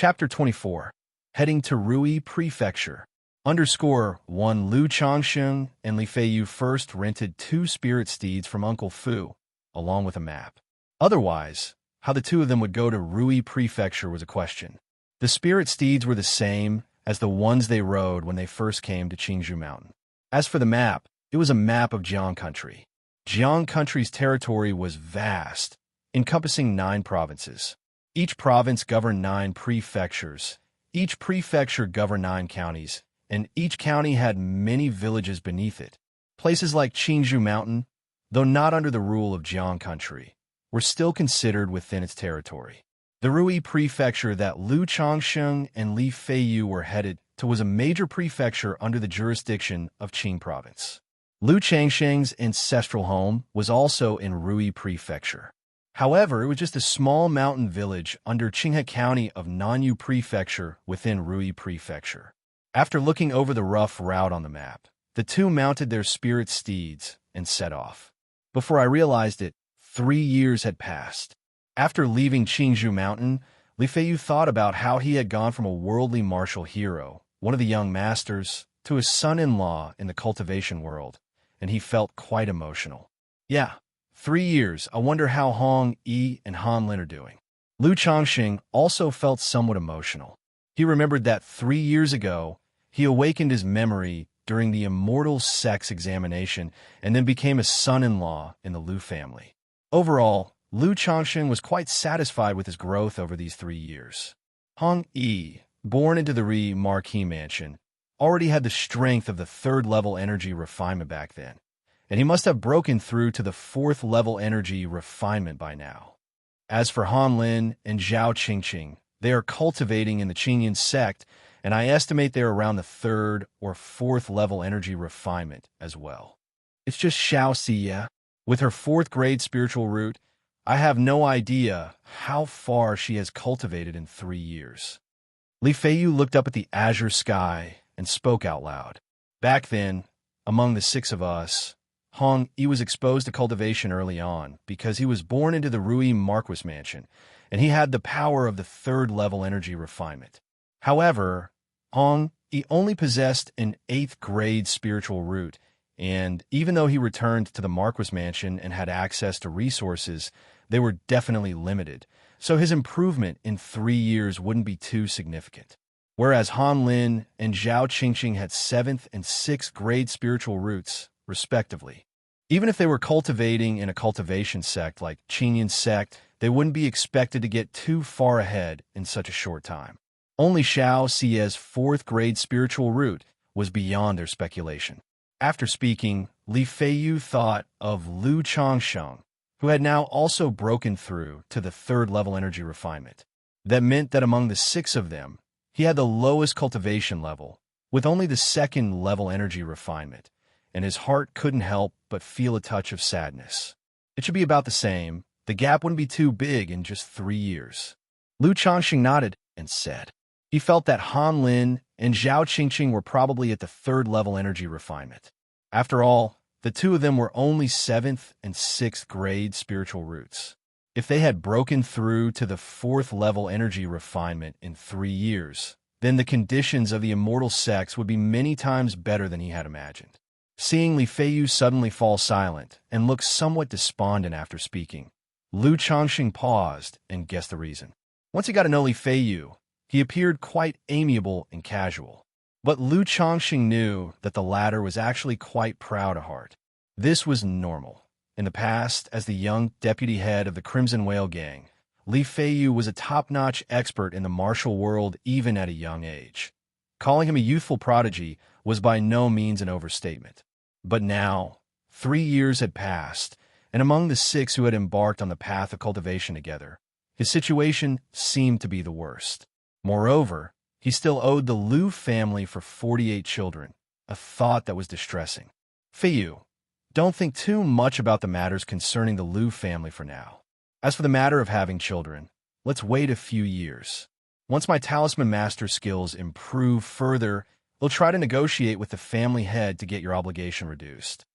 Chapter 24. Heading to Rui Prefecture. _1 Lu Changsheng and Li Feiyu first rented 2 spirit steeds from Uncle Fu, along with a map. Otherwise, how the two of them would go to Rui Prefecture was a question. The spirit steeds were the same as the ones they rode when they first came to Qingzhou Mountain. As for the map, it was a map of Jiang Country. Jiang Country's territory was vast, encompassing 9 provinces. Each province governed 9 prefectures. Each prefecture governed 9 counties, and each county had many villages beneath it. Places like Qingzhou Mountain, though not under the rule of Jiang Country, were still considered within its territory. The Rui Prefecture that Lu Changsheng and Li Feiyu were headed to was a major prefecture under the jurisdiction of Qing Province. Lu Changsheng's ancestral home was also in Rui Prefecture. However, it was just a small mountain village under Qinghe County of Nanyu Prefecture within Rui Prefecture. After looking over the rough route on the map, the two mounted their spirit steeds and set off. Before I realized it, 3 years had passed. After leaving Qingzhou Mountain, Li Feiyu thought about how he had gone from a worldly martial hero, one of the young masters, to his son-in-law in the cultivation world, and he felt quite emotional. Yeah, 3 years. I wonder how Hong Yi and Han Lin are doing. Lu Changxing also felt somewhat emotional. He remembered that 3 years ago, he awakened his memory during the immortal sex examination and then became a son-in-law in the Lu family. Overall, Lu Changxing was quite satisfied with his growth over these 3 years. Hong Yi, born into the Ri Marquis Mansion, already had the strength of the 3rd-level energy refinement back then, and he must have broken through to the 4th-level energy refinement by now. As for Han Lin and Zhao Qingqing, they are cultivating in the Qingyan sect, and I estimate they're around the 3rd or 4th-level energy refinement as well. It's just Xianxia. With her 4th-grade spiritual root, I have no idea how far she has cultivated in 3 years. Li Feiyu looked up at the azure sky and spoke out loud. Back then, among the 6 of us, Hong Yi was exposed to cultivation early on because he was born into the Rui Marquis Mansion, and he had the power of the 3rd-level energy refinement. However, Hong Yi only possessed an 8th-grade spiritual root, and even though he returned to the Marquis Mansion and had access to resources, they were definitely limited, so his improvement in 3 years wouldn't be too significant. Whereas Han Lin and Zhao Qingqing had 7th and 6th grade spiritual roots, respectively. Even if they were cultivating in a cultivation sect like Qingyan sect, they wouldn't be expected to get too far ahead in such a short time. Only Xiaoxia's 4th-grade spiritual root was beyond their speculation. After speaking, Li Feiyu thought of Lu Changsheng, who had now also broken through to the 3rd-level energy refinement. That meant that among the 6 of them, he had the lowest cultivation level, with only the 2nd-level energy refinement, and his heart couldn't help but feel a touch of sadness. It should be about the same. The gap wouldn't be too big in just 3 years. Lu Changxing nodded and said he felt that Han Lin and Zhao Qingqing were probably at the 3rd-level energy refinement. After all, the 2 of them were only 7th and 6th grade spiritual roots. If they had broken through to the 4th-level energy refinement in 3 years, then the conditions of the immortal sex would be many times better than he had imagined. Seeing Li Feiyu suddenly fall silent and look somewhat despondent after speaking, Lu Changxing paused and guessed the reason. Once he got to know Li Feiyu, he appeared quite amiable and casual. But Lu Changxing knew that the latter was actually quite proud at heart. This was normal. In the past, as the young deputy head of the Crimson Whale Gang, Li Feiyu was a top-notch expert in the martial world even at a young age. Calling him a youthful prodigy was by no means an overstatement. But now, 3 years had passed, and among the 6 who had embarked on the path of cultivation together, his situation seemed to be the worst. Moreover, he still owed the Lu family for 48 children, a thought that was distressing. Feiyu, don't think too much about the matters concerning the Lu family for now. As for the matter of having children, let's wait a few years. Once my talisman master skills improve further, we'll try to negotiate with the family head to get your obligation reduced.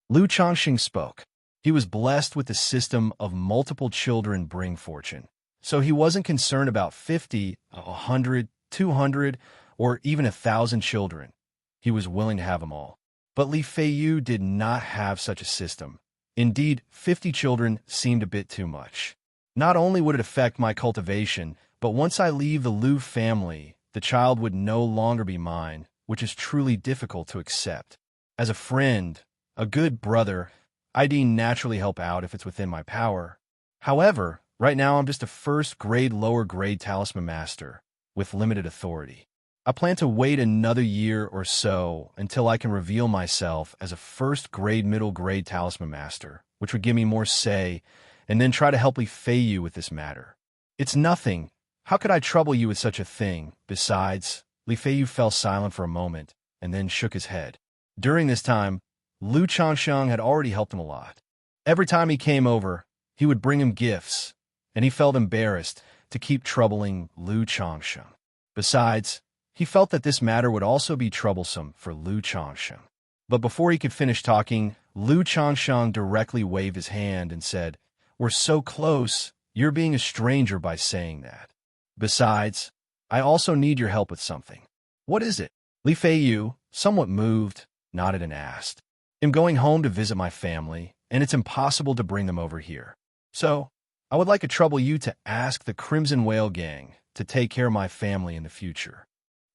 Lu Changxing spoke. He was blessed with the system of multiple children bring fortune, So he wasn't concerned about 50, 100, 200, or even 1,000 children. He was willing to have them all. But Li Feiyu did not have such a system. Indeed, 50 children seemed a bit too much. Not only would it affect my cultivation, but once I leave the Liu family, the child would no longer be mine, which is truly difficult to accept. As a friend, a good brother, I'd naturally help out if it's within my power. However, right now I'm just a first-grade, lower-grade talisman master with limited authority. I plan to wait another year or so until I can reveal myself as a first-grade, middle-grade talisman master, which would give me more say, and then try to help Li Feiyu with this matter. It's nothing. How could I trouble you with such a thing? Besides, Li Feiyu fell silent for a moment and then shook his head. During this time, Lu Changsheng had already helped him a lot. Every time he came over, he would bring him gifts, and he felt embarrassed to keep troubling Lu Changsheng. Besides, he felt that this matter would also be troublesome for Lu Changsheng. But before he could finish talking, Lu Changsheng directly waved his hand and said, "We're so close, you're being a stranger by saying that. Besides, I also need your help with something." "What is it?" Li Feiyu, somewhat moved, nodded and asked. "I'm going home to visit my family, and it's impossible to bring them over here. So, I would like to trouble you to ask the Crimson Whale Gang to take care of my family in the future."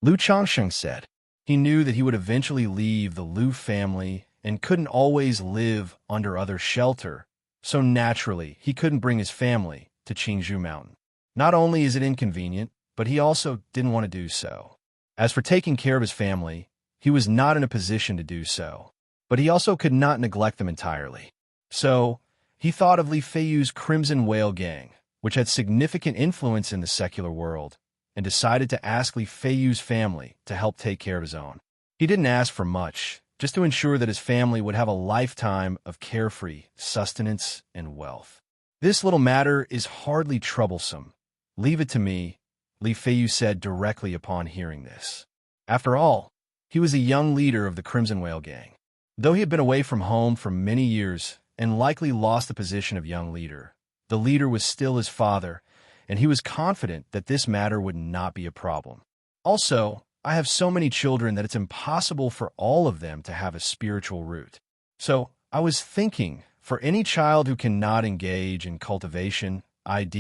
Lu Changsheng said. He knew that he would eventually leave the Liu family and couldn't always live under other shelter, so naturally he couldn't bring his family to Qingzhou Mountain. Not only is it inconvenient, but he also didn't want to do so. As for taking care of his family, he was not in a position to do so, but he also could not neglect them entirely. So, he thought of Li Feiyu's Crimson Whale Gang, which had significant influence in the secular world, and decided to ask Li Feiyu's family to help take care of his own. He didn't ask for much, just to ensure that his family would have a lifetime of carefree sustenance and wealth. "This little matter is hardly troublesome. Leave it to me," Li Feiyu said directly upon hearing this. After all, he was a young leader of the Crimson Whale Gang. Though he had been away from home for many years and likely lost the position of young leader, the leader was still his father, and he was confident that this matter would not be a problem. Also, I have so many children that it's impossible for all of them to have a spiritual root. So, I was thinking, for any child who cannot engage in cultivation, I'd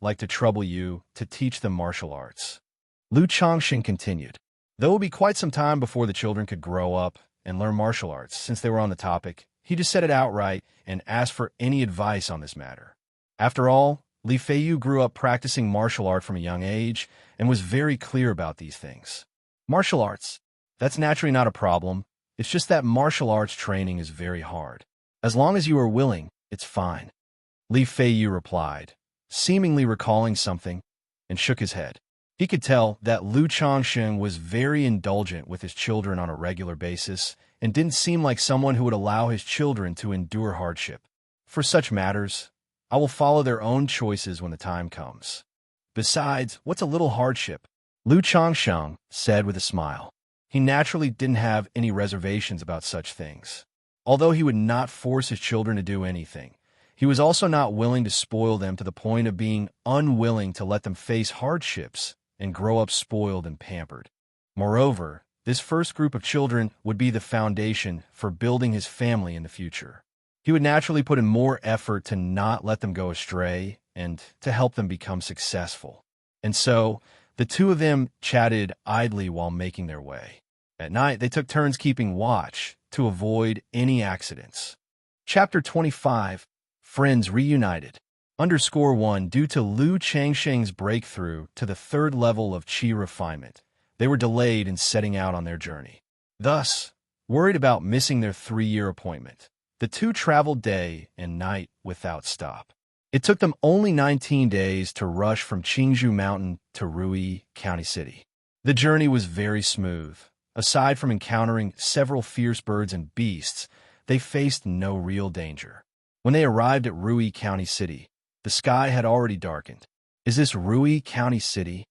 like to trouble you to teach them martial arts. Lu Changxing continued. Though it would be quite some time before the children could grow up and learn martial arts, since they were on the topic, he just said it outright and asked for any advice on this matter. After all, Li Feiyu grew up practicing martial art from a young age and was very clear about these things. Martial arts, that's naturally not a problem. It's just that martial arts training is very hard. As long as you are willing, it's fine. Li Feiyu replied, seemingly recalling something, and shook his head. He could tell that Lu Changxing was very indulgent with his children on a regular basis and didn't seem like someone who would allow his children to endure hardship. For such matters, I will follow their own choices when the time comes. Besides, what's a little hardship? Lu Changsheng said with a smile. He naturally didn't have any reservations about such things. Although he would not force his children to do anything, he was also not willing to spoil them to the point of being unwilling to let them face hardships and grow up spoiled and pampered. Moreover, this first group of children would be the foundation for building his family in the future. He would naturally put in more effort to not let them go astray and to help them become successful. And so, the two of them chatted idly while making their way. At night, they took turns keeping watch to avoid any accidents. Chapter 25, Friends Reunited. _1 Due to Lu Changsheng's breakthrough to the third level of qi refinement, they were delayed in setting out on their journey. Thus, worried about missing their 3-year appointment, the two traveled day and night without stop. It took them only 19 days to rush from Qingzhou Mountain to Rui County City. The journey was very smooth. Aside from encountering several fierce birds and beasts, they faced no real danger. When they arrived at Rui County City, the sky had already darkened. "Is this Rui County City?"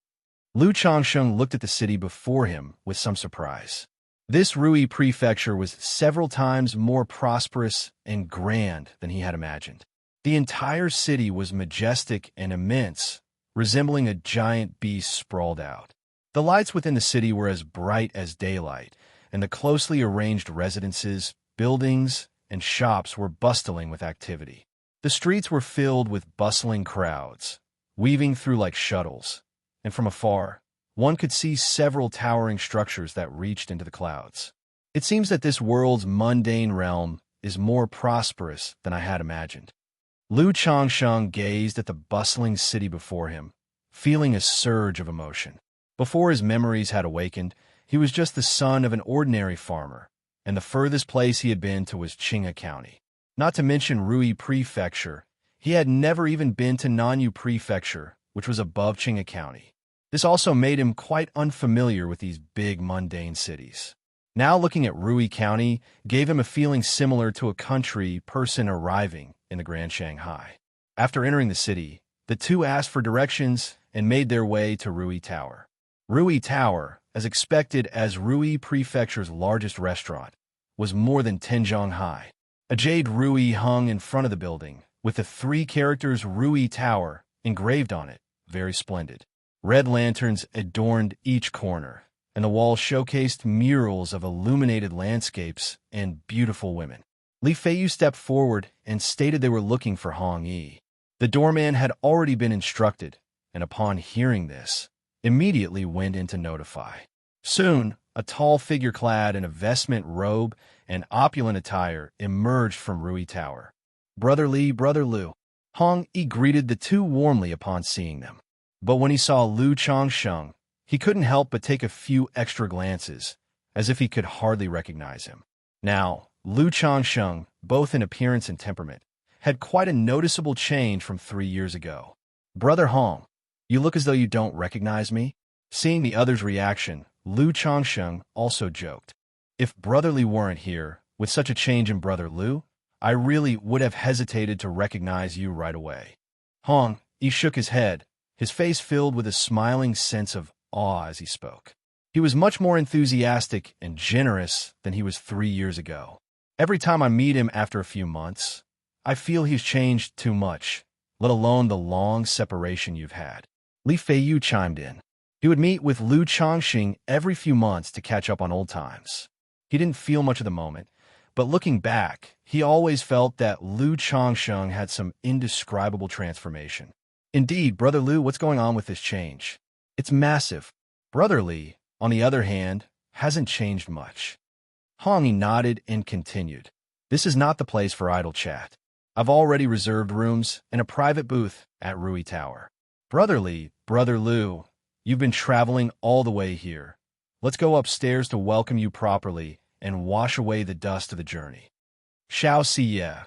Lu Changsheng looked at the city before him with some surprise. This Rui prefecture was several times more prosperous and grand than he had imagined. The entire city was majestic and immense, resembling a giant beast sprawled out. The lights within the city were as bright as daylight, and the closely arranged residences, buildings, and shops were bustling with activity. The streets were filled with bustling crowds, weaving through like shuttles, and from afar, one could see several towering structures that reached into the clouds. It seems that this world's mundane realm is more prosperous than I had imagined. Lu Changsheng gazed at the bustling city before him, feeling a surge of emotion. Before his memories had awakened, he was just the son of an ordinary farmer, and the furthest place he had been to was Qinghe County. Not to mention Rui Prefecture, he had never even been to Nanyu Prefecture, which was above Qinghe County. This also made him quite unfamiliar with these big mundane cities. Now looking at Rui County gave him a feeling similar to a country person arriving in the Grand Shanghai. After entering the city, the two asked for directions and made their way to Rui Tower. Rui Tower, as expected as Rui Prefecture's largest restaurant, was more than 10 zhang high. A jade Rui hung in front of the building, with the 3 characters Rui Tower engraved on it, very splendid. Red lanterns adorned each corner, and the walls showcased murals of illuminated landscapes and beautiful women. Li Feiyu stepped forward and stated they were looking for Hong Yi. The doorman had already been instructed, and upon hearing this, immediately went in to notify. Soon, a tall figure clad in a vestment robe and opulent attire emerged from Rui Tower. Brother Li, Brother Lu. Hong Yi greeted the two warmly upon seeing them. But when he saw Lu Changsheng, he couldn't help but take a few extra glances, as if he could hardly recognize him. Now, Lu Changsheng, both in appearance and temperament, had quite a noticeable change from 3 years ago. Brother Hong, you look as though you don't recognize me. Seeing the other's reaction, Lu Changsheng also joked. If Brother Li weren't here, with such a change in Brother Lu, I really would have hesitated to recognize you right away. Hong Yi shook his head, his face filled with a smiling sense of awe as he spoke. He was much more enthusiastic and generous than he was 3 years ago. Every time I meet him after a few months, I feel he's changed too much, let alone the long separation you've had. Li Feiyu chimed in. He would meet with Lu Changxing every few months to catch up on old times. He didn't feel much of the moment, but looking back, he always felt that Lu Changsheng had some indescribable transformation. Indeed, Brother Lu, what's going on with this change? It's massive. Brother Li, on the other hand, hasn't changed much. Hong Yi nodded and continued. This is not the place for idle chat. I've already reserved rooms and a private booth at Rui Tower. Brother Li, Brother Lu, you've been traveling all the way here. Let's go upstairs to welcome you properly and wash away the dust of the journey. Xianxia,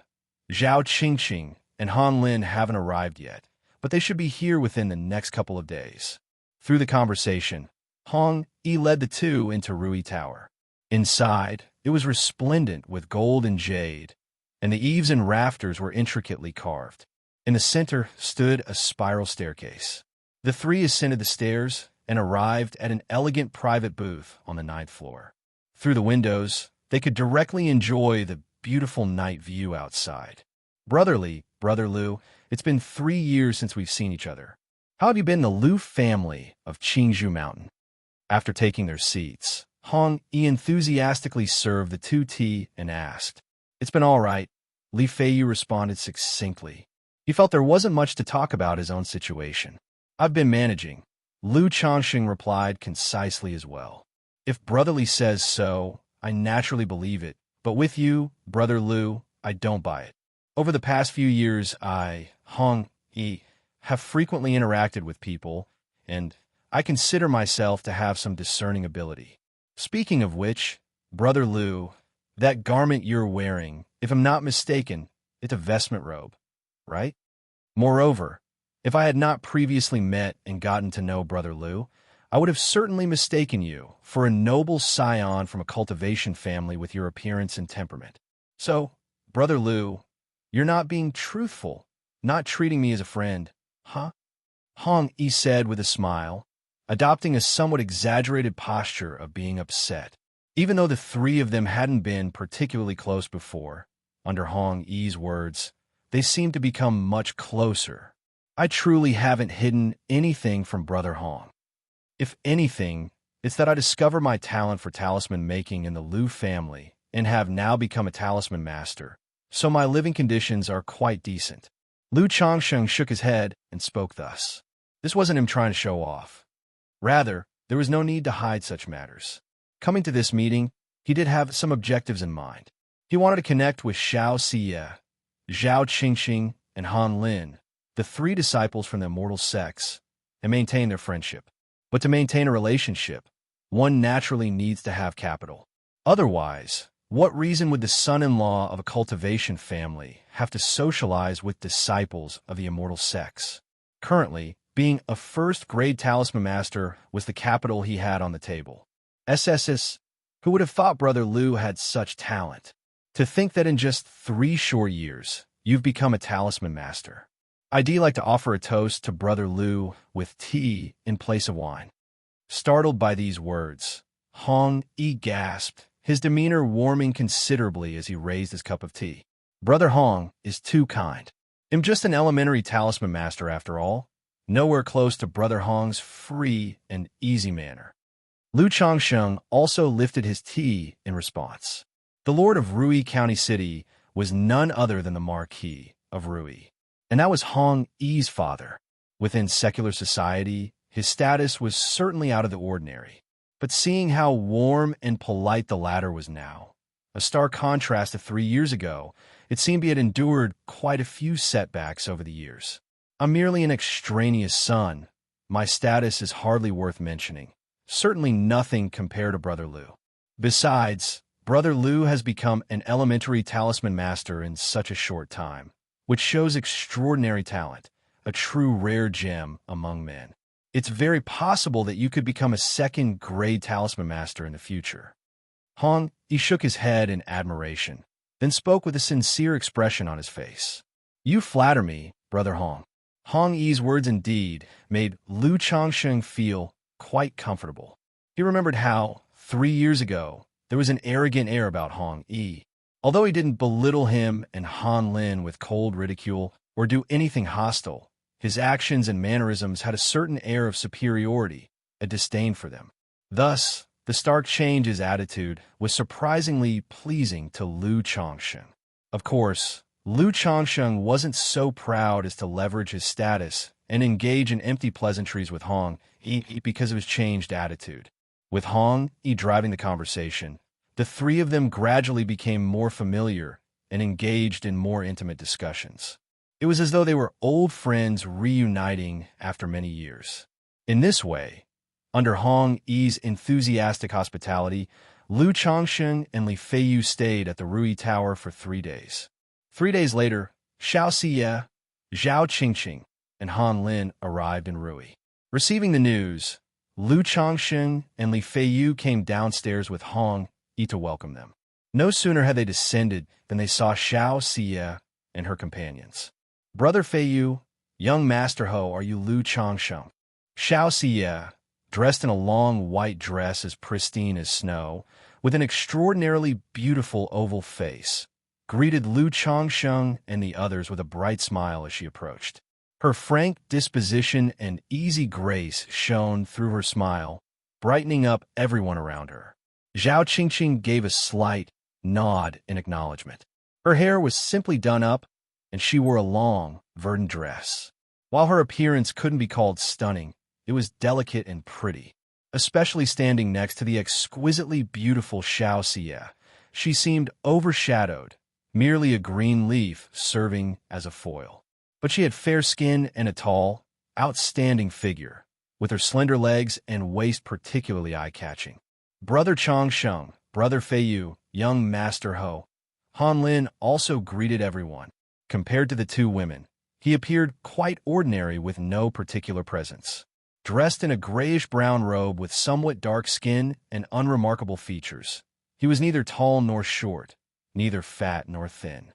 Zhao Qingqing, and Han Lin haven't arrived yet, but they should be here within the next couple of days. Through the conversation, Hong Yi led the two into Rui Tower. Inside, it was resplendent with gold and jade, and the eaves and rafters were intricately carved. In the center stood a spiral staircase. The three ascended the stairs and arrived at an elegant private booth on the 9th floor. Through the windows, they could directly enjoy the beautiful night view outside. Brother Li, Brother Lu, it's been 3 years since we've seen each other. How have you been, the Lu family of Qingzhou Mountain? After taking their seats, Hong Yi enthusiastically served the two tea and asked. It's been all right, Li Feiyu responded succinctly. He felt there wasn't much to talk about his own situation. I've been managing, Lu Changxing replied concisely as well. If Brother Li says so, I naturally believe it, but with you, Brother Lu, I don't buy it. Over the past few years, Hong Yi, have frequently interacted with people, and I consider myself to have some discerning ability. Speaking of which, Brother Lu, that garment you're wearing, if I'm not mistaken, it's a vestment robe, right? Moreover, if I had not previously met and gotten to know Brother Lu, I would have certainly mistaken you for a noble scion from a cultivation family with your appearance and temperament. So, Brother Lu, you're not being truthful, not treating me as a friend, huh? Hong Yi said with a smile, adopting a somewhat exaggerated posture of being upset. Even though the three of them hadn't been particularly close before, under Hong Yi's words, they seemed to become much closer. I truly haven't hidden anything from Brother Hong. If anything, it's that I discovered my talent for talisman making in the Liu family and have now become a talisman master, so my living conditions are quite decent. Liu Changsheng shook his head and spoke thus. This wasn't him trying to show off. Rather, there was no need to hide such matters. Coming to this meeting, he did have some objectives in mind. He wanted to connect with Xianxia, Zhao Qingxing, and Han Lin, the three disciples from the immortal sects, and maintain their friendship. But to maintain a relationship, one naturally needs to have capital. Otherwise, what reason would the son-in-law of a cultivation family have to socialize with disciples of the immortal sects? Currently, being a first-grade talisman master was the capital he had on the table. SSS, who would have thought Brother Liu had such talent? To think that in just 3 short years, you've become a talisman master. I'd like to offer a toast to Brother Liu with tea in place of wine. Startled by these words, Hong Yi gasped, his demeanor warming considerably as he raised his cup of tea. Brother Hong is too kind. I'm just an elementary talisman master after all, nowhere close to Brother Hong's free and easy manner. Liu Changsheng also lifted his tea in response. The Lord of Rui County City was none other than the Marquis of Rui, and that was Hong Yi's father. Within secular society, his status was certainly out of the ordinary. But seeing how warm and polite the latter was now, a stark contrast to 3 years ago, it seemed he had endured quite a few setbacks over the years. I'm merely an extraneous son. My status is hardly worth mentioning. Certainly nothing compared to Brother Liu. Besides, Brother Liu has become an elementary talisman master in such a short time, which shows extraordinary talent, a true rare gem among men. It's very possible that you could become a second-grade talisman master in the future. Hong Yi shook his head in admiration, then spoke with a sincere expression on his face. You flatter me, Brother Hong. Hong Yi's words indeed made Liu Changsheng feel quite comfortable. He remembered how, 3 years ago, there was an arrogant air about Hong Yi. Although he didn't belittle him and Han Lin with cold ridicule or do anything hostile, his actions and mannerisms had a certain air of superiority, a disdain for them. Thus, the stark change in his attitude was surprisingly pleasing to Liu Changsheng. Of course, Liu Changsheng wasn't so proud as to leverage his status and engage in empty pleasantries with Hong Yi because of his changed attitude. With Hong Yi driving the conversation, the three of them gradually became more familiar and engaged in more intimate discussions. It was as though they were old friends reuniting after many years. In this way, under Hong Yi's enthusiastic hospitality, Liu Changsheng and Li Feiyu stayed at the Rui Tower for 3 days. 3 days later, Xianxia, Zhao Qingxing, and Han Lin arrived in Rui. Receiving the news, Liu Changsheng and Li Feiyu came downstairs with Hong Yi to welcome them. No sooner had they descended than they saw Xianxia and her companions. Brother Feiyu, young Master Ho, are you Liu Changsheng? Xianxia, dressed in a long white dress as pristine as snow, with an extraordinarily beautiful oval face, greeted Liu Changsheng and the others with a bright smile as she approached. Her frank disposition and easy grace shone through her smile, brightening up everyone around her. Zhao Qingqing gave a slight nod in acknowledgement. Her hair was simply done up, and she wore a long, verdant dress. While her appearance couldn't be called stunning, it was delicate and pretty. Especially standing next to the exquisitely beautiful Xianxia, she seemed overshadowed, merely a green leaf serving as a foil. But she had fair skin and a tall, outstanding figure, with her slender legs and waist particularly eye-catching. Brother Changsheng, Brother Feiyu, young Master Ho, Han Lin also greeted everyone. Compared to the two women, he appeared quite ordinary with no particular presence. Dressed in a grayish-brown robe with somewhat dark skin and unremarkable features, he was neither tall nor short, neither fat nor thin.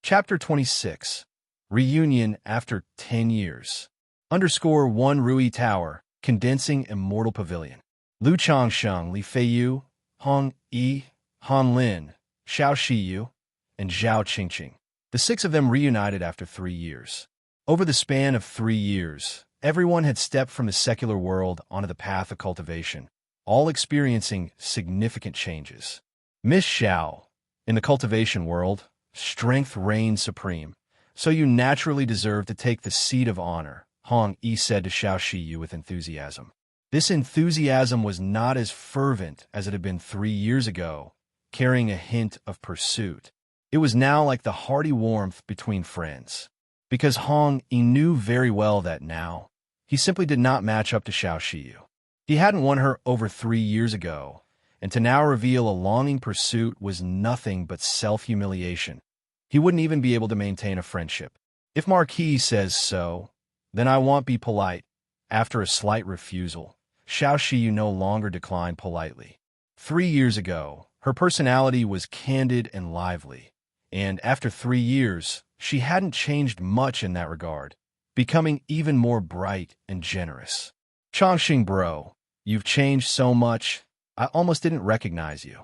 Chapter 26. Reunion after 10 years. _1 Rui Tower, Condensing Immortal Pavilion. Liu Changsheng, Li Feiyu, Hong Yi, Han Lin, Xiaoxiyu, and Zhao Qingqing. The 6 of them reunited after 3 years. Over the span of 3 years, everyone had stepped from the secular world onto the path of cultivation, all experiencing significant changes. Miss Xiao, in the cultivation world, strength reigned supreme, so you naturally deserve to take the seat of honor, Hong Yi said to Xiaoxiyu with enthusiasm. This enthusiasm was not as fervent as it had been 3 years ago, carrying a hint of pursuit. It was now like the hearty warmth between friends. Because Hong Yi knew very well that now, he simply did not match up to Xiaoxiyu. He hadn't won her over 3 years ago, and to now reveal a longing pursuit was nothing but self-humiliation. He wouldn't even be able to maintain a friendship. If Marquis says so, then I won't be polite. After a slight refusal, Xiaoxiyu no longer declined politely. 3 years ago, her personality was candid and lively, and after 3 years, she hadn't changed much in that regard, becoming even more bright and generous. Chongqing bro, you've changed so much, I almost didn't recognize you.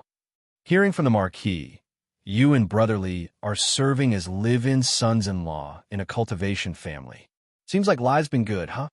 Hearing from the Marquis, you and Brotherly are serving as live-in sons-in-law in a cultivation family. Seems like life's been good, huh?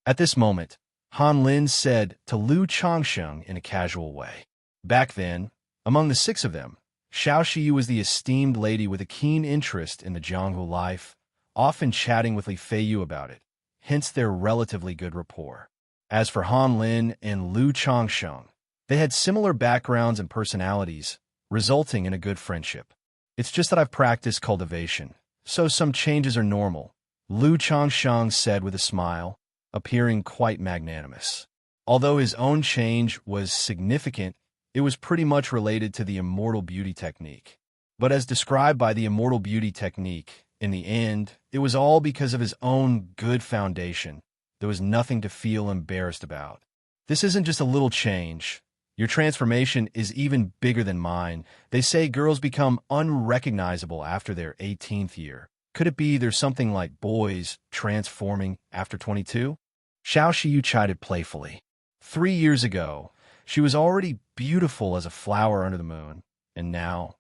At this moment, Han Lin said to Lu Chongsheng in a casual way. Back then, among the 6 of them, Xiaoxiyu was the esteemed lady with a keen interest in the Jianghu life, often chatting with Li Feiyu about it, hence their relatively good rapport. As for Han Lin and Lu Chongsheng, they had similar backgrounds and personalities, resulting in a good friendship. It's just that I've practiced cultivation, so some changes are normal, Lu Chongsheng said with a smile, appearing quite magnanimous. Although his own change was significant, it was pretty much related to the immortal beauty technique. But as described by the immortal beauty technique, in the end, it was all because of his own good foundation. There was nothing to feel embarrassed about. This isn't just a little change. Your transformation is even bigger than mine. They say girls become unrecognizable after their 18th year. Could it be there's something like boys transforming after 22? Xiaoxiyu chided playfully. 3 years ago, she was already beautiful as a flower under the moon, and now,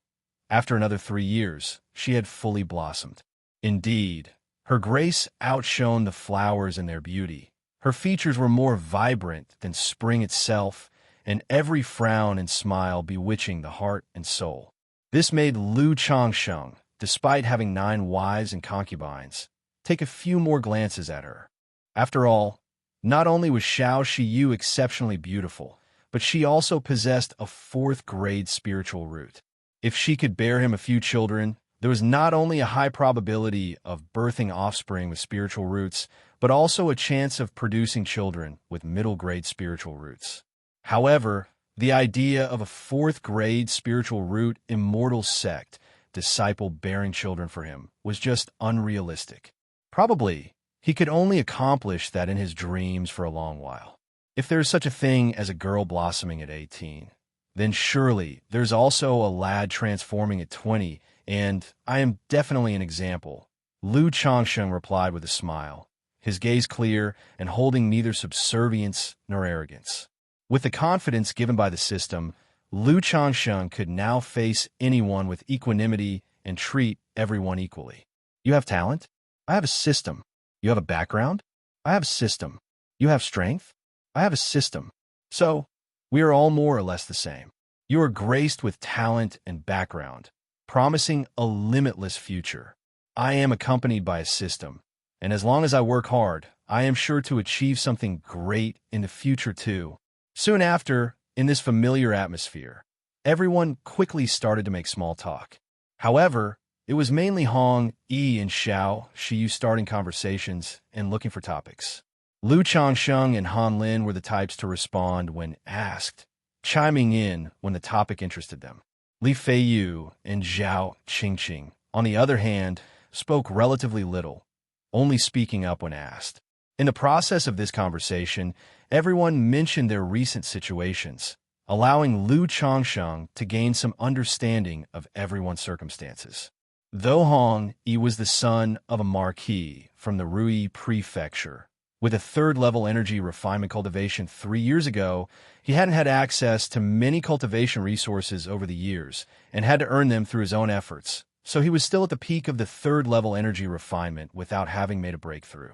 after another 3 years, she had fully blossomed. Indeed, her grace outshone the flowers in their beauty. Her features were more vibrant than spring itself, and every frown and smile bewitching the heart and soul. This made Lu Chongsheng, despite having 9 wives and concubines, take a few more glances at her. After all, not only was Xiaoxiyu exceptionally beautiful, but she also possessed a 4th-grade spiritual root. If she could bear him a few children, there was not only a high probability of birthing offspring with spiritual roots, but also a chance of producing children with middle-grade spiritual roots. However, the idea of a 4th-grade spiritual root immortal sect disciple bearing children for him was just unrealistic. Probably, he could only accomplish that in his dreams for a long while. If there's such a thing as a girl blossoming at 18, then surely there's also a lad transforming at 20, and I am definitely an example. Lu Chongsheng replied with a smile, his gaze clear and holding neither subservience nor arrogance. With the confidence given by the system, Lu Chongsheng could now face anyone with equanimity and treat everyone equally. You have talent? I have a system. You have a background? I have a system. You have strength? I have a system. So, we are all more or less the same. You are graced with talent and background, promising a limitless future. I am accompanied by a system, and as long as I work hard, I am sure to achieve something great in the future too. Soon after, in this familiar atmosphere, everyone quickly started to make small talk. However, it was mainly Hong Yi and Xiaoxiyu starting conversations and looking for topics. Lu Chongsheng and Han Lin were the types to respond when asked, chiming in when the topic interested them. Li Feiyu and Zhao Qingqing, on the other hand, spoke relatively little, only speaking up when asked. In the process of this conversation, everyone mentioned their recent situations, allowing Lu Chongsheng to gain some understanding of everyone's circumstances. Though Hong Yi was the son of a marquis from the Rui Prefecture, with a 3rd-level energy refinement cultivation 3 years ago, he hadn't had access to many cultivation resources over the years and had to earn them through his own efforts, so he was still at the peak of the third-level energy refinement without having made a breakthrough.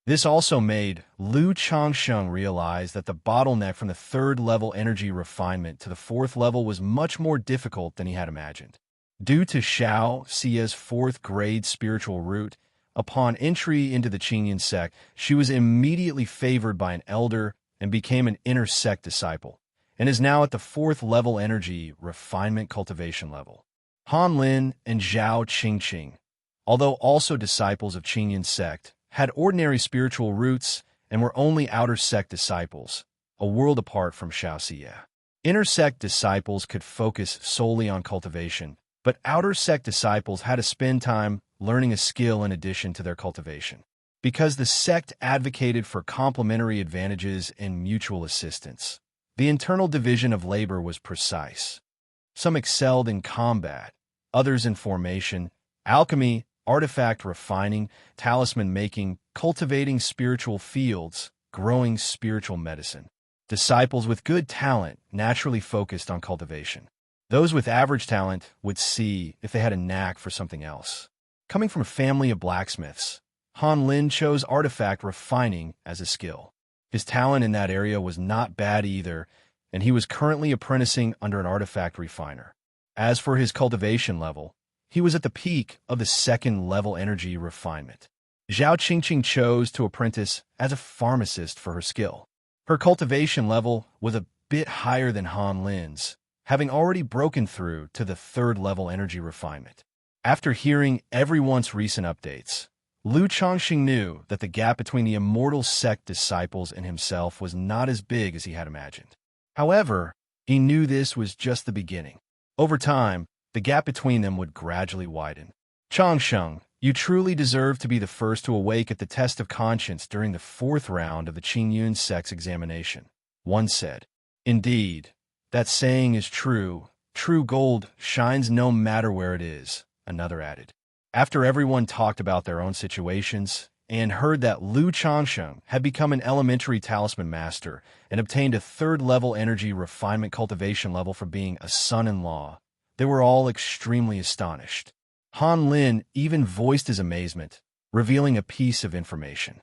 This also made Lu Changsheng realize that the bottleneck from the third-level energy refinement to the fourth level was much more difficult than he had imagined. Due to Xianxia's fourth-grade spiritual root, upon entry into the Qingyan sect, she was immediately favored by an elder and became an inner sect disciple, and is now at the fourth-level energy refinement cultivation level. Han Lin and Zhao Qingqing, although also disciples of Qingyan sect, had ordinary spiritual roots and were only outer sect disciples, a world apart from Xianxia. Inner sect disciples could focus solely on cultivation, but outer sect disciples had to spend time learning a skill in addition to their cultivation. Because the sect advocated for complementary advantages and mutual assistance, the internal division of labor was precise. Some excelled in combat, others in formation, alchemy, artifact refining, talisman making, cultivating spiritual fields, growing spiritual medicine. Disciples with good talent naturally focused on cultivation. Those with average talent would see if they had a knack for something else. Coming from a family of blacksmiths, Han Lin chose artifact refining as a skill. His talent in that area was not bad either, and he was currently apprenticing under an artifact refiner. As for his cultivation level, he was at the peak of the second-level energy refinement. Zhao Qingqing chose to apprentice as a pharmacist for her skill. Her cultivation level was a bit higher than Han Lin's, having already broken through to the third-level energy refinement. After hearing everyone's recent updates, Lu Changxing knew that the gap between the immortal sect disciples and himself was not as big as he had imagined. However, he knew this was just the beginning. Over time, the gap between them would gradually widen. Changsheng, you truly deserve to be the first to awake at the test of conscience during the fourth round of the Qingyun sect's examination, one said. Indeed, that saying is true. True gold shines no matter where it is, another added. After everyone talked about their own situations and heard that Lu Changsheng had become an elementary talisman master and obtained a third-level energy refinement cultivation level for being a son-in-law, they were all extremely astonished. Han Lin even voiced his amazement, revealing a piece of information.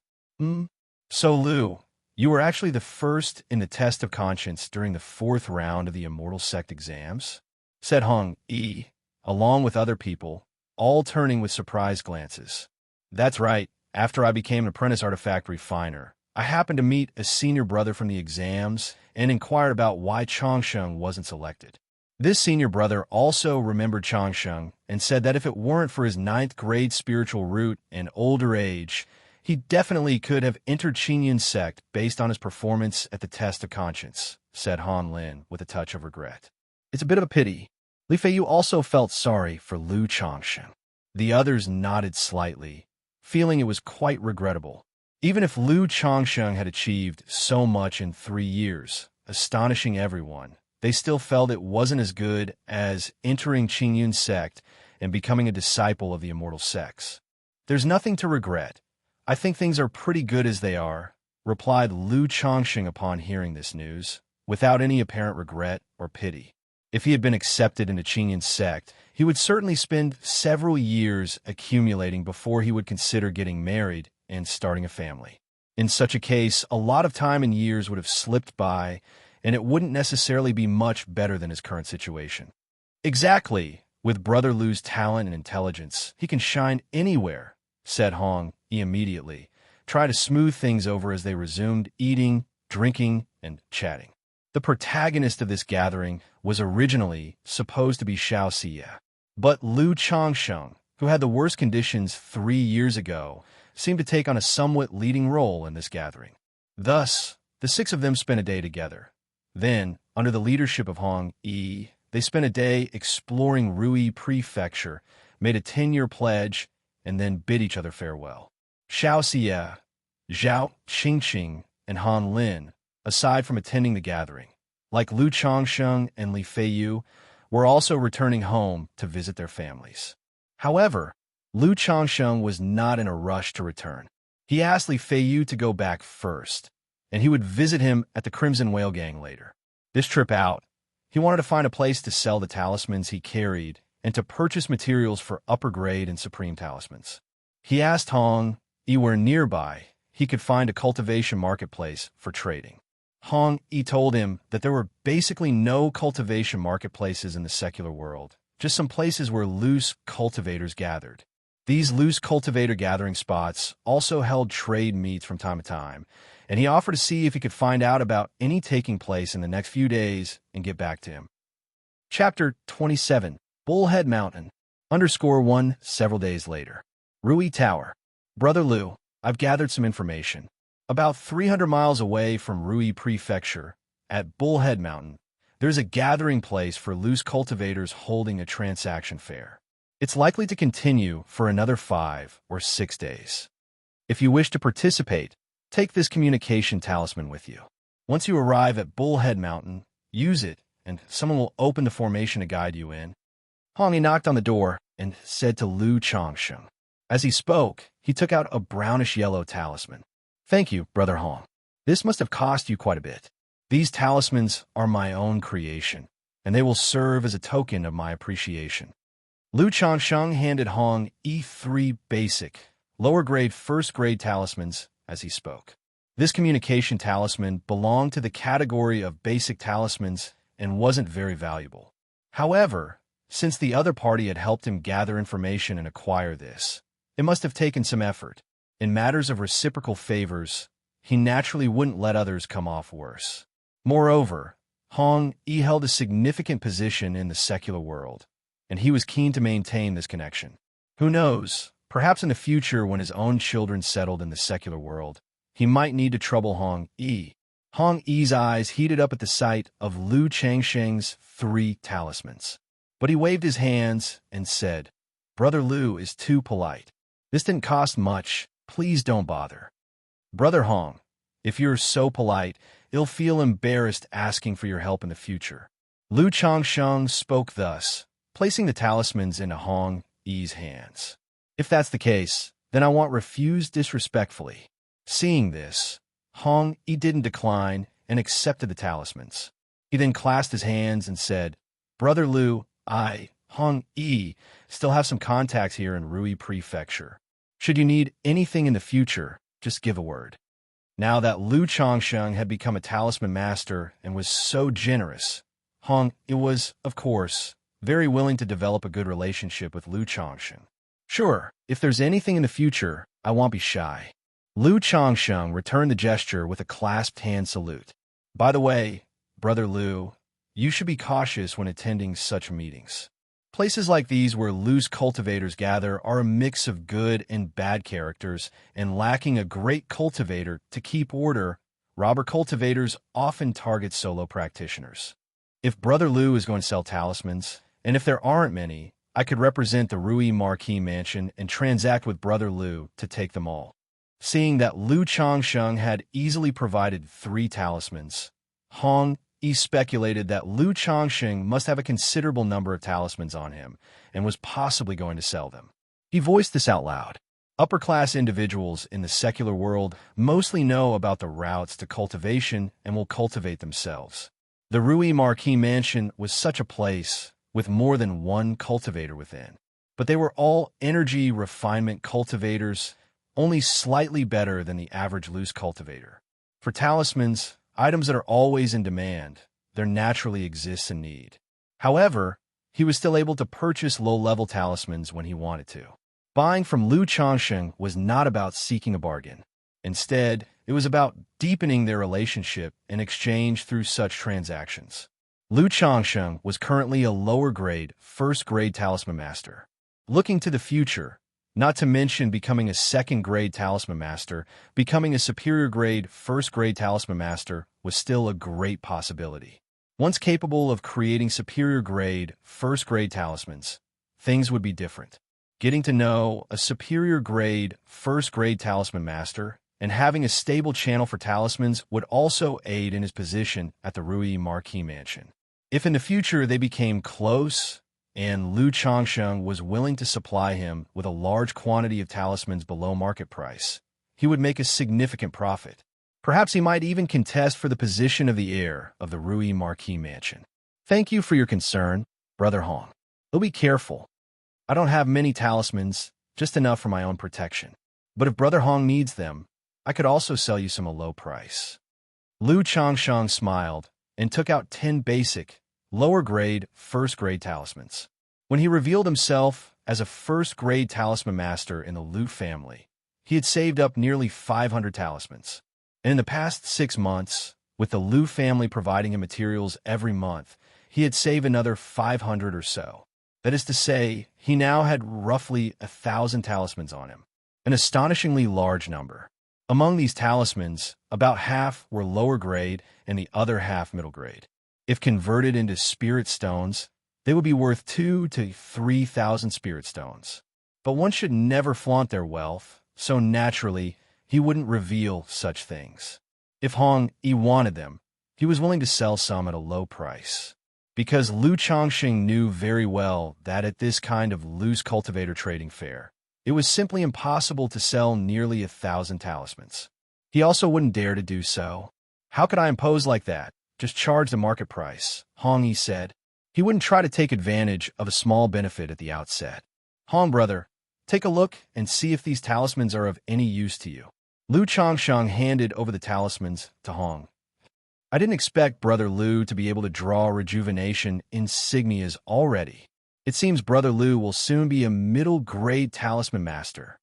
So Lu, you were actually the first in the test of conscience during the fourth round of the Immortal Sect exams? Said Hong Yi, along with other people, all turning with surprised glances. That's right. After I became an apprentice artifact refiner, I happened to meet a senior brother from the exams and inquired about why Changsheng wasn't selected. This senior brother also remembered Changsheng and said that if it weren't for his 9th grade spiritual root and older age, he definitely could have entered Qingyun sect based on his performance at the test of conscience, said Han Lin with a touch of regret. It's a bit of a pity. Li Feiyu also felt sorry for Lu Changsheng. The others nodded slightly, feeling it was quite regrettable. Even if Lu Changsheng had achieved so much in 3 years, astonishing everyone, they still felt it wasn't as good as entering Qingyun sect and becoming a disciple of the immortal sects. There's nothing to regret. I think things are pretty good as they are, replied Lu Changsheng upon hearing this news, without any apparent regret or pity. If he had been accepted into Qingyun sect, he would certainly spend several years accumulating before he would consider getting married and starting a family. In such a case, a lot of time and years would have slipped by, and it wouldn't necessarily be much better than his current situation. Exactly. With Brother Lu's talent and intelligence, he can shine anywhere, said Hong Yi immediately, trying to smooth things over as they resumed eating, drinking, and chatting. The protagonist of this gathering was originally supposed to be Xianxia, but Lu Changsheng, who had the worst conditions 3 years ago, seemed to take on a somewhat leading role in this gathering. Thus, the 6 of them spent a day together. Then, under the leadership of Hong Yi, they spent a day exploring Rui Prefecture, made a 10-year pledge, and then bid each other farewell. Xianxia, Zhao Qingqing, and Han Lin, aside from attending the gathering, like Lu Changsheng and Li Feiyu, were also returning home to visit their families. However, Lu Changsheng was not in a rush to return. He asked Li Feiyu to go back first, and he would visit him at the Crimson Whale Gang later. This trip out, he wanted to find a place to sell the talismans he carried and to purchase materials for upper grade and supreme talismans. He asked Hong Yi where nearby he could find a cultivation marketplace for trading. Hong Yi told him that there were basically no cultivation marketplaces in the secular world, just some places where loose cultivators gathered. These loose cultivator gathering spots also held trade meets from time to time, and he offered to see if he could find out about any taking place in the next few days and get back to him. Chapter 27, Bullhead Mountain, _1 several days later. Rui Tower. Brother Liu, I've gathered some information. About 300 miles away from Rui Prefecture, at Bullhead Mountain, there's a gathering place for loose cultivators holding a transaction fair. It's likely to continue for another 5 or 6 days. If you wish to participate, take this communication talisman with you. Once you arrive at Bullhead Mountain, use it, and someone will open the formation to guide you in. Hong Yi knocked on the door and said to Lu Changsheng. As he spoke, he took out a brownish-yellow talisman. Thank you, Brother Hong. This must have cost you quite a bit. These talismans are my own creation, and they will serve as a token of my appreciation. Lu Changsheng handed Hong Yi 3 basic, lower-grade, first-grade talismans as he spoke. This communication talisman belonged to the category of basic talismans and wasn't very valuable. However, since the other party had helped him gather information and acquire this, it must have taken some effort. In matters of reciprocal favors, he naturally wouldn't let others come off worse. Moreover, Hong Yi held a significant position in the secular world, and he was keen to maintain this connection. Who knows, perhaps in the future when his own children settled in the secular world, he might need to trouble Hong Yi. Hong Yi's eyes heated up at the sight of Lu Changsheng's 3 talismans. But he waved his hands and said, Brother Liu is too polite. This didn't cost much. Please don't bother. Brother Hong, if you're so polite, you'll feel embarrassed asking for your help in the future. Lu Changsheng spoke thus, placing the talismans into Hong Yi's hands. If that's the case, then I won't refuse disrespectfully. Seeing this, Hong Yi didn't decline and accepted the talismans. He then clasped his hands and said, Brother Liu, I, Hong Yi, still have some contacts here in Rui Prefecture. Should you need anything in the future, just give a word. Now that Lu Changsheng had become a talisman master and was so generous, Hong Yi was, of course, very willing to develop a good relationship with Lu Changsheng. Sure, if there's anything in the future, I won't be shy. Lu Changsheng returned the gesture with a clasped hand salute. By the way, Brother Liu, you should be cautious when attending such meetings. Places like these where loose cultivators gather are a mix of good and bad characters, and lacking a great cultivator to keep order, robber cultivators often target solo practitioners. If Brother Liu is going to sell talismans, and if there aren't many, I could represent the Rui Marquis Mansion and transact with Brother Liu to take them all. Seeing that Lu Changsheng had easily provided 3 talismans, Hong Yi speculated that Lu Changsheng must have a considerable number of talismans on him and was possibly going to sell them. He voiced this out loud. Upper-class individuals in the secular world mostly know about the routes to cultivation and will cultivate themselves. The Rui Marquis Mansion was such a place, with more than one cultivator within. But they were all energy refinement cultivators, only slightly better than the average loose cultivator. For talismans, items that are always in demand, there naturally exists a need. However, he was still able to purchase low-level talismans when he wanted to. Buying from Lu Changsheng was not about seeking a bargain. Instead, it was about deepening their relationship in exchange through such transactions. Lu Changsheng was currently a lower-grade, first-grade talisman master. Looking to the future, not to mention becoming a second-grade talisman master, becoming a superior-grade, first-grade talisman master was still a great possibility. Once capable of creating superior-grade, first-grade talismans, things would be different. Getting to know a superior-grade, first-grade talisman master and having a stable channel for talismans would also aid in his position at the Rui Marquis Mansion. If in the future they became close, and Lu Changsheng was willing to supply him with a large quantity of talismans below market price, he would make a significant profit. Perhaps he might even contest for the position of the heir of the Rui Marquis Mansion. Thank you for your concern, Brother Hong. But be careful. I don't have many talismans, just enough for my own protection. But if Brother Hong needs them, I could also sell you some at a low price." Lu Changsheng smiled and took out 10 basic, lower-grade, first-grade talismans. When he revealed himself as a first-grade talisman master in the Lu family, he had saved up nearly 500 talismans. And in the past 6 months, with the Lu family providing him materials every month, he had saved another 500 or so. That is to say, he now had roughly 1,000 talismans on him, an astonishingly large number. Among these talismans, about half were lower grade and the other half middle grade. If converted into spirit stones, they would be worth 2,000 to 3,000 spirit stones. But one should never flaunt their wealth, so naturally, he wouldn't reveal such things. If Hong Yi wanted them, he was willing to sell some at a low price. Because Lu Changxing knew very well that at this kind of loose cultivator trading fair, it was simply impossible to sell nearly 1,000 talismans. He also wouldn't dare to do so. "How could I impose like that? Just charge the market price," Hong Yi said. He wouldn't try to take advantage of a small benefit at the outset. "Hong brother, take a look and see if these talismans are of any use to you." Lu Changsheng handed over the talismans to Hong. "I didn't expect Brother Lu to be able to draw rejuvenation insignias already. It seems Brother Lu will soon be a middle-grade talisman master."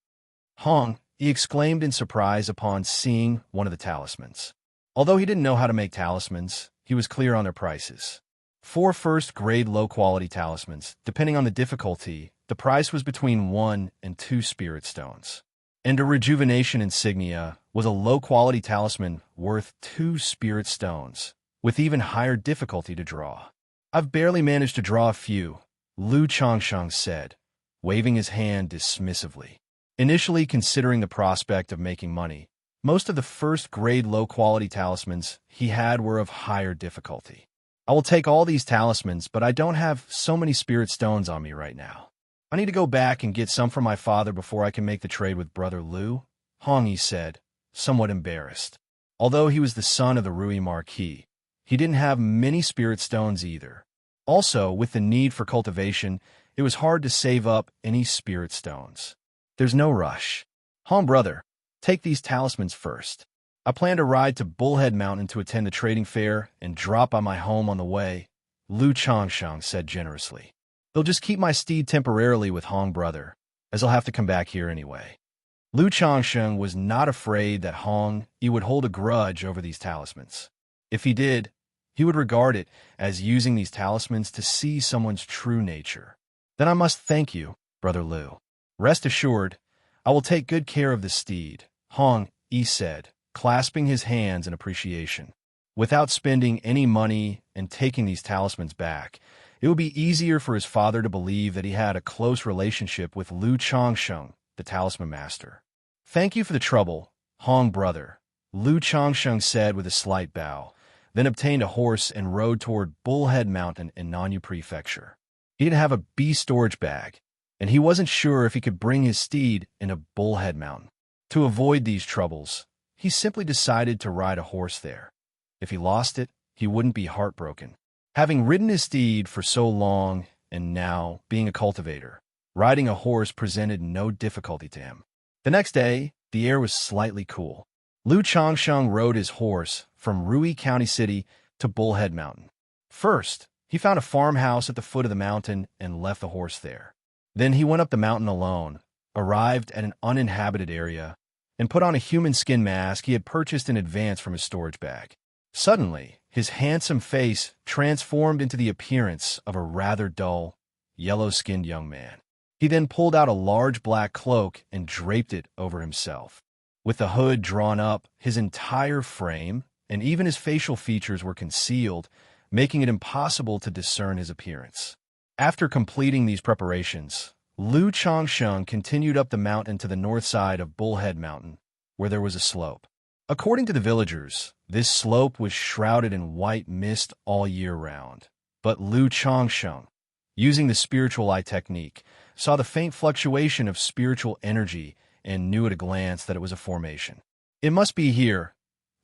"Hong," he exclaimed in surprise upon seeing one of the talismans. Although he didn't know how to make talismans, he was clear on their prices. 4 first-grade low-quality talismans, depending on the difficulty, the price was between 1 and 2 spirit stones. And a rejuvenation insignia was a low-quality talisman worth 2 spirit stones, with even higher difficulty to draw. "I've barely managed to draw a few," Lu Changsheng said, waving his hand dismissively. Initially considering the prospect of making money, most of the first-grade low-quality talismans he had were of higher difficulty. "I will take all these talismans, but I don't have so many spirit stones on me right now. I need to go back and get some for my father before I can make the trade with Brother Lu," Hong Yi said, somewhat embarrassed. Although he was the son of the Rui Marquis, he didn't have many spirit stones either. Also, with the need for cultivation, it was hard to save up any spirit stones. "There's no rush. Hong brother, take these talismans first. I plan to ride to Bullhead Mountain to attend the trading fair and drop by my home on the way," Lu Changsheng said generously. "They'll just keep my steed temporarily with Hong brother, as I'll have to come back here anyway." Lu Changsheng was not afraid that Hong Yi would hold a grudge over these talismans. If he did, he would regard it as using these talismans to see someone's true nature. "Then I must thank you, Brother Lu. Rest assured, I will take good care of the steed," Hong Yi said, clasping his hands in appreciation. Without spending any money and taking these talismans back, it would be easier for his father to believe that he had a close relationship with Lu Changsheng, the talisman master. "Thank you for the trouble, Hong brother," Lu Changsheng said with a slight bow, then obtained a horse and rode toward Bullhead Mountain in Nanyu Prefecture. He didn't have a beast storage bag, and he wasn't sure if he could bring his steed into Bullhead Mountain. To avoid these troubles, he simply decided to ride a horse there. If he lost it, he wouldn't be heartbroken. Having ridden his steed for so long, and now, being a cultivator, riding a horse presented no difficulty to him. The next day, the air was slightly cool. Lu Changsheng rode his horse from Rui County City to Bullhead Mountain. First, he found a farmhouse at the foot of the mountain and left the horse there. Then he went up the mountain alone, arrived at an uninhabited area, and put on a human skin mask he had purchased in advance from his storage bag. Suddenly, his handsome face transformed into the appearance of a rather dull, yellow-skinned young man. He then pulled out a large black cloak and draped it over himself. With the hood drawn up, his entire frame and even his facial features were concealed, making it impossible to discern his appearance. After completing these preparations, Lu Changsheng continued up the mountain to the north side of Bullhead Mountain, where there was a slope. According to the villagers, this slope was shrouded in white mist all year round. But Lu Changsheng, using the spiritual eye technique, saw the faint fluctuation of spiritual energy and knew at a glance that it was a formation. "It must be here,"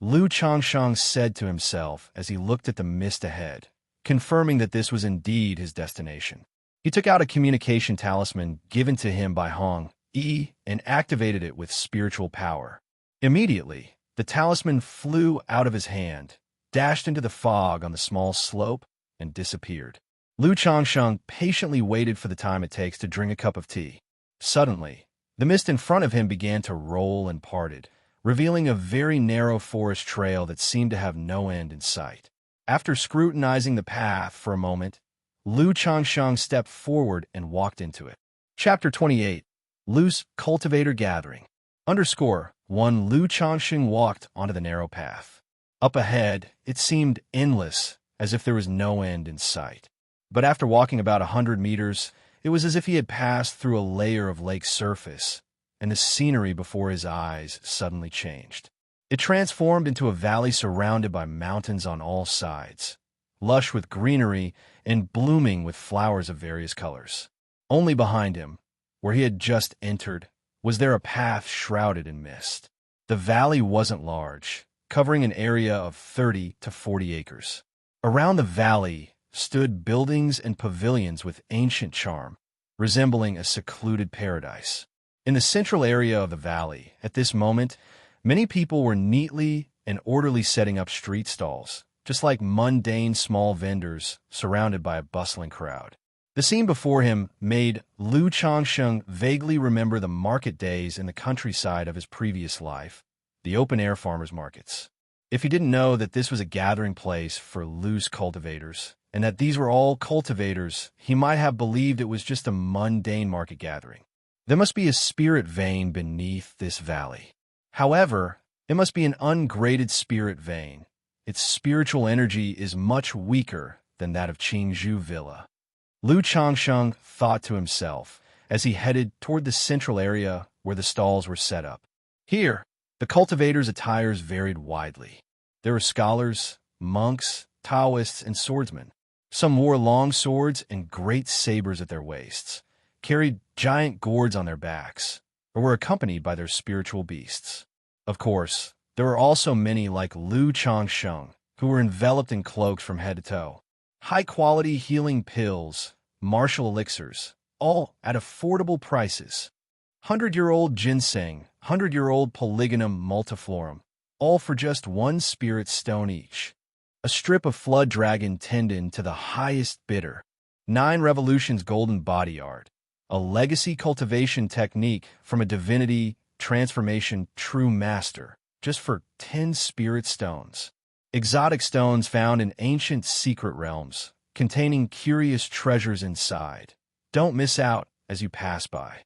Lu Changsheng said to himself as he looked at the mist ahead, confirming that this was indeed his destination. He took out a communication talisman given to him by Hong Yi and activated it with spiritual power. Immediately, the talisman flew out of his hand, dashed into the fog on the small slope, and disappeared. Lu Changsheng patiently waited for the time it takes to drink a cup of tea. Suddenly, the mist in front of him began to roll and parted, revealing a very narrow forest trail that seemed to have no end in sight. After scrutinizing the path for a moment, Lu Changsheng stepped forward and walked into it. Chapter 28. Lu's Cultivator Gathering. _1 Lu Changsheng walked onto the narrow path. Up ahead, it seemed endless, as if there was no end in sight. But after walking about 100 meters, it was as if he had passed through a layer of lake surface, and the scenery before his eyes suddenly changed. It transformed into a valley surrounded by mountains on all sides, lush with greenery and blooming with flowers of various colors. Only behind him, where he had just entered, was there a path shrouded in mist. The valley wasn't large, covering an area of 30 to 40 acres. Around the valley stood buildings and pavilions with ancient charm, resembling a secluded paradise. In the central area of the valley, at this moment, many people were neatly and orderly setting up street stalls, just like mundane small vendors surrounded by a bustling crowd. The scene before him made Lu Changsheng vaguely remember the market days in the countryside of his previous life, the open-air farmers' markets. If he didn't know that this was a gathering place for Lu's cultivators, and that these were all cultivators, he might have believed it was just a mundane market gathering. There must be a spirit vein beneath this valley. However, it must be an ungraded spirit vein. Its spiritual energy is much weaker than that of Qingzhou Villa. Lu Changsheng thought to himself as he headed toward the central area where the stalls were set up. Here, the cultivators' attires varied widely. There were scholars, monks, Taoists, and swordsmen. Some wore long swords and great sabers at their waists, carried giant gourds on their backs, or were accompanied by their spiritual beasts. Of course, there were also many like Lu Changsheng, who were enveloped in cloaks from head to toe. High-quality healing pills, martial elixirs, all at affordable prices. 100-year-old ginseng, 100-year-old polygonum multiflorum, all for just 1 spirit stone each. A strip of flood dragon tendon to the highest bidder. 9 revolutions golden body art. A legacy cultivation technique from a divinity transformation true master, just for 10 spirit stones. Exotic stones found in ancient secret realms, containing curious treasures inside. Don't miss out as you pass by.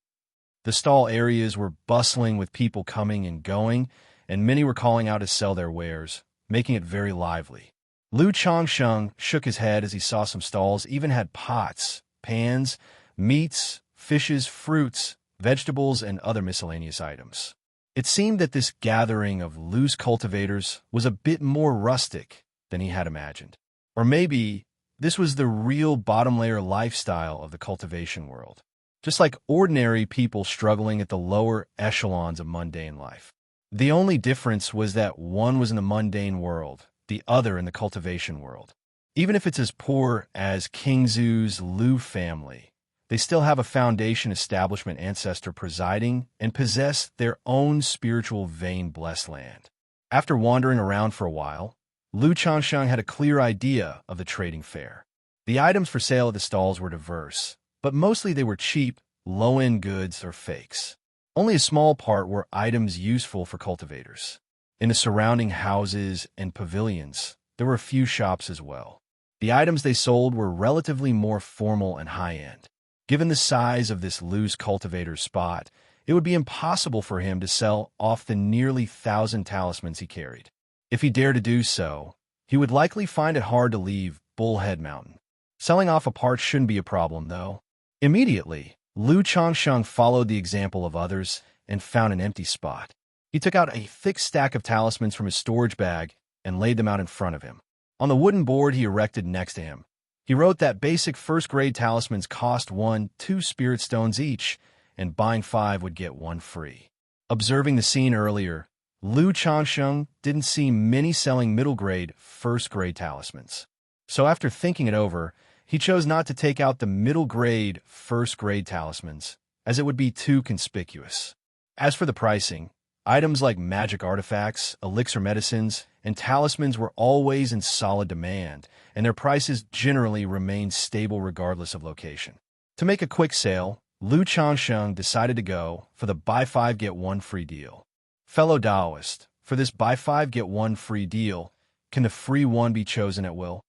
The stall areas were bustling with people coming and going, and many were calling out to sell their wares, making it very lively. Lu Changsheng shook his head as he saw some stalls even had pots, pans, meats, fishes, fruits, vegetables, and other miscellaneous items. It seemed that this gathering of Lu's cultivators was a bit more rustic than he had imagined. Or maybe this was the real bottom-layer lifestyle of the cultivation world, just like ordinary people struggling at the lower echelons of mundane life. The only difference was that one was in the mundane world, the other in the cultivation world. Even if it's as poor as Qingzhou's Lu family, they still have a foundation establishment ancestor presiding and possess their own spiritual vein-blessed land. After wandering around for a while, Lu Changsheng had a clear idea of the trading fair. The items for sale at the stalls were diverse, but mostly they were cheap, low-end goods or fakes. Only a small part were items useful for cultivators. In the surrounding houses and pavilions, there were a few shops as well. The items they sold were relatively more formal and high-end. Given the size of this Lu's cultivator's spot, it would be impossible for him to sell off the nearly 1,000 talismans he carried. If he dared to do so, he would likely find it hard to leave Bullhead Mountain. Selling off a part shouldn't be a problem, though. Immediately, Lu Changsheng followed the example of others and found an empty spot. He took out a thick stack of talismans from his storage bag and laid them out in front of him. On the wooden board he erected next to him, he wrote that basic first-grade talismans cost 2 spirit stones each, and buying 5 would get 1 free. Observing the scene earlier, Lu Changsheng didn't see many selling middle-grade, first-grade talismans. So after thinking it over, he chose not to take out the middle-grade, first-grade talismans, as it would be too conspicuous. As for the pricing, items like magic artifacts, elixir medicines, and talismans were always in solid demand, and their prices generally remained stable regardless of location. To make a quick sale, Lu Changsheng decided to go for the buy 5 get 1 free deal. Fellow Taoist, for this buy 5 get 1 free deal, can the free one be chosen at will?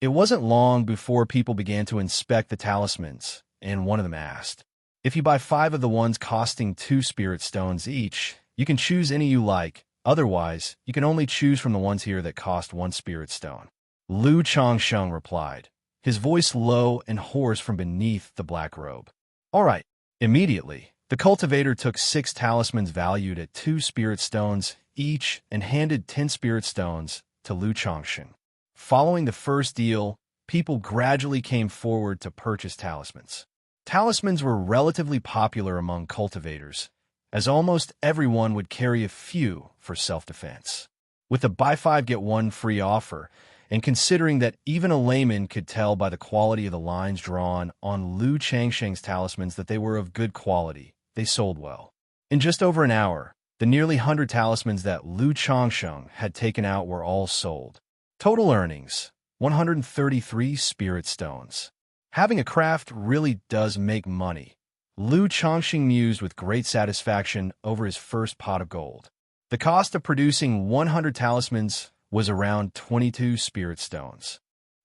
It wasn't long before people began to inspect the talismans, and one of them asked, "If you buy 5 of the ones costing 2 spirit stones each, you can choose any you like. Otherwise, you can only choose from the ones here that cost 1 spirit stone." Lu Changsheng replied, his voice low and hoarse from beneath the black robe. "All right." Immediately, the cultivator took 6 talismans valued at 2 spirit stones each and handed 10 spirit stones to Lu Changsheng. Following the first deal, people gradually came forward to purchase talismans. Talismans were relatively popular among cultivators, as almost everyone would carry a few for self-defense. With the buy 5 get 1 free offer, and considering that even a layman could tell by the quality of the lines drawn on Lu Changsheng's talismans that they were of good quality, they sold well. In just over an hour, the nearly 100 talismans that Lu Changsheng had taken out were all sold. Total earnings, 133 spirit stones. Having a craft really does make money. Lu Changsheng mused with great satisfaction over his first pot of gold. The cost of producing 100 talismans was around 22 spirit stones.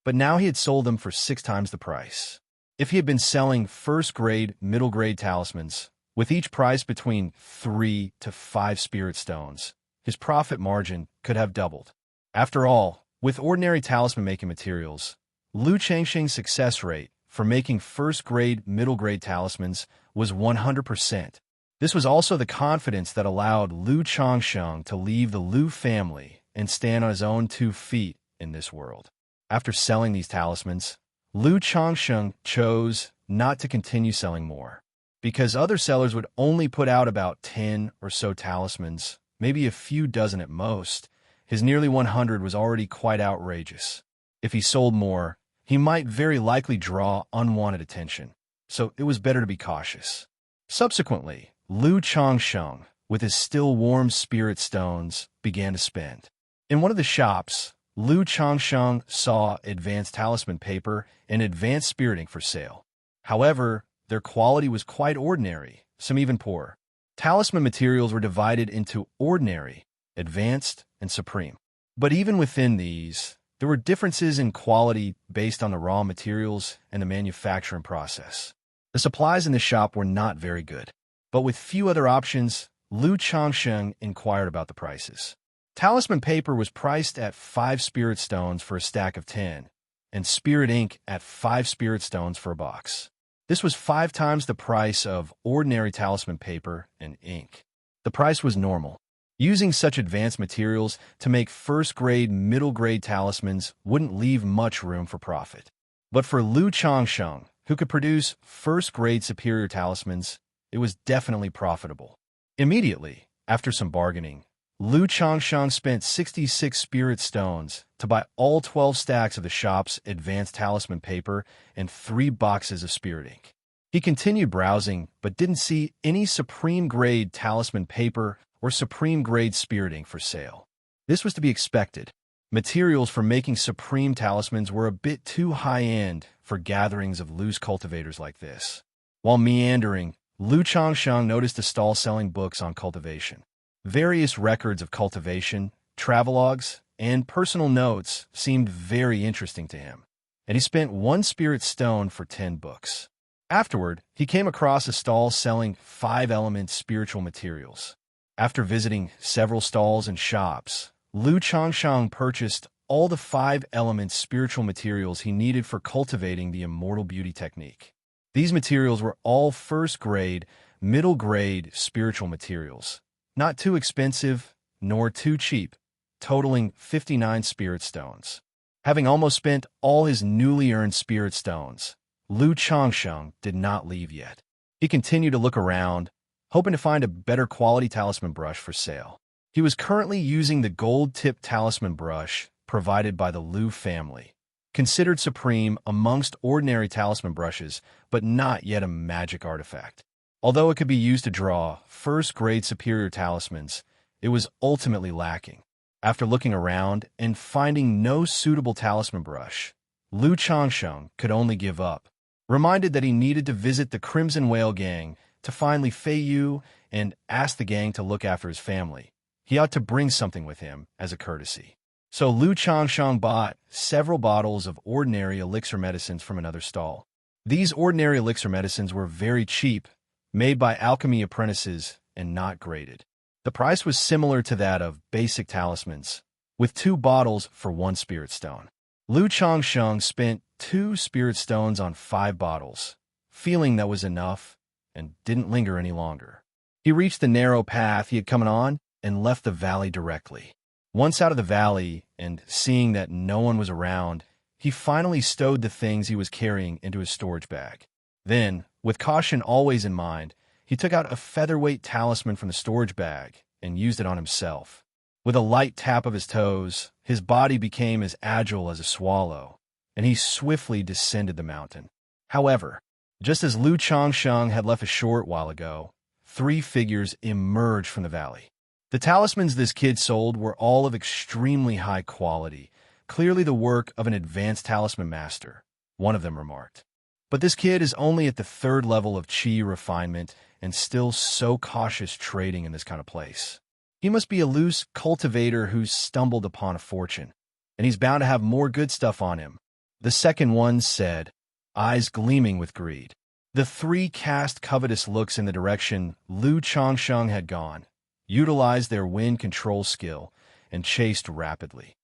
But now he had sold them for 6 times the price. If he had been selling first-grade, middle-grade talismans, with each price between 3 to 5 spirit stones, his profit margin could have doubled. After all, with ordinary talisman-making materials, Lu Changsheng's success rate for making first-grade, middle-grade talismans was 100%. This was also the confidence that allowed Lu Changsheng to leave the Lu family and stand on his own 2 feet in this world. After selling these talismans, Lu Changsheng chose not to continue selling more, because other sellers would only put out about 10 or so talismans, maybe a few dozen at most. His nearly 100 was already quite outrageous. If he sold more, he might very likely draw unwanted attention, so it was better to be cautious. Subsequently, Lu Changsheng, with his still warm spirit stones, began to spend. In one of the shops, Lu Changsheng saw advanced talisman paper and advanced spirit ink for sale. However, their quality was quite ordinary, some even poor. Talisman materials were divided into ordinary, advanced, and supreme. But even within these, there were differences in quality based on the raw materials and the manufacturing process. The supplies in the shop were not very good, but with few other options, Lu Changsheng inquired about the prices. Talisman paper was priced at 5 spirit stones for a stack of 10, and spirit ink at 5 spirit stones for a box. This was 5 times the price of ordinary talisman paper and ink. The price was normal. Using such advanced materials to make first-grade, middle-grade talismans wouldn't leave much room for profit. But for Lu Changsheng, who could produce first-grade superior talismans, it was definitely profitable. Immediately, after some bargaining, Lu Changsheng spent 66 spirit stones to buy all 12 stacks of the shop's advanced talisman paper and 3 boxes of spirit ink. He continued browsing, but didn't see any supreme-grade talisman paper or supreme-grade spirit ink for sale. This was to be expected. Materials for making supreme talismans were a bit too high-end for gatherings of loose cultivators like this. While meandering, Lu Changsheng noticed a stall selling books on cultivation. Various records of cultivation, travelogues, and personal notes seemed very interesting to him, and he spent 1 spirit stone for 10 books. Afterward, he came across a stall selling 5-element spiritual materials. After visiting several stalls and shops, Lu Changsheng purchased all the 5-element spiritual materials he needed for cultivating the immortal beauty technique. These materials were all first-grade, middle-grade spiritual materials, not too expensive nor too cheap, totaling 59 spirit stones. Having almost spent all his newly earned spirit stones, Lu Changsheng did not leave yet. He continued to look around, hoping to find a better quality talisman brush for sale. He was currently using the gold-tipped talisman brush provided by the Lu family, considered supreme amongst ordinary talisman brushes, but not yet a magic artifact. Although it could be used to draw first-grade superior talismans, it was ultimately lacking. After looking around and finding no suitable talisman brush, Lu Changsheng could only give up, reminded that he needed to visit the Crimson Whale Gang to find Li Feiyu and ask the gang to look after his family. He ought to bring something with him as a courtesy. So Lu Changsheng bought several bottles of ordinary elixir medicines from another stall. These ordinary elixir medicines were very cheap, made by alchemy apprentices and not graded. The price was similar to that of basic talismans, with 2 bottles for 1 spirit stone. Lu Changsheng spent 2 spirit stones on 5 bottles, feeling that was enough, and didn't linger any longer. He reached the narrow path he had come on and left the valley directly. Once out of the valley, and seeing that no one was around, he finally stowed the things he was carrying into his storage bag. Then, with caution always in mind, he took out a featherweight talisman from the storage bag and used it on himself. With a light tap of his toes, his body became as agile as a swallow, and he swiftly descended the mountain. However, just as Lu Changsheng had left a short while ago, 3 figures emerged from the valley. The talismans this kid sold were all of extremely high quality, clearly the work of an advanced talisman master, one of them remarked. But this kid is only at the 3rd level of qi refinement and still so cautious trading in this kind of place. He must be a loose cultivator who's stumbled upon a fortune, and he's bound to have more good stuff on him, the second one said, eyes gleaming with greed. The 3 cast covetous looks in the direction Lu Changsheng had gone, utilized their wind control skill, and chased rapidly.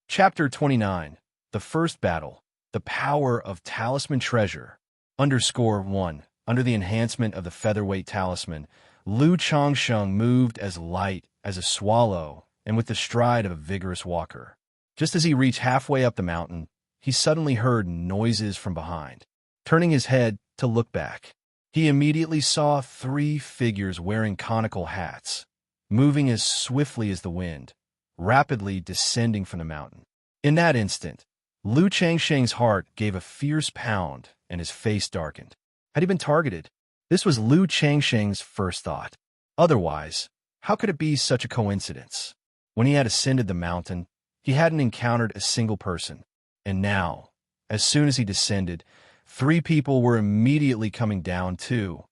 Chapter 29, The First Battle, The Power of Talisman Treasure. _1. Under the enhancement of the featherweight talisman, Lu Changsheng moved as light as a swallow and with the stride of a vigorous walker. Just as he reached halfway up the mountain, he suddenly heard noises from behind. Turning his head to look back, he immediately saw 3 figures wearing conical hats, moving as swiftly as the wind, rapidly descending from the mountain. In that instant, Lu Changsheng's heart gave a fierce pound and his face darkened. Had he been targeted? This was Lu Changsheng's first thought. Otherwise, how could it be such a coincidence? When he had ascended the mountain, he hadn't encountered a single person. And now, as soon as he descended, 3 people were immediately coming down too,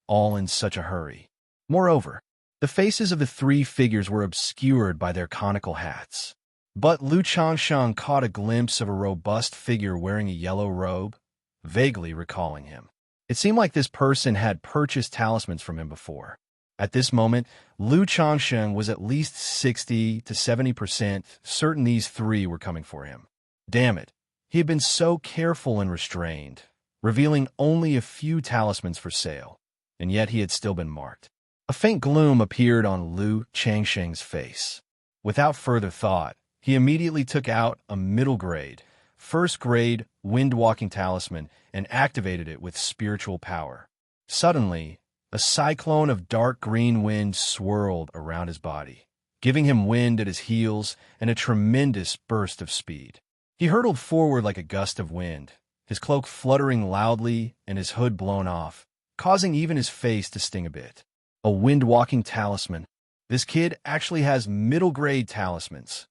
all in such a hurry. Moreover, the faces of the 3 figures were obscured by their conical hats. But Lu Changsheng caught a glimpse of a robust figure wearing a yellow robe, vaguely recalling him. It seemed like this person had purchased talismans from him before. At this moment, Lu Changsheng was at least 60 to 70% certain these 3 were coming for him. Damn it, he had been so careful and restrained, revealing only a few talismans for sale, and yet he had still been marked. A faint gloom appeared on Lu Changsheng's face. Without further thought, he immediately took out a middle-grade, first-grade wind-walking talisman and activated it with spiritual power. Suddenly, a cyclone of dark green wind swirled around his body, giving him wind at his heels and a tremendous burst of speed. He hurtled forward like a gust of wind, his cloak fluttering loudly and his hood blown off, causing even his face to sting a bit. A wind-walking talisman. This kid actually has middle-grade talismans.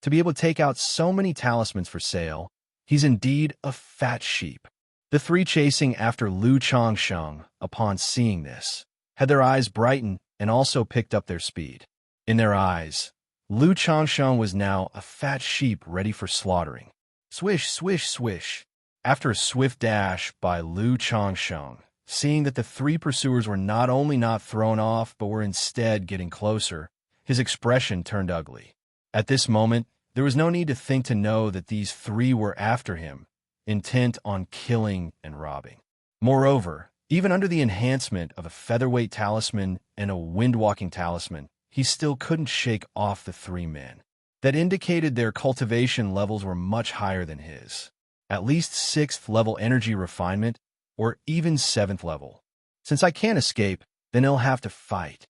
To be able to take out so many talismans for sale, he's indeed a fat sheep. The 3 chasing after Lu Changsheng, upon seeing this, had their eyes brightened and also picked up their speed. In their eyes, Lu Changsheng was now a fat sheep ready for slaughtering. Swish, swish, swish. After a swift dash by Lu Changsheng, seeing that the 3 pursuers were not only not thrown off but were instead getting closer, his expression turned ugly. At this moment, there was no need to think to know that these 3 were after him, intent on killing and robbing. Moreover, even under the enhancement of a featherweight talisman and a wind-walking talisman, he still couldn't shake off the 3 men. That indicated their cultivation levels were much higher than his, at least 6th level energy refinement, or even 7th level. Since I can't escape, then he'll have to fight.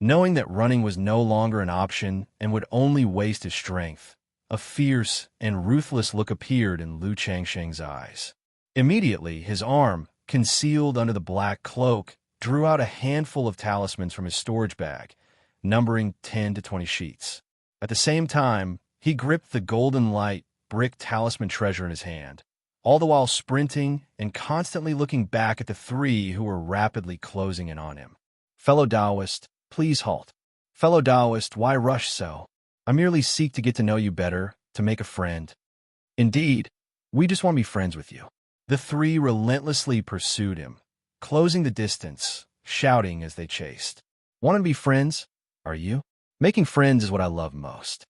Knowing that running was no longer an option and would only waste his strength, a fierce and ruthless look appeared in Lu Changsheng's eyes. Immediately, his arm, concealed under the black cloak, drew out a handful of talismans from his storage bag, numbering 10 to 20 sheets. At the same time, he gripped the golden light brick talisman treasure in his hand, all the while sprinting and constantly looking back at the three who were rapidly closing in on him. Fellow Taoist, please halt. Fellow Taoist, why rush so? I merely seek to get to know you better, to make a friend. Indeed, we just want to be friends with you. The three relentlessly pursued him, closing the distance, shouting as they chased. Want to be friends? Are you? Making friends is what I love most.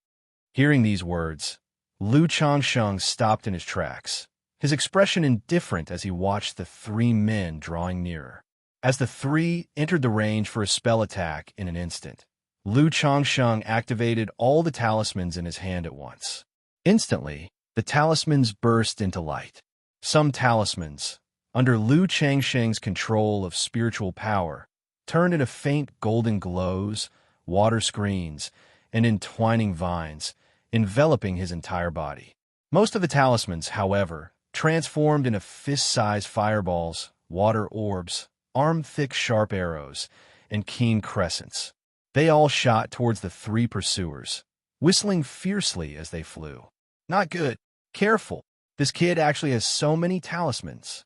Hearing these words, Lu Changsheng stopped in his tracks, his expression indifferent as he watched the three men drawing nearer. As the three entered the range for a spell attack in an instant, Lu Changsheng activated all the talismans in his hand at once. Instantly, the talismans burst into light. Some talismans, under Lu Changsheng's control of spiritual power, turned into faint golden glows, water screens, and entwining vines, enveloping his entire body. Most of the talismans, however, transformed into fist-sized fireballs, water orbs, arm-thick sharp arrows, and keen crescents. They all shot towards the three pursuers, whistling fiercely as they flew. Not good. Careful. This kid actually has so many talismans.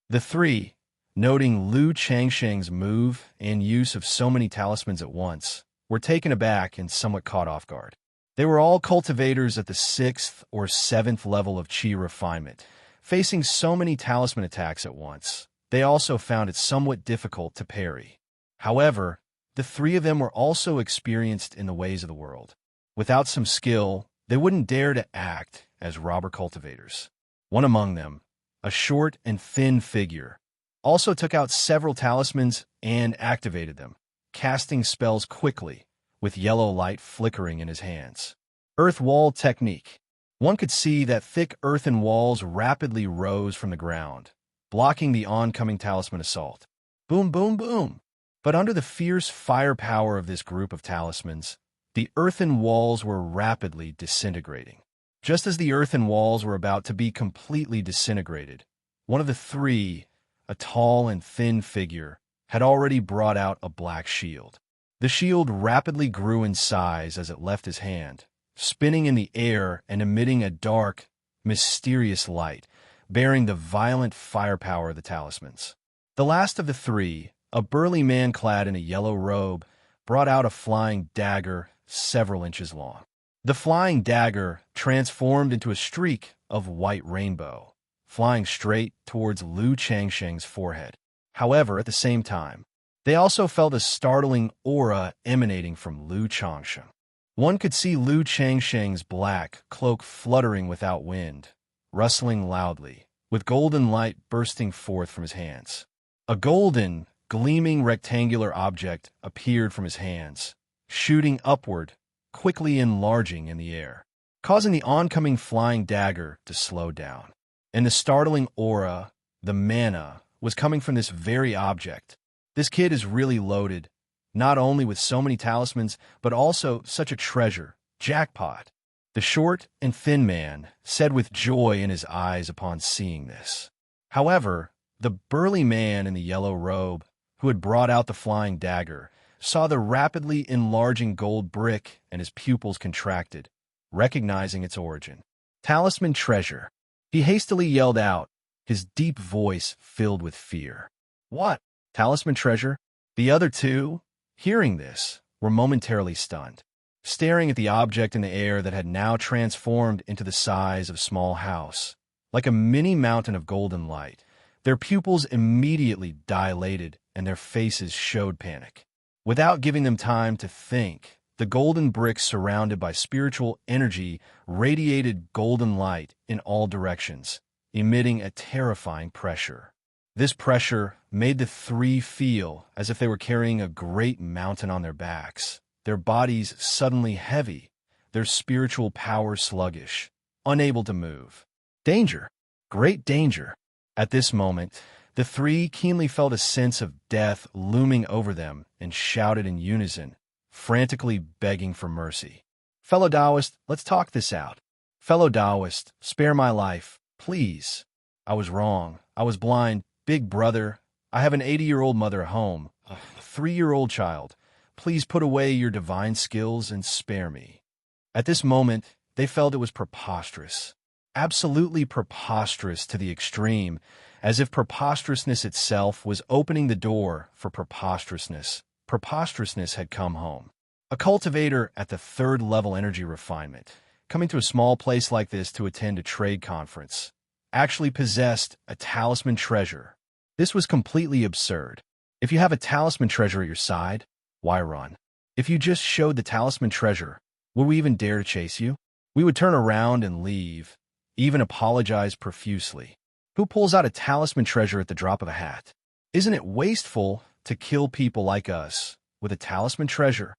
The three, noting Lu Changsheng's move and use of so many talismans at once, were taken aback and somewhat caught off guard. They were all cultivators at the 6th or 7th level of Qi refinement. Facing so many talisman attacks at once, they also found it somewhat difficult to parry. However, the three of them were also experienced in the ways of the world. Without some skill, they wouldn't dare to act as robber cultivators. One among them, a short and thin figure, also took out several talismans and activated them, casting spells quickly, with yellow light flickering in his hands. Earth wall technique. One could see that thick earthen walls rapidly rose from the ground, blocking the oncoming talisman assault. Boom, boom, boom. But under the fierce firepower of this group of talismans, the earthen walls were rapidly disintegrating. Just as the earthen walls were about to be completely disintegrated, one of the three, a tall and thin figure, had already brought out a black shield. The shield rapidly grew in size as it left his hand, spinning in the air and emitting a dark, mysterious light, bearing the violent firepower of the talismans. The last of the three, a burly man clad in a yellow robe, brought out a flying dagger several inches long. The flying dagger transformed into a streak of white rainbow, flying straight towards Lu Changsheng's forehead. However, at the same time, they also felt a startling aura emanating from Lu Changsheng. One could see Lu Changsheng's black cloak fluttering without wind, rustling loudly, with golden light bursting forth from his hands. A golden, gleaming rectangular object appeared from his hands, shooting upward, quickly enlarging in the air, causing the oncoming flying dagger to slow down. And the startling aura, the mana, was coming from this very object. This kid is really loaded, not only with so many talismans, but also such a treasure. Jackpot. The short and thin man said with joy in his eyes upon seeing this. However, the burly man in the yellow robe, who had brought out the flying dagger, saw the rapidly enlarging gold brick and his pupils contracted, recognizing its origin. Talisman treasure. He hastily yelled out, his deep voice filled with fear. What? Talisman treasure? The other two, hearing this, were momentarily stunned, staring at the object in the air that had now transformed into the size of a small house. Like a mini mountain of golden light, their pupils immediately dilated and their faces showed panic. Without giving them time to think, the golden brick surrounded by spiritual energy radiated golden light in all directions, emitting a terrifying pressure. This pressure made the three feel as if they were carrying a great mountain on their backs, their bodies suddenly heavy, their spiritual power sluggish, unable to move. Danger! Great danger! At this moment, the three keenly felt a sense of death looming over them and shouted in unison, frantically begging for mercy. Fellow Taoist, let's talk this out. Fellow Taoist, spare my life, please. I was wrong. I was blind. Big brother, I have an 80-year-old mother at home, a 3-year-old child. Please put away your divine skills and spare me. At this moment, they felt it was preposterous. Absolutely preposterous to the extreme, as if preposterousness itself was opening the door for preposterousness. Preposterousness had come home. A cultivator at the third-level energy refinement, coming to a small place like this to attend a trade conference, actually possessed a talisman treasure. This was completely absurd. If you have a talisman treasure at your side, why run? If you just showed the talisman treasure, would we even dare to chase you? We would turn around and leave, even apologize profusely. Who pulls out a talisman treasure at the drop of a hat? Isn't it wasteful to kill people like us with a talisman treasure?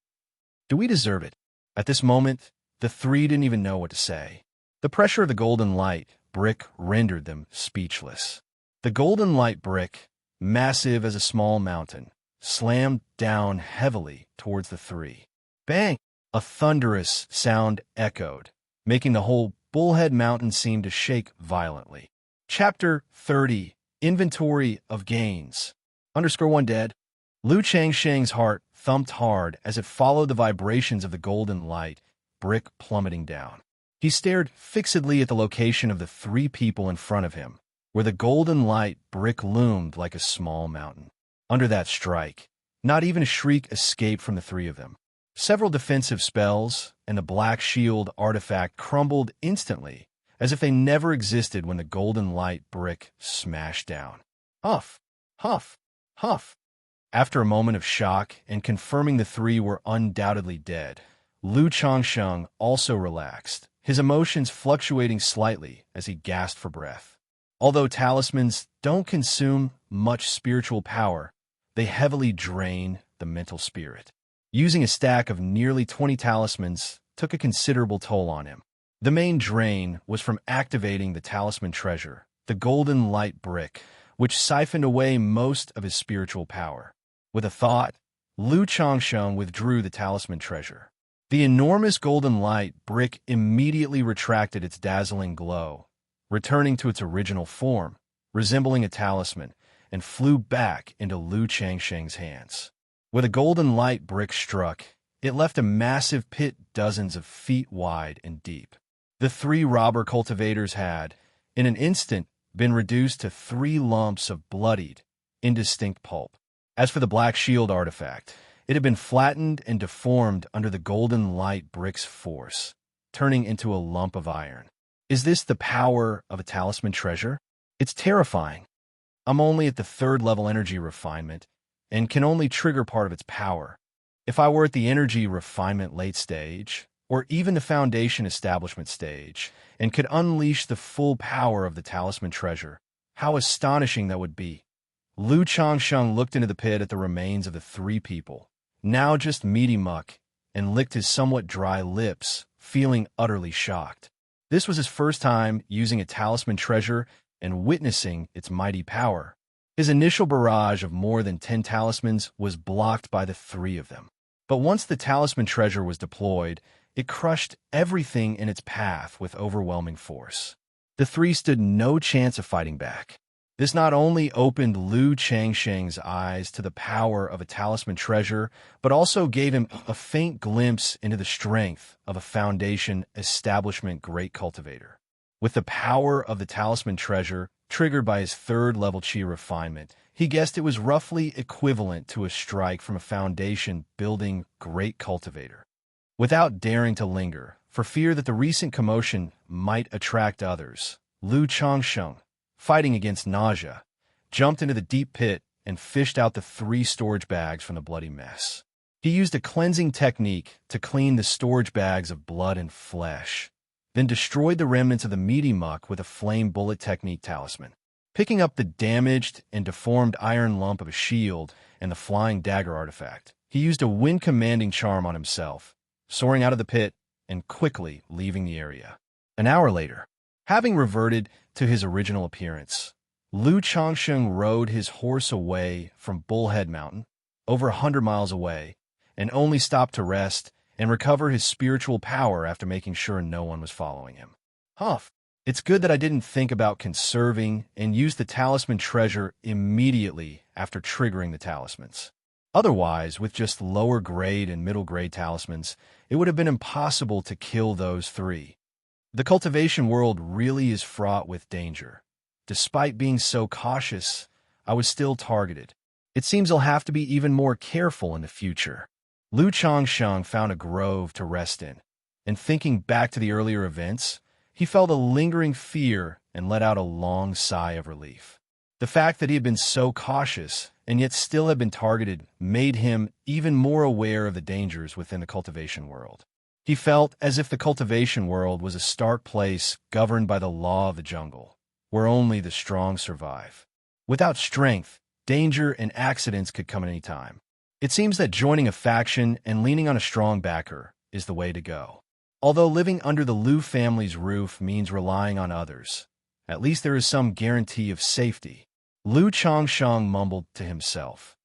Do we deserve it? At this moment, the three didn't even know what to say. The pressure of the golden light brick rendered them speechless. The golden light brick, massive as a small mountain, slammed down heavily towards the three. Bang! A thunderous sound echoed, making the whole Bullhead Mountain seem to shake violently. Chapter 30. Inventory of Gains. _1 dead. Lu Xianxia's heart thumped hard as it followed the vibrations of the golden light brick plummeting down. He stared fixedly at the location of the three people in front of him, where the golden light brick loomed like a small mountain. Under that strike, not even a shriek escaped from the three of them. Several defensive spells and the black shield artifact crumbled instantly, as if they never existed when the golden light brick smashed down. Huff, huff, huff. After a moment of shock and confirming the three were undoubtedly dead, Lu Changsheng also relaxed, his emotions fluctuating slightly as he gasped for breath. Although talismans don't consume much spiritual power, they heavily drain the mental spirit. Using a stack of nearly 20 talismans took a considerable toll on him. The main drain was from activating the talisman treasure, the golden light brick, which siphoned away most of his spiritual power. With a thought, Lu Changsheng withdrew the talisman treasure. The enormous golden light brick immediately retracted its dazzling glow, returning to its original form, resembling a talisman, and flew back into Lu Xianxia's hands. Where the golden light brick struck, it left a massive pit dozens of feet wide and deep. The three robber cultivators had, in an instant, been reduced to 3 lumps of bloodied, indistinct pulp. As for the black shield artifact, it had been flattened and deformed under the golden light brick's force, turning into a lump of iron. Is this the power of a talisman treasure? It's terrifying. I'm only at the 3rd-level energy refinement, and can only trigger part of its power. If I were at the energy refinement late stage, or even the foundation establishment stage, and could unleash the full power of the talisman treasure, how astonishing that would be. Lu Changsheng looked into the pit at the remains of the 3 people, now just meaty muck, and licked his somewhat dry lips, feeling utterly shocked. This was his first time using a talisman treasure and witnessing its mighty power. His initial barrage of more than 10 talismans was blocked by the 3 of them. But once the talisman treasure was deployed, it crushed everything in its path with overwhelming force. The 3 stood no chance of fighting back. This not only opened Lu Xianxia's eyes to the power of a talisman treasure, but also gave him a faint glimpse into the strength of a foundation establishment great cultivator. With the power of the talisman treasure, triggered by his 3rd-level chi refinement, he guessed it was roughly equivalent to a strike from a foundation-building great cultivator. Without daring to linger, for fear that the recent commotion might attract others, Lu Changsheng, fighting against nausea, jumped into the deep pit and fished out the 3 storage bags from the bloody mess. He used a cleansing technique to clean the storage bags of blood and flesh, then destroyed the remnants of the meaty muck with a flame bullet technique talisman. Picking up the damaged and deformed iron lump of a shield and the flying dagger artifact, he used a wind-commanding charm on himself, soaring out of the pit and quickly leaving the area. An hour later, having reverted to his original appearance, Lu Changsheng rode his horse away from Bullhead Mountain, over 100 miles away, and only stopped to rest and recover his spiritual power after making sure no one was following him. Humph. It's good that I didn't think about conserving and use the talisman treasure immediately after triggering the talismans. Otherwise, with just lower grade and middle grade talismans, it would have been impossible to kill those three. The cultivation world really is fraught with danger. Despite being so cautious, I was still targeted. It seems I'll have to be even more careful in the future. Lu Changsheng found a grove to rest in, and thinking back to the earlier events, he felt a lingering fear and let out a long sigh of relief. The fact that he had been so cautious and yet still had been targeted made him even more aware of the dangers within the cultivation world. He felt as if the cultivation world was a stark place governed by the law of the jungle, where only the strong survive. Without strength, danger and accidents could come at any time. It seems that joining a faction and leaning on a strong backer is the way to go. Although living under the Liu family's roof means relying on others, at least there is some guarantee of safety. Lu Changsheng mumbled to himself,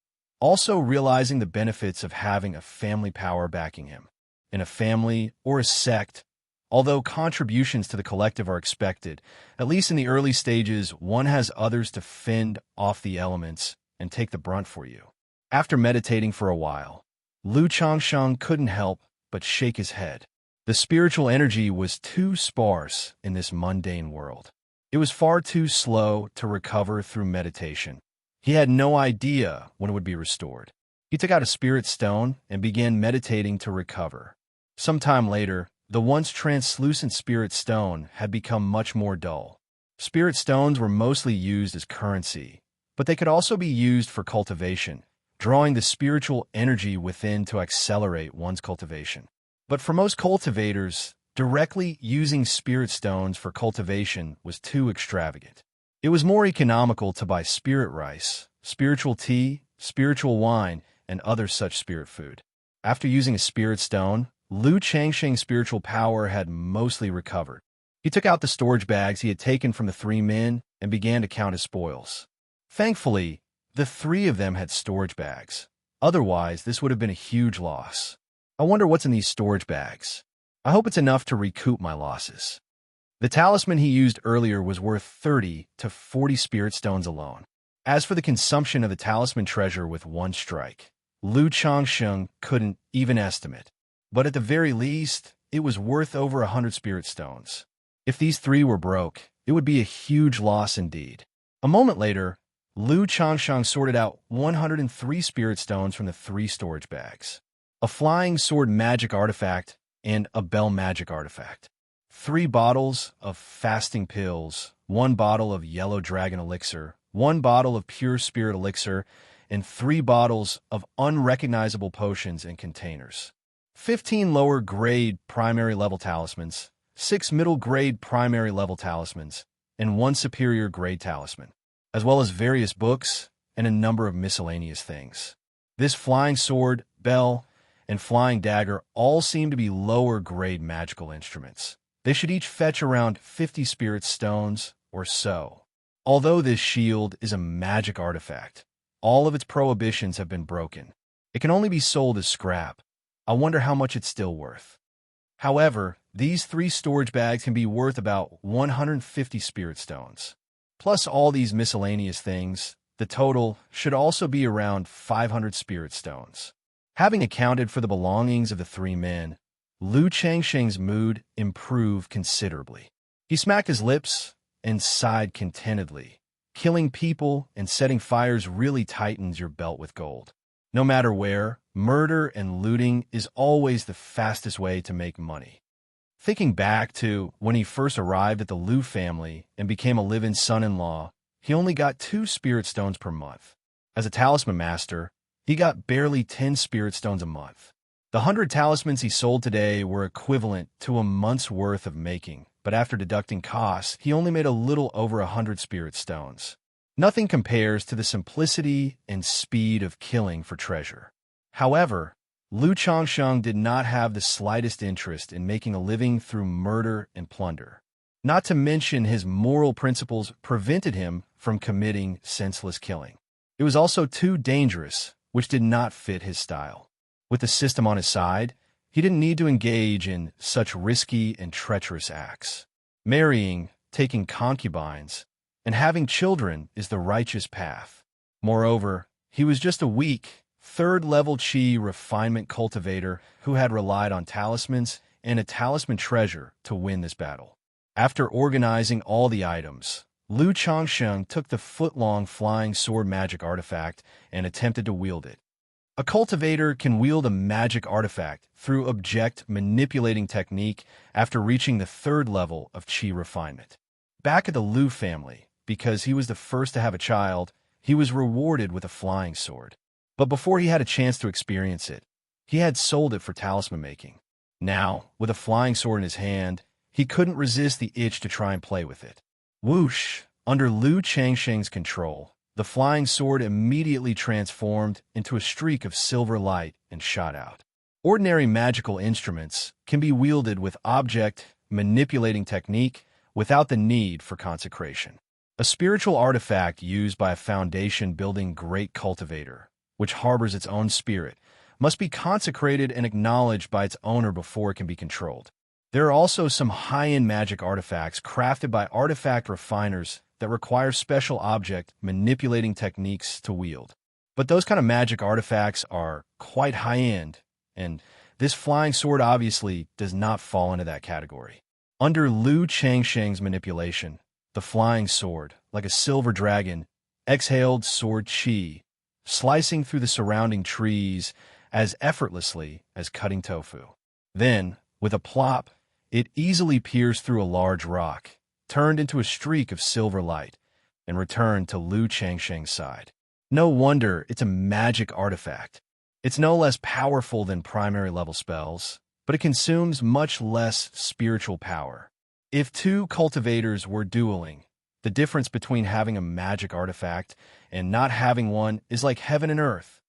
also realizing the benefits of having a family power backing him. In a family or a sect, although contributions to the collective are expected, at least in the early stages, one has others to fend off the elements and take the brunt for you. After meditating for a while, Lu Changsheng couldn't help but shake his head. The spiritual energy was too sparse in this mundane world. It was far too slow to recover through meditation. He had no idea when it would be restored. He took out a spirit stone and began meditating to recover. Sometime later, the once translucent spirit stone had become much more dull. Spirit stones were mostly used as currency, but they could also be used for cultivation, drawing the spiritual energy within to accelerate one's cultivation. But for most cultivators, directly using spirit stones for cultivation was too extravagant. It was more economical to buy spirit rice, spiritual tea, spiritual wine, and other such spirit food. After using a spirit stone, Lu Changsheng's spiritual power had mostly recovered. He took out the storage bags he had taken from the three men and began to count his spoils. Thankfully, the three of them had storage bags. Otherwise, this would have been a huge loss. I wonder what's in these storage bags. I hope it's enough to recoup my losses. The talisman he used earlier was worth 30 to 40 spirit stones alone. As for the consumption of the talisman treasure with one strike, Lu Changsheng couldn't even estimate. But at the very least, it was worth over 100 spirit stones. If these three were broke, it would be a huge loss indeed. A moment later, Lu Changsheng sorted out 103 spirit stones from the three storage bags. A flying sword magic artifact, and a bell magic artifact. 3 bottles of fasting pills, 1 bottle of yellow dragon elixir, 1 bottle of pure spirit elixir, and 3 bottles of unrecognizable potions in containers. 15 lower grade primary level talismans, 6 middle grade primary level talismans, and 1 superior grade talisman, as well as various books and a number of miscellaneous things. This flying sword, bell, and flying dagger all seem to be lower grade magical instruments. They should each fetch around 50 spirit stones or so. Although this shield is a magic artifact, all of its prohibitions have been broken. It can only be sold as scrap. I wonder how much it's still worth. However, these 3 storage bags can be worth about 150 spirit stones. Plus all these miscellaneous things, the total should also be around 500 spirit stones. Having accounted for the belongings of the 3 men, Lu Changsheng's mood improved considerably. He smacked his lips and sighed contentedly. Killing people and setting fires really tightens your belt with gold. No matter where, murder and looting is always the fastest way to make money. Thinking back to when he first arrived at the Liu family and became a live-in son-in-law, he only got 2 spirit stones per month. As a talisman master, he got barely 10 spirit stones a month. The 100 talismans he sold today were equivalent to a month's worth of making, but after deducting costs, he only made a little over 100 spirit stones. Nothing compares to the simplicity and speed of killing for treasure. However, Lu Changsheng did not have the slightest interest in making a living through murder and plunder. Not to mention his moral principles prevented him from committing senseless killing. It was also too dangerous, which did not fit his style. With the system on his side, he didn't need to engage in such risky and treacherous acts. Marrying, taking concubines, and having children is the righteous path. Moreover, he was just a weak, third-level Qi refinement cultivator who had relied on talismans and a talisman treasure to win this battle. After organizing all the items, Lu Changsheng took the foot-long flying sword magic artifact and attempted to wield it. A cultivator can wield a magic artifact through object manipulating technique after reaching the third level of Qi refinement. Back at the Lu family, because he was the first to have a child, he was rewarded with a flying sword. But before he had a chance to experience it, he had sold it for talisman making. Now, with a flying sword in his hand, he couldn't resist the itch to try and play with it. Whoosh! Under Lu Changsheng's control, the flying sword immediately transformed into a streak of silver light and shot out. Ordinary magical instruments can be wielded with object manipulating technique without the need for consecration. A spiritual artifact used by a foundation-building great cultivator, which harbors its own spirit, must be consecrated and acknowledged by its owner before it can be controlled. There are also some high-end magic artifacts crafted by artifact refiners that require special object manipulating techniques to wield. But those kind of magic artifacts are quite high-end, and this flying sword obviously does not fall into that category. Under Lu Changsheng's manipulation, the flying sword, like a silver dragon, exhaled sword qi, slicing through the surrounding trees as effortlessly as cutting tofu. Then, with a plop, it easily pierced through a large rock, turned into a streak of silver light, and returned to Lu Changsheng's side. No wonder it's a magic artifact. It's no less powerful than primary-level spells, but it consumes much less spiritual power. If two cultivators were dueling, the difference between having a magic artifact and not having one is like heaven and earth.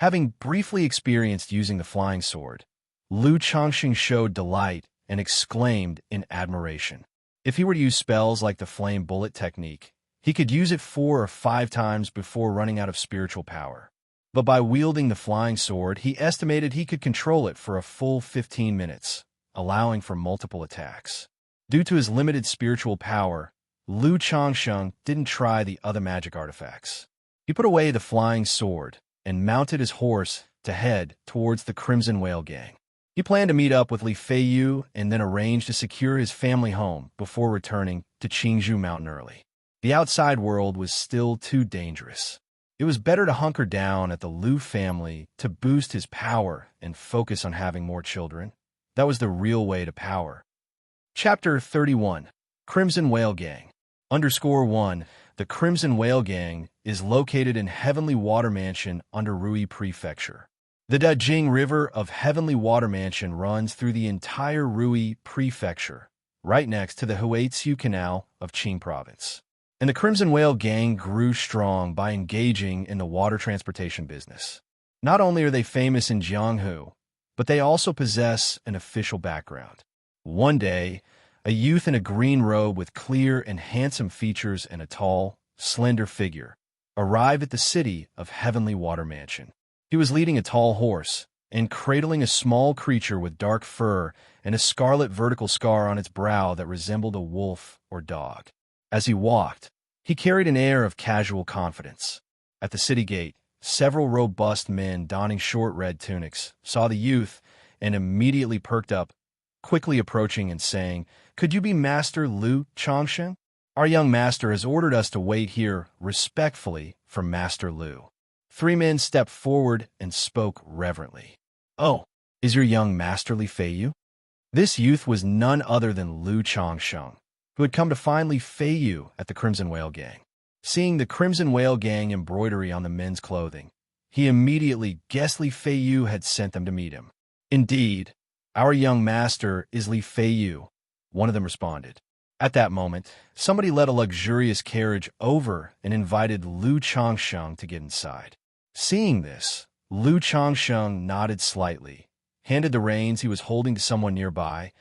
Having briefly experienced using the flying sword, Lu Changsheng showed delight and exclaimed in admiration. If he were to use spells like the flame bullet technique, he could use it 4 or 5 times before running out of spiritual power. But by wielding the flying sword, he estimated he could control it for a full 15 minutes, allowing for multiple attacks. Due to his limited spiritual power, Lu Changsheng didn't try the other magic artifacts. He put away the flying sword and mounted his horse to head towards the Crimson Whale Gang. He planned to meet up with Li Feiyu and then arrange to secure his family home before returning to Qingzhou Mountain early. The outside world was still too dangerous. It was better to hunker down at the Lu family to boost his power and focus on having more children. That was the real way to power. Chapter 31. Crimson Whale Gang. _1. The Crimson Whale Gang is located in Heavenly Water Mansion under Rui Prefecture. The Dajing River of Heavenly Water Mansion runs through the entire Rui Prefecture, right next to the Huaiziu Canal of Qing Province. And the Crimson Whale Gang grew strong by engaging in the water transportation business. Not only are they famous in Jianghu, but they also possess an official background. One day, a youth in a green robe with clear and handsome features and a tall, slender figure arrived at the city of Heavenly Water Mansion. He was leading a tall horse and cradling a small creature with dark fur and a scarlet vertical scar on its brow that resembled a wolf or dog. As he walked, he carried an air of casual confidence. At the city gate, several robust men donning short red tunics saw the youth and immediately perked up, quickly approaching and saying, "Could you be Master Lu Changsheng? Our young master has ordered us to wait here respectfully for Master Lu." 3 men stepped forward and spoke reverently. "Oh, is your young master Li Feiyu?" This youth was none other than Lu Changsheng, who had come to find Li Feiyu at the Crimson Whale Gang. Seeing the Crimson Whale Gang embroidery on the men's clothing, he immediately guessed Li Feiyu had sent them to meet him. "Indeed, our young master is Li Feiyu," one of them responded. At that moment, somebody led a luxurious carriage over and invited Lu Changsheng to get inside. Seeing this, Lu Changsheng nodded slightly, handed the reins he was holding to someone nearby,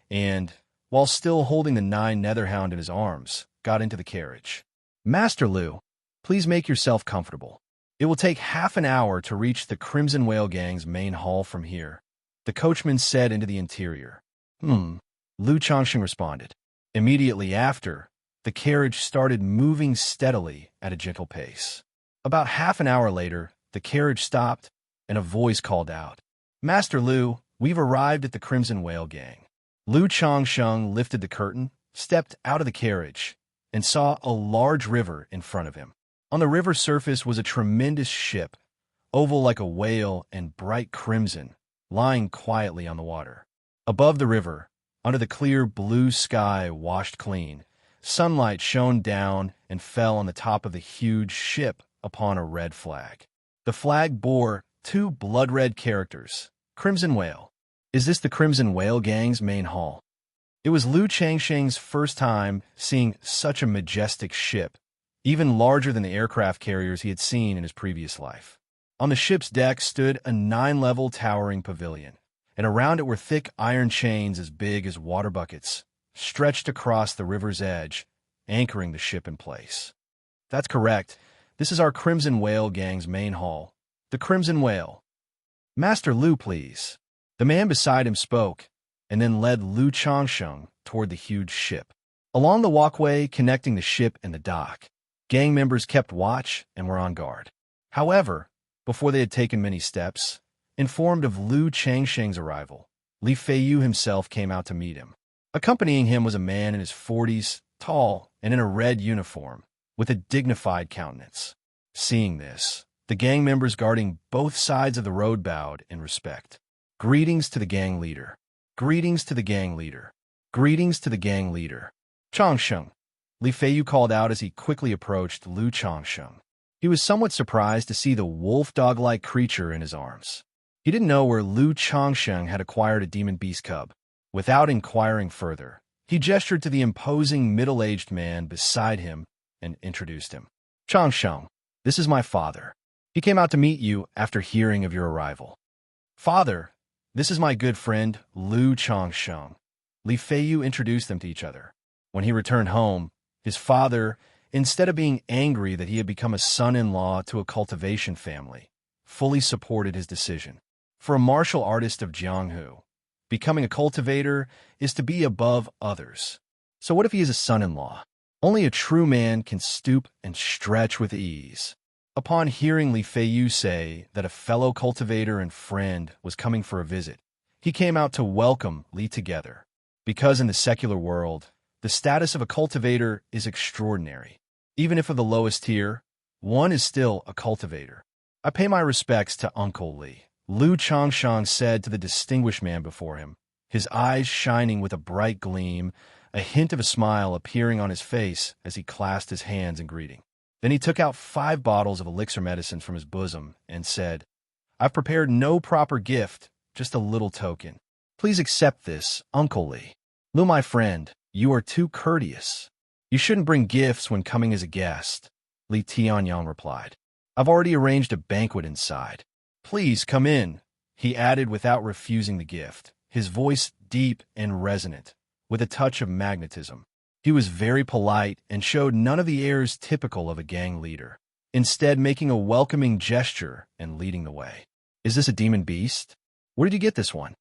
and, while still holding the 9 Netherhound in his arms, got into the carriage. "Master Lu, please make yourself comfortable. It will take half an hour to reach the Crimson Whale Gang's main hall from here," the coachman said into the interior. Lu Changsheng responded. Immediately after, the carriage started moving steadily at a gentle pace. About half an hour later, the carriage stopped, and a voice called out, "Master Lu, we've arrived at the Crimson Whale Gang." Lu Changsheng lifted the curtain, stepped out of the carriage, and saw a large river in front of him. On the river surface was a tremendous ship, oval like a whale and bright crimson, lying quietly on the water. Above the river, under the clear blue sky washed clean, sunlight shone down and fell on the top of the huge ship upon a red flag. The flag bore two blood-red characters, Crimson Whale. Is this the Crimson Whale Gang's main hall? It was Lu Changsheng's first time seeing such a majestic ship, even larger than the aircraft carriers he had seen in his previous life. On the ship's deck stood a 9-level towering pavilion, and around it were thick iron chains as big as water buckets, stretched across the river's edge, anchoring the ship in place. That's correct. This is our Crimson Whale Gang's main hall. The Crimson Whale. Master Lu, please. The man beside him spoke, and then led Lu Changsheng toward the huge ship. Along the walkway connecting the ship and the dock, gang members kept watch and were on guard. However, before they had taken many steps, informed of Lu Changsheng's arrival, Li Feiyu himself came out to meet him. Accompanying him was a man in his 40s, tall and in a red uniform, with a dignified countenance. Seeing this, the gang members guarding both sides of the road bowed in respect. Greetings to the gang leader. Greetings to the gang leader. Greetings to the gang leader. Changsheng, Li Feiyu called out as he quickly approached Lu Changsheng. He was somewhat surprised to see the wolf-dog-like creature in his arms. He didn't know where Lu Changsheng had acquired a demon beast cub. Without inquiring further, he gestured to the imposing middle-aged man beside him and introduced him. Changsheng, this is my father. He came out to meet you after hearing of your arrival. Father, this is my good friend, Lu Changsheng. Li Feiyu introduced them to each other. When he returned home, his father, instead of being angry that he had become a son-in-law to a cultivation family, fully supported his decision. For a martial artist of Jianghu, becoming a cultivator is to be above others. So what if he is a son-in-law? Only a true man can stoop and stretch with ease. Upon hearing Li Feiyu say that a fellow cultivator and friend was coming for a visit, he came out to welcome Li together. Because in the secular world, the status of a cultivator is extraordinary. Even if of the lowest tier, one is still a cultivator. I pay my respects to Uncle Li, Lu Changsheng said to the distinguished man before him, his eyes shining with a bright gleam, a hint of a smile appearing on his face as he clasped his hands in greeting. Then he took out 5 bottles of elixir medicine from his bosom and said, I've prepared no proper gift, just a little token. Please accept this, Uncle Li. Lu, my friend, you are too courteous. You shouldn't bring gifts when coming as a guest, Li Tianyang replied. I've already arranged a banquet inside. Please come in, he added without refusing the gift, his voice deep and resonant, with a touch of magnetism. He was very polite and showed none of the airs typical of a gang leader, instead making a welcoming gesture and leading the way. Is this a demon beast? Where did you get this one?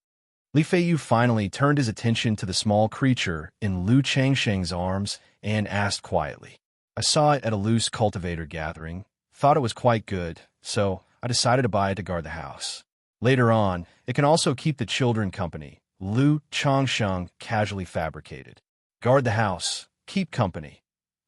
Li Feiyu finally turned his attention to the small creature in Lu Changsheng's arms and asked quietly. I saw it at a loose cultivator gathering, thought it was quite good, so I decided to buy it to guard the house. Later on, it can also keep the children company, Lu Changsheng casually fabricated. Guard the house, keep company.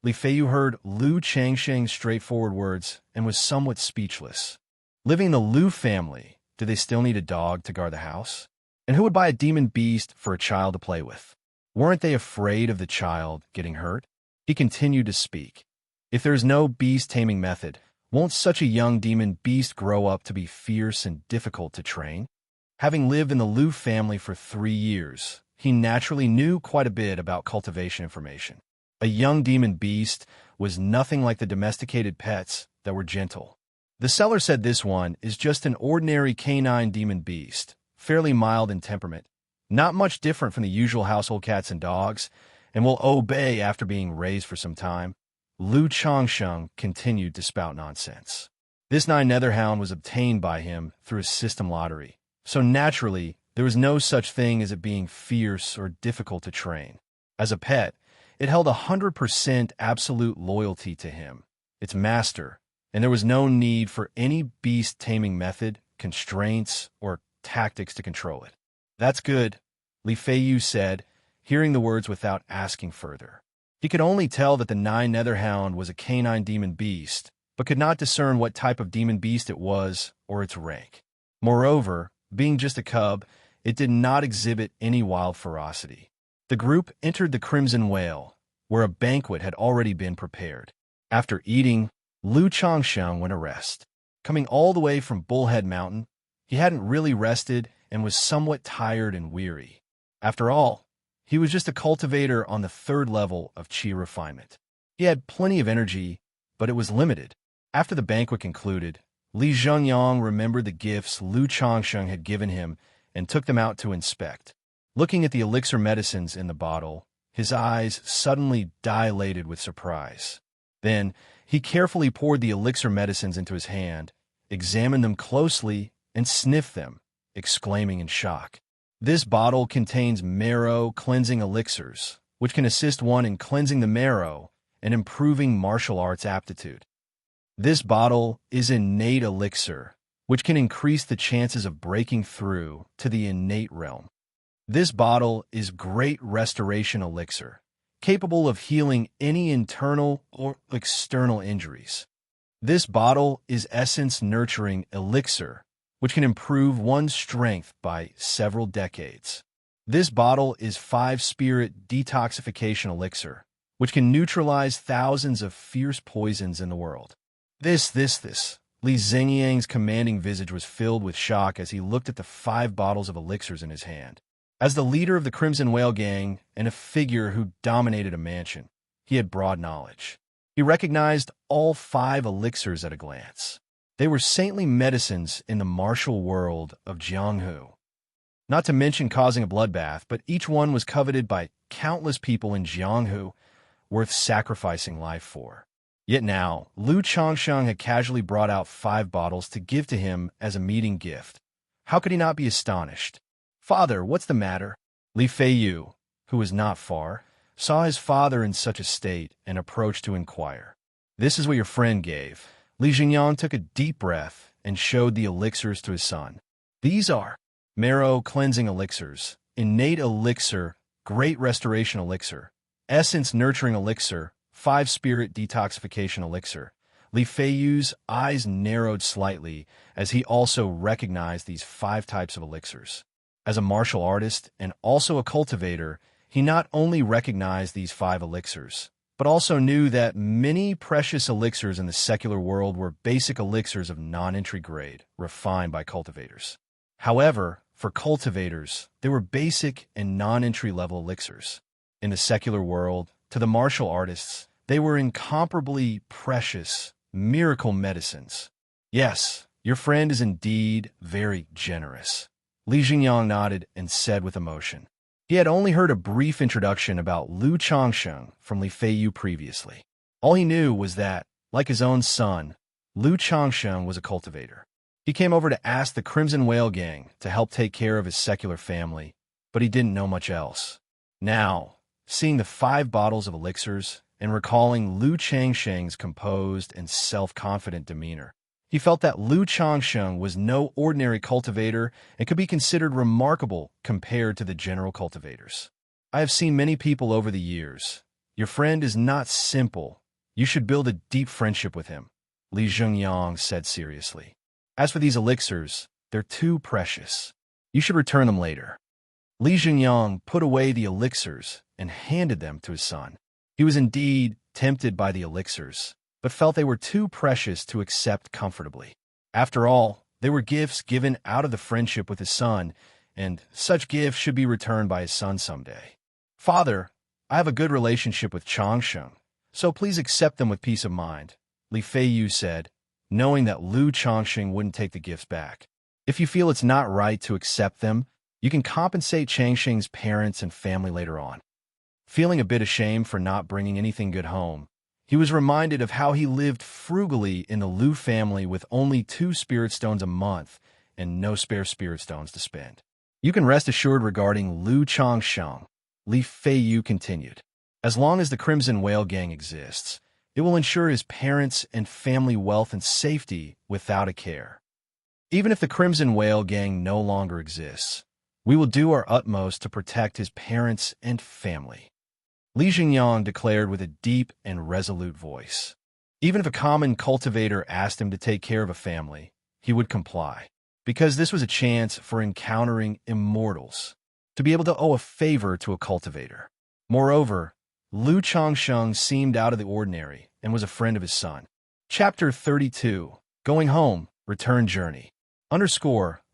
Li Feiyu heard Lu Changsheng's straightforward words and was somewhat speechless. Living in the Lu family, do they still need a dog to guard the house? And who would buy a demon beast for a child to play with? Weren't they afraid of the child getting hurt? He continued to speak. If there is no beast-taming method, won't such a young demon beast grow up to be fierce and difficult to train? Having lived in the Lu family for 3 years, he naturally knew quite a bit about cultivation information. A young demon beast was nothing like the domesticated pets that were gentle. The seller said this one is just an ordinary canine demon beast, fairly mild in temperament, not much different from the usual household cats and dogs, and will obey after being raised for some time. Lu Changsheng continued to spout nonsense. This 9 netherhound was obtained by him through a system lottery, so naturally there was no such thing as it being fierce or difficult to train. As a pet, It held 100% absolute loyalty to him, its master, and there was no need for any beast-taming method, constraints, or tactics to control it. That's good, Li Feiyu said, hearing the words without asking further. He could only tell that the Nine Netherhound was a canine demon beast, but could not discern what type of demon beast it was or its rank. Moreover, being just a cub, it did not exhibit any wild ferocity. The group entered the Crimson Whale, where a banquet had already been prepared. After eating, Lu Changsheng went to rest. Coming all the way from Bullhead Mountain, he hadn't really rested and was somewhat tired and weary. After all, he was just a cultivator on the 3rd level of Qi refinement. He had plenty of energy, but it was limited. After the banquet concluded, Li Zhengyang remembered the gifts Lu Changsheng had given him and took them out to inspect. Looking at the elixir medicines in the bottle, his eyes suddenly dilated with surprise. Then, he carefully poured the elixir medicines into his hand, examined them closely, and sniffed them, exclaiming in shock. This bottle contains marrow cleansing elixirs, which can assist one in cleansing the marrow and improving martial arts aptitude. This bottle is innate elixir, which can increase the chances of breaking through to the innate realm. This bottle is Great Restoration Elixir, capable of healing any internal or external injuries. This bottle is Essence Nurturing Elixir, which can improve one's strength by several decades. This bottle is 5 Spirit Detoxification Elixir, which can neutralize thousands of fierce poisons in the world. This. Li Zhengyang's commanding visage was filled with shock as he looked at the 5 bottles of elixirs in his hand. As the leader of the Crimson Whale Gang and a figure who dominated a mansion, he had broad knowledge. He recognized all 5 elixirs at a glance. They were saintly medicines in the martial world of Jianghu. Not to mention causing a bloodbath, but each one was coveted by countless people in Jianghu, worth sacrificing life for. Yet now, Lu Changsheng had casually brought out 5 bottles to give to him as a meeting gift. How could he not be astonished? "Father, what's the matter?" Li Feiyu, who was not far, saw his father in such a state and approached to inquire. "This is what your friend gave." Li Zhengyang took a deep breath and showed the elixirs to his son. "These are marrow cleansing elixirs, innate elixir, great restoration elixir, essence nurturing elixir, 5 spirit detoxification elixir." Li Feiyu's eyes narrowed slightly as he also recognized these 5 types of elixirs. As a martial artist and also a cultivator, he not only recognized these 5 elixirs, but also knew that many precious elixirs in the secular world were basic elixirs of non-entry grade, refined by cultivators. However, for cultivators, they were basic and non-entry level elixirs. In the secular world, to the martial artists, they were incomparably precious, miracle medicines. "Yes, your friend is indeed very generous." Li Zhengyang nodded and said with emotion. He had only heard a brief introduction about Lu Changsheng from Li Feiyu previously. All he knew was that, like his own son, Lu Changsheng was a cultivator. He came over to ask the Crimson Whale Gang to help take care of his secular family, but he didn't know much else. Now, seeing the 5 bottles of elixirs and recalling Lu Changsheng's composed and self-confident demeanor, he felt that Lu Changsheng was no ordinary cultivator and could be considered remarkable compared to the general cultivators. "I have seen many people over the years. Your friend is not simple. You should build a deep friendship with him," Li Zhengyang said seriously. "As for these elixirs, they're too precious. You should return them later." Li Zhengyang put away the elixirs and handed them to his son. He was indeed tempted by the elixirs, but felt they were too precious to accept comfortably. After all, they were gifts given out of the friendship with his son, and such gifts should be returned by his son someday. "Father, I have a good relationship with Changsheng, so please accept them with peace of mind," Li Feiyu said, knowing that Lu Changsheng wouldn't take the gifts back. "If you feel it's not right to accept them, you can compensate Changsheng's parents and family later on." Feeling a bit ashamed for not bringing anything good home, he was reminded of how he lived frugally in the Lu family with only 2 spirit stones a month and no spare spirit stones to spend. "You can rest assured regarding Lu Changsheng," Li Feiyu continued. As long as the Crimson Whale Gang exists, it will ensure his parents' and family wealth and safety without a care. Even if the Crimson Whale Gang no longer exists, we will do our utmost to protect his parents and family. Li Jingyang declared with a deep and resolute voice. Even if a common cultivator asked him to take care of a family, he would comply, because this was a chance for encountering immortals, to be able to owe a favor to a cultivator. Moreover, Lu Changsheng seemed out of the ordinary and was a friend of his son. Chapter 32. Going Home, Return Journey.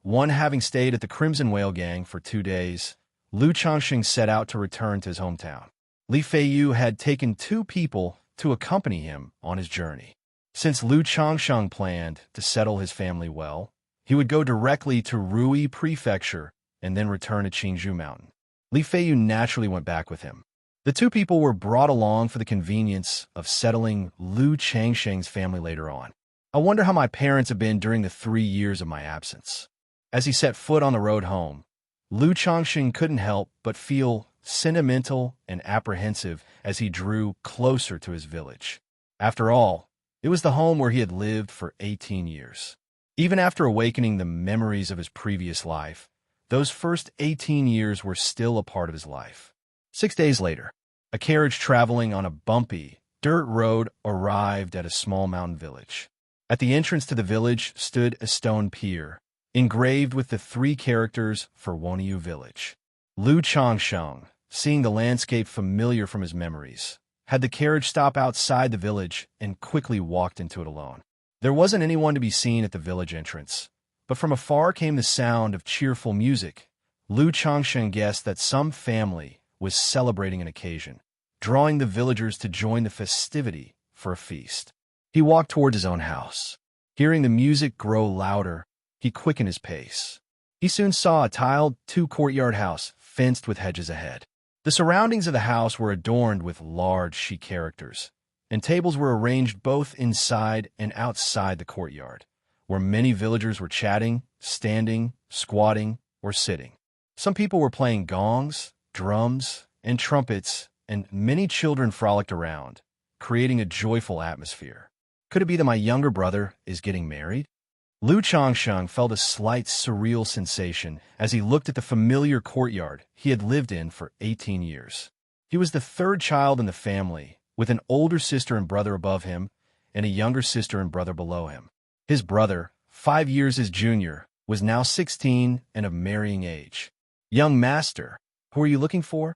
One having stayed at the Crimson Whale Gang for 2 days, Lu Changsheng set out to return to his hometown. Li Feiyu had taken 2 people to accompany him on his journey. Since Lu Changsheng planned to settle his family well, he would go directly to Rui Prefecture and then return to Qingzhou Mountain. Li Feiyu naturally went back with him. The 2 people were brought along for the convenience of settling Lu Changsheng's family later on. I wonder how my parents have been during the 3 years of my absence. As he set foot on the road home, Lu Changsheng couldn't help but feel sentimental and apprehensive as he drew closer to his village. After all, it was the home where he had lived for 18 years. Even after awakening the memories of his previous life, those first 18 years were still a part of his life. 6 days later, a carriage traveling on a bumpy, dirt road arrived at a small mountain village. At the entrance to the village stood a stone pier, engraved with the 3 characters for Woniu Village. Lu Changsheng, seeing the landscape familiar from his memories, had the carriage stop outside the village and quickly walked into it alone. There wasn't anyone to be seen at the village entrance, but from afar came the sound of cheerful music. Lu Changsheng guessed that some family was celebrating an occasion, drawing the villagers to join the festivity for a feast. He walked toward his own house. Hearing the music grow louder, he quickened his pace. He soon saw a tiled 2-courtyard house fenced with hedges ahead. The surroundings of the house were adorned with large Shi characters, and tables were arranged both inside and outside the courtyard, where many villagers were chatting, standing, squatting, or sitting. Some people were playing gongs, drums, and trumpets, and many children frolicked around, creating a joyful atmosphere. Could it be that my younger brother is getting married? Lu Changsheng felt a slight surreal sensation as he looked at the familiar courtyard he had lived in for 18 years. He was the 3rd child in the family, with an older sister and brother above him and a younger sister and brother below him. His brother, 5 years his junior, was now 16 and of marrying age. "Young master, who are you looking for?"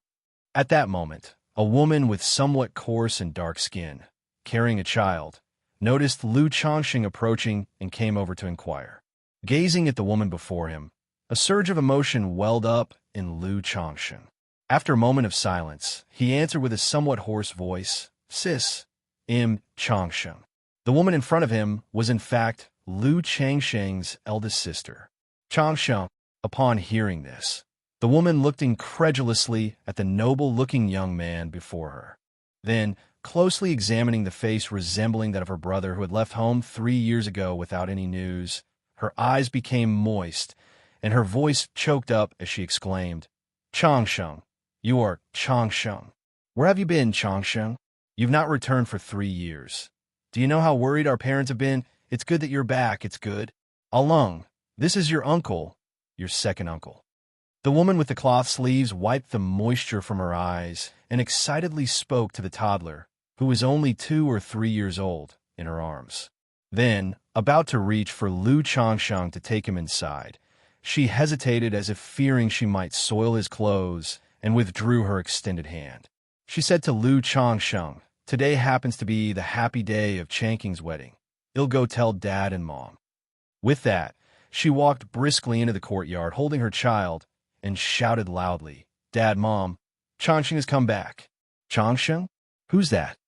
At that moment, a woman with somewhat coarse and dark skin, carrying a child, noticed Lu Changsheng approaching and came over to inquire. Gazing at the woman before him, a surge of emotion welled up in Lu Changsheng. After a moment of silence, he answered with a somewhat hoarse voice, "Sis, Changsheng." The woman in front of him was in fact Lu Changsheng's eldest sister. Changsheng. Upon hearing this, the woman looked incredulously at the noble-looking young man before her. Then, closely examining the face resembling that of her brother who had left home 3 years ago without any news, her eyes became moist, and her voice choked up as she exclaimed, "Changsheng, you are Changsheng. Where have you been, Changsheng? You've not returned for 3 years. Do you know how worried our parents have been? It's good that you're back, it's good. Alung, this is your uncle, your second uncle." The woman with the cloth sleeves wiped the moisture from her eyes and excitedly spoke to the toddler, who was only 2 or 3 years old, in her arms. Then, about to reach for Lu Changsheng to take him inside, she hesitated as if fearing she might soil his clothes and withdrew her extended hand. She said to Lu Changsheng, "Today happens to be the happy day of Changqing's wedding. I'll go tell Dad and Mom." With that, she walked briskly into the courtyard holding her child and shouted loudly, "Dad, Mom, Changsheng has come back." "Changsheng? Who's that?"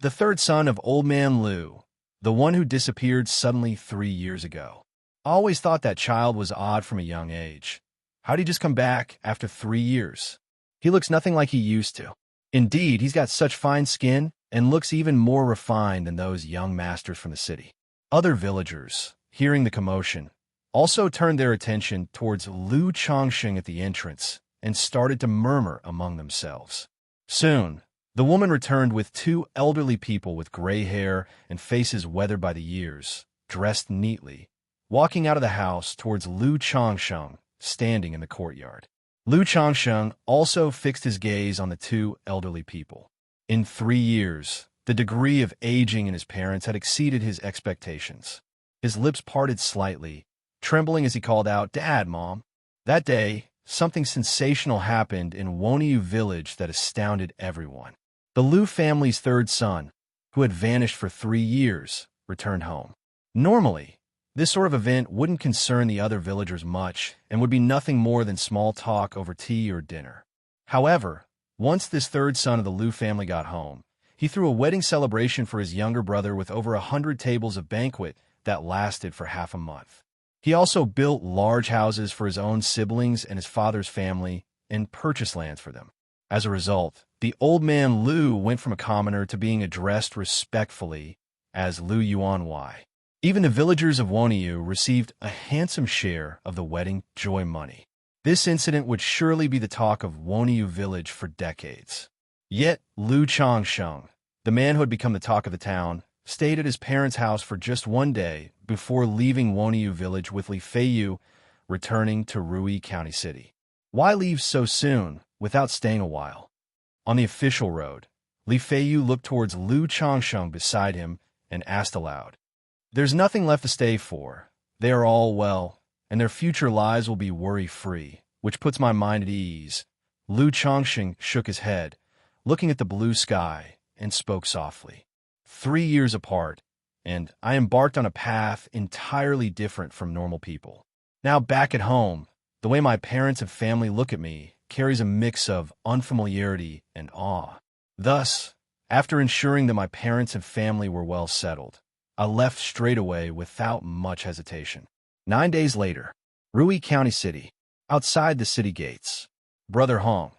"The 3rd son of Old Man Lu, the one who disappeared suddenly 3 years ago. I always thought that child was odd from a young age. How'd he just come back after 3 years? He looks nothing like he used to. Indeed, he's got such fine skin and looks even more refined than those young masters from the city." Other villagers, hearing the commotion, also turned their attention towards Lu Changsheng at the entrance and started to murmur among themselves. Soon, The woman returned with two elderly people with gray hair and faces weathered by the years, dressed neatly, walking out of the house towards Lu Changsheng, standing in the courtyard. Lu Changsheng also fixed his gaze on the two elderly people. In 3 years, the degree of aging in his parents had exceeded his expectations. His lips parted slightly, trembling as he called out, "Dad, Mom." That day, something sensational happened in Woniu village that astounded everyone. The Lu family's third son, who had vanished for 3 years, returned home. Normally, this sort of event wouldn't concern the other villagers much and would be nothing more than small talk over tea or dinner. However, once this third son of the Lu family got home, he threw a wedding celebration for his younger brother with over 100 tables of banquet that lasted for half a month. He also built large houses for his own siblings and his father's family and purchased lands for them. As a result, the old man Lu went from a commoner to being addressed respectfully as Lu Yuanwei. Even the villagers of Woniu received a handsome share of the wedding joy money. This incident would surely be the talk of Woniu village for decades. Yet Lu Changsheng, the man who had become the talk of the town, stayed at his parents' house for just 1 day before leaving Woniu village with Li Feiyu, returning to Rui County City. Why leave so soon without staying a while? On the official road, Li Feiyu looked towards Lu Changsheng beside him and asked aloud, "There's nothing left to stay for. They are all well, and their future lives will be worry-free, which puts my mind at ease." Lu Changsheng shook his head, looking at the blue sky, and spoke softly. 3 years apart, and I embarked on a path entirely different from normal people. Now back at home, the way my parents and family look at me carries a mix of unfamiliarity and awe. Thus, after ensuring that my parents and family were well settled, I left straight away without much hesitation. 9 days later, Rui County City, outside the city gates. "Brother Hong,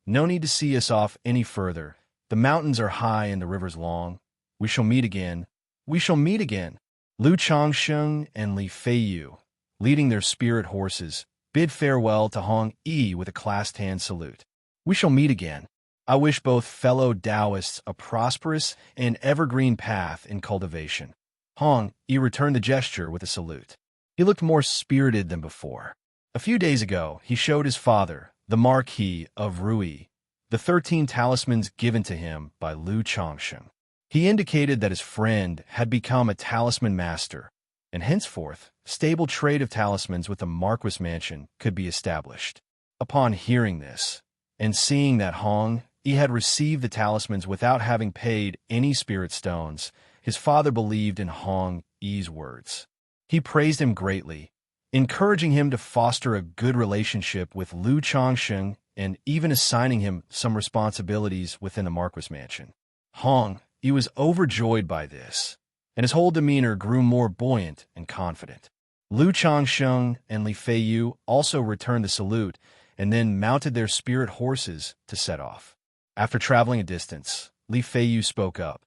no need to see us off any further. The mountains are high and the rivers long. We shall meet again. We shall meet again." Lu Changsheng and Li Feiyu, leading their spirit horses, bid farewell to Hong Yi with a clasped hand salute. "We shall meet again. I wish both fellow Taoists a prosperous and evergreen path in cultivation." Hong Yi returned the gesture with a salute. He looked more spirited than before. A few days ago, he showed his father, the Marquis of Rui, the 13 talismans given to him by Lu Changsheng. He indicated that his friend had become a talisman master, and henceforth, stable trade of talismans with the Marquis mansion could be established. Upon hearing this, and seeing that Hong Yi had received the talismans without having paid any spirit stones, his father believed in Hong Yi's words. He praised him greatly, encouraging him to foster a good relationship with Lu Changsheng and even assigning him some responsibilities within the Marquis mansion. Hong Yi was overjoyed by this, and his whole demeanor grew more buoyant and confident. Lu Changsheng and Li Feiyu also returned the salute and then mounted their spirit horses to set off. After traveling a distance, Li Feiyu spoke up.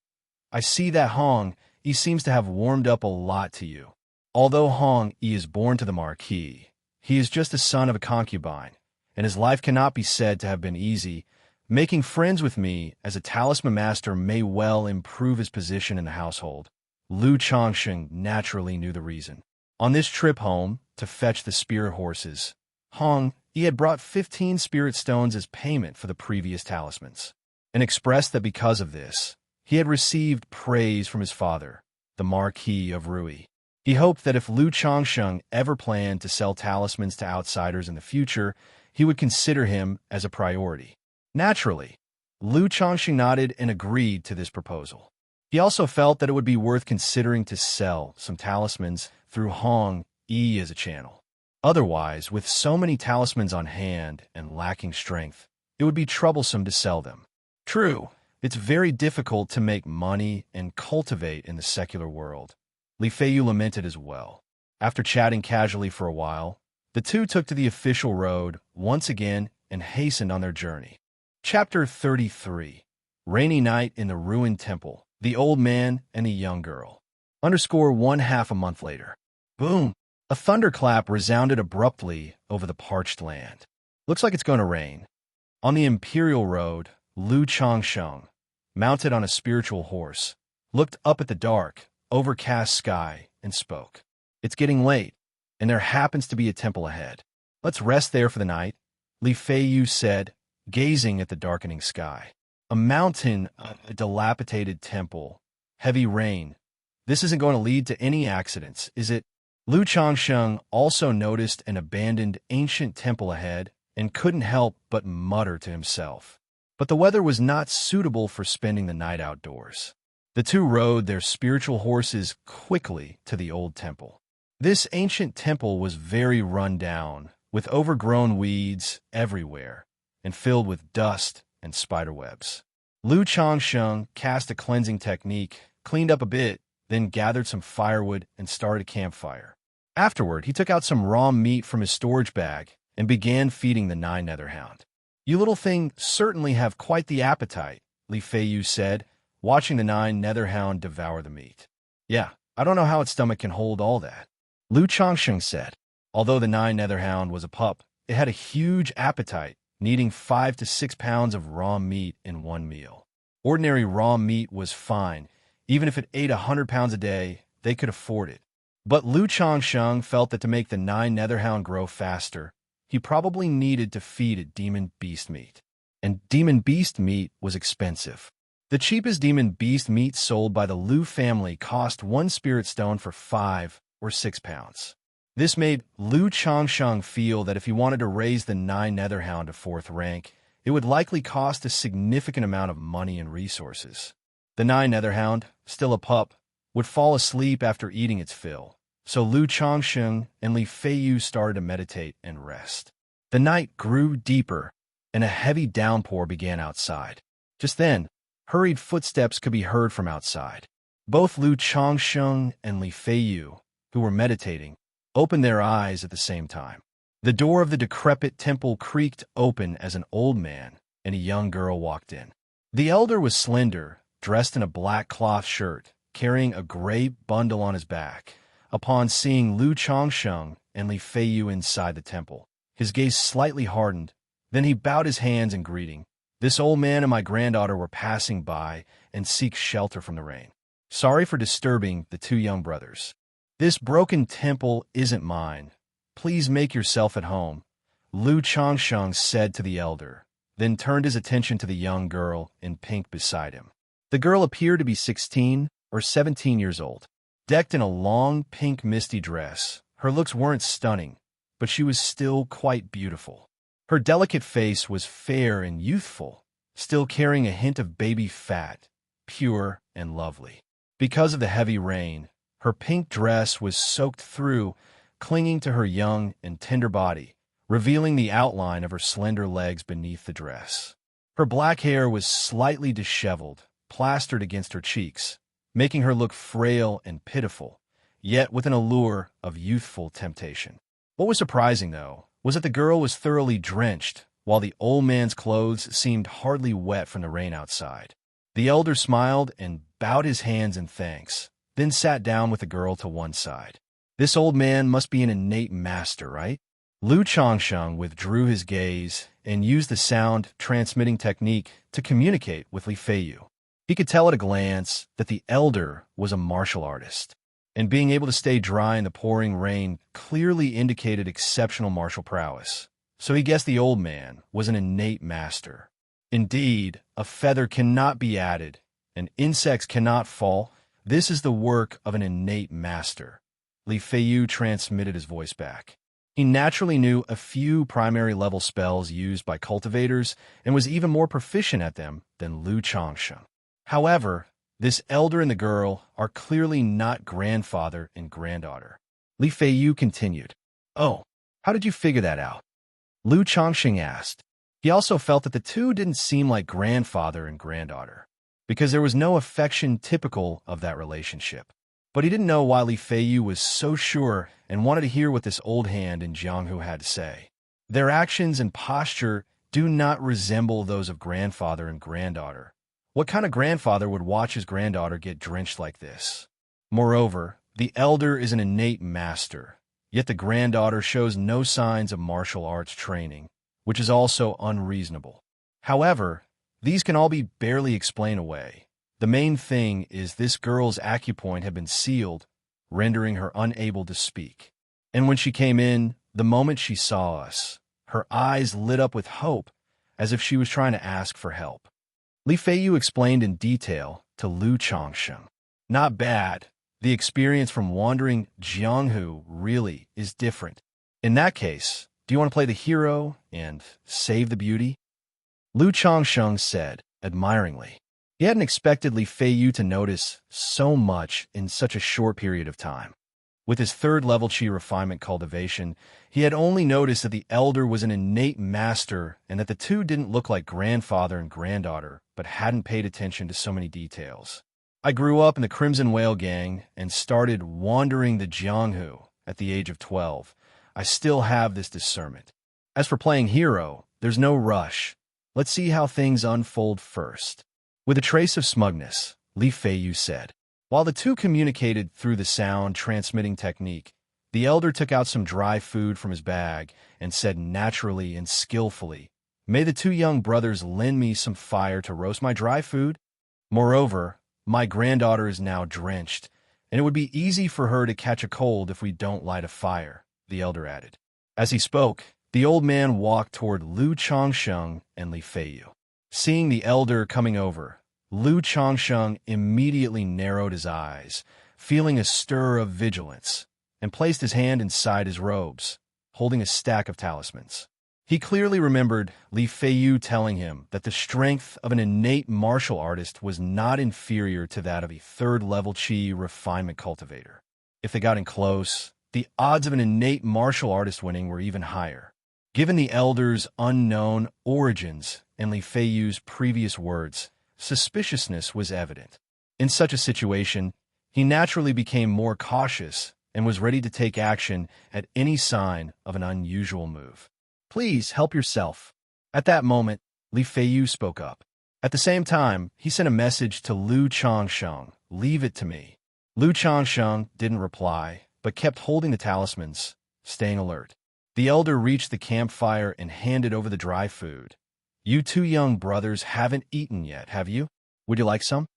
"I see that Hong Yi seems to have warmed up a lot to you. Although Hong Yi is born to the Marquis, he is just the son of a concubine, and his life cannot be said to have been easy. Making friends with me as a talisman master may well improve his position in the household." Lu Changsheng naturally knew the reason. On this trip home to fetch the spirit horses, Hong Yi had brought 15 spirit stones as payment for the previous talismans, and expressed that because of this, he had received praise from his father, the Marquis of Rui. He hoped that if Lu Changsheng ever planned to sell talismans to outsiders in the future, he would consider him as a priority. Naturally, Lu Changsheng nodded and agreed to this proposal. He also felt that it would be worth considering to sell some talismans through Hong Yi as a channel. Otherwise, with so many talismans on hand and lacking strength, it would be troublesome to sell them. True, it's very difficult to make money and cultivate in the secular world. Li Feiyu lamented as well. After chatting casually for a while, the two took to the official road once again and hastened on their journey. Chapter 33. Rainy Night in the Ruined Temple, the Old Man and the Young Girl. _1/2 a month later. Boom! A thunderclap resounded abruptly over the parched land. Looks like it's going to rain. On the Imperial Road, Lu Changsheng, mounted on a spiritual horse, looked up at the dark, overcast sky, and spoke. "It's getting late, and there happens to be a temple ahead. Let's rest there for the night," Li Feiyu said, gazing at the darkening sky. A mountain, a dilapidated temple, heavy rain. This isn't going to lead to any accidents, is it? Lu Changsheng also noticed an abandoned ancient temple ahead and couldn't help but mutter to himself. But the weather was not suitable for spending the night outdoors. The two rode their spiritual horses quickly to the old temple. This ancient temple was very run down, with overgrown weeds everywhere, and filled with dust and spiderwebs. Lu Changsheng cast a cleansing technique, cleaned up a bit, then gathered some firewood and started a campfire. Afterward, he took out some raw meat from his storage bag and began feeding the 9 netherhound. "You little thing certainly have quite the appetite," Li Feiyu said, watching the 9 netherhound devour the meat. "Yeah, I don't know how its stomach can hold all that," Lu Changsheng said. Although the 9 netherhound was a pup, it had a huge appetite, needing 5 to 6 pounds of raw meat in one meal. Ordinary raw meat was fine. Even if it ate 100 pounds a day, they could afford it. But Lu Changsheng felt that to make the 9 netherhound grow faster, he probably needed to feed it demon beast meat. And demon beast meat was expensive. The cheapest demon beast meat sold by the Lu family cost 1 spirit stone for 5 or 6 pounds. This made Lu Changsheng feel that if he wanted to raise the 9 netherhound to 4th rank, it would likely cost a significant amount of money and resources. The 9 netherhound, still a pup, would fall asleep after eating its fill, so Lu Changsheng and Li Feiyu started to meditate and rest. The night grew deeper, and a heavy downpour began outside. Just then, hurried footsteps could be heard from outside. Both Lu Changsheng and Li Feiyu, who were meditating, opened their eyes at the same time. The door of the decrepit temple creaked open as an old man and a young girl walked in. The elder was slender, dressed in a black cloth shirt, carrying a gray bundle on his back. Upon seeing Lu Changsheng and Li Feiyu inside the temple, his gaze slightly hardened. Then he bowed his hands in greeting. "This old man and my granddaughter were passing by and seek shelter from the rain. Sorry for disturbing the 2 young brothers. This broken temple isn't mine. Please make yourself at home," Lu Changsheng said to the elder, then turned his attention to the young girl in pink beside him. The girl appeared to be 16 or 17 years old. Decked in a long, pink misty dress, her looks weren't stunning, but she was still quite beautiful. Her delicate face was fair and youthful, still carrying a hint of baby fat, pure and lovely. Because of the heavy rain, her pink dress was soaked through, clinging to her young and tender body, revealing the outline of her slender legs beneath the dress. Her black hair was slightly disheveled, plastered against her cheeks, making her look frail and pitiful, yet with an allure of youthful temptation. What was surprising, though, was that the girl was thoroughly drenched, while the old man's clothes seemed hardly wet from the rain outside. The elder smiled and bowed his hands in thanks, then sat down with the girl to one side. "This old man must be an innate master, right?" Lu Changsheng withdrew his gaze and used the sound-transmitting technique to communicate with Li Feiyu. He could tell at a glance that the elder was a martial artist, and being able to stay dry in the pouring rain clearly indicated exceptional martial prowess. So he guessed the old man was an innate master. Indeed, a feather cannot be added, and insects cannot fall. This is the work of an innate master. Li Feiyu transmitted his voice back. He naturally knew a few primary-level spells used by cultivators and was even more proficient at them than Lu Changsheng. However, this elder and the girl are clearly not grandfather and granddaughter. Li Feiyu continued. "Oh, how did you figure that out?" Lu Changsheng asked. He also felt that the two didn't seem like grandfather and granddaughter, because there was no affection typical of that relationship. But he didn't know why Li Feiyu was so sure and wanted to hear what this old hand in Jianghu had to say. Their actions and posture do not resemble those of grandfather and granddaughter. What kind of grandfather would watch his granddaughter get drenched like this? Moreover, the elder is an innate master, yet the granddaughter shows no signs of martial arts training, which is also unreasonable. However, These can all be barely explained away. The main thing is this girl's acupoint had been sealed, rendering her unable to speak. And when she came in, the moment she saw us, her eyes lit up with hope, as if she was trying to ask for help. Li Feiyu explained in detail to Lu Changsheng. Not bad. The experience from wandering Jianghu really is different. In that case, do you want to play the hero and save the beauty? Lu Changsheng said, admiringly. He hadn't expected Li Feiyu to notice so much in such a short period of time. With his third-level Qi refinement cultivation, he had only noticed that the elder was an innate master and that the two didn't look like grandfather and granddaughter, but hadn't paid attention to so many details. I grew up in the Crimson Whale Gang and started wandering the Jianghu at the age of 12. I still have this discernment. As for playing hero, there's no rush. Let's see how things unfold first. With a trace of smugness, Li Feiyu said. While the two communicated through the sound-transmitting technique, the elder took out some dry food from his bag and said naturally and skillfully, "May the two young brothers lend me some fire to roast my dry food? Moreover, my granddaughter is now drenched, and it would be easy for her to catch a cold if we don't light a fire," the elder added. As he spoke, the old man walked toward Lu Changsheng and Li Feiyu. Seeing the elder coming over, Lu Changsheng immediately narrowed his eyes, feeling a stir of vigilance, and placed his hand inside his robes, holding a stack of talismans. He clearly remembered Li Feiyu telling him that the strength of an innate martial artist was not inferior to that of a third-level Qi refinement cultivator. If they got in close, the odds of an innate martial artist winning were even higher. Given the elder's unknown origins and Li Feiyu's previous words, suspiciousness was evident. In such a situation, he naturally became more cautious and was ready to take action at any sign of an unusual move. "Please help yourself." At that moment, Li Feiyu spoke up. At the same time, he sent a message to Lu Changsheng, "Leave it to me." Lu Changsheng didn't reply, but kept holding the talismans, staying alert. The elder reached the campfire and handed over the dry food. "You two young brothers haven't eaten yet, have you? Would you like some?"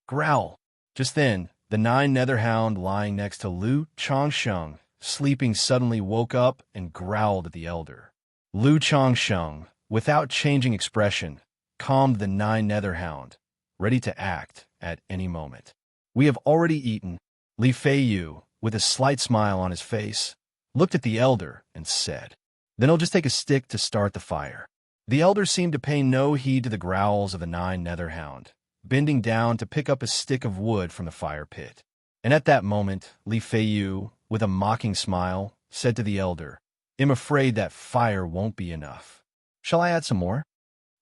Growl. Just then, the nine netherhound lying next to Lu Changsheng, sleeping, suddenly woke up and growled at the elder. Lu Changsheng, without changing expression, calmed the nine netherhound, ready to act at any moment. "We have already eaten." Li Feiyu, with a slight smile on his face, looked at the elder and said, "Then I'll just take a stick to start the fire." The elder seemed to pay no heed to the growls of the nine netherhound, bending down to pick up a stick of wood from the fire pit. And at that moment, Li Feiyu, with a mocking smile, said to the elder, "I'm afraid that fire won't be enough. Shall I add some more?"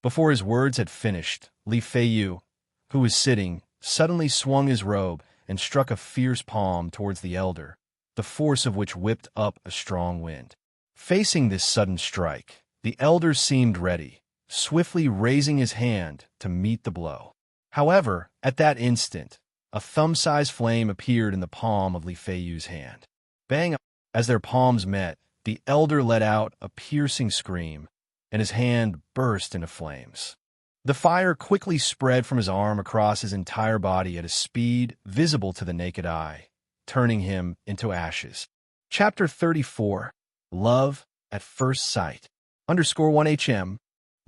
Before his words had finished, Li Feiyu, who was sitting, suddenly swung his robe and struck a fierce palm towards the elder, the force of which whipped up a strong wind. Facing this sudden strike, the elder seemed ready, swiftly raising his hand to meet the blow. However, at that instant, a thumb-sized flame appeared in the palm of Li Feiyu's hand. Bang! As their palms met, the elder let out a piercing scream, and his hand burst into flames. The fire quickly spread from his arm across his entire body at a speed visible to the naked eye, turning him into ashes. Chapter 34. Love at First Sight. _1HM.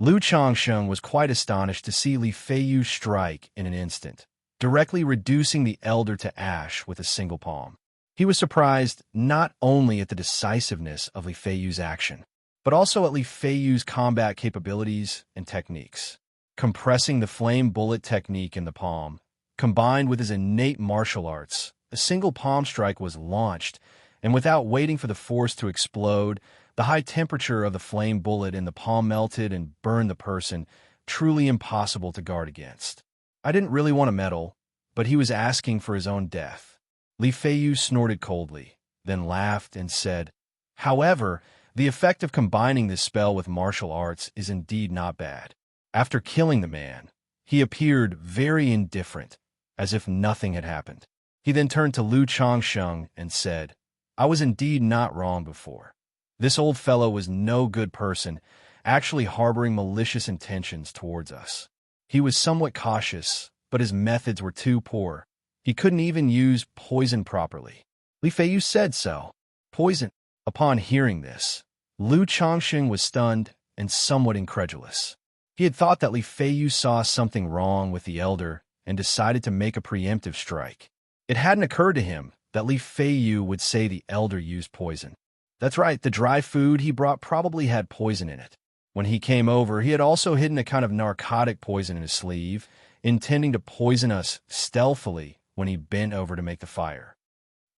Lu Changsheng was quite astonished to see Li Feiyu strike in an instant, directly reducing the elder to ash with a single palm. He was surprised not only at the decisiveness of Li Feiyu's action, but also at Li Feiyu's combat capabilities and techniques. Compressing the flame bullet technique in the palm, combined with his innate martial arts, a single palm strike was launched, and without waiting for the force to explode, the high temperature of the flame bullet in the palm melted and burned the person, truly impossible to guard against. I didn't really want to meddle, but he was asking for his own death. Li Feiyu snorted coldly, then laughed and said, "However, the effect of combining this spell with martial arts is indeed not bad." After killing the man, he appeared very indifferent, as if nothing had happened. He then turned to Lu Changsheng and said, "I was indeed not wrong before. This old fellow was no good person, actually harboring malicious intentions towards us. He was somewhat cautious, but his methods were too poor. He couldn't even use poison properly. Li Feiyu said so. Poison. Upon hearing this, Lu Chongqing was stunned and somewhat incredulous. He had thought that Li Feiyu saw something wrong with the elder and decided to make a preemptive strike. It hadn't occurred to him that Li Feiyu would say the elder used poison. That's right, the dry food he brought probably had poison in it. When he came over, he had also hidden a kind of narcotic poison in his sleeve, intending to poison us stealthily when he bent over to make the fire.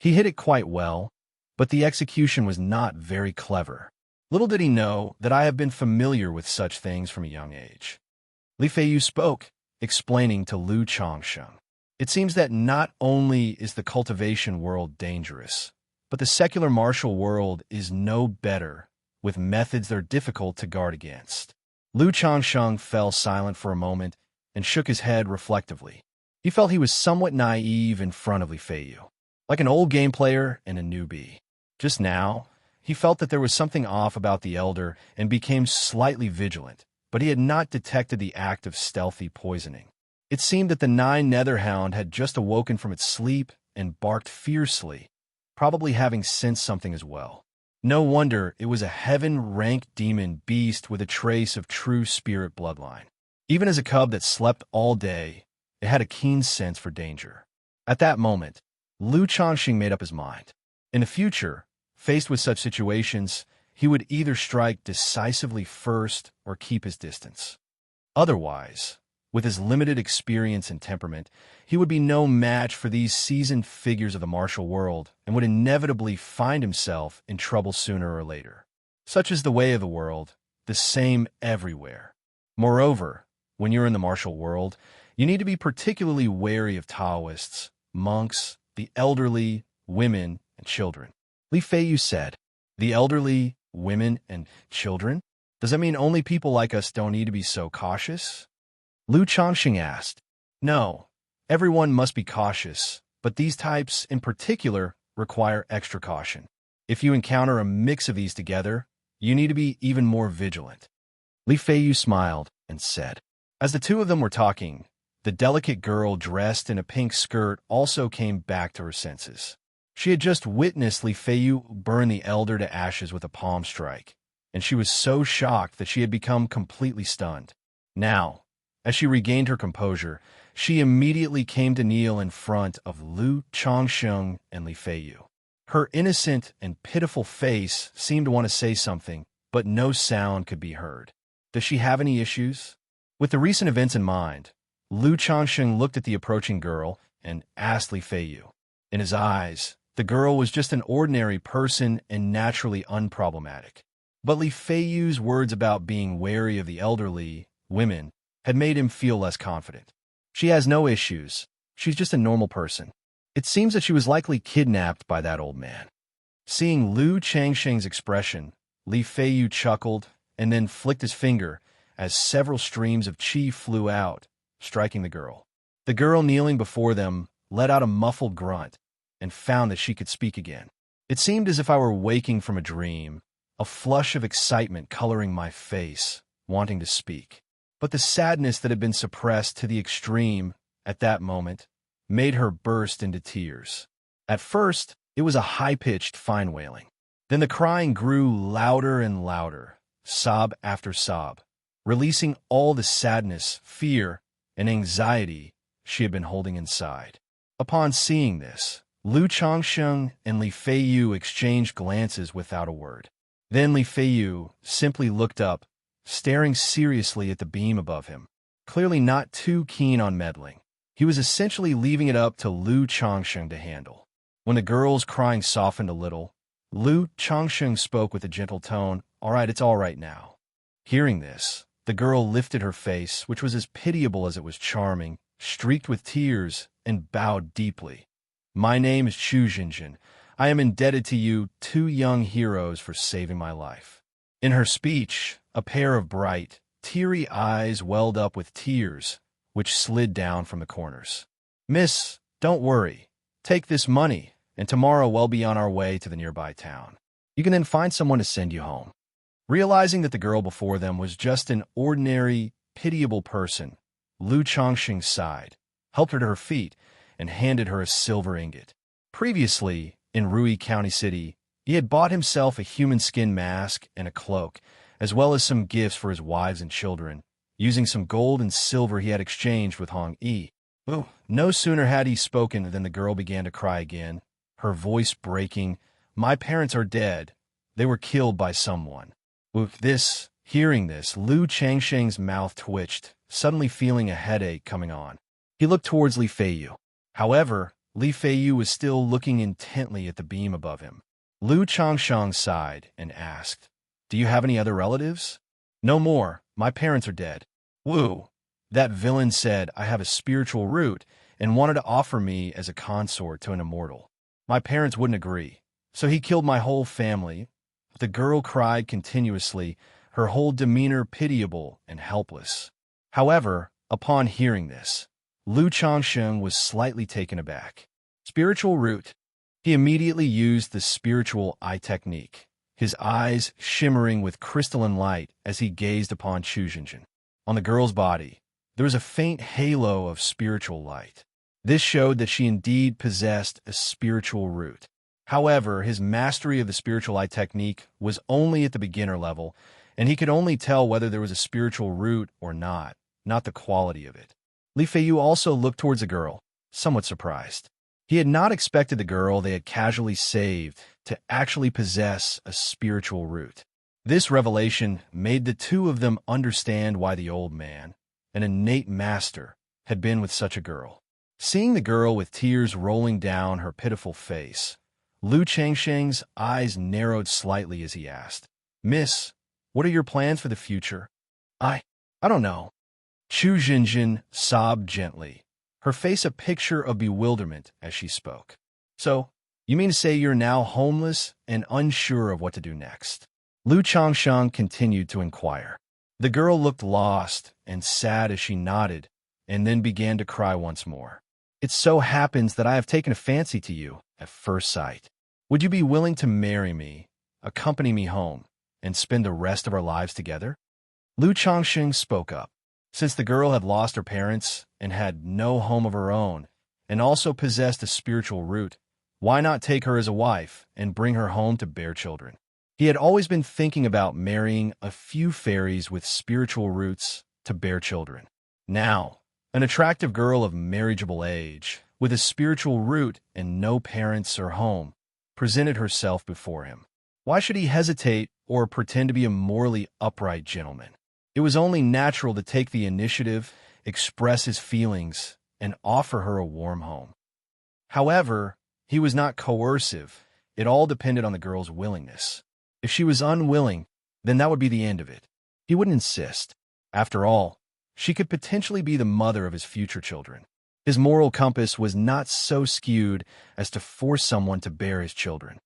He hid it quite well, but the execution was not very clever. Little did he know that I have been familiar with such things from a young age. Li Feiyu spoke, explaining to Lu Chongsheng. It seems that not only is the cultivation world dangerous, but the secular martial world is no better, with methods that are difficult to guard against. Lu Chongsheng fell silent for a moment and shook his head reflectively. He felt he was somewhat naive in front of Li Feiyu, like an old game player and a newbie. Just now, he felt that there was something off about the elder and became slightly vigilant, but he had not detected the act of stealthy poisoning. It seemed that the nine netherhound had just awoken from its sleep and barked fiercely, probably having sensed something as well. No wonder it was a heaven-ranked demon beast with a trace of true spirit bloodline. Even as a cub that slept all day, it had a keen sense for danger. At that moment, Lu Chongqing made up his mind. In the future, faced with such situations, he would either strike decisively first or keep his distance. Otherwise, with his limited experience and temperament, he would be no match for these seasoned figures of the martial world and would inevitably find himself in trouble sooner or later. Such is the way of the world, the same everywhere. Moreover, when you're in the martial world, you need to be particularly wary of Taoists, monks, the elderly, women, and children. Li Feiyu said, "The elderly, women, and children? Does that mean only people like us don't need to be so cautious?" Lu Chongqing asked. "No, everyone must be cautious, but these types in particular require extra caution. If you encounter a mix of these together, you need to be even more vigilant." Li Feiyu smiled and said. As the two of them were talking, the delicate girl dressed in a pink skirt also came back to her senses. She had just witnessed Li Feiyu burn the elder to ashes with a palm strike, and she was so shocked that she had become completely stunned. Now, as she regained her composure, she immediately came to kneel in front of Lu Chongsheng and Li Feiyu. Her innocent and pitiful face seemed to want to say something, but no sound could be heard. Does she have any issues? With the recent events in mind, Lu Chongsheng looked at the approaching girl and asked Li Feiyu. In his eyes, the girl was just an ordinary person and naturally unproblematic. But Li Feiyu's words about being wary of the elderly, women, had made him feel less confident. She has no issues. She's just a normal person. It seems that she was likely kidnapped by that old man. Seeing Lu Changsheng's expression, Li Feiyu chuckled and then flicked his finger as several streams of qi flew out, striking the girl. The girl kneeling before them let out a muffled grunt and found that she could speak again. It seemed as if I were waking from a dream, a flush of excitement coloring my face, wanting to speak. But the sadness that had been suppressed to the extreme at that moment made her burst into tears. At first, it was a high-pitched, fine wailing. Then the crying grew louder and louder, sob after sob, releasing all the sadness, fear, and anxiety she had been holding inside. Upon seeing this, Lu Chongsheng and Li Feiyu exchanged glances without a word. Then Li Feiyu simply looked up, staring seriously at the beam above him, clearly not too keen on meddling. He was essentially leaving it up to Lu Chongsheng to handle. When the girl's crying softened a little, Lu Chongsheng spoke with a gentle tone, "All right, it's all right now." Hearing this, the girl lifted her face, which was as pitiable as it was charming, streaked with tears, and bowed deeply. "My name is Chu Jinjin. I am indebted to you, two young heroes, for saving my life." In her speech, a pair of bright, teary eyes welled up with tears, which slid down from the corners. "Miss, don't worry. Take this money, and tomorrow we'll be on our way to the nearby town. You can then find someone to send you home." Realizing that the girl before them was just an ordinary, pitiable person, Lu Chongqing sighed, helped her to her feet, and handed her a silver ingot. Previously, in Rui County City, he had bought himself a human skin mask and a cloak, as well as some gifts for his wives and children, using some gold and silver he had exchanged with Hong Yi. Oh, no sooner had he spoken than the girl began to cry again, her voice breaking. "My parents are dead. They were killed by someone." Hearing this, Lu Changsheng's mouth twitched, suddenly feeling a headache coming on. He looked towards Li Feiyu. However, Li Feiyu was still looking intently at the beam above him. Lu Changsheng sighed and asked, "Do you have any other relatives?" "No more. My parents are dead." "Wu, that villain said I have a spiritual root and wanted to offer me as a consort to an immortal. My parents wouldn't agree, so he killed my whole family." The girl cried continuously, her whole demeanor pitiable and helpless. However, upon hearing this, Lu Changsheng was slightly taken aback. Spiritual root. He immediately used the spiritual eye technique, his eyes shimmering with crystalline light as he gazed upon Chu Xinjin. On the girl's body, there was a faint halo of spiritual light. This showed that she indeed possessed a spiritual root. However, his mastery of the spiritual eye technique was only at the beginner level, and he could only tell whether there was a spiritual root or not the quality of it. Li Feiyu also looked towards the girl, somewhat surprised. He had not expected the girl they had casually saved to actually possess a spiritual root. This revelation made the two of them understand why the old man, an innate master, had been with such a girl. Seeing the girl with tears rolling down her pitiful face, Lu Changsheng's eyes narrowed slightly as he asked, "Miss, what are your plans for the future?" I don't know." Chu Xinjin sobbed gently, her face a picture of bewilderment as she spoke. "So, you mean to say you're now homeless and unsure of what to do next?" Lu Changsheng continued to inquire. The girl looked lost and sad as she nodded, and then began to cry once more. "It so happens that I have taken a fancy to you at first sight. Would you be willing to marry me, accompany me home, and spend the rest of our lives together?" Lu Changsheng spoke up. Since the girl had lost her parents and had no home of her own, and also possessed a spiritual root, why not take her as a wife and bring her home to bear children? He had always been thinking about marrying a few fairies with spiritual roots to bear children. Now, an attractive girl of marriageable age, with a spiritual root and no parents or home, presented herself before him. Why should he hesitate or pretend to be a morally upright gentleman? It was only natural to take the initiative, express his feelings, and offer her a warm home. However, he was not coercive. It all depended on the girl's willingness. If she was unwilling, then that would be the end of it. He wouldn't insist. After all, she could potentially be the mother of his future children. His moral compass was not so skewed as to force someone to bear his children.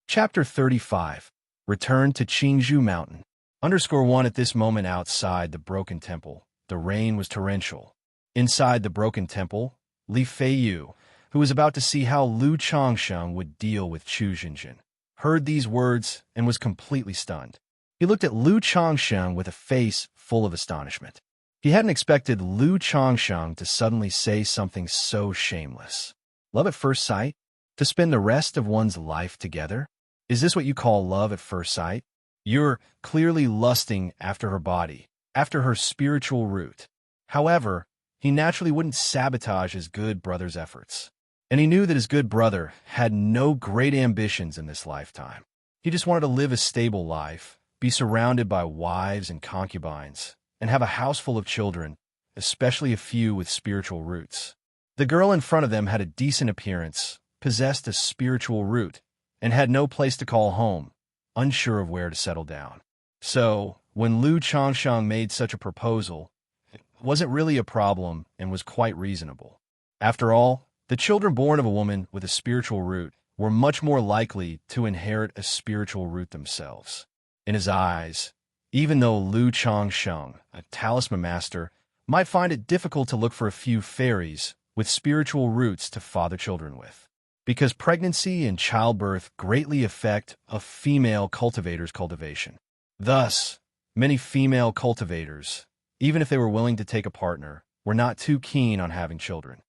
Chapter 35. Return to Qingzhou Mountain. _1 At this moment outside the broken temple, the rain was torrential. Inside the broken temple, Li Feiyu, who was about to see how Lu Changsheng would deal with Chu Xinjin, heard these words and was completely stunned. He looked at Lu Changsheng with a face full of astonishment. He hadn't expected Lu Changsheng to suddenly say something so shameless. Love at first sight? To spend the rest of one's life together? Is this what you call love at first sight? You're clearly lusting after her body, after her spiritual root. However, he naturally wouldn't sabotage his good brother's efforts. And he knew that his good brother had no great ambitions in this lifetime. He just wanted to live a stable life, be surrounded by wives and concubines, and have a house full of children, especially a few with spiritual roots. The girl in front of them had a decent appearance, possessed a spiritual root, and had no place to call home, unsure of where to settle down. So, when Lu Changsheng made such a proposal, it wasn't really a problem and was quite reasonable. After all, the children born of a woman with a spiritual root were much more likely to inherit a spiritual root themselves. In his eyes, even though Lu Changsheng, a talisman master, might find it difficult to look for a few fairies with spiritual roots to father children with, because pregnancy and childbirth greatly affect a female cultivator's cultivation. Thus, many female cultivators, even if they were willing to take a partner, were not too keen on having children.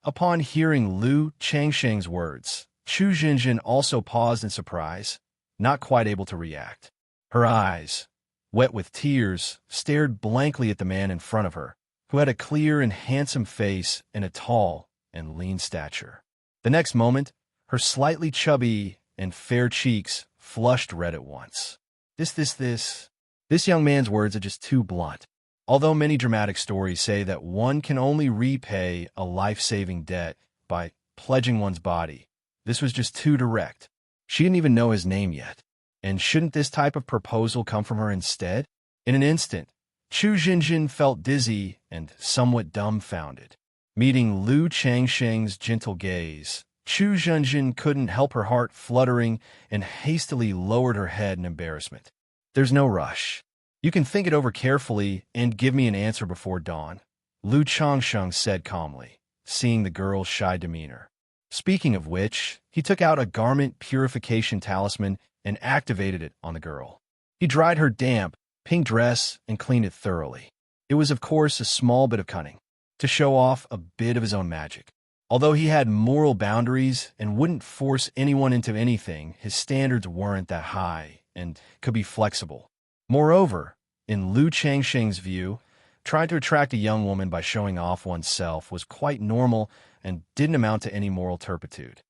Upon hearing Lu Changsheng's words, Chu Jinjin also paused in surprise, not quite able to react. Her eyes, wet with tears, stared blankly at the man in front of her, who had a clear and handsome face and a tall and lean stature. The next moment, her slightly chubby and fair cheeks flushed red at once. This young man's words are just too blunt. Although many dramatic stories say that one can only repay a life-saving debt by pledging one's body, this was just too direct. She didn't even know his name yet. And shouldn't this type of proposal come from her instead? In an instant, Chu Jinjin felt dizzy and somewhat dumbfounded. Meeting Lu Changsheng's gentle gaze, Chu Jinjin couldn't help her heart fluttering and hastily lowered her head in embarrassment. There's no rush. You can think it over carefully and give me an answer before dawn, Lu Changsheng said calmly, seeing the girl's shy demeanor. Speaking of which, he took out a garment purification talisman and activated it on the girl. He dried her damp, pink dress and cleaned it thoroughly. It was, of course, a small bit of cunning, to show off a bit of his own magic. Although he had moral boundaries and wouldn't force anyone into anything, his standards weren't that high and could be flexible. Moreover, in Lu Changsheng's view, trying to attract a young woman by showing off oneself was quite normal and didn't amount to any moral turpitude.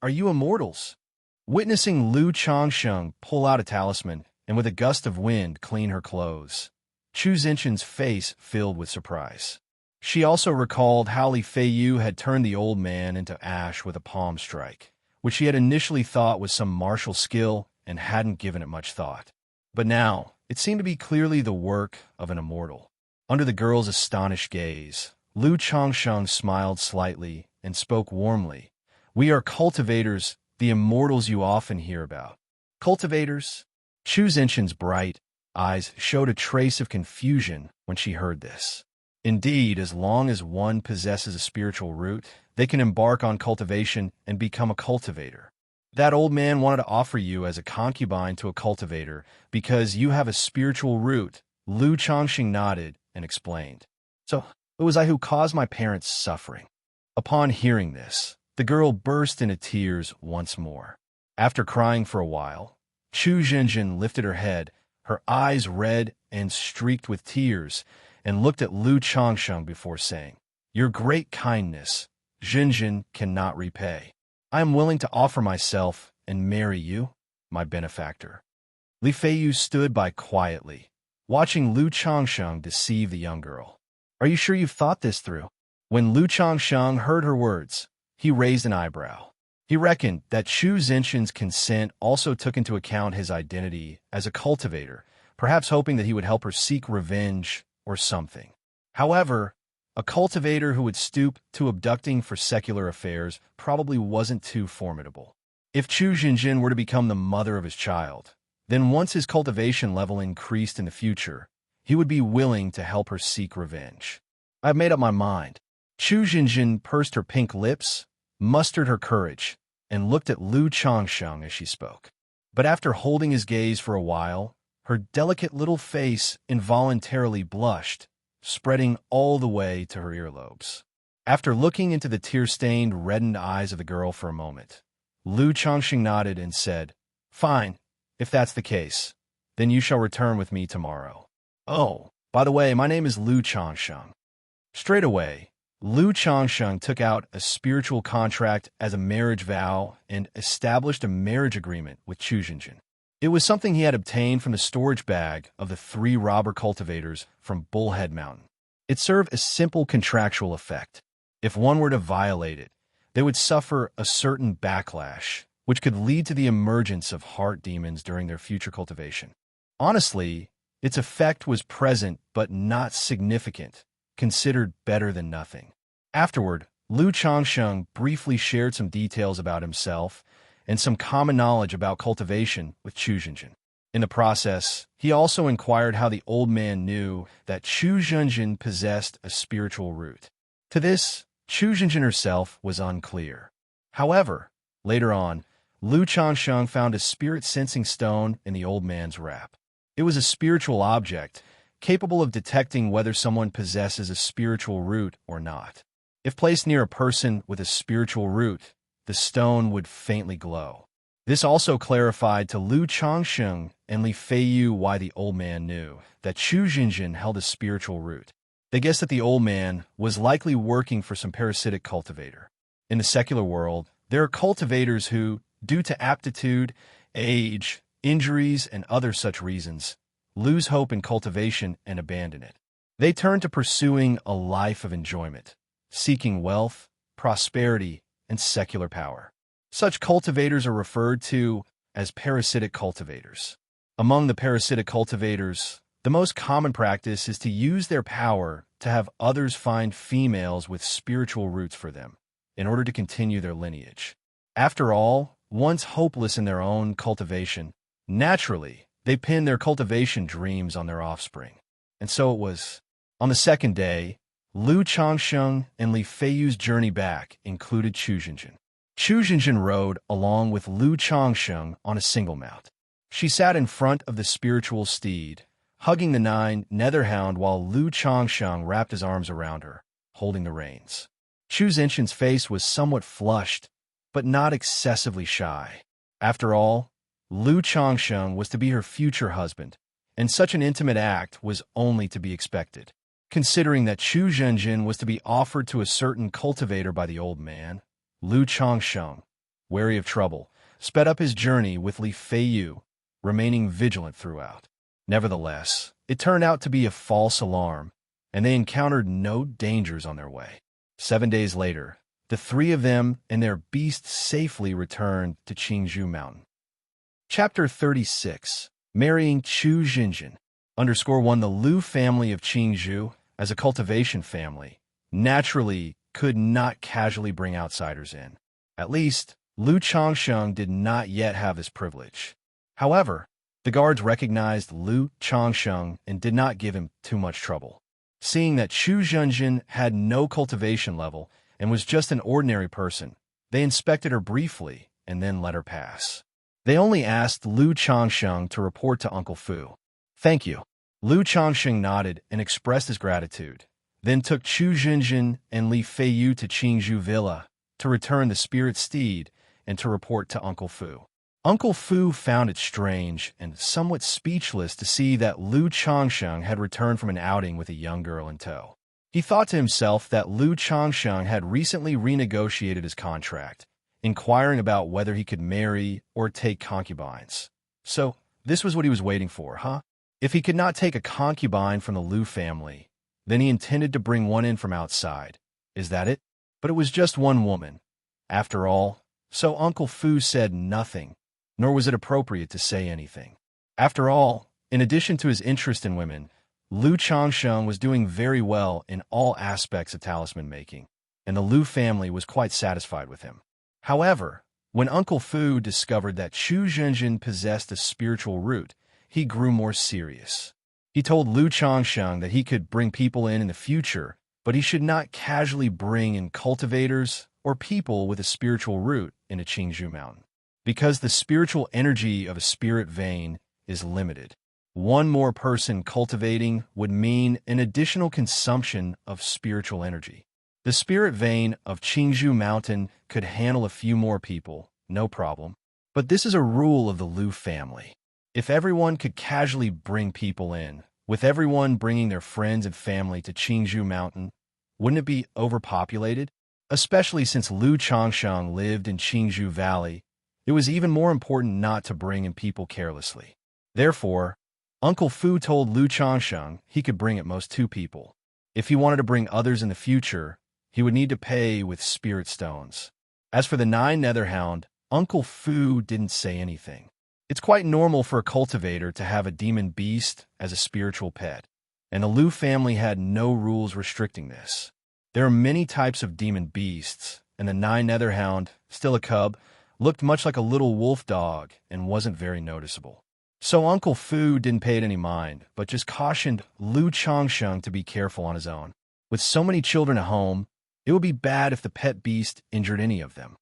Are you immortals? Witnessing Lu Changsheng pull out a talisman and with a gust of wind clean her clothes, Chu Zinchen's face filled with surprise. She also recalled how Li Feiyu had turned the old man into ash with a palm strike, which she had initially thought was some martial skill and hadn't given it much thought. But now, it seemed to be clearly the work of an immortal. Under the girl's astonished gaze, Lu Changsheng smiled slightly and spoke warmly. We are cultivators, the immortals you often hear about. Cultivators? Chu Zinchen's bright eyes showed a trace of confusion when she heard this. Indeed, as long as one possesses a spiritual root, they can embark on cultivation and become a cultivator. That old man wanted to offer you as a concubine to a cultivator because you have a spiritual root. Lu Changsheng nodded and explained. So, it was I who caused my parents' suffering. Upon hearing this, the girl burst into tears once more. After crying for a while, Chu Jinjin lifted her head, her eyes red and streaked with tears, and looked at Lu Changsheng before saying, Your great kindness, Jinjin cannot repay. I am willing to offer myself and marry you, my benefactor. Li Feiyu stood by quietly, watching Lu Changsheng deceive the young girl. Are you sure you've thought this through? When Lu Changsheng heard her words, he raised an eyebrow. He reckoned that Chu Zinchen's consent also took into account his identity as a cultivator, perhaps hoping that he would help her seek revenge or something. However, a cultivator who would stoop to abducting for secular affairs probably wasn't too formidable. If Chu Jinjin were to become the mother of his child, then once his cultivation level increased in the future, he would be willing to help her seek revenge. I've made up my mind. Chu Jinjin pursed her pink lips, mustered her courage, and looked at Lu Changsheng as she spoke. But after holding his gaze for a while, her delicate little face involuntarily blushed, spreading all the way to her earlobes. After looking into the tear-stained, reddened eyes of the girl for a moment, Lu Changsheng nodded and said, Fine, if that's the case, then you shall return with me tomorrow. Oh, by the way, my name is Lu Changsheng. Straight away, Lu Changsheng took out a spiritual contract as a marriage vow and established a marriage agreement with Chu Jinjin. It was something he had obtained from the storage bag of the 3 robber cultivators from Bullhead Mountain. It served a simple contractual effect. If one were to violate it, they would suffer a certain backlash, which could lead to the emergence of heart demons during their future cultivation. Honestly, its effect was present but not significant, considered better than nothing. Afterward, Lu Changsheng briefly shared some details about himself and some common knowledge about cultivation with Chu Jinjin. In the process, he also inquired how the old man knew that Chu Jinjin possessed a spiritual root. To this, Chu Jinjin herself was unclear. However, later on, Lu Changsheng found a spirit-sensing stone in the old man's wrap. It was a spiritual object, capable of detecting whether someone possesses a spiritual root or not. If placed near a person with a spiritual root, the stone would faintly glow. This also clarified to Lu Changsheng and Li Feiyu why the old man knew that Chu Jinjin held a spiritual root. They guessed that the old man was likely working for some parasitic cultivator. In the secular world, there are cultivators who, due to aptitude, age, injuries, and other such reasons, lose hope in cultivation and abandon it. They turn to pursuing a life of enjoyment, seeking wealth, prosperity, and secular power. Such cultivators are referred to as parasitic cultivators. Among the parasitic cultivators, the most common practice is to use their power to have others find females with spiritual roots for them, in order to continue their lineage. After all, once hopeless in their own cultivation, naturally, they pin their cultivation dreams on their offspring. And so it was. On the second day, Lu Changsheng and Li Feiyu's journey back included Chu Jinjin. Chu Jinjin rode along with Lu Changsheng on a single mount. She sat in front of the spiritual steed, hugging the 9 netherhound while Lu Changsheng wrapped his arms around her, holding the reins. Chu Jinjin's face was somewhat flushed, but not excessively shy. After all, Lu Changsheng was to be her future husband, and such an intimate act was only to be expected. Considering that Chu Jinjin was to be offered to a certain cultivator by the old man, Lu Changsheng, wary of trouble, sped up his journey with Li Feiyu, remaining vigilant throughout. Nevertheless, it turned out to be a false alarm, and they encountered no dangers on their way. 7 days later, the 3 of them and their beasts safely returned to Qingzhou Mountain. Chapter 36. Marrying Chu Jinjin. _1 The Lu family of Qingzhou, as a cultivation family, naturally could not casually bring outsiders in. At least, Lu Changsheng did not yet have this privilege. However, the guards recognized Lu Changsheng and did not give him too much trouble. Seeing that Chu Jinjin had no cultivation level and was just an ordinary person, they inspected her briefly and then let her pass. They only asked Lu Changsheng to report to Uncle Fu. "Thank you." Lu Changsheng nodded and expressed his gratitude, then took Chu Jinjin and Li Feiyu to Qingzhou Villa to return the spirit steed and to report to Uncle Fu. Uncle Fu found it strange and somewhat speechless to see that Lu Changsheng had returned from an outing with a young girl in tow. He thought to himself that Lu Changsheng had recently renegotiated his contract, inquiring about whether he could marry or take concubines. So, this was what he was waiting for, huh? If he could not take a concubine from the Lu family, then he intended to bring one in from outside. Is that it? But it was just one woman, after all, so Uncle Fu said nothing, nor was it appropriate to say anything. After all, in addition to his interest in women, Lu Changsheng was doing very well in all aspects of talisman making, and the Lu family was quite satisfied with him. However, when Uncle Fu discovered that Chu Jinjin possessed a spiritual root, he grew more serious. He told Lu Changsheng that he could bring people in the future, but he should not casually bring in cultivators or people with a spiritual root into Qingzhou Mountain, because the spiritual energy of a spirit vein is limited. One more person cultivating would mean an additional consumption of spiritual energy. The spirit vein of Qingzhou Mountain could handle a few more people, no problem. But this is a rule of the Lu family. If everyone could casually bring people in, with everyone bringing their friends and family to Qingzhou Mountain, wouldn't it be overpopulated? Especially since Lu Changsheng lived in Qingzhou Valley, it was even more important not to bring in people carelessly. Therefore, Uncle Fu told Lu Changsheng he could bring at most 2 people. If he wanted to bring others in the future, he would need to pay with spirit stones. As for the 9 netherhound, Uncle Fu didn't say anything. It's quite normal for a cultivator to have a demon beast as a spiritual pet, and the Lu family had no rules restricting this. There are many types of demon beasts, and the 9 netherhound, still a cub, looked much like a little wolf dog and wasn't very noticeable. So Uncle Fu didn't pay it any mind, but just cautioned Lu Changsheng to be careful on his own. With so many children at home, it would be bad if the pet beast injured any of them.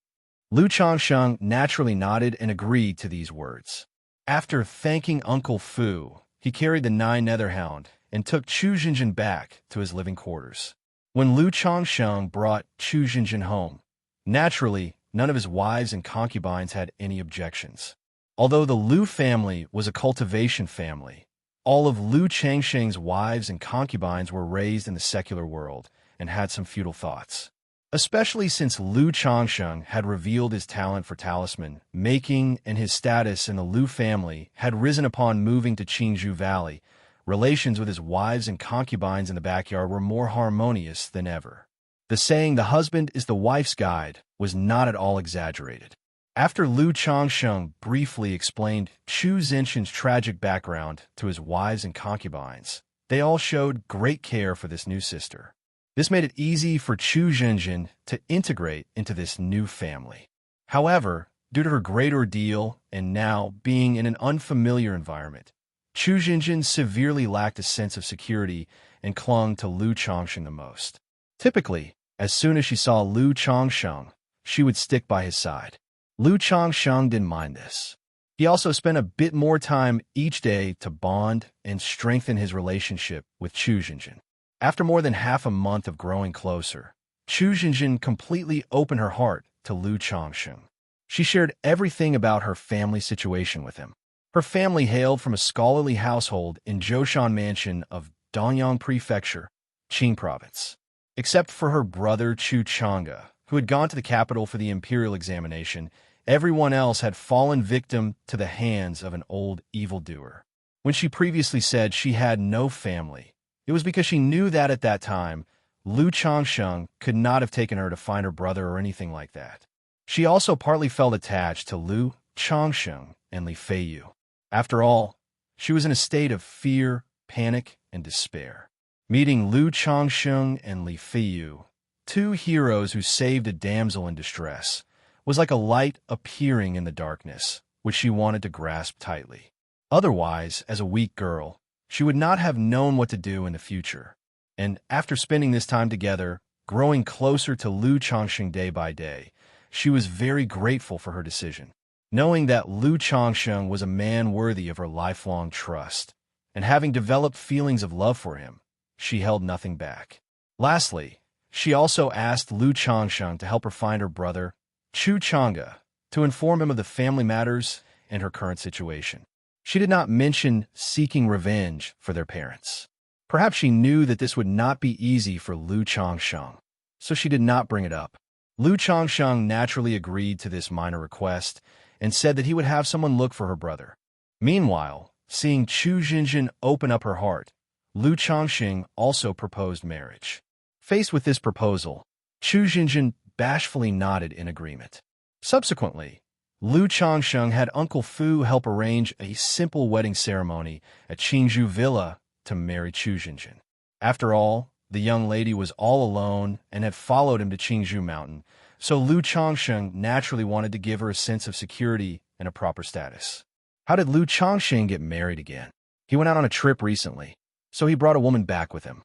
Lu Changsheng naturally nodded and agreed to these words. After thanking Uncle Fu, he carried the 9 netherhound and took Chu Jinjin back to his living quarters. When Lu Changsheng brought Chu Jinjin home, naturally, none of his wives and concubines had any objections. Although the Lu family was a cultivation family, all of Lu Changsheng's wives and concubines were raised in the secular world and had some feudal thoughts. Especially since Lu Changsheng had revealed his talent for talisman making and his status in the Lu family had risen upon moving to Qingzhou Valley, relations with his wives and concubines in the backyard were more harmonious than ever. The saying, "the husband is the wife's guide," was not at all exaggerated. After Lu Changsheng briefly explained Chu Zinshin's tragic background to his wives and concubines, they all showed great care for this new sister. This made it easy for Chu Jinjin to integrate into this new family. However, due to her great ordeal and now being in an unfamiliar environment, Chu Jinjin severely lacked a sense of security and clung to Lu Changsheng the most. Typically, as soon as she saw Lu Changsheng, she would stick by his side. Lu Changsheng didn't mind this. He also spent a bit more time each day to bond and strengthen his relationship with Chu Jinjin. After more than half a month of growing closer, Chu Jinjin completely opened her heart to Lu Changsheng. She shared everything about her family situation with him. Her family hailed from a scholarly household in Zhoushan Mansion of Dongyang Prefecture, Qing Province. Except for her brother Chu Chang'e, who had gone to the capital for the imperial examination, everyone else had fallen victim to the hands of an old evildoer. When she previously said she had no family, it was because she knew that at that time, Lu Changsheng could not have taken her to find her brother or anything like that. She also partly felt attached to Lu Changsheng and Li Feiyu. After all, she was in a state of fear, panic, and despair. Meeting Lu Changsheng and Li Feiyu, two heroes who saved a damsel in distress, was like a light appearing in the darkness, which she wanted to grasp tightly. Otherwise, as a weak girl, she would not have known what to do in the future. And after spending this time together, growing closer to Lu Changsheng day by day, she was very grateful for her decision. Knowing that Lu Changsheng was a man worthy of her lifelong trust, and having developed feelings of love for him, she held nothing back. Lastly, she also asked Lu Changsheng to help her find her brother, Chu Chang'e, to inform him of the family matters and her current situation. She did not mention seeking revenge for their parents. Perhaps she knew that this would not be easy for Lu Changsheng, so she did not bring it up. Lu Changsheng naturally agreed to this minor request and said that he would have someone look for her brother. Meanwhile, seeing Chu Jinjin open up her heart, Lu Changsheng also proposed marriage. Faced with this proposal, Chu Jinjin bashfully nodded in agreement. Subsequently, Lu Changsheng had Uncle Fu help arrange a simple wedding ceremony at Qingzhou Villa to marry Chu Jinjin. After all, the young lady was all alone and had followed him to Qingzhou Mountain, so Lu Changsheng naturally wanted to give her a sense of security and a proper status. How did Lu Changsheng get married again? He went out on a trip recently, so he brought a woman back with him.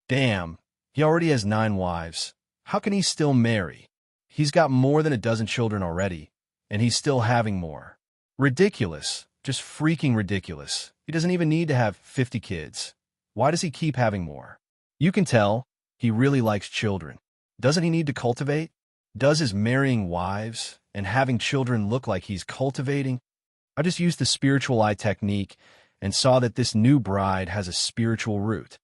Damn, he already has 9 wives. How can he still marry? He's got more than a dozen children already, and he's still having more. Ridiculous. Just freaking ridiculous. He doesn't even need to have 50 kids. Why does he keep having more? You can tell he really likes children. Doesn't he need to cultivate? Does his marrying wives and having children look like he's cultivating? I just used the spiritual eye technique and saw that this new bride has a spiritual root.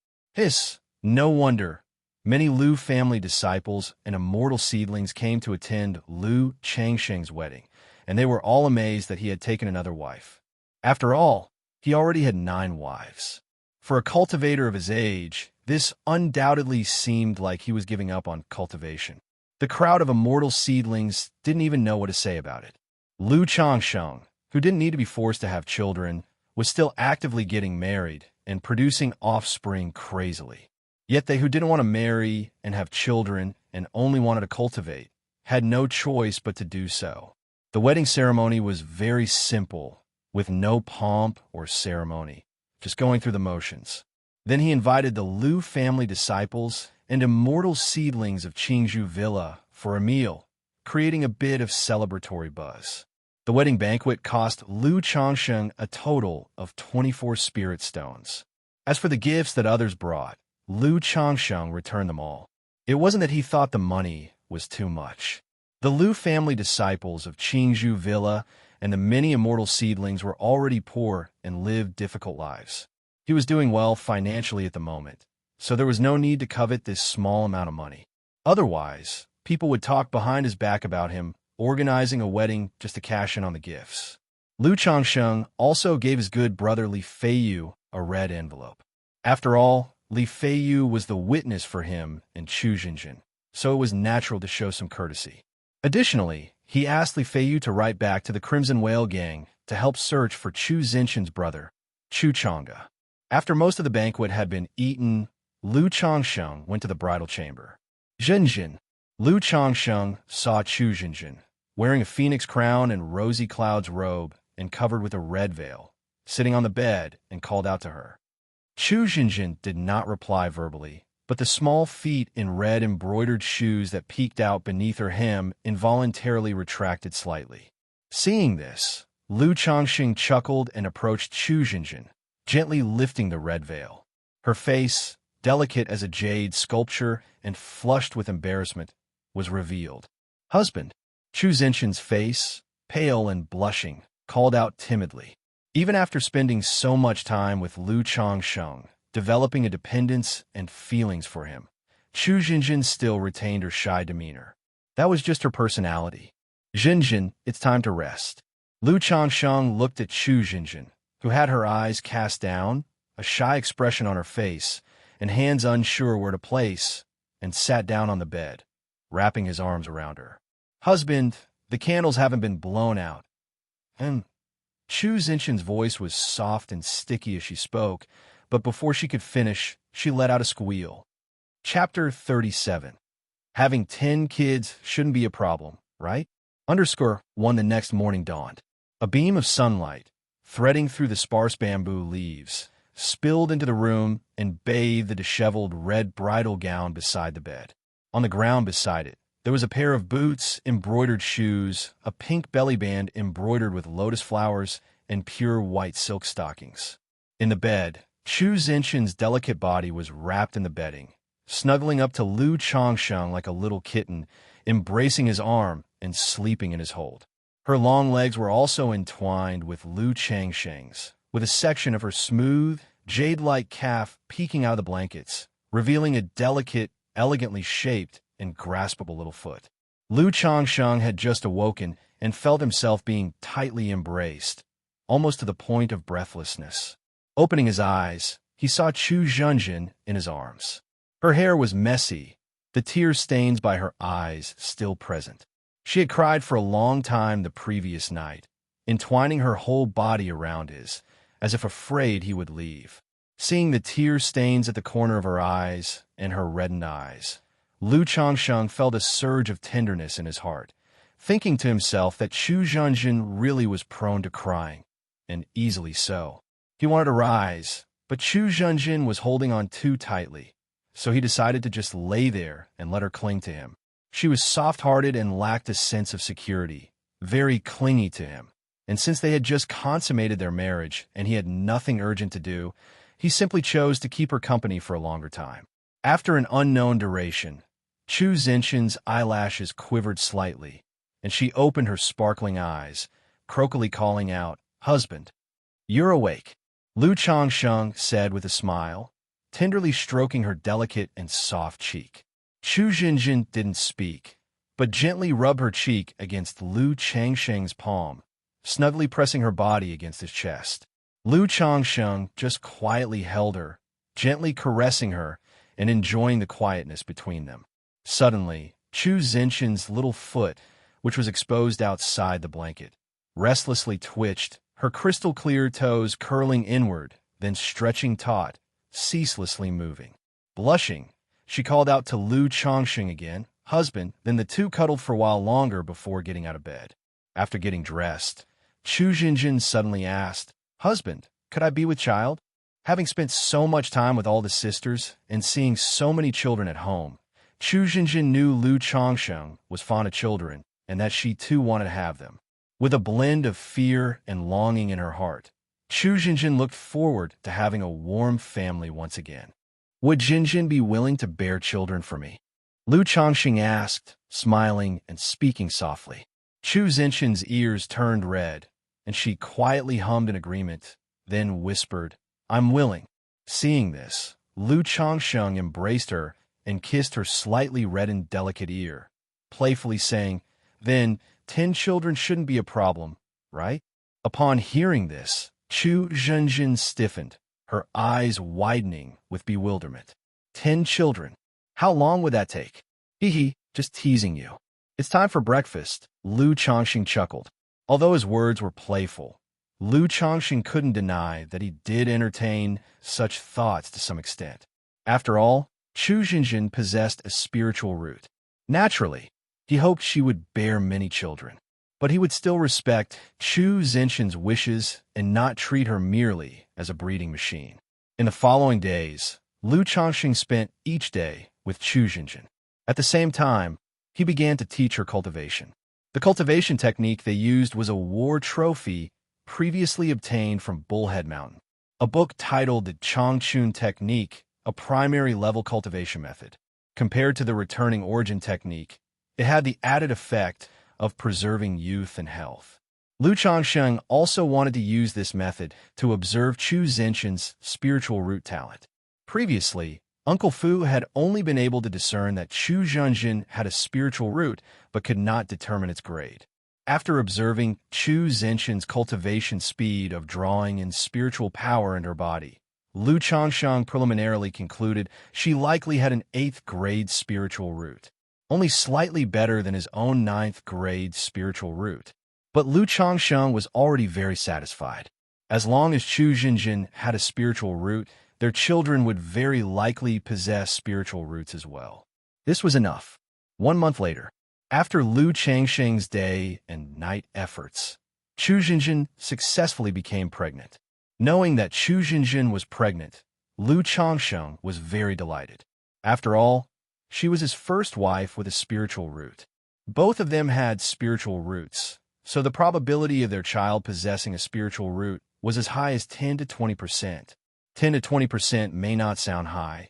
No wonder. Many Lu family disciples and immortal seedlings came to attend Lu Changsheng's wedding, and they were all amazed that he had taken another wife. After all, he already had 9 wives. For a cultivator of his age, this undoubtedly seemed like he was giving up on cultivation. The crowd of immortal seedlings didn't even know what to say about it. Lu Changsheng, who didn't need to be forced to have children, was still actively getting married and producing offspring crazily. Yet they who didn't want to marry and have children and only wanted to cultivate had no choice but to do so. The wedding ceremony was very simple, with no pomp or ceremony, just going through the motions. Then he invited the Lu family disciples and immortal seedlings of Qingzhou Villa for a meal, creating a bit of celebratory buzz. The wedding banquet cost Lu Changsheng a total of 24 spirit stones. As for the gifts that others brought, Lu Changsheng returned them all. It wasn't that he thought the money was too much. The Lu family disciples of Qingzhou Villa and the many immortal seedlings were already poor and lived difficult lives. He was doing well financially at the moment, so there was no need to covet this small amount of money. Otherwise, people would talk behind his back about him, organizing a wedding just to cash in on the gifts. Lu Changsheng also gave his good brother Li Feiyu a red envelope. After all, Li Feiyu was the witness for him and Chu Xinjin, so it was natural to show some courtesy. Additionally, he asked Li Feiyu to write back to the Crimson Whale Gang to help search for Chu Xinjin's brother, Chu Chang'e. After most of the banquet had been eaten, Lu Changsheng went to the bridal chamber. Xinjin. Lu Changsheng saw Chu Xinjin, wearing a phoenix crown and rosy clouds robe and covered with a red veil, sitting on the bed, and called out to her. Chu Xinjin did not reply verbally, but the small feet in red embroidered shoes that peeked out beneath her hem involuntarily retracted slightly. Seeing this, Lu Changsheng chuckled and approached Chu Xinjin, gently lifting the red veil. Her face, delicate as a jade sculpture and flushed with embarrassment, was revealed. Husband. Chu Xinjin's face, pale and blushing, called out timidly. Even after spending so much time with Lu Changsheng, developing a dependence and feelings for him, Chu Xinjin still retained her shy demeanor. That was just her personality. Xinjin, it's time to rest. Lu Changsheng looked at Chu Xinjin, who had her eyes cast down, a shy expression on her face, and hands unsure where to place, and sat down on the bed, wrapping his arms around her. Husband, the candles haven't been blown out. Chu Xinjin's voice was soft and sticky as she spoke, but before she could finish, she let out a squeal. Chapter 37. Having 10 kids shouldn't be a problem, right? _1 The next morning dawned. A beam of sunlight, threading through the sparse bamboo leaves, spilled into the room and bathed the disheveled red bridal gown beside the bed. On the ground beside it, there was a pair of boots, embroidered shoes, a pink belly band embroidered with lotus flowers, and pure white silk stockings. In the bed, Chu Xinjin's delicate body was wrapped in the bedding, snuggling up to Lu Changsheng like a little kitten, embracing his arm and sleeping in his hold. Her long legs were also entwined with Lu Changsheng's, with a section of her smooth, jade-like calf peeking out of the blankets, revealing a delicate, elegantly shaped, and graspable little foot. Lu Changsheng had just awoken and felt himself being tightly embraced, almost to the point of breathlessness. Opening his eyes, he saw Chu Xinjin in his arms. Her hair was messy, the tear stains by her eyes still present. She had cried for a long time the previous night, entwining her whole body around his, as if afraid he would leave. Seeing the tear stains at the corner of her eyes and her reddened eyes, Lu Changsheng felt a surge of tenderness in his heart, thinking to himself that Chu Xinjin really was prone to crying, and easily so. He wanted to rise, but Chu Xinjin was holding on too tightly, so he decided to just lay there and let her cling to him. She was soft-hearted and lacked a sense of security, very clingy to him, and since they had just consummated their marriage and he had nothing urgent to do, he simply chose to keep her company for a longer time. After an unknown duration, Chu Xinjin's eyelashes quivered slightly, and she opened her sparkling eyes, crocally calling out, "Husband, you're awake," Lu Changsheng said with a smile, tenderly stroking her delicate and soft cheek. Chu Xinjin didn't speak, but gently rubbed her cheek against Lu Changsheng's palm, snugly pressing her body against his chest. Lu Changsheng just quietly held her, gently caressing her and enjoying the quietness between them. Suddenly, Chu Xinjin's little foot, which was exposed outside the blanket, restlessly twitched, her crystal-clear toes curling inward, then stretching taut, ceaselessly moving. Blushing, she called out to Lu Changsheng again, "Husband," then the two cuddled for a while longer before getting out of bed. After getting dressed, Chu Xinjin suddenly asked, "Husband, could I be with child?" Having spent so much time with all the sisters and seeing so many children at home, Chu Xinjin knew Lu Changsheng was fond of children and that she too wanted to have them. With a blend of fear and longing in her heart, Chu Jinjin looked forward to having a warm family once again. Would Jinjin be willing to bear children for me? Lu Changxing asked, smiling and speaking softly. Chu Jinjin's ears turned red, and she quietly hummed in agreement, then whispered, I'm willing. Seeing this, Lu Changxing embraced her and kissed her slightly reddened delicate ear, playfully saying, then 10 children shouldn't be a problem, right? Upon hearing this, Chu Jinjin stiffened, her eyes widening with bewilderment. 10 children. How long would that take? Hee, just teasing you. It's time for breakfast, Lu Changxing chuckled. Although his words were playful, Lu Changxing couldn't deny that he did entertain such thoughts to some extent. After all, Chu Jinjin possessed a spiritual root. Naturally, he hoped she would bear many children, but he would still respect Chu Jinjin's wishes and not treat her merely as a breeding machine. In the following days, Lu Changxing spent each day with Chu Jinjin. At the same time, he began to teach her cultivation. The cultivation technique they used was a war trophy previously obtained from Bullhead Mountain. A book titled the Changchun Technique, a primary level cultivation method. Compared to the returning origin technique, it had the added effect of preserving youth and health. Lu Changxing also wanted to use this method to observe Chu Jinjin's spiritual root talent. Previously, Uncle Fu had only been able to discern that Chu Jinjin had a spiritual root but could not determine its grade. After observing Chu Jinjin's cultivation speed of drawing in spiritual power in her body, Lu Changxing preliminarily concluded she likely had an 8th grade spiritual root, only slightly better than his own 9th grade spiritual root. But Lu Changxing was already very satisfied. As long as Chu Jinjin had a spiritual root, their children would very likely possess spiritual roots as well. This was enough. 1 month later, after Lu Changxing's day and night efforts, Chu Jinjin successfully became pregnant. Knowing that Chu Jinjin was pregnant, Lu Changxing was very delighted. After all, she was his first wife with a spiritual root. Both of them had spiritual roots, so the probability of their child possessing a spiritual root was as high as 10 to 20%. 10 to 20% may not sound high,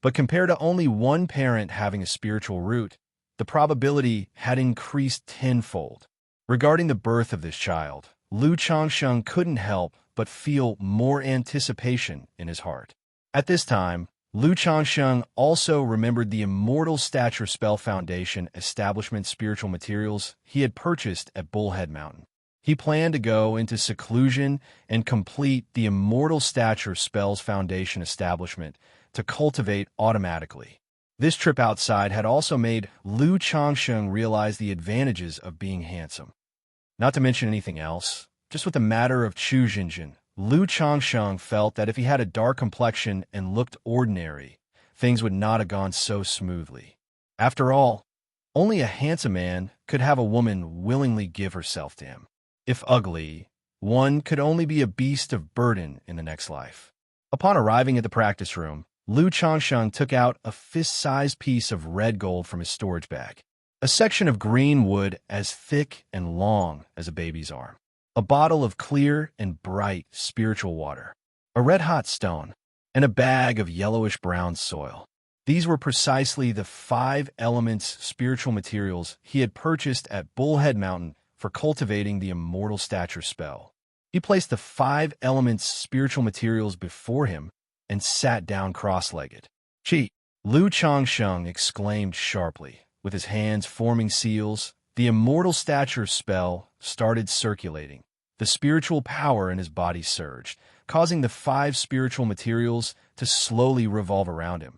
but compared to only one parent having a spiritual root, the probability had increased tenfold. Regarding the birth of this child, Lu Changxing couldn't help but feel more anticipation in his heart. At this time, Lu Changxing also remembered the Immortal Stature Spell Foundation establishment spiritual materials he had purchased at Bullhead Mountain. He planned to go into seclusion and complete the Immortal Stature Spells Foundation establishment to cultivate automatically. This trip outside had also made Lu Changxing realize the advantages of being handsome. Not to mention anything else, just with the matter of Chu Jinjin, Lu Changxing felt that if he had a dark complexion and looked ordinary, things would not have gone so smoothly. After all, only a handsome man could have a woman willingly give herself to him. If ugly, one could only be a beast of burden in the next life. Upon arriving at the practice room, Lu Changxing took out a fist-sized piece of red gold from his storage bag, a section of green wood as thick and long as a baby's arm, a bottle of clear and bright spiritual water, a red-hot stone, and a bag of yellowish-brown soil. These were precisely the 5 elements spiritual materials he had purchased at Bullhead Mountain for cultivating the Immortal Stature spell. He placed the 5 elements spiritual materials before him and sat down cross-legged. "Chi!" Lu Changxing exclaimed sharply. With his hands forming seals, the Immortal Stature spell started circulating. The spiritual power in his body surged, causing the 5 spiritual materials to slowly revolve around him,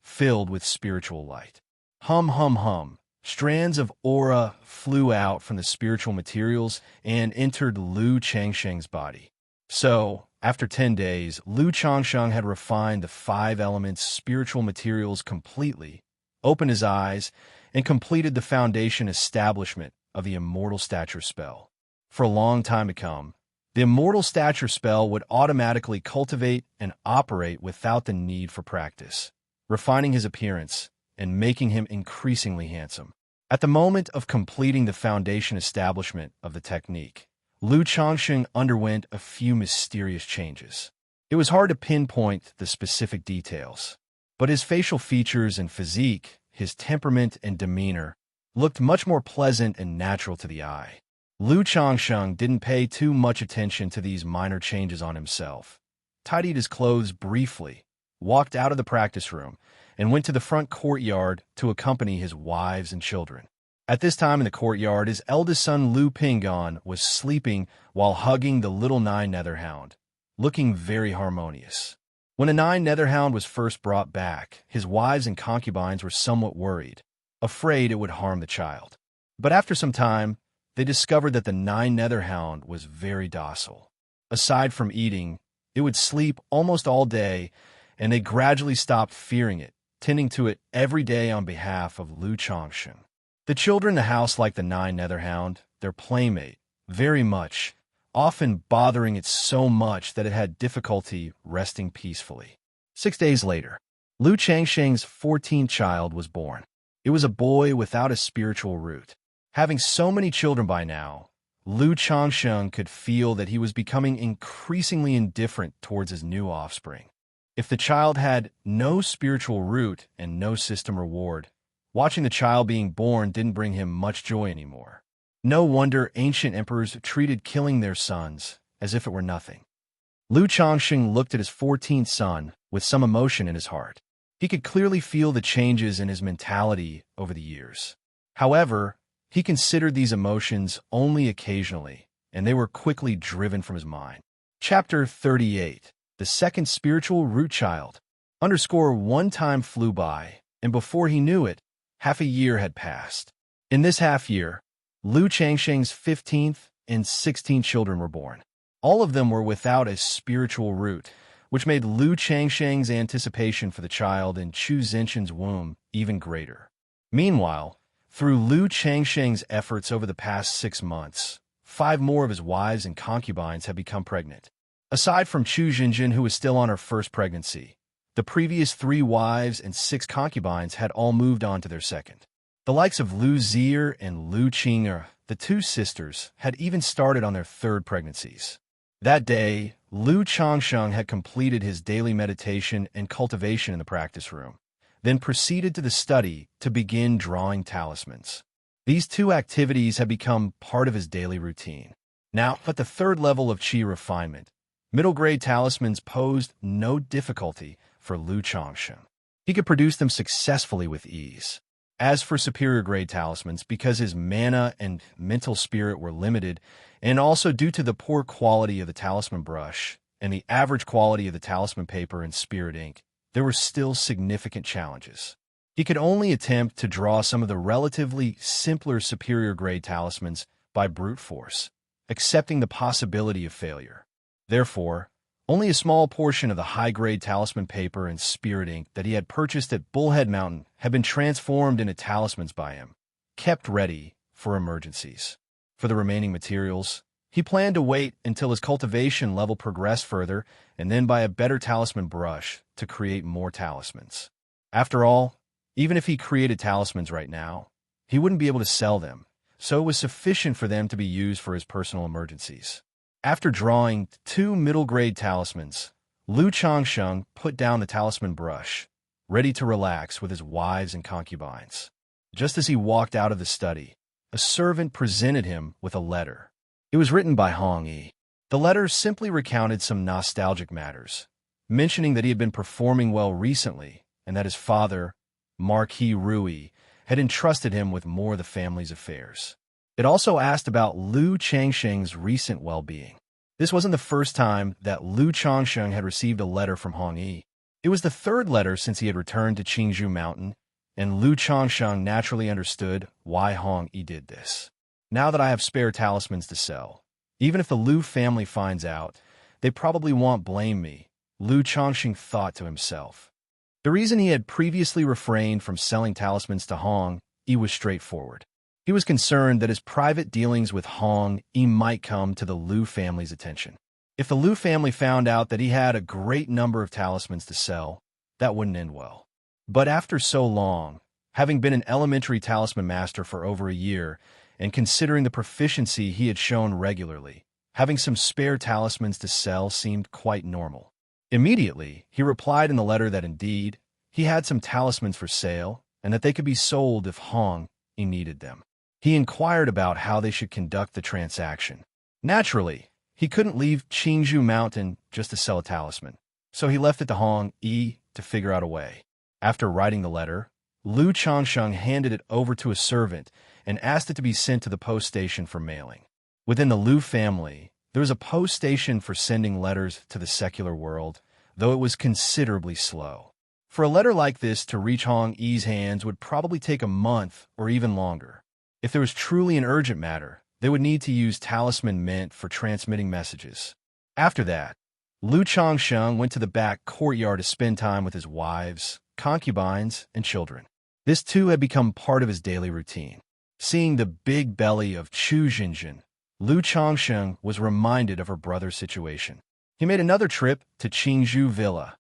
filled with spiritual light. Hum, hum, hum. Strands of aura flew out from the spiritual materials and entered Lu Changxing's body. So, after 10 days, Lu Changxing had refined the 5 elements spiritual materials completely, opened his eyes, and completed the foundation establishment of the Immortal Stature spell. For a long time to come, the Immortal Stature spell would automatically cultivate and operate without the need for practice, refining his appearance and making him increasingly handsome. At the moment of completing the foundation establishment of the technique, Lu Changsheng underwent a few mysterious changes. It was hard to pinpoint the specific details, but his facial features and physique, his temperament and demeanor, looked much more pleasant and natural to the eye. Lu Changsheng didn't pay too much attention to these minor changes on himself. Tidied his clothes briefly, walked out of the practice room, and went to the front courtyard to accompany his wives and children. At this time in the courtyard, his eldest son Lu Pingon was sleeping while hugging the little Nine Netherhound, looking very harmonious. When a Nine Netherhound was first brought back, his wives and concubines were somewhat worried, afraid it would harm the child. But after some time, they discovered that the Nine Netherhound was very docile. Aside from eating, it would sleep almost all day, and they gradually stopped fearing it, tending to it every day on behalf of Lu Changsheng. The children in the house liked the Nine Netherhound, their playmate, very much, often bothering it so much that it had difficulty resting peacefully. 6 days later, Lu Changsheng's 14th child was born. It was a boy without a spiritual root. Having so many children by now, Lu Changsheng could feel that he was becoming increasingly indifferent towards his new offspring. If the child had no spiritual root and no system reward, watching the child being born didn't bring him much joy anymore. No wonder ancient emperors treated killing their sons as if it were nothing. Lu Changsheng looked at his 14th son with some emotion in his heart. He could clearly feel the changes in his mentality over the years. However, he considered these emotions only occasionally, and they were quickly driven from his mind. Chapter 38. The Second Spiritual Root Child. One time flew by, and before he knew it, half a year had passed. In this half year, Lu Changsheng's 15th and 16th children were born. All of them were without a spiritual root, which made Lu Changsheng's anticipation for the child in Chu Zenshin's womb even greater. Meanwhile, through Lu Changsheng's efforts over the past 6 months, 5 more of his wives and concubines had become pregnant. Aside from Chu Zhenjin, who was still on her first pregnancy, the previous 3 wives and 6 concubines had all moved on to their second. The likes of Lu Zier and Lu Qing'er, the 2 sisters, had even started on their 3rd pregnancies. That day, Lu Changsheng had completed his daily meditation and cultivation in the practice room, then proceeded to the study to begin drawing talismans. These 2 activities had become part of his daily routine. Now, at the 3rd level of Qi refinement, middle-grade talismans posed no difficulty for Lu Changsheng. He could produce them successfully with ease. As for superior-grade talismans, because his mana and mental spirit were limited, and also due to the poor quality of the talisman brush and the average quality of the talisman paper and spirit ink, there were still significant challenges. He could only attempt to draw some of the relatively simpler superior-grade talismans by brute force, accepting the possibility of failure. Therefore, only a small portion of the high-grade talisman paper and spirit ink that he had purchased at Bullhead Mountain had been transformed into talismans by him, kept ready for emergencies. For the remaining materials, he planned to wait until his cultivation level progressed further and then buy a better talisman brush to create more talismans. After all, even if he created talismans right now, he wouldn't be able to sell them, so it was sufficient for them to be used for his personal emergencies. After drawing 2 middle-grade talismans, Lu Changsheng put down the talisman brush, ready to relax with his wives and concubines. Just as he walked out of the study, a servant presented him with a letter. It was written by Hong Yi. The letter simply recounted some nostalgic matters, mentioning that he had been performing well recently and that his father, Marquis Rui, had entrusted him with more of the family's affairs. It also asked about Lu Changsheng's recent well-being. This wasn't the first time that Lu Changsheng had received a letter from Hong Yi. It was the 3rd letter since he had returned to Qingzhou Mountain, and Lu Changsheng naturally understood why Hong Yi did this. Now that I have spare talismans to sell, even if the Lu family finds out, they probably won't blame me, Lu Changsheng thought to himself. The reason he had previously refrained from selling talismans to Hong Yi was straightforward. He was concerned that his private dealings with Hong Yi might come to the Lu family's attention. If the Lu family found out that he had a great number of talismans to sell, that wouldn't end well. But after so long, having been an elementary talisman master for over a year, and considering the proficiency he had shown regularly, Having some spare talismans to sell seemed quite normal. Immediately, he replied in the letter that indeed, he had some talismans for sale, and that they could be sold if he needed them. He inquired about how they should conduct the transaction. Naturally, he couldn't leave Qingzhou Mountain just to sell a talisman, so he left it to to figure out a way. After writing the letter, Lu Changsheng handed it over to a servant and asked it to be sent to the post station for mailing. Within the Lu family, there was a post station for sending letters to the secular world, though it was considerably slow. For a letter like this to reach Hong Yi's hands would probably take a month or even longer. If there was truly an urgent matter, they would need to use talisman mint for transmitting messages. After that, Lu Changsheng went to the back courtyard to spend time with his wives, concubines, and children. This too had become part of his daily routine. Seeing the big belly of Chu Xinjin, Lu Changsheng was reminded of her brother's situation. He made another trip to Qingzhou Villa,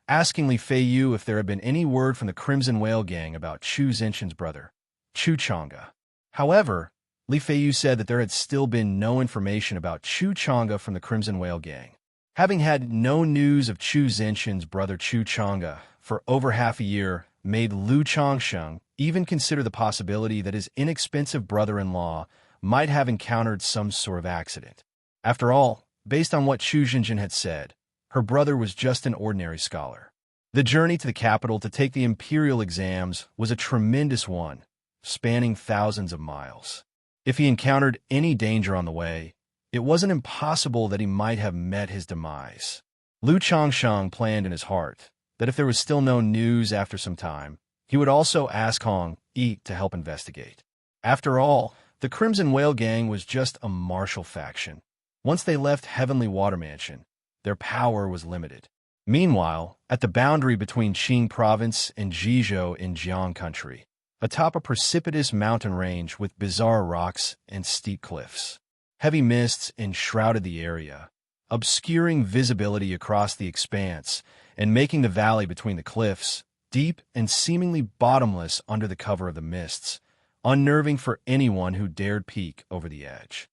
asking Li Feiyu if there had been any word from the Crimson Whale Gang about Chu Xinjin's brother, Chu Chang'e. However, Li Feiyu said that there had still been no information about Chu Chang'e from the Crimson Whale Gang. Having had no news of Chu Xinjin's brother Chu Chang'e for over half a year made Lu Changsheng even consider the possibility that his inexpensive brother-in-law might have encountered some sort of accident. After all, based on what Chu Xinjin had said, her brother was just an ordinary scholar. The journey to the capital to take the imperial exams was a tremendous one, spanning thousands of miles. If he encountered any danger on the way, it wasn't impossible that he might have met his demise. Lu Changsheng planned in his heart that if there was still no news after some time, he would also ask Hong Yi to help investigate. After all, the Crimson Whale Gang was just a martial faction. Once they left Heavenly Water Mansion, their power was limited. Meanwhile, at the boundary between Qing Province and Jizhou in Jiang Country, atop a precipitous mountain range with bizarre rocks and steep cliffs, heavy mists enshrouded the area, obscuring visibility across the expanse and making the valley between the cliffs deep and seemingly bottomless under the cover of the mists, unnerving for anyone who dared peek over the edge.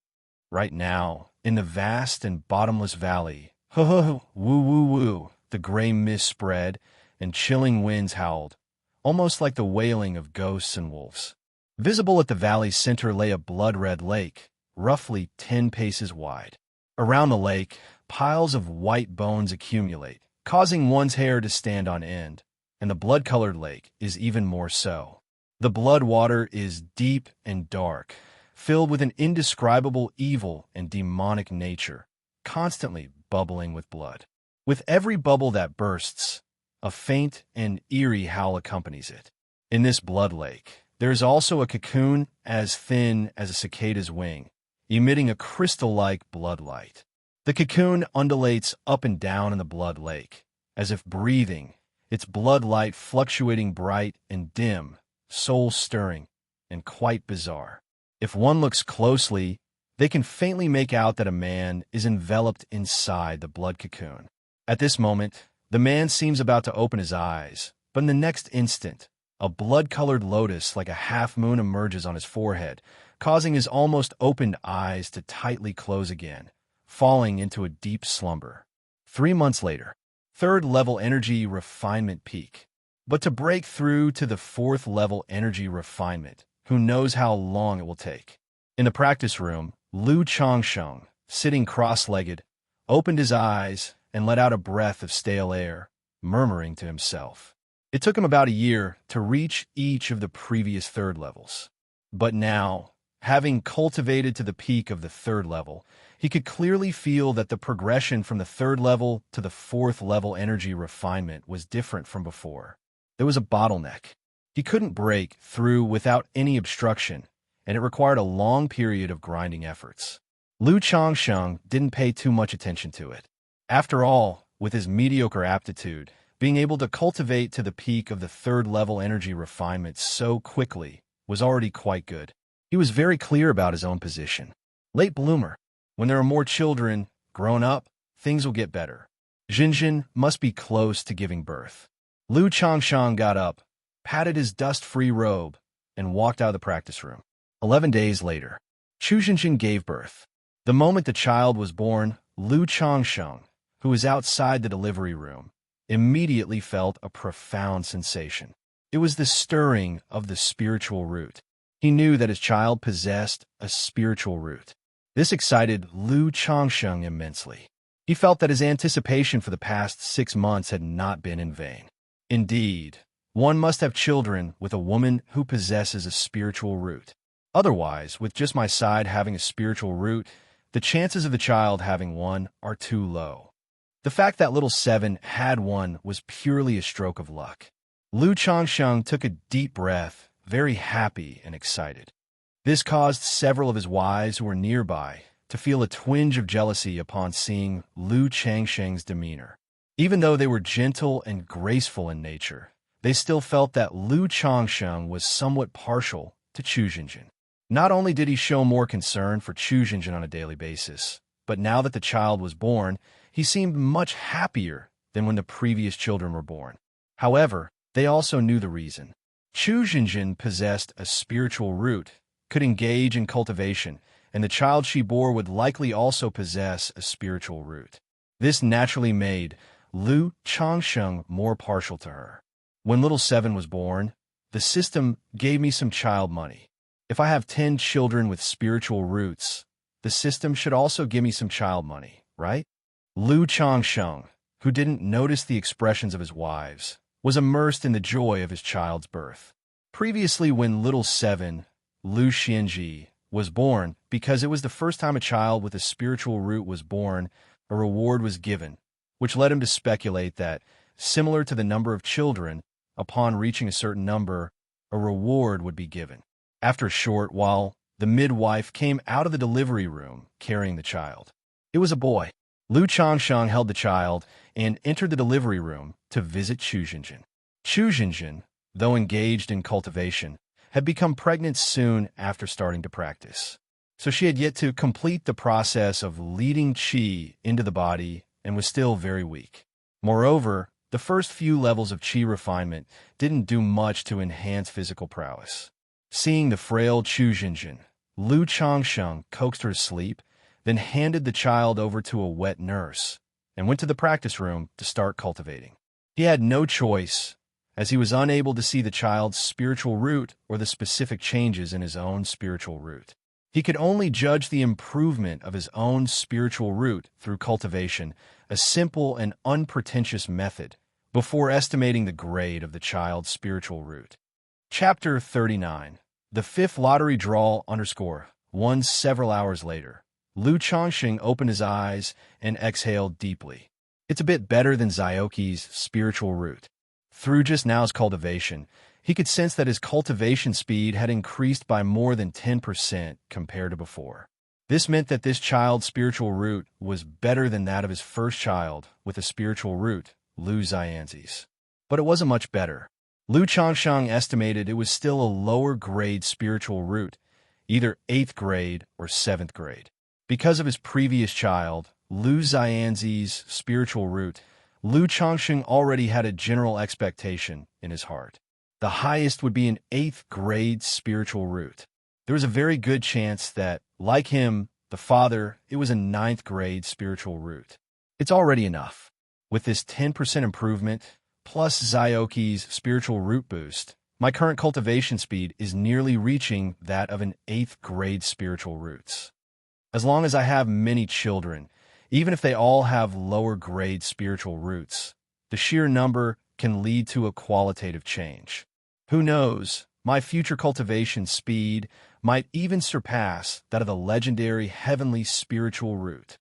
Right now, in the vast and bottomless valley, woo-woo-woo, the gray mist spread and chilling winds howled, almost like the wailing of ghosts and wolves. Visible at the valley's center lay a blood-red lake, roughly 10 paces wide. Around the lake, piles of white bones accumulate, causing one's hair to stand on end, and the blood-colored lake is even more so. The blood water is deep and dark, filled with an indescribable evil and demonic nature, constantly bubbling with blood. With every bubble that bursts, a faint and eerie howl accompanies it. In this blood lake, there is also a cocoon as thin as a cicada's wing, emitting a crystal-like blood light. The cocoon undulates up and down in the blood lake, as if breathing, its blood light fluctuating bright and dim, soul-stirring, and quite bizarre. If one looks closely, they can faintly make out that a man is enveloped inside the blood cocoon. At this moment, the man seems about to open his eyes, but in the next instant, a blood-colored lotus like a half-moon emerges on his forehead, causing his almost opened eyes to tightly close again, falling into a deep slumber. 3 months later, 3rd-level energy refinement peak. But to break through to the 4th-level energy refinement, who knows how long it will take? In the practice room, Lu Changsheng, sitting cross-legged, opened his eyes and let out a breath of stale air, murmuring to himself. It took him about a year to reach each of the previous 3rd levels. But now, having cultivated to the peak of the 3rd level, he could clearly feel that the progression from the 3rd level to the 4th level energy refinement was different from before. There was a bottleneck. He couldn't break through without any obstruction, and it required a long period of grinding efforts. Lu Changsheng didn't pay too much attention to it. After all, with his mediocre aptitude, being able to cultivate to the peak of the 3rd level energy refinement so quickly was already quite good. He was very clear about his own position. Late bloomer. When there are more children, grown up, things will get better. Xinjin must be close to giving birth. Lu Changsheng got up, patted his dust-free robe, and walked out of the practice room. 11 days later, Chu Xinjin gave birth. The moment the child was born, Lu Changsheng, who was outside the delivery room, immediately felt a profound sensation. It was the stirring of the spiritual root. He knew that his child possessed a spiritual root. This excited Lu Changsheng immensely. He felt that his anticipation for the past 6 months had not been in vain. Indeed, one must have children with a woman who possesses a spiritual root. Otherwise, with just my side having a spiritual root, the chances of the child having one are too low. The fact that little Seven had one was purely a stroke of luck. Lu Changsheng took a deep breath, very happy and excited. This caused several of his wives who were nearby to feel a twinge of jealousy upon seeing Lu Changsheng's demeanor. Even though they were gentle and graceful in nature, they still felt that Lu Changsheng was somewhat partial to Chu Xinjin. Not only did he show more concern for Chu Xinjin on a daily basis, but now that the child was born, he seemed much happier than when the previous children were born. However, they also knew the reason. Chu Xinjin possessed a spiritual root, could engage in cultivation, and the child she bore would likely also possess a spiritual root. This naturally made Lu Changsheng more partial to her. When little Seven was born, the system gave me some child money. If I have 10 children with spiritual roots, the system should also give me some child money, right? Lu Changsheng, who didn't notice the expressions of his wives, was immersed in the joy of his child's birth. Previously, when little Seven, Lu Xianxia, was born, because it was the first time a child with a spiritual root was born, a reward was given, which led him to speculate that, similar to the number of children, upon reaching a certain number, a reward would be given. After a short while, the midwife came out of the delivery room carrying the child. It was a boy. Lu Changsheng held the child and entered the delivery room to visit Chu Xinjin. Chu Xinjin, though engaged in cultivation, had become pregnant soon after starting to practice. So she had yet to complete the process of leading qi into the body and was still very weak. Moreover, the first few levels of qi refinement didn't do much to enhance physical prowess. Seeing the frail Chu Xinjin, Lu Changsheng coaxed her to sleep, then handed the child over to a wet nurse and went to the practice room to start cultivating. He had no choice, as he was unable to see the child's spiritual root or the specific changes in his own spiritual root. He could only judge the improvement of his own spiritual root through cultivation, a simple and unpretentious method, before estimating the grade of the child's spiritual root. Chapter 39. The fifth lottery draw _1 several hours later. Lu Changsheng opened his eyes and exhaled deeply. It's a bit better than Xiaoqi's spiritual root. Through just now's cultivation, he could sense that his cultivation speed had increased by more than 10% compared to before. This meant that this child's spiritual root was better than that of his first child with a spiritual root, Lu Xianxia's. But it wasn't much better. Lu Changsheng estimated it was still a lower grade spiritual root, either 8th grade or 7th grade. Because of his previous child, Lu Xianxia's spiritual root, Lu Changsheng already had a general expectation in his heart. The highest would be an 8th grade spiritual root. There was a very good chance that, like him, the father, it was a 9th grade spiritual root. It's already enough. With this 10% improvement, plus Xiaoqi's spiritual root boost, my current cultivation speed is nearly reaching that of an 8th grade spiritual roots. As long as I have many children, even if they all have lower grade spiritual roots, the sheer number can lead to a qualitative change. Who knows, my future cultivation speed might even surpass that of the legendary heavenly spiritual root.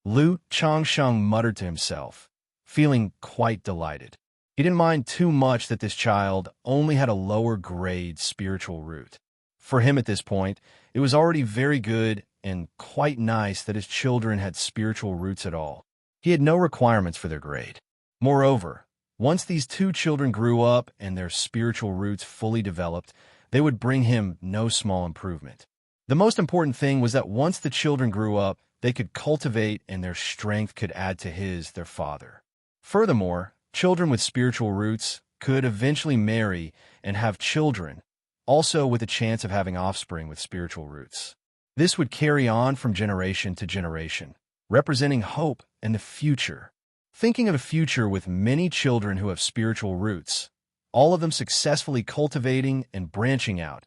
Lu Changsheng muttered to himself, feeling quite delighted. He didn't mind too much that this child only had a lower grade spiritual root. For him at this point, it was already very good and quite nice that his children had spiritual roots at all. He had no requirements for their grade. Moreover, once these 2 children grew up and their spiritual roots fully developed, they would bring him no small improvement. The most important thing was that once the children grew up, they could cultivate and their strength could add to his, their father. Furthermore, children with spiritual roots could eventually marry and have children, also with a chance of having offspring with spiritual roots. This would carry on from generation to generation, representing hope and the future. Thinking of a future with many children who have spiritual roots, all of them successfully cultivating and branching out,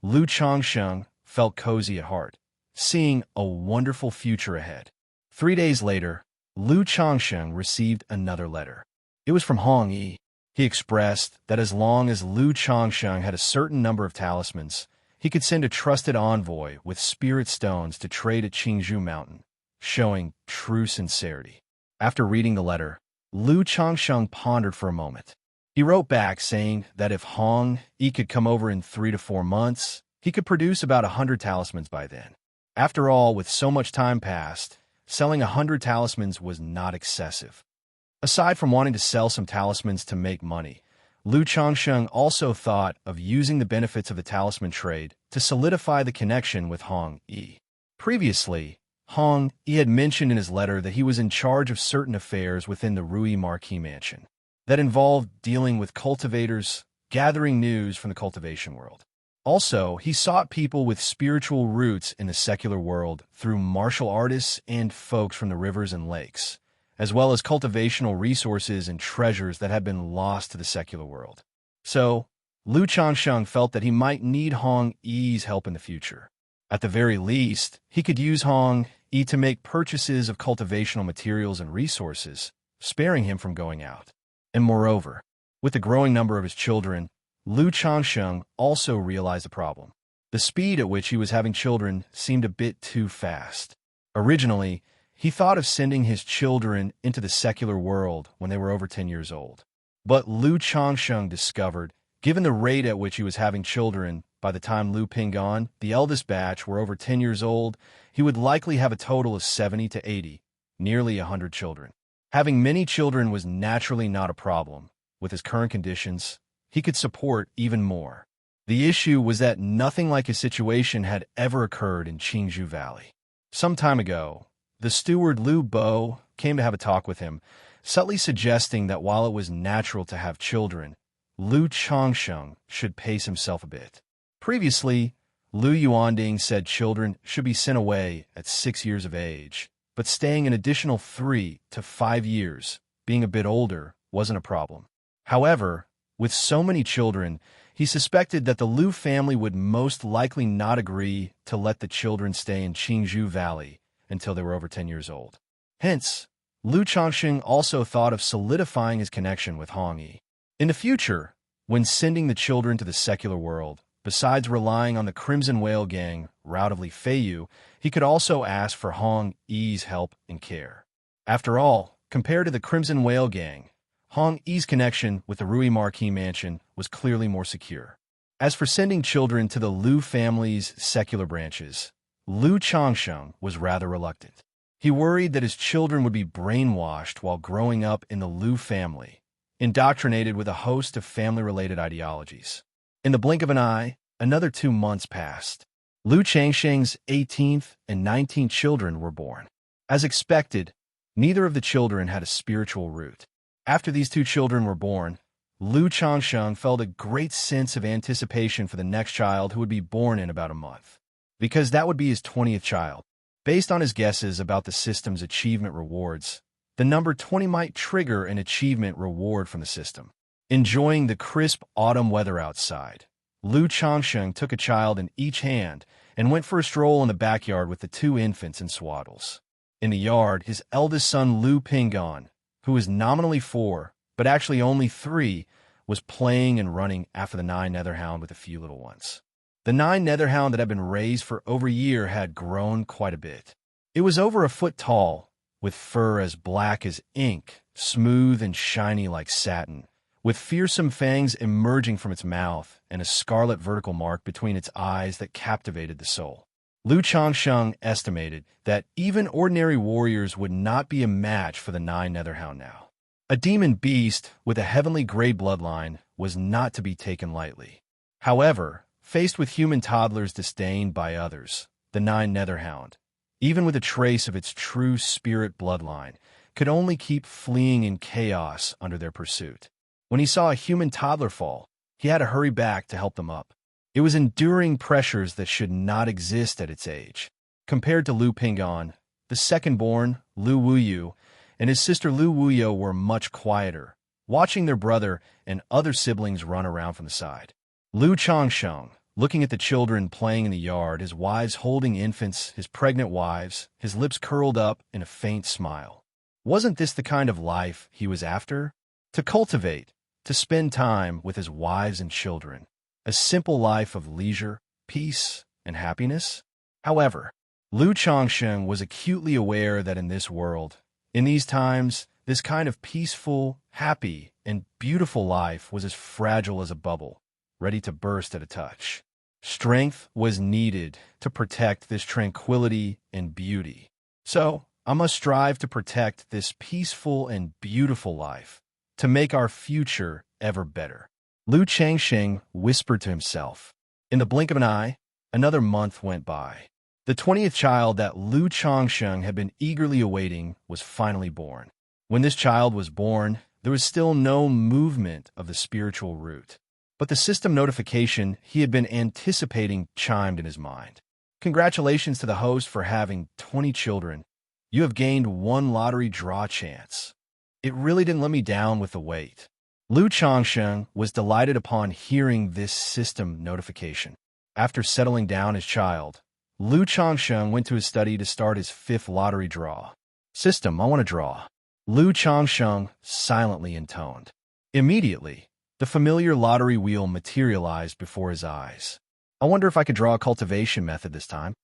Lu Changsheng felt cozy at heart, seeing a wonderful future ahead. 3 days later, Lu Changsheng received another letter. It was from Hong Yi. He expressed that as long as Lu Changsheng had a certain number of talismans, he could send a trusted envoy with spirit stones to trade at Qingzhou Mountain, showing true sincerity. After reading the letter, Lu Changsheng pondered for a moment. He wrote back saying that if Hong Yi could come over in 3 to 4 months, he could produce about 100 talismans by then. After all, with so much time passed, selling 100 talismans was not excessive. Aside from wanting to sell some talismans to make money, Lu Changsheng also thought of using the benefits of the talisman trade to solidify the connection with Hong Yi. Previously, Hong Yi had mentioned in his letter that he was in charge of certain affairs within the Rui Marquis mansion that involved dealing with cultivators, gathering news from the cultivation world. Also, he sought people with spiritual roots in the secular world through martial artists and folks from the rivers and lakes, as well as cultivational resources and treasures that had been lost to the secular world. So, Lu Changsheng felt that he might need Hong Yi's help in the future. At the very least, he could use Hong Yi to make purchases of cultivational materials and resources, sparing him from going out. And moreover, with the growing number of his children, Lu Changsheng also realized the problem. The speed at which he was having children seemed a bit too fast. Originally, he thought of sending his children into the secular world when they were over 10 years old. But Lu Changsheng discovered, given the rate at which he was having children, by the time Lu Pinggan, the eldest batch, were over 10 years old, he would likely have a total of 70 to 80, nearly 100 children. Having many children was naturally not a problem. With his current conditions, he could support even more. The issue was that nothing like his situation had ever occurred in Qingzhou Valley. Some time ago, the steward Liu Bo came to have a talk with him, subtly suggesting that while it was natural to have children, Lu Changsheng should pace himself a bit. Previously, Lu Yuanding said children should be sent away at 6 years of age, but staying an additional 3 to 5 years, being a bit older, wasn't a problem. However, with so many children, he suspected that the Lu family would most likely not agree to let the children stay in Qingzhou Valley until they were over 10 years old. Hence, Lu Changsheng also thought of solidifying his connection with Hong Yi. In the future, when sending the children to the secular world, besides relying on the Crimson Whale Gang route of Li Feiyu, he could also ask for Hong Yi's help and care. After all, compared to the Crimson Whale Gang, Hong Yi's connection with the Rui Marquis mansion was clearly more secure. As for sending children to the Lu family's secular branches, Lu Changsheng was rather reluctant. He worried that his children would be brainwashed while growing up in the Lu family, indoctrinated with a host of family-related ideologies. In the blink of an eye, another 2 months passed. Lu Changsheng's 18th and 19th children were born. As expected, neither of the children had a spiritual root. After these 2 children were born, Lu Changsheng felt a great sense of anticipation for the next child who would be born in about a month, because that would be his 20th child. Based on his guesses about the system's achievement rewards, the number 20 might trigger an achievement reward from the system. Enjoying the crisp autumn weather outside, Lu Changsheng took a child in each hand and went for a stroll in the backyard with the 2 infants in swaddles. In the yard, his eldest son Lu Pinggan, who was nominally 4, but actually only 3, was playing and running after the 9 Netherhound with a few little ones. The 9 Netherhound that had been raised for over a year had grown quite a bit. It was over a foot tall, with fur as black as ink, smooth and shiny like satin, with fearsome fangs emerging from its mouth and a scarlet vertical mark between its eyes that captivated the soul. Lu Changsheng estimated that even ordinary warriors would not be a match for the 9 Netherhound now. A demon beast with a heavenly gray bloodline was not to be taken lightly. However, faced with human toddlers disdained by others, the 9 Netherhound, even with a trace of its true spirit bloodline, could only keep fleeing in chaos under their pursuit. When he saw a human toddler fall, he had to hurry back to help them up. It was enduring pressures that should not exist at its age. Compared to Lu Pingan, the second-born, Lu Wuyu, and his sister Lu Wuyo were much quieter, watching their brother and other siblings run around from the side. Lu Changsheng, looking at the children playing in the yard, his wives holding infants, his pregnant wives, his lips curled up in a faint smile. Wasn't this the kind of life he was after? To cultivate, to spend time with his wives and children. A simple life of leisure, peace, and happiness? However, Lu Changsheng was acutely aware that in this world, in these times, this kind of peaceful, happy, and beautiful life was as fragile as a bubble, ready to burst at a touch. Strength was needed to protect this tranquility and beauty. So, I must strive to protect this peaceful and beautiful life, to make our future ever better. Lu Changsheng whispered to himself. In the blink of an eye, another month went by. The 20th child that Lu Changsheng had been eagerly awaiting was finally born. When this child was born, there was still no movement of the spiritual root. But the system notification he had been anticipating chimed in his mind. Congratulations to the host for having 20 children. You have gained 1 lottery draw chance. It really didn't let me down with the wait. Lu Changsheng was delighted upon hearing this system notification. After settling down his child, Lu Changsheng went to his study to start his 5th lottery draw. System, I want to draw. Lu Changsheng silently intoned. Immediately, the familiar lottery wheel materialized before his eyes. I wonder if I could draw a cultivation method this time.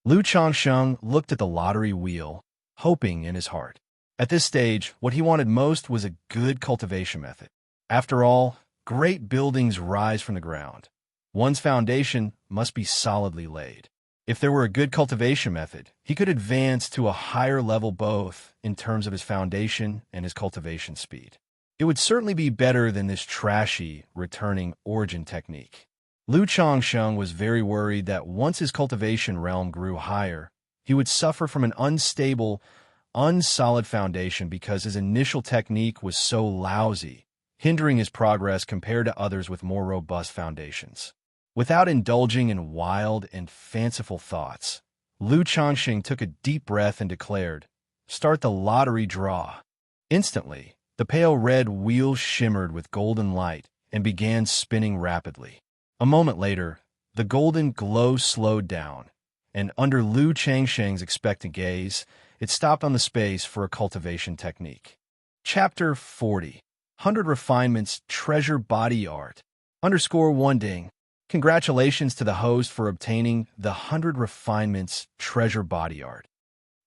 Lu Changsheng looked at the lottery wheel, hoping in his heart. At this stage, what he wanted most was a good cultivation method. After all, great buildings rise from the ground. One's foundation must be solidly laid. If there were a good cultivation method, he could advance to a higher level both in terms of his foundation and his cultivation speed. It would certainly be better than this trashy, returning origin technique. Lu Changsheng was very worried that once his cultivation realm grew higher, he would suffer from an unstable, unsolid foundation because his initial technique was so lousy, hindering his progress compared to others with more robust foundations. Without indulging in wild and fanciful thoughts, Lu Changsheng took a deep breath and declared, "Start the lottery draw." Instantly, the pale red wheel shimmered with golden light and began spinning rapidly. A moment later, the golden glow slowed down, and under Lu Changsheng's expectant gaze, it stopped on the space for a cultivation technique. Chapter 40. 100 Refinements Treasure Body Art. _1 ding. Congratulations to the host for obtaining the 100 Refinements Treasure Body Art.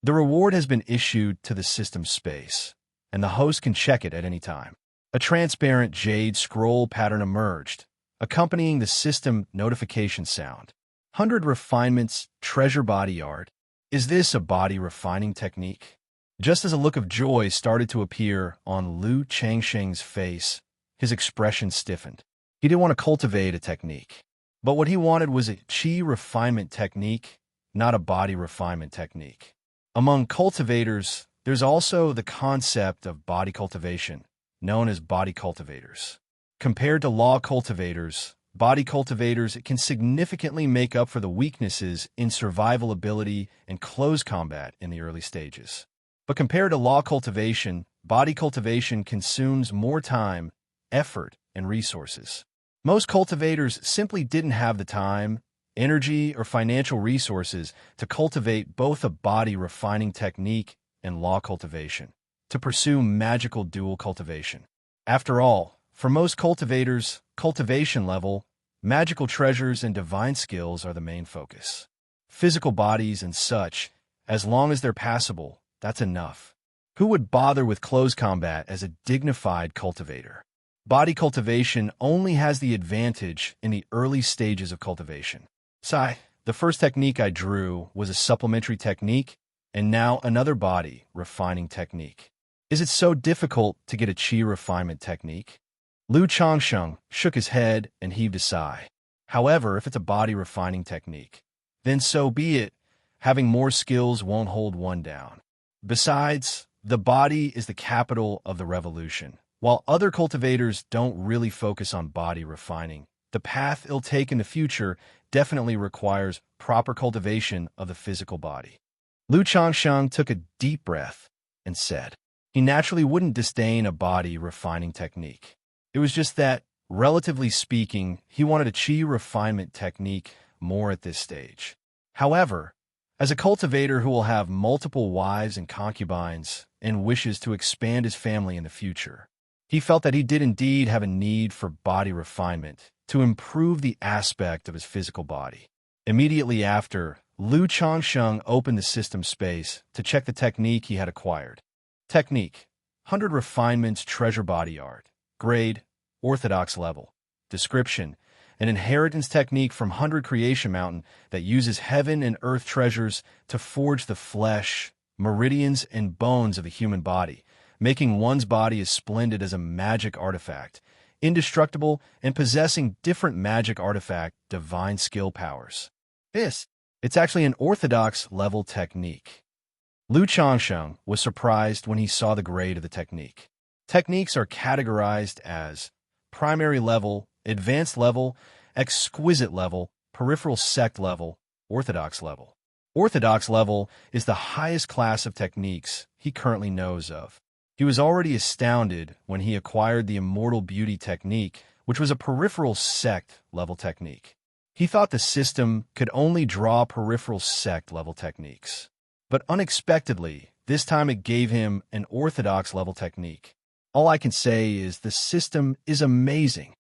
The reward has been issued to the system space, and the host can check it at any time. A transparent jade scroll pattern emerged, accompanying the system notification sound. 100 Refinements Treasure Body Art. Is this a body refining technique? Just as a look of joy started to appear on Lu Changsheng's face, his expression stiffened. He didn't want to cultivate a technique, but what he wanted was a chi refinement technique, not a body refinement technique. Among cultivators, there's also the concept of body cultivation, known as body cultivators. Compared to law cultivators, body cultivators can significantly make up for the weaknesses in survival ability and close combat in the early stages. But compared to law cultivation, body cultivation consumes more time, effort, and resources. Most cultivators simply didn't have the time, energy, or financial resources to cultivate both a body refining technique and law cultivation, to pursue magical dual cultivation. After all, for most cultivators, cultivation level, magical treasures and divine skills are the main focus. Physical bodies and such, as long as they're passable, that's enough. Who would bother with close combat as a dignified cultivator? Body cultivation only has the advantage in the early stages of cultivation. The first technique I drew was a supplementary technique, and now another body refining technique. Is it so difficult to get a chi refinement technique? Lu Changsheng shook his head and heaved a sigh. However, if it's a body refining technique, then so be it. Having more skills won't hold one down. Besides, the body is the capital of the revolution. While other cultivators don't really focus on body refining, The path it'll take in the future definitely requires proper cultivation of the physical body. Lu Changsheng took a deep breath and said he naturally wouldn't disdain a body refining technique. It was just that, relatively speaking, he wanted a qi refinement technique more at this stage. However, as a cultivator who will have multiple wives and concubines and wishes to expand his family in the future, he felt that he did indeed have a need for body refinement to improve the aspect of his physical body. Immediately after, Lu Changsheng opened the system space to check the technique he had acquired. Technique: 100 Refinements Treasure Body Art. Grade: Orthodox Level. Description: an inheritance technique from 100 Creation Mountain that uses heaven and earth treasures to forge the flesh, meridians, and bones of the human body, making one's body as splendid as a magic artifact, indestructible, and possessing different magic artifact divine skill powers. It's actually an orthodox level technique. Lu Changsheng was surprised when he saw the grade of the technique. Techniques are categorized as primary level, advanced level, exquisite level, peripheral sect level, orthodox level. Orthodox level is the highest class of techniques he currently knows of. He was already astounded when he acquired the Immortal Beauty technique, which was a peripheral sect level technique. He thought the system could only draw peripheral sect level techniques. But unexpectedly, this time it gave him an orthodox level technique. All I can say is the system is amazing.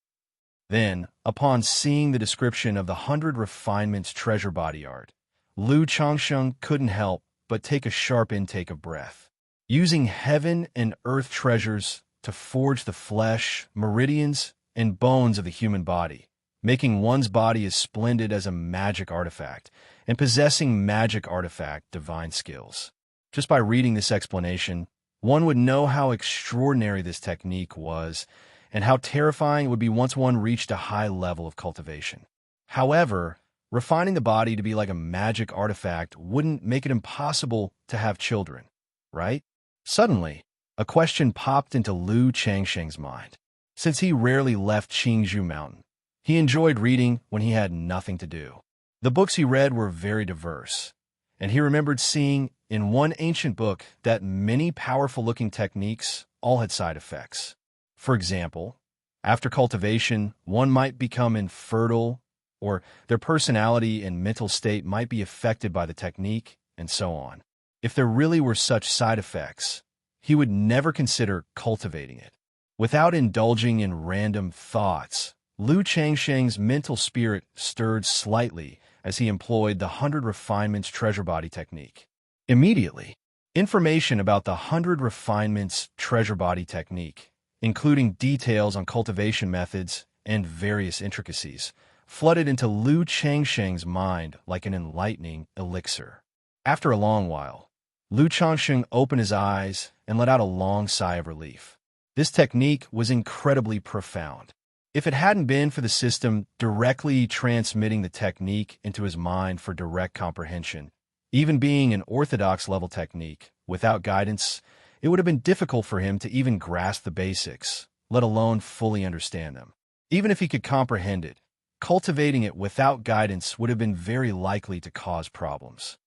Then, upon seeing the description of the 100 Refinements Treasure Body Art, Lu Changsheng couldn't help but take a sharp intake of breath. Using heaven and earth treasures to forge the flesh, meridians, and bones of the human body, making one's body as splendid as a magic artifact, and possessing magic artifact divine skills. Just by reading this explanation, one would know how extraordinary this technique was and how terrifying it would be once one reached a high level of cultivation. However, refining the body to be like a magic artifact wouldn't make it impossible to have children, right? Suddenly, a question popped into Lu Changsheng's mind. Since he rarely left Qingzhou Mountain, he enjoyed reading when he had nothing to do. The books he read were very diverse, and he remembered seeing in one ancient book that many powerful-looking techniques all had side effects. For example, after cultivation, one might become infertile, or their personality and mental state might be affected by the technique, and so on. If there really were such side effects, he would never consider cultivating it. Without indulging in random thoughts, Lu Changsheng's mental spirit stirred slightly as he employed the 100 Refinements Treasure Body technique. Immediately, information about the 100 Refinements Treasure Body technique, including details on cultivation methods and various intricacies, flooded into Lu Changsheng's mind like an enlightening elixir. After a long while, Lu Changsheng opened his eyes and let out a long sigh of relief. This technique was incredibly profound. If it hadn't been for the system directly transmitting the technique into his mind for direct comprehension, even being an orthodox-level technique, without guidance, it would have been difficult for him to even grasp the basics, let alone fully understand them. Even if he could comprehend it, cultivating it without guidance would have been very likely to cause problems.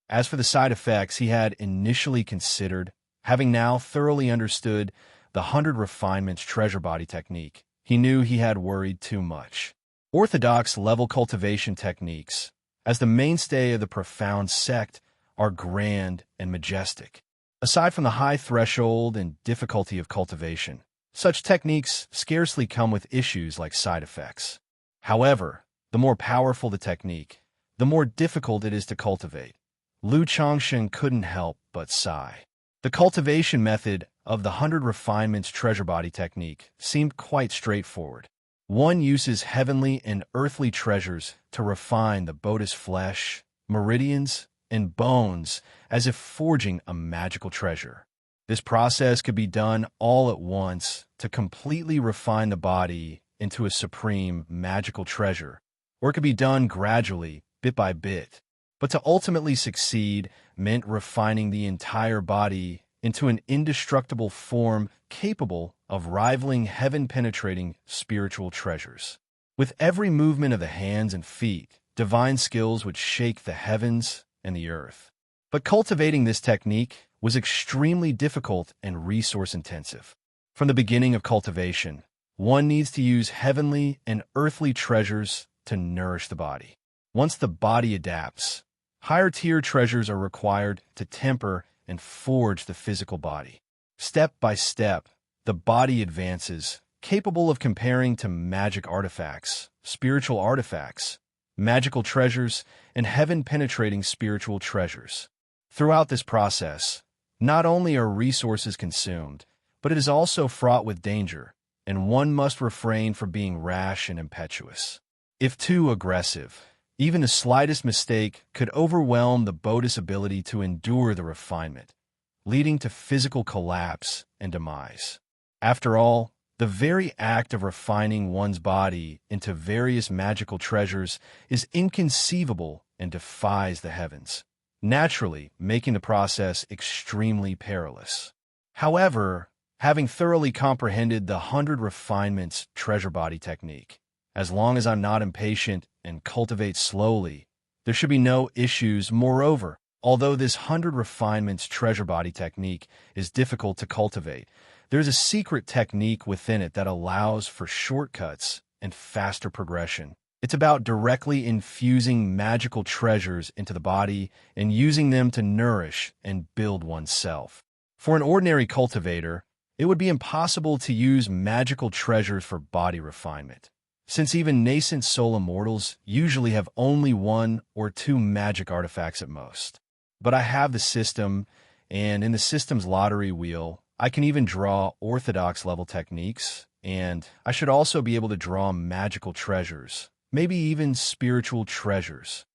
As for the side effects he had initially considered, having now thoroughly understood the 100 Refinements Treasure Body technique, he knew he had worried too much. Orthodox-level cultivation techniques, as the mainstay of the profound sect, are grand and majestic. Aside from the high threshold and difficulty of cultivation, such techniques scarcely come with issues like side effects. However, the more powerful the technique, the more difficult it is to cultivate. Lu Changsheng couldn't help but sigh. The cultivation method of the 100 Refinements Treasure Body technique seemed quite straightforward. One uses heavenly and earthly treasures to refine the body's flesh, meridians, and bones as if forging a magical treasure. This process could be done all at once to completely refine the body into a supreme magical treasure, or it could be done gradually, bit by bit. But to ultimately succeed meant refining the entire body into an indestructible form capable of rivaling heaven-penetrating spiritual treasures. With every movement of the hands and feet, divine skills would shake the heavens and the earth. But cultivating this technique was extremely difficult and resource-intensive. From the beginning of cultivation, one needs to use heavenly and earthly treasures to nourish the body. Once the body adapts, higher-tier treasures are required to temper and forge the physical body. Step by step, the body advances, capable of comparing to magic artifacts, spiritual artifacts, magical treasures, and heaven-penetrating spiritual treasures. Throughout this process, not only are resources consumed, but it is also fraught with danger, and one must refrain from being rash and impetuous. If too aggressive, even the slightest mistake could overwhelm the Bodhi's ability to endure the refinement, leading to physical collapse and demise. After all, the very act of refining one's body into various magical treasures is inconceivable and defies the heavens, naturally making the process extremely perilous. However, having thoroughly comprehended the 100 refinements treasure body technique, as long as I'm not impatient and cultivate slowly, there should be no issues. Moreover, although this 100 refinements treasure body technique is difficult to cultivate, there's a secret technique within it that allows for shortcuts and faster progression. It's about directly infusing magical treasures into the body and using them to nourish and build oneself. For an ordinary cultivator, it would be impossible to use magical treasures for body refinement, since even nascent soul immortals usually have only 1 or 2 magic artifacts at most. But I have the system, and in the system's lottery wheel, I can even draw orthodox level techniques, and I should also be able to draw magical treasures, maybe even spiritual treasures.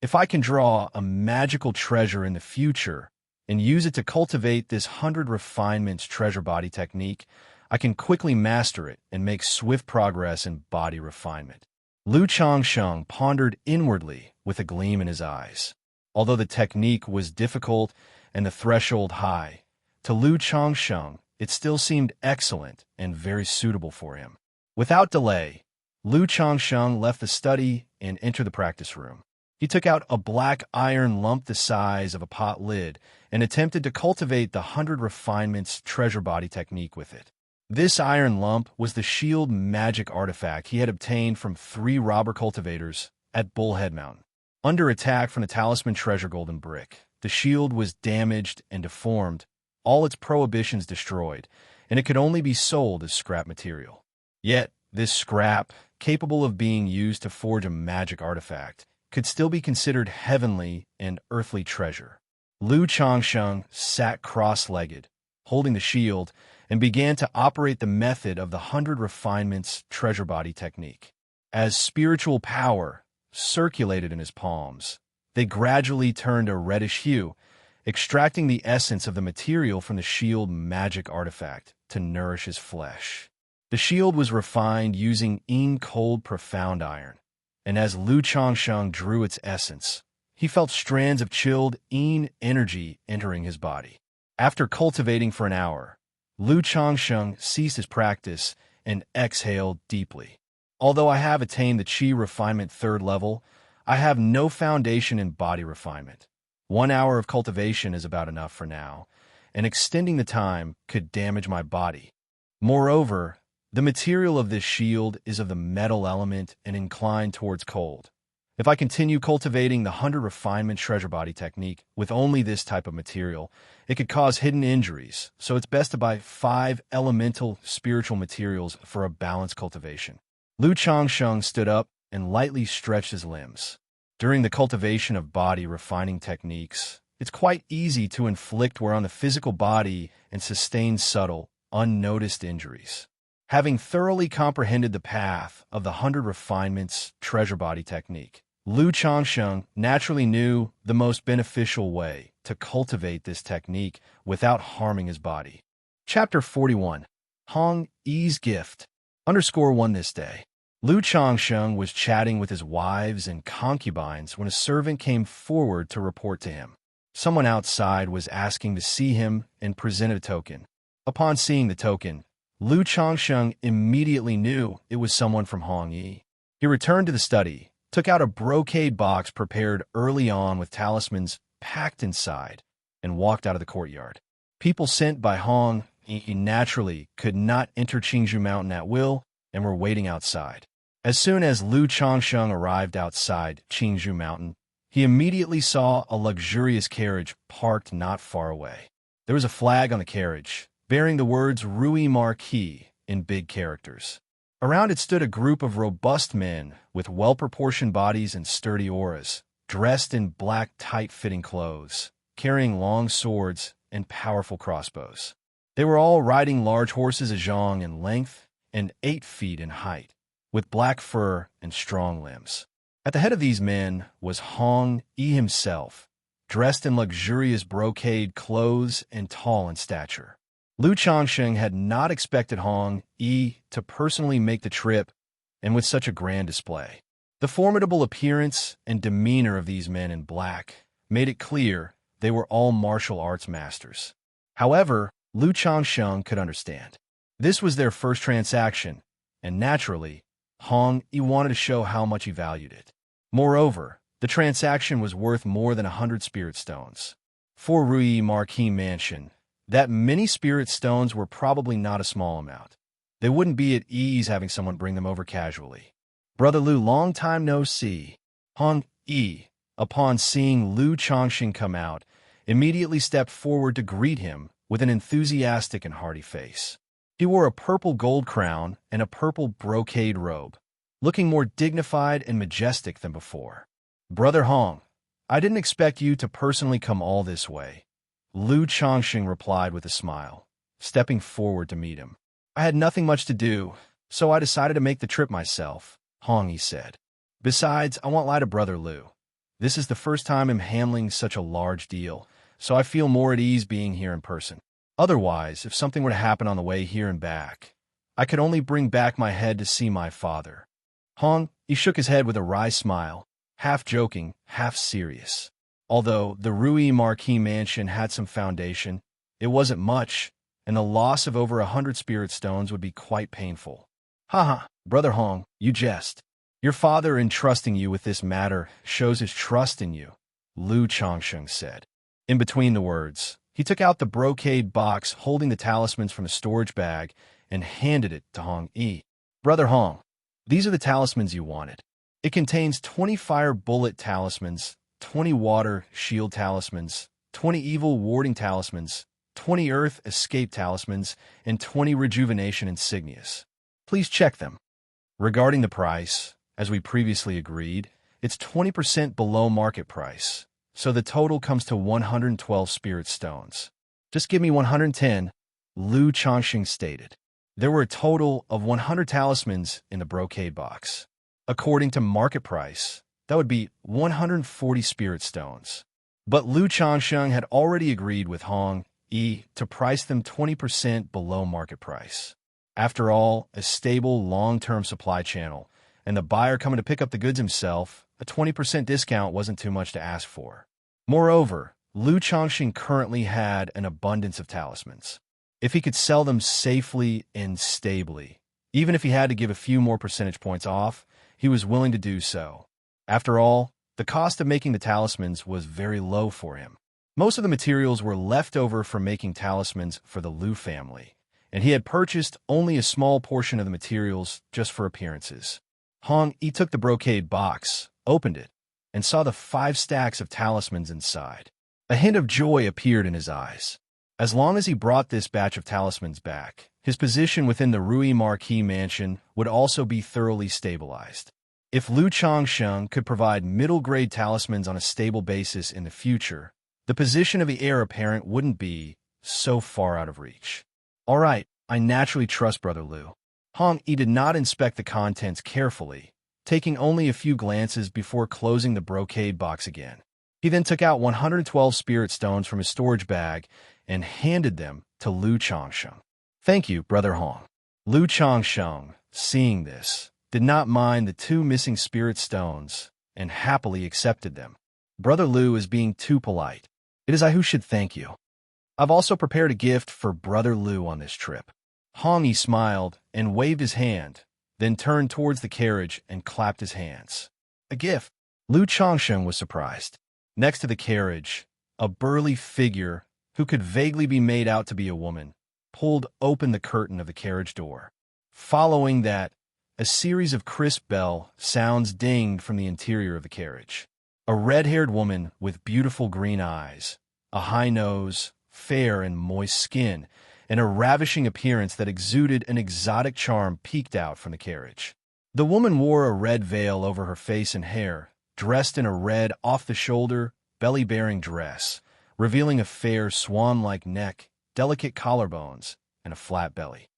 If I can draw a magical treasure in the future and use it to cultivate this 100 refinements treasure body technique, I can quickly master it and make swift progress in body refinement. Lu Changsheng pondered inwardly with a gleam in his eyes. Although the technique was difficult and the threshold high, to Lu Changsheng it still seemed excellent and very suitable for him. Without delay, Lu Changsheng left the study and entered the practice room. He took out a black iron lump the size of a pot lid and attempted to cultivate the 100 refinements treasure body technique with it. This iron lump was the shield magic artifact he had obtained from 3 robber cultivators at Bullhead Mountain. Under attack from the talisman treasure golden brick, the shield was damaged and deformed, all its prohibitions destroyed, and it could only be sold as scrap material. Yet, this scrap, capable of being used to forge a magic artifact, could still be considered heavenly and earthly treasure. Lu Changsheng sat cross-legged, holding the shield, and began to operate the method of the 100 refinements treasure body technique. As spiritual power circulated in his palms, they gradually turned a reddish hue, extracting the essence of the material from the shield magic artifact to nourish his flesh. The shield was refined using cold profound iron, and as Lu Changsheng drew its essence, he felt strands of chilled energy entering his body. After cultivating for an hour, Lu Changsheng ceased his practice and exhaled deeply. Although I have attained the Qi refinement 3rd level, I have no foundation in body refinement. 1 hour of cultivation is about enough for now, and extending the time could damage my body. Moreover, the material of this shield is of the metal element and inclined towards cold. If I continue cultivating the 100 refinement treasure body technique with only this type of material, it could cause hidden injuries, so it's best to buy 5 elemental spiritual materials for a balanced cultivation. Lu Changsheng stood up and lightly stretched his limbs. During the cultivation of body refining techniques, it's quite easy to inflict wear on the physical body and sustain subtle, unnoticed injuries. Having thoroughly comprehended the path of the 100 refinements treasure body technique, Lu Changsheng naturally knew the most beneficial way to cultivate this technique without harming his body. Chapter 41. Hong Yi's Gift. _1 This day, Lu Changsheng was chatting with his wives and concubines when a servant came forward to report to him. Someone outside was asking to see him and presented a token. Upon seeing the token, Lu Changsheng immediately knew it was someone from Hong Yi. He returned to the study, took out a brocade box prepared early on with talismans packed inside, and walked out of the courtyard. People sent by Hong Yi naturally could not enter Qingzhou Mountain at will and were waiting outside. As soon as Lu Changsheng arrived outside Qingzhou Mountain, he immediately saw a luxurious carriage parked not far away. There was a flag on the carriage, bearing the words Rui Marquis in big characters. Around it stood a group of robust men with well-proportioned bodies and sturdy auras, dressed in black tight-fitting clothes, carrying long swords and powerful crossbows. They were all riding large horses a zhang in length and 8 feet in height, with black fur and strong limbs. At the head of these men was Hong Yi himself, dressed in luxurious brocade clothes and tall in stature. Lu Changsheng had not expected Hong Yi to personally make the trip and with such a grand display. The formidable appearance and demeanor of these men in black made it clear they were all martial arts masters. However, Lu Changsheng could understand. This was their first transaction, and naturally, Hong Yi wanted to show how much he valued it. Moreover, the transaction was worth more than 100 spirit stones. For Rui Marquis Mansion, that many spirit stones were probably not a small amount. They wouldn't be at ease having someone bring them over casually. Brother Lu, long time no see. Hong Yi, upon seeing Lu Changsheng come out, immediately stepped forward to greet him with an enthusiastic and hearty face. He wore a purple gold crown and a purple brocade robe, looking more dignified and majestic than before. Brother Hong, I didn't expect you to personally come all this way, Lu Changsheng replied with a smile, stepping forward to meet him. I had nothing much to do, so I decided to make the trip myself, Hong Yi said. Besides, I won't lie to Brother Lu. This is the first time I'm handling such a large deal, so I feel more at ease being here in person. Otherwise, if something were to happen on the way here and back, I could only bring back my head to see my father. Hong Yi shook his head with a wry smile, half joking, half serious. Although the Rui Marquis Mansion had some foundation, it wasn't much, and the loss of over 100 spirit stones would be quite painful. Haha, Brother Hong, you jest. Your father entrusting you with this matter shows his trust in you, Lu Changsheng said. In between the words, he took out the brocade box holding the talismans from a storage bag and handed it to Hong Yi. Brother Hong, these are the talismans you wanted. It contains 20 fire bullet talismans, 20 water shield talismans, 20 evil warding talismans, 20 earth escape talismans, and 20 rejuvenation insignias. Please check them. Regarding the price, as we previously agreed, it's 20% below market price, so the total comes to 112 spirit stones. Just give me 110, Lu Changsheng stated. There were a total of 100 talismans in the brocade box. According to market price, that would be 140 spirit stones. But Lu Changsheng had already agreed with Hong Yi to price them 20% below market price. After all, a stable, long-term supply channel, and the buyer coming to pick up the goods himself, a 20% discount wasn't too much to ask for. Moreover, Lu Changsheng currently had an abundance of talismans. If he could sell them safely and stably, even if he had to give a few more percentage points off, he was willing to do so. After all, the cost of making the talismans was very low for him. Most of the materials were left over from making talismans for the Lu family, and he had purchased only a small portion of the materials just for appearances. Hong Yi took the brocade box, opened it, and saw the 5 stacks of talismans inside. A hint of joy appeared in his eyes. As long as he brought this batch of talismans back, his position within the Rui Marquis Mansion would also be thoroughly stabilized. If Lu Changsheng could provide middle-grade talismans on a stable basis in the future, the position of the heir apparent wouldn't be so far out of reach. All right, I naturally trust Brother Lu. Hong Yi did not inspect the contents carefully, taking only a few glances before closing the brocade box again. He then took out 112 spirit stones from his storage bag and handed them to Lu Changsheng. Thank you, Brother Hong. Lu Changsheng, seeing this, did not mind the 2 missing spirit stones and happily accepted them. Brother Lu is being too polite. It is I who should thank you. I've also prepared a gift for Brother Lu on this trip. Hong Yi smiled and waved his hand, then turned towards the carriage and clapped his hands. A gift. Lu Changsheng was surprised. Next to the carriage, a burly figure, who could vaguely be made out to be a woman, pulled open the curtain of the carriage door. Following that, a series of crisp bell sounds dinged from the interior of the carriage. A red-haired woman with beautiful green eyes, a high nose, fair and moist skin, and a ravishing appearance that exuded an exotic charm peeked out from the carriage. The woman wore a red veil over her face and hair, dressed in a red, off-the-shoulder, belly-bearing dress, revealing a fair swan-like neck, delicate collarbones, and a flat belly.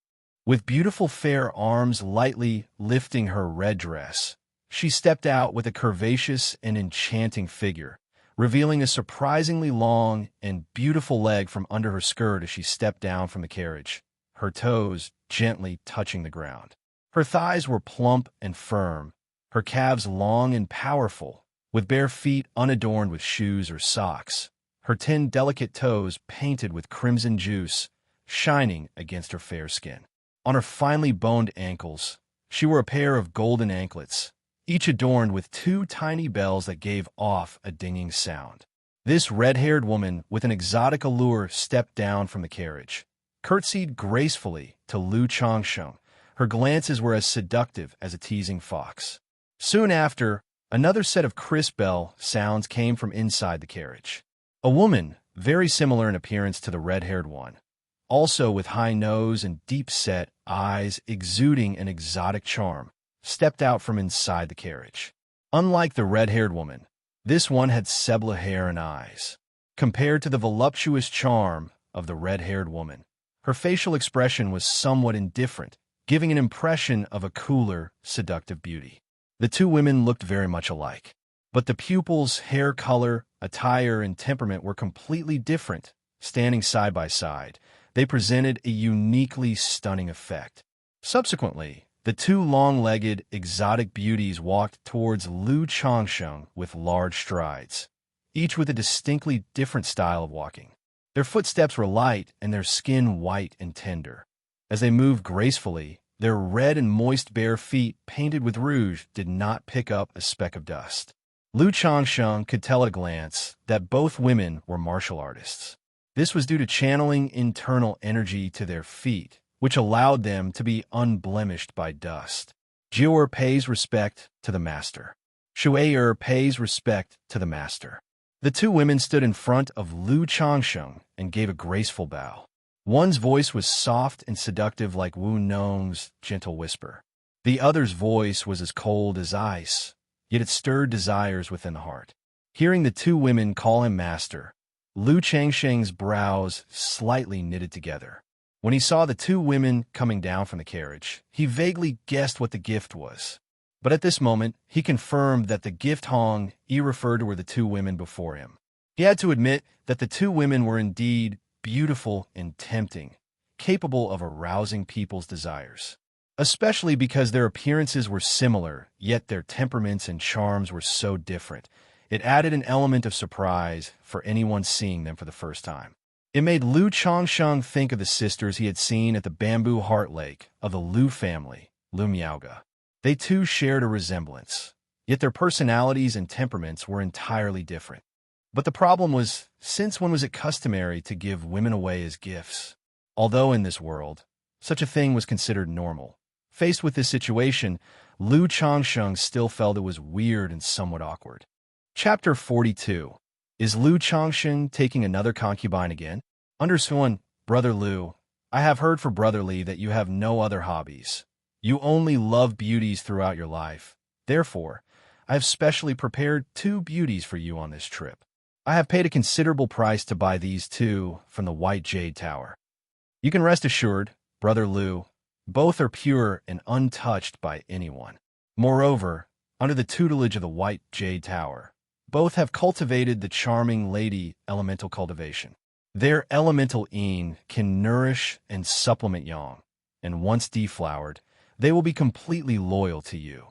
With beautiful fair arms lightly lifting her red dress, she stepped out with a curvaceous and enchanting figure, revealing a surprisingly long and beautiful leg from under her skirt as she stepped down from the carriage, her toes gently touching the ground. Her thighs were plump and firm, her calves long and powerful, with bare feet unadorned with shoes or socks, her 10 delicate toes painted with crimson juice, shining against her fair skin. On her finely boned ankles, she wore a pair of golden anklets, each adorned with 2 tiny bells that gave off a dinging sound. This red-haired woman with an exotic allure stepped down from the carriage, curtsied gracefully to Lu Changsheng. Her glances were as seductive as a teasing fox. Soon after, another set of crisp bell sounds came from inside the carriage. A woman, very similar in appearance to the red-haired one, also with high nose and deep-set eyes exuding an exotic charm, stepped out from inside the carriage. Unlike the red-haired woman, this one had sable hair and eyes. Compared to the voluptuous charm of the red-haired woman, her facial expression was somewhat indifferent, giving an impression of a cooler, seductive beauty. The two women looked very much alike, but the pupils, hair color, attire, and temperament were completely different. Standing side by side, they presented a uniquely stunning effect. Subsequently, the 2 long-legged, exotic beauties walked towards Lu Changsheng with large strides, each with a distinctly different style of walking. Their footsteps were light and their skin white and tender. As they moved gracefully, their red and moist bare feet painted with rouge did not pick up a speck of dust. Lu Changsheng could tell at a glance that both women were martial artists. This was due to channeling internal energy to their feet, which allowed them to be unblemished by dust. Jiu'er pays respect to the master. Shu'er pays respect to the master. The 2 women stood in front of Lu Changsheng and gave a graceful bow. One's voice was soft and seductive like Wu Nong's gentle whisper. The other's voice was as cold as ice, yet it stirred desires within the heart. Hearing the 2 women call him master, Lu Changsheng's brows slightly knitted together. When he saw the 2 women coming down from the carriage, he vaguely guessed what the gift was. But at this moment, he confirmed that the gift Hong Yi referred to were the 2 women before him. He had to admit that the 2 women were indeed beautiful and tempting, capable of arousing people's desires. Especially because their appearances were similar, yet their temperaments and charms were so different. It added an element of surprise for anyone seeing them for the first time. It made Lu Changsheng think of the sisters he had seen at the bamboo heart lake of the Lu family, Lu Miaoga. They too shared a resemblance, yet their personalities and temperaments were entirely different. But the problem was, since when was it customary to give women away as gifts? Although in this world, such a thing was considered normal. Faced with this situation, Lu Changsheng still felt it was weird and somewhat awkward. Chapter 42. Is Lu Changsheng taking another concubine again? Understood, Brother Lu. I have heard for Brother Li that you have no other hobbies. You only love beauties throughout your life. Therefore, I have specially prepared 2 beauties for you on this trip. I have paid a considerable price to buy these 2 from the White Jade Tower. You can rest assured, Brother Lu, both are pure and untouched by anyone. Moreover, under the tutelage of the White Jade Tower, both have cultivated the charming Lady Elemental Cultivation. Their elemental yin can nourish and supplement yang, and once deflowered, they will be completely loyal to you.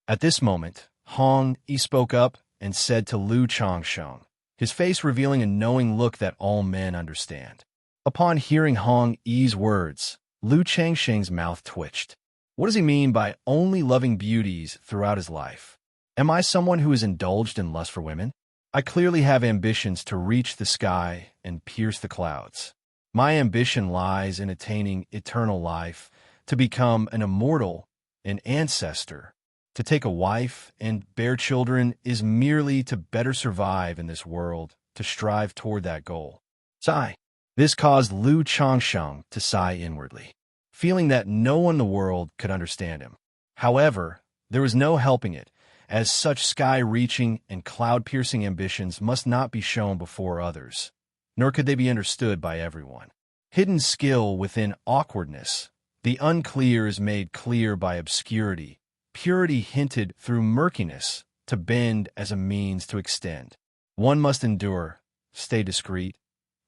At this moment, Hong Yi spoke up and said to Lu Changsheng, his face revealing a knowing look that all men understand. Upon hearing Hong Yi's words, Lu Changsheng's mouth twitched. What does he mean by only loving beauties throughout his life? Am I someone who has indulged in lust for women? I clearly have ambitions to reach the sky and pierce the clouds. My ambition lies in attaining eternal life, to become an immortal, an ancestor. To take a wife and bear children is merely to better survive in this world, to strive toward that goal. Sigh. This caused Lu Changsheng to sigh inwardly, feeling that no one in the world could understand him. However, there was no helping it, as such sky-reaching and cloud-piercing ambitions must not be shown before others, nor could they be understood by everyone. Hidden skill within awkwardness, the unclear is made clear by obscurity, purity hinted through murkiness, to bend as a means to extend. One must endure, stay discreet.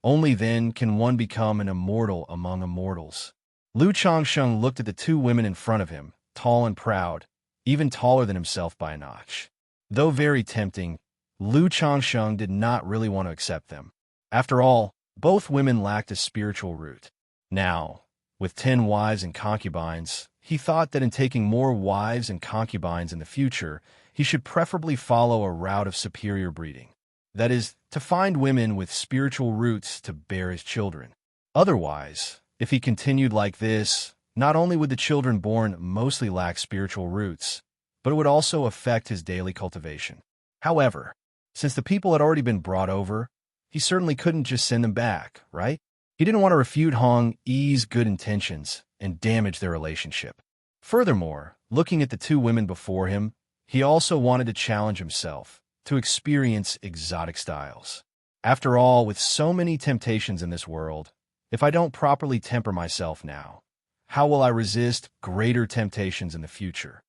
Only then can one become an immortal among immortals. Lu Changsheng looked at the two women in front of him, tall and proud, even taller than himself by a notch. Though very tempting, Lu Changsheng did not really want to accept them. After all, both women lacked a spiritual root. Now, with 10 wives and concubines, he thought that in taking more wives and concubines in the future, he should preferably follow a route of superior breeding. That is, to find women with spiritual roots to bear his children. Otherwise, if he continued like this, not only would the children born mostly lack spiritual roots, but it would also affect his daily cultivation. However, since the people had already been brought over, he certainly couldn't just send them back, right? He didn't want to refute Hong Yi's good intentions and damage their relationship. Furthermore, looking at the two women before him, he also wanted to challenge himself, to experience exotic styles. After all, with so many temptations in this world, if I don't properly temper myself now, how will I resist greater temptations in the future?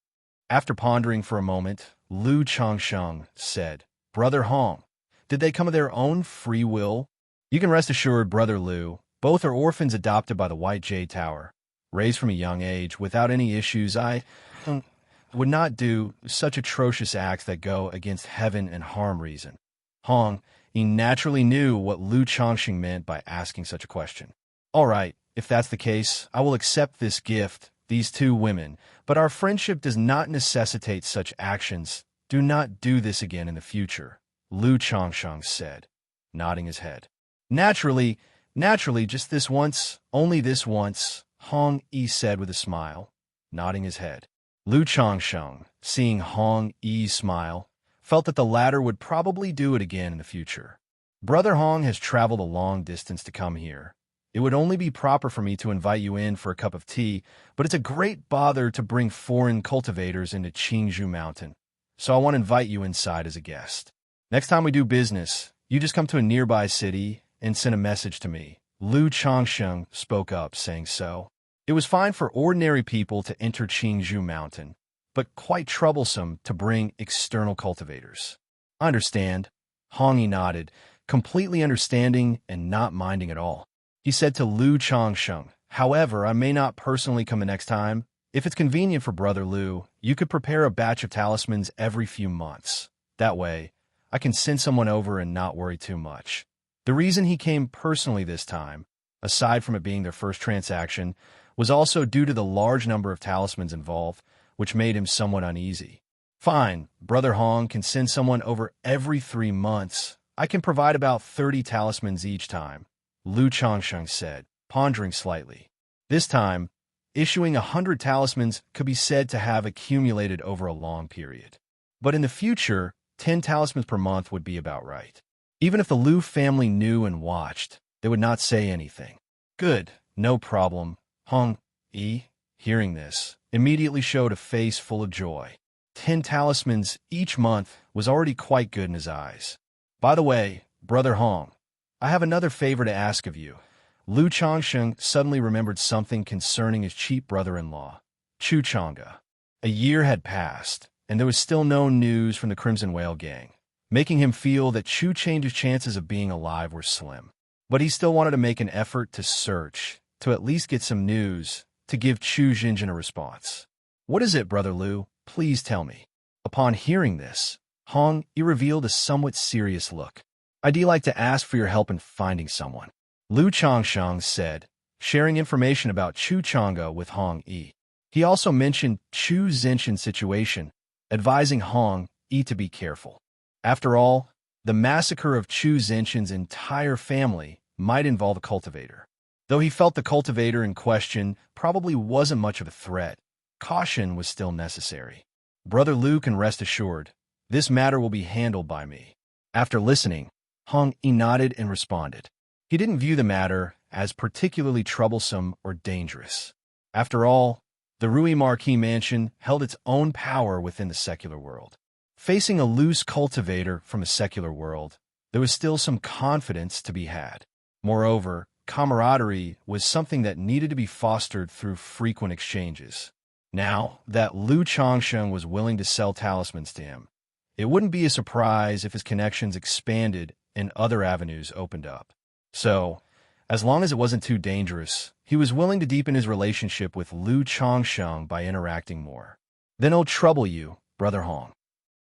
After pondering for a moment, Lu Changsheng said, "Brother Hong, did they come of their own free will?" "You can rest assured, Brother Lu, both are orphans adopted by the White Jade Tower. Raised from a young age, without any issues, I would not do such atrocious acts that go against heaven and harm reason." Hong Yi naturally knew what Lu Changsheng meant by asking such a question. "All right, if that's the case, I will accept this gift, these two women, but our friendship does not necessitate such actions. Do not do this again in the future," Lu Changsheng said, nodding his head. Naturally, just this once, only this once," Hong Yi said with a smile, nodding his head. Lu Changsheng, seeing Hong Yi's smile, felt that the latter would probably do it again in the future. "Brother Hong has traveled a long distance to come here. It would only be proper for me to invite you in for a cup of tea, but it's a great bother to bring foreign cultivators into Xianxia Mountain, so I want to invite you inside as a guest. Next time we do business, you just come to a nearby city and send a message to me." Lu Changsheng spoke up, saying so. It was fine for ordinary people to enter Xianxia Mountain, but quite troublesome to bring external cultivators. "I understand." Hong Yi nodded, completely understanding and not minding at all. He said to Lu Changsheng, "However, I may not personally come the next time. If it's convenient for Brother Lu, you could prepare a batch of talismans every few months. That way, I can send someone over and not worry too much." The reason he came personally this time, aside from it being their first transaction, was also due to the large number of talismans involved, which made him somewhat uneasy. "Fine, Brother Hong can send someone over every 3 months. I can provide about 30 talismans each time," Lu Changsheng said, pondering slightly. This time, issuing 100 talismans could be said to have accumulated over a long period. But in the future, 10 talismans per month would be about right. Even if the Lu family knew and watched, they would not say anything. "Good, no problem." Hong Yi, hearing this, immediately showed a face full of joy. 10 talismans each month was already quite good in his eyes. "By the way, Brother Hong, I have another favor to ask of you." Lu Changsheng suddenly remembered something concerning his cheap brother-in-law, Chu Chang'e. A year had passed, and there was still no news from the Crimson Whale gang, making him feel that Chu Chang's chances of being alive were slim. But he still wanted to make an effort to search, to at least get some news, to give Chu Jinjin a response. "What is it, Brother Lu? Please tell me." Upon hearing this, Hong Yi revealed a somewhat serious look. "I'd like to ask for your help in finding someone," Lu Changsheng said, sharing information about Chu Chang'e with Hong Yi. He also mentioned Chu Zhenqian's situation, advising Hong Yi to be careful. After all, the massacre of Chu Zhenqian's entire family might involve a cultivator. Though he felt the cultivator in question probably wasn't much of a threat, caution was still necessary. Brother Lu can rest assured, this matter will be handled by me. After listening, Hong Yi nodded and responded. He didn't view the matter as particularly troublesome or dangerous. After all, the Rui Marquis mansion held its own power within the secular world. Facing a loose cultivator from a secular world, there was still some confidence to be had. Moreover, camaraderie was something that needed to be fostered through frequent exchanges. Now that Lu Changsheng was willing to sell talismans to him, it wouldn't be a surprise if his connections expanded and other avenues opened up. So, as long as it wasn't too dangerous, he was willing to deepen his relationship with Lu Changsheng by interacting more. Then I'll trouble you, Brother Hong.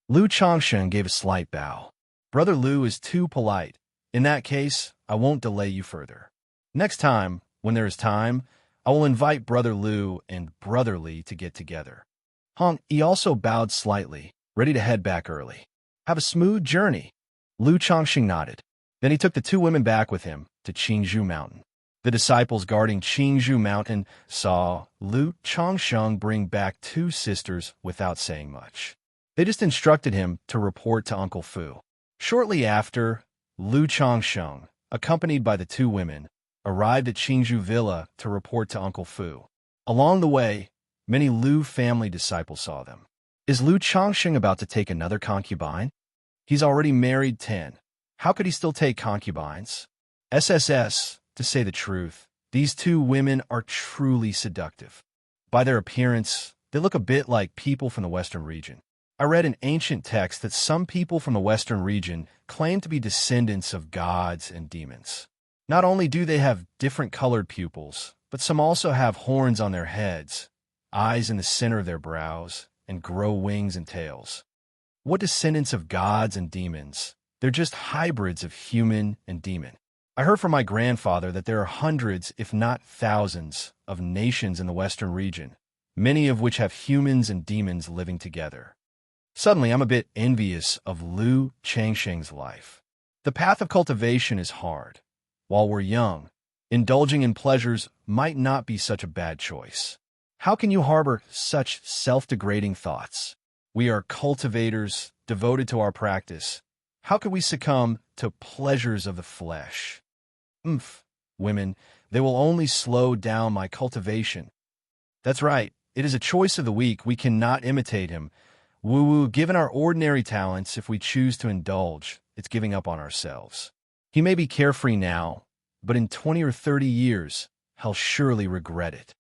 Lu Changsheng gave a slight bow. Brother Lu is too polite. In that case, I won't delay you further. Next time, when there is time, I will invite Brother Lu and Brother Li to get together. Hong Yi also bowed slightly, ready to head back early. Have a smooth journey. Lu Changsheng nodded. Then he took the two women back with him to Qingzhou Mountain. The disciples guarding Qingzhou Mountain saw Lu Changsheng bring back two sisters without saying much. They just instructed him to report to Uncle Fu. Shortly after, Lu Changsheng, accompanied by the two women, arrived at Qingzhou Villa to report to Uncle Fu. Along the way, many Lu family disciples saw them. Is Lu Changsheng about to take another concubine? He's already married 10. How could he still take concubines? SSS, to say the truth, these two women are truly seductive. By their appearance, they look a bit like people from the Western region. I read in ancient texts that some people from the Western region claim to be descendants of gods and demons. Not only do they have different colored pupils, but some also have horns on their heads, eyes in the center of their brows, and grow wings and tails. What descendants of gods and demons? They're just hybrids of human and demon. I heard from my grandfather that there are hundreds, if not thousands, of nations in the Western region, many of which have humans and demons living together. Suddenly, I'm a bit envious of Lu Changsheng's life. The path of cultivation is hard. While we're young, indulging in pleasures might not be such a bad choice. How can you harbor such self-degrading thoughts? We are cultivators, devoted to our practice. How could we succumb to pleasures of the flesh? Women, they will only slow down my cultivation. That's right, it is a choice of the week. We cannot imitate him. Woo-woo, given our ordinary talents, if we choose to indulge, it's giving up on ourselves. He may be carefree now, but in 20 or 30 years, he'll surely regret it.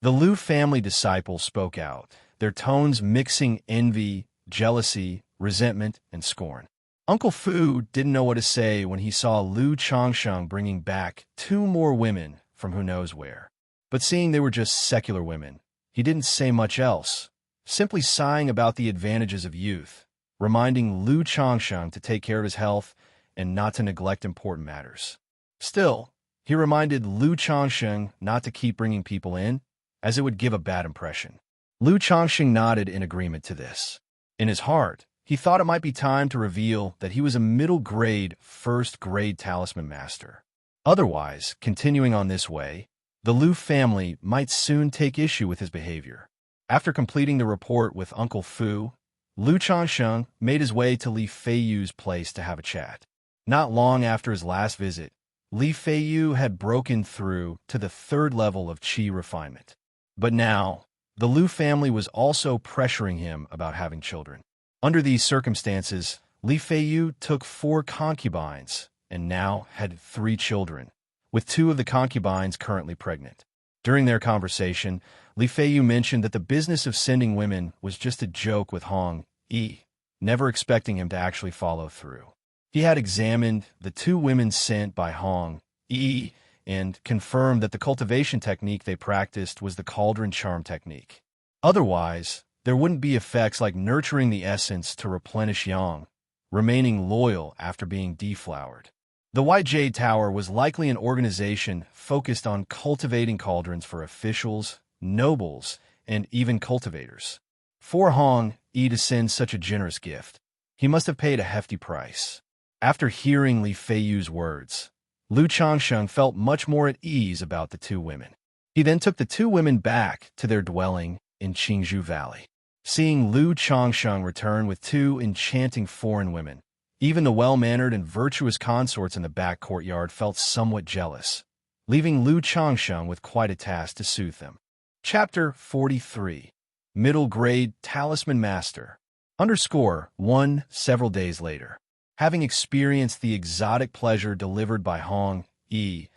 The Lu family disciples spoke out, their tones mixing envy, jealousy, resentment, and scorn. Uncle Fu didn't know what to say when he saw Lu Changsheng bringing back two more women from who knows where. But seeing they were just secular women, he didn't say much else, simply sighing about the advantages of youth, reminding Lu Changsheng to take care of his health and not to neglect important matters. Still, he reminded Lu Changsheng not to keep bringing people in, as it would give a bad impression. Lu Changsheng nodded in agreement to this. In his heart, he thought it might be time to reveal that he was a middle-grade, first-grade talisman master. Otherwise, continuing on this way, the Lu family might soon take issue with his behavior. After completing the report with Uncle Fu, Lu Changsheng made his way to Li Feiyu's place to have a chat. Not long after his last visit, Li Feiyu had broken through to the third level of qi refinement. But now, the Lu family was also pressuring him about having children. Under these circumstances, Li Feiyu took 4 concubines and now had 3 children, with 2 of the concubines currently pregnant. During their conversation, Li Feiyu mentioned that the business of sending women was just a joke with Hong Yi, never expecting him to actually follow through. He had examined the 2 women sent by Hong Yi and confirmed that the cultivation technique they practiced was the cauldron charm technique. Otherwise, there wouldn't be effects like nurturing the essence to replenish yang, remaining loyal after being deflowered. The White Jade Tower was likely an organization focused on cultivating cauldrons for officials, nobles, and even cultivators. For Hong Yi to send such a generous gift, he must have paid a hefty price. After hearing Li Feiyu's words, Lu Changsheng felt much more at ease about the two women. He then took the two women back to their dwelling in Qingzhou Valley. Seeing Lu Changsheng return with two enchanting foreign women, even the well-mannered and virtuous consorts in the back courtyard felt somewhat jealous, leaving Lu Changsheng with quite a task to soothe them. Chapter 43. Middle Grade Talisman Master. _1 Several days later. Having experienced the exotic pleasure delivered by Hong Yi,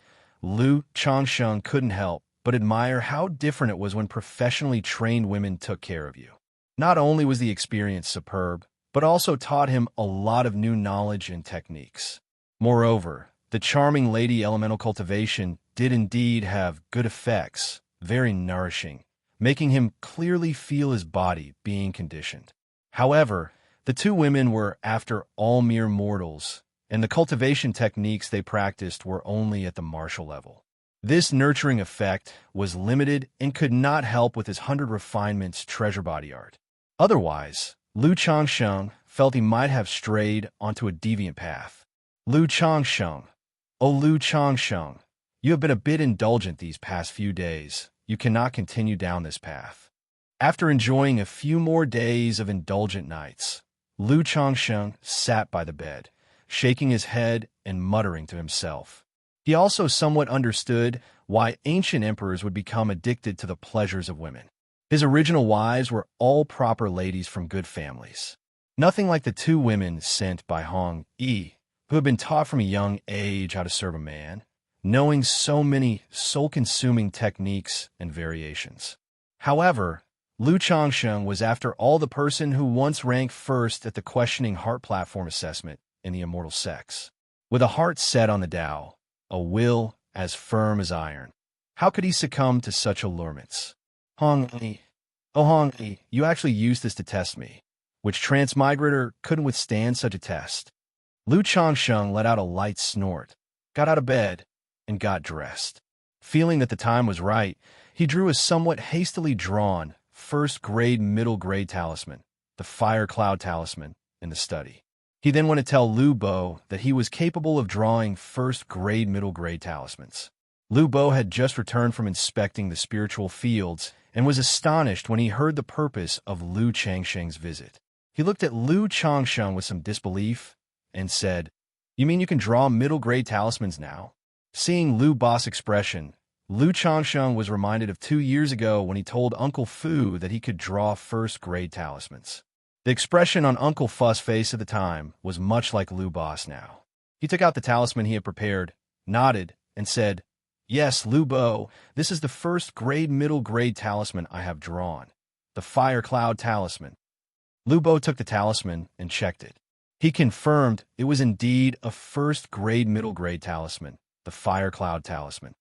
Lu Changsheng couldn't help but admire how different it was when professionally trained women took care of you. Not only was the experience superb, but also taught him a lot of new knowledge and techniques. Moreover, the charming Lady Elemental Cultivation did indeed have good effects, very nourishing, making him clearly feel his body being conditioned. However, the two women were, after all, mere mortals, and the cultivation techniques they practiced were only at the martial level. This nurturing effect was limited and could not help with his 100 refinements treasure body art. Otherwise, Lu Changsheng felt he might have strayed onto a deviant path. Lu Changsheng. Oh, Lu Changsheng, you have been a bit indulgent these past few days. You cannot continue down this path. After enjoying a few more days of indulgent nights, Lu Changsheng sat by the bed, shaking his head and muttering to himself. He also somewhat understood why ancient emperors would become addicted to the pleasures of women. His original wives were all proper ladies from good families. Nothing like the two women sent by Hong Yi, who had been taught from a young age how to serve a man, knowing so many soul-consuming techniques and variations. However, Lu Changsheng was after all the person who once ranked first at the questioning heart platform assessment in the immortal sex. With a heart set on the Tao, a will as firm as iron, how could he succumb to such allurements? Hong Yi, oh Hong Yi, you actually used this to test me. Which transmigrator couldn't withstand such a test? Lu Changsheng let out a light snort, got out of bed, and got dressed. Feeling that the time was right, he drew a somewhat hastily drawn first-grade middle-grade talisman, the Fire Cloud Talisman, in the study. He then went to tell Lu Bo that he was capable of drawing first-grade middle-grade talismans. Lu Bo had just returned from inspecting the spiritual fields and was astonished when he heard the purpose of Lu Changsheng's visit. He looked at Lu Changsheng with some disbelief and said, "You mean you can draw middle-grade talismans now?" Seeing Lu Bo's expression, Lu Changsheng was reminded of 2 years ago when he told Uncle Fu that he could draw first-grade talismans. The expression on Uncle Fu's face at the time was much like Lu Bo's now. He took out the talisman he had prepared, nodded, and said, "Yes, Lu Bo, this is the first-grade middle-grade talisman I have drawn, the Fire Cloud Talisman." Lu Bo took the talisman and checked it. He confirmed it was indeed a first-grade middle-grade talisman, the Fire Cloud Talisman.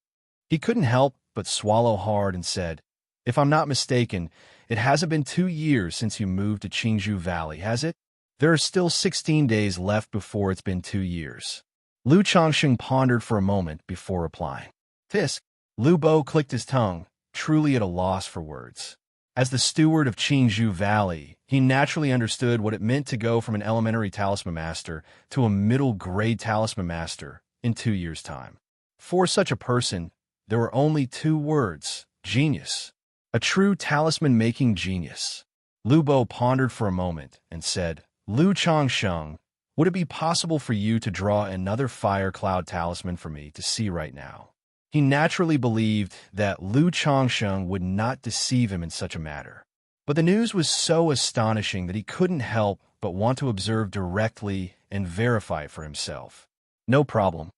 He couldn't help but swallow hard and said, "If I'm not mistaken, it hasn't been 2 years since you moved to Qingzhou Valley, has it? There are still 16 days left before it's been 2 years." Lu Changsheng pondered for a moment before replying. "Tisk." Lu Bo clicked his tongue, truly at a loss for words. As the steward of Qingzhou Valley, he naturally understood what it meant to go from an elementary talisman master to a middle-grade talisman master in 2 years' time. For such a person, there were only 2 words: genius. A true talisman-making genius. Lu Bo pondered for a moment and said, "Lu Changsheng, would it be possible for you to draw another Fire Cloud Talisman for me to see right now?" He naturally believed that Lu Changsheng would not deceive him in such a matter. But the news was so astonishing that he couldn't help but want to observe directly and verify it for himself. "No problem.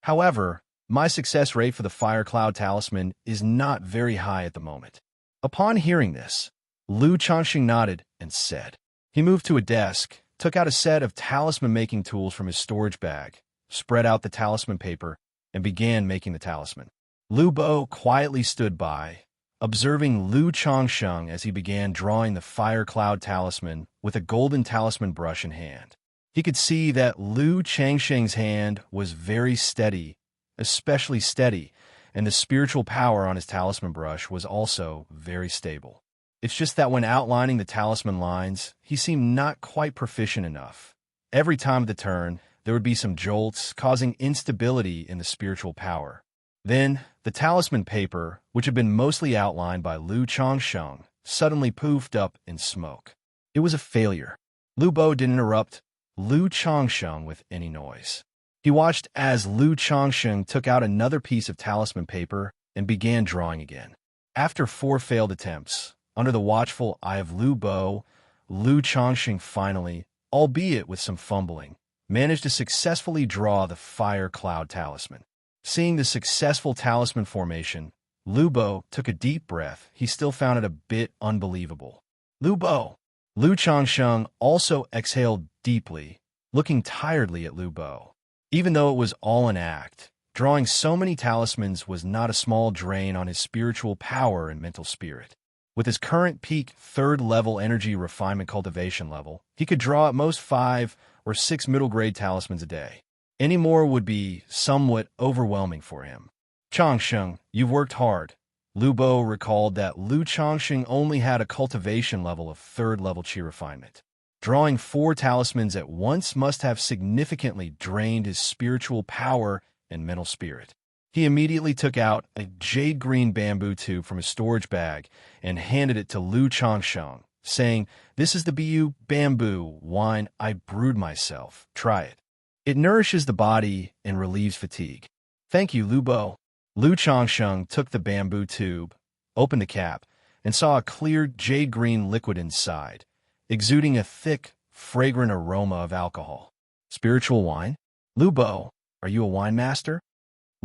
However, my success rate for the Fire Cloud Talisman is not very high at the moment." Upon hearing this, Lu Changsheng nodded and said. He moved to a desk, took out a set of talisman-making tools from his storage bag, spread out the talisman paper, and began making the talisman. Lu Bo quietly stood by, observing Lu Changsheng as he began drawing the Fire Cloud Talisman with a golden talisman brush in hand. He could see that Lu Changsheng's hand was very steady, especially steady, and the spiritual power on his talisman brush was also very stable. It's just that when outlining the talisman lines, he seemed not quite proficient enough. Every time of the turn, there would be some jolts, causing instability in the spiritual power. Then, the talisman paper, which had been mostly outlined by Lu Changsheng, suddenly poofed up in smoke. It was a failure. Lu Bo didn't interrupt Lu Changsheng with any noise. He watched as Lu Changsheng took out another piece of talisman paper and began drawing again. After 4 failed attempts, under the watchful eye of Lu Bo, Lu Changsheng finally, albeit with some fumbling, managed to successfully draw the fire cloud talisman. Seeing the successful talisman formation, Lu Bo took a deep breath. He still found it a bit unbelievable. Lu Bo! Lu Changsheng also exhaled deeply, looking tiredly at Lu Bo. Even though it was all an act, drawing so many talismans was not a small drain on his spiritual power and mental spirit. With his current peak 3rd level energy refinement cultivation level, he could draw at most 5 or 6 middle-grade talismans a day. Any more would be somewhat overwhelming for him. Changsheng, you've worked hard. Lu Bo recalled that Lu Changsheng only had a cultivation level of 3rd level chi refinement. Drawing 4 talismans at once must have significantly drained his spiritual power and mental spirit. He immediately took out a jade green bamboo tube from his storage bag and handed it to Lu Changsheng, saying, "This is the Bu bamboo wine I brewed myself. Try it. It nourishes the body and relieves fatigue." "Thank you, Lu Bo." Lu Changsheng took the bamboo tube, opened the cap, and saw a clear jade green liquid inside, exuding a thick, fragrant aroma of alcohol. "Spiritual wine? Lu Bo, are you a wine master?"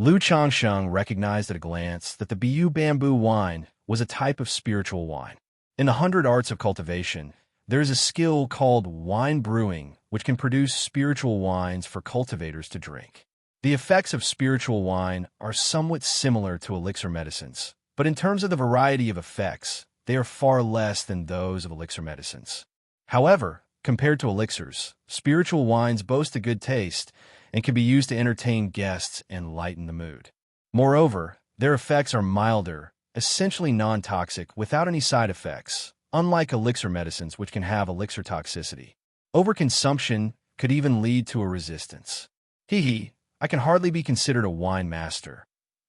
Lu Changsheng recognized at a glance that the Bu bamboo wine was a type of spiritual wine. In the 100 arts of cultivation, there is a skill called wine brewing, which can produce spiritual wines for cultivators to drink. The effects of spiritual wine are somewhat similar to elixir medicines, but in terms of the variety of effects, they are far less than those of elixir medicines. However, compared to elixirs, spiritual wines boast a good taste and can be used to entertain guests and lighten the mood. Moreover, their effects are milder, essentially non-toxic without any side effects, unlike elixir medicines which can have elixir toxicity. Overconsumption could even lead to a resistance. I can hardly be considered a wine master.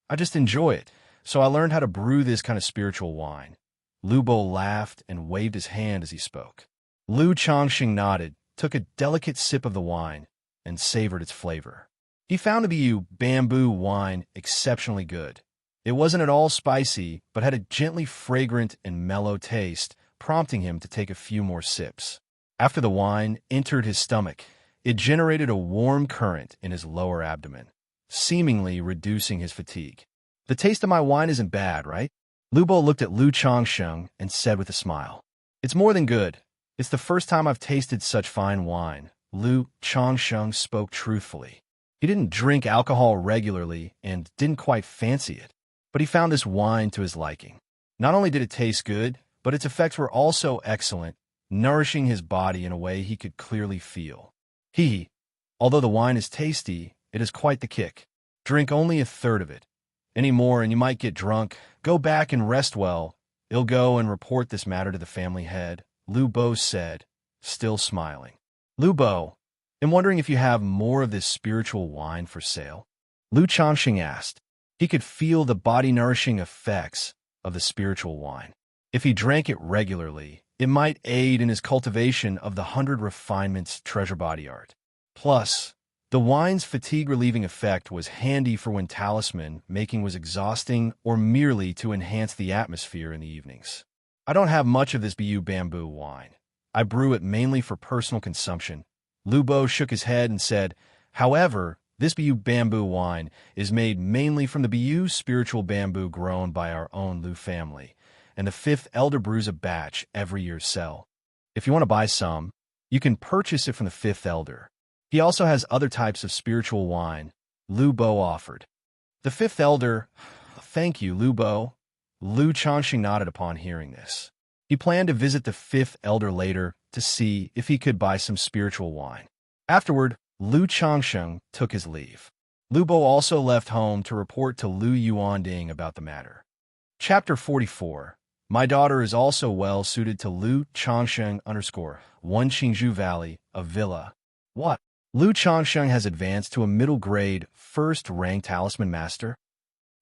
I just enjoy it, so I learned how to brew this kind of spiritual wine. Lu Bo laughed and waved his hand as he spoke. Lu Changsheng nodded, took a delicate sip of the wine, and savored its flavor. He found the Bu bamboo wine exceptionally good. It wasn't at all spicy, but had a gently fragrant and mellow taste, prompting him to take a few more sips. After the wine entered his stomach, it generated a warm current in his lower abdomen, seemingly reducing his fatigue. "The taste of my wine isn't bad, right?" Lu Bo looked at Lu Changsheng and said with a smile, "It's more than good. It's the first time I've tasted such fine wine." Lu Changsheng spoke truthfully. He didn't drink alcohol regularly and didn't quite fancy it, but he found this wine to his liking. Not only did it taste good, but its effects were also excellent, nourishing his body in a way he could clearly feel. Although the wine is tasty, it is quite the kick. Drink only a third of it. Any more and you might get drunk. Go back and rest well. I'll go and report this matter to the family head," Lu Bo said, still smiling. "Lu Bo, I'm wondering if you have more of this spiritual wine for sale?" Lu Changsheng asked. He could feel the body-nourishing effects of the spiritual wine. If he drank it regularly, it might aid in his cultivation of the 100 refinements treasure body art. Plus, the wine's fatigue-relieving effect was handy for when talisman making was exhausting or merely to enhance the atmosphere in the evenings. "I don't have much of this Bu bamboo wine. I brew it mainly for personal consumption." Lu Bo shook his head and said, "However, this Bu bamboo wine is made mainly from the Bu spiritual bamboo grown by our own Lu family, and the 5th elder brews a batch every year sell. If you want to buy some, you can purchase it from the 5th elder. He also has other types of spiritual wine," Lu Bo offered. "The 5th elder, thank you, Lu Bo." Lu Changsheng nodded upon hearing this. He planned to visit the 5th elder later to see if he could buy some spiritual wine. Afterward, Lu Changsheng took his leave. Lu Bo also left home to report to Lu Yuanding about the matter. Chapter 44. My daughter is also well suited to Lu Changsheng _1 Qingzhou Valley, a villa. What? Lu Changsheng has advanced to a middle grade, first rank talisman master?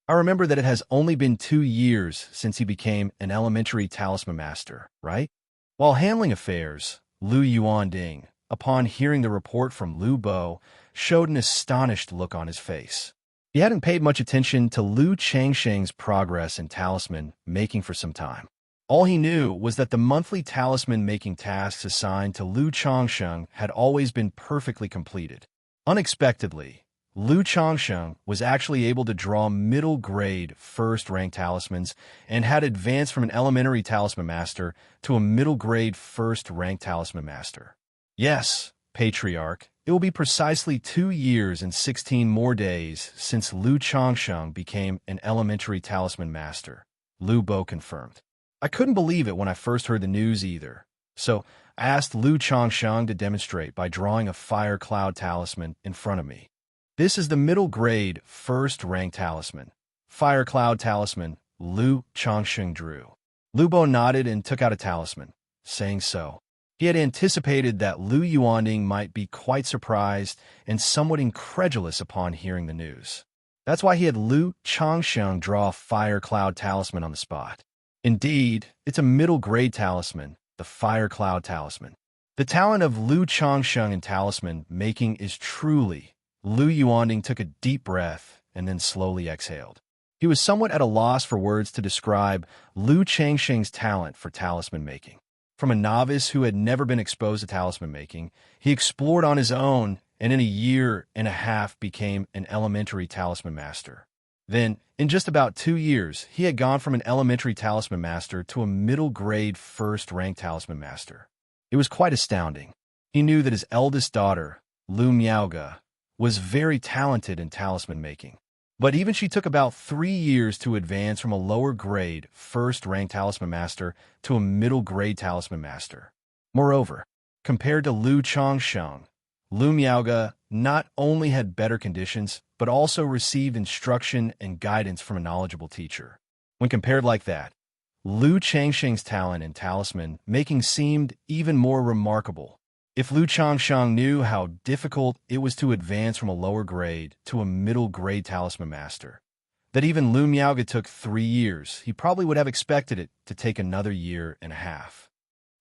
I remember that it has only been 2 years since he became an elementary talisman master, right? While handling affairs, Lu Yuanding, upon hearing the report from Lu Bo, showed an astonished look on his face. He hadn't paid much attention to Lu Changsheng's progress in talisman making for some time. All he knew was that the monthly talisman-making tasks assigned to Lu Changsheng had always been perfectly completed. Unexpectedly, Lu Changsheng was actually able to draw middle-grade, first-rank talismans and had advanced from an elementary talisman master to a middle-grade, first-rank talisman master. Yes, Patriarch, it will be precisely 2 years and 16 more days since Lu Changsheng became an elementary talisman master, Lu Bo confirmed. I couldn't believe it when I first heard the news either, so I asked Lu Changsheng to demonstrate by drawing a fire cloud talisman in front of me. This is the middle grade, first rank talisman. Fire cloud talisman, Lu Changsheng drew. Lu Bo nodded and took out a talisman, saying so. He had anticipated that Lu Yuanding might be quite surprised and somewhat incredulous upon hearing the news. That's why he had Lu Changsheng draw a fire cloud talisman on the spot. Indeed, it's a middle-grade talisman, the Fire Cloud Talisman. The talent of Lu Changsheng in talisman making is truly... Lu Yuanding took a deep breath and then slowly exhaled. He was somewhat at a loss for words to describe Lu Changsheng's talent for talisman making. From a novice who had never been exposed to talisman making, he explored on his own and in a year and a half became an elementary talisman master. Then, in just about 2 years, he had gone from an elementary talisman master to a middle-grade first-rank talisman master. It was quite astounding. He knew that his eldest daughter, Lu Miaoge, was very talented in talisman making. But even she took about 3 years to advance from a lower-grade first-rank talisman master to a middle-grade talisman master. Moreover, compared to Lu Changsheng, Lu Miaoge not only had better conditions, but also received instruction and guidance from a knowledgeable teacher. When compared like that, Lu Changsheng's talent in talisman making seemed even more remarkable. If Lu Changsheng knew how difficult it was to advance from a lower grade to a middle grade talisman master, that even Lu Miaoge took 3 years, he probably would have expected it to take another year and a half.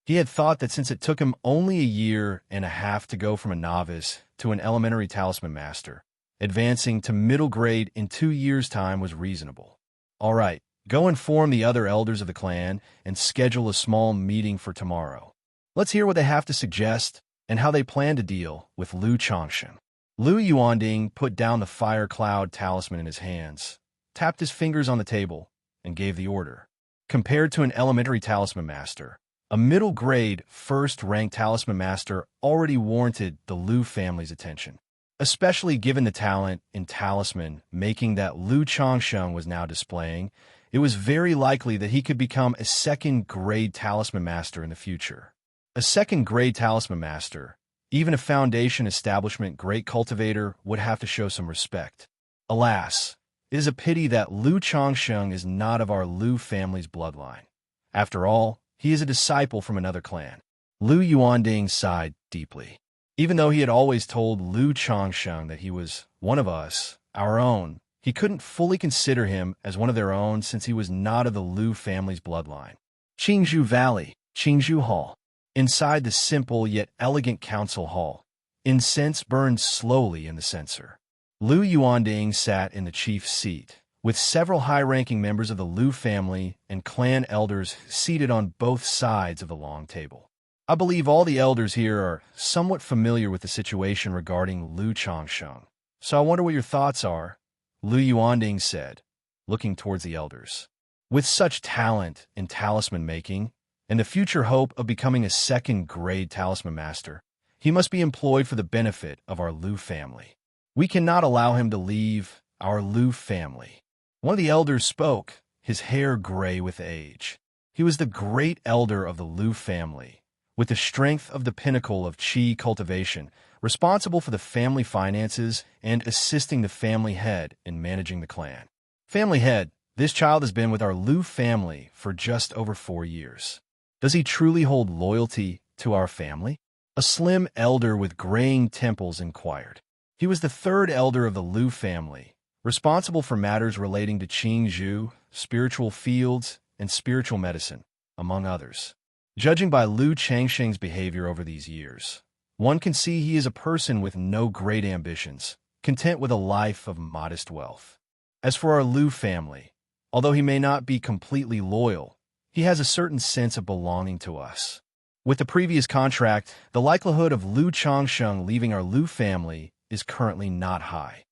He had thought that since it took him only a year and a half to go from a novice to an elementary talisman master, advancing to middle grade in 2 years' time was reasonable. All right, go inform the other elders of the clan and schedule a small meeting for tomorrow. Let's hear what they have to suggest and how they plan to deal with Lu Changsheng. Lu Yuanding put down the fire cloud talisman in his hands, tapped his fingers on the table, and gave the order. Compared to an elementary talisman master, a middle-grade, first-rank talisman master already warranted the Lu family's attention, especially given the talent in talisman making that Lu Changsheng was now displaying. It was very likely that he could become a second-grade talisman master in the future. A second-grade talisman master, even a foundation establishment great cultivator, would have to show some respect. Alas, it is a pity that Lu Changsheng is not of our Lu family's bloodline. After all, he is a disciple from another clan. Lu Yuanding sighed deeply. Even though he had always told Lu Changsheng that he was one of us, our own, he couldn't fully consider him as one of their own since he was not of the Lu family's bloodline. Qingzhou Valley, Qingzhou Hall. Inside the simple yet elegant council hall, incense burned slowly in the censer. Lu Yuanding sat in the chief's seat, with several high-ranking members of the Lu family and clan elders seated on both sides of the long table. I believe all the elders here are somewhat familiar with the situation regarding Lu Changsheng, so I wonder what your thoughts are, Lu Yuanding said, looking towards the elders. With such talent in talisman making, and the future hope of becoming a second-grade talisman master, he must be employed for the benefit of our Lu family. We cannot allow him to leave our Lu family. One of the elders spoke, his hair gray with age. He was the great elder of the Lu family, with the strength of the pinnacle of Qi cultivation, responsible for the family finances and assisting the family head in managing the clan. Family head, This child has been with our Lu family for just over 4 years. Does he truly hold loyalty to our family? A slim elder with graying temples inquired. He was the third elder of the Lu family, responsible for matters relating to Qingzhu, spiritual fields, and spiritual medicine, among others. Judging by Lu Changsheng's behavior over these years, one can see he is a person with no great ambitions, content with a life of modest wealth. As for our Lu family, although he may not be completely loyal, he has a certain sense of belonging to us. With the previous contract, the likelihood of Lu Changsheng leaving our Lu family is currently not high.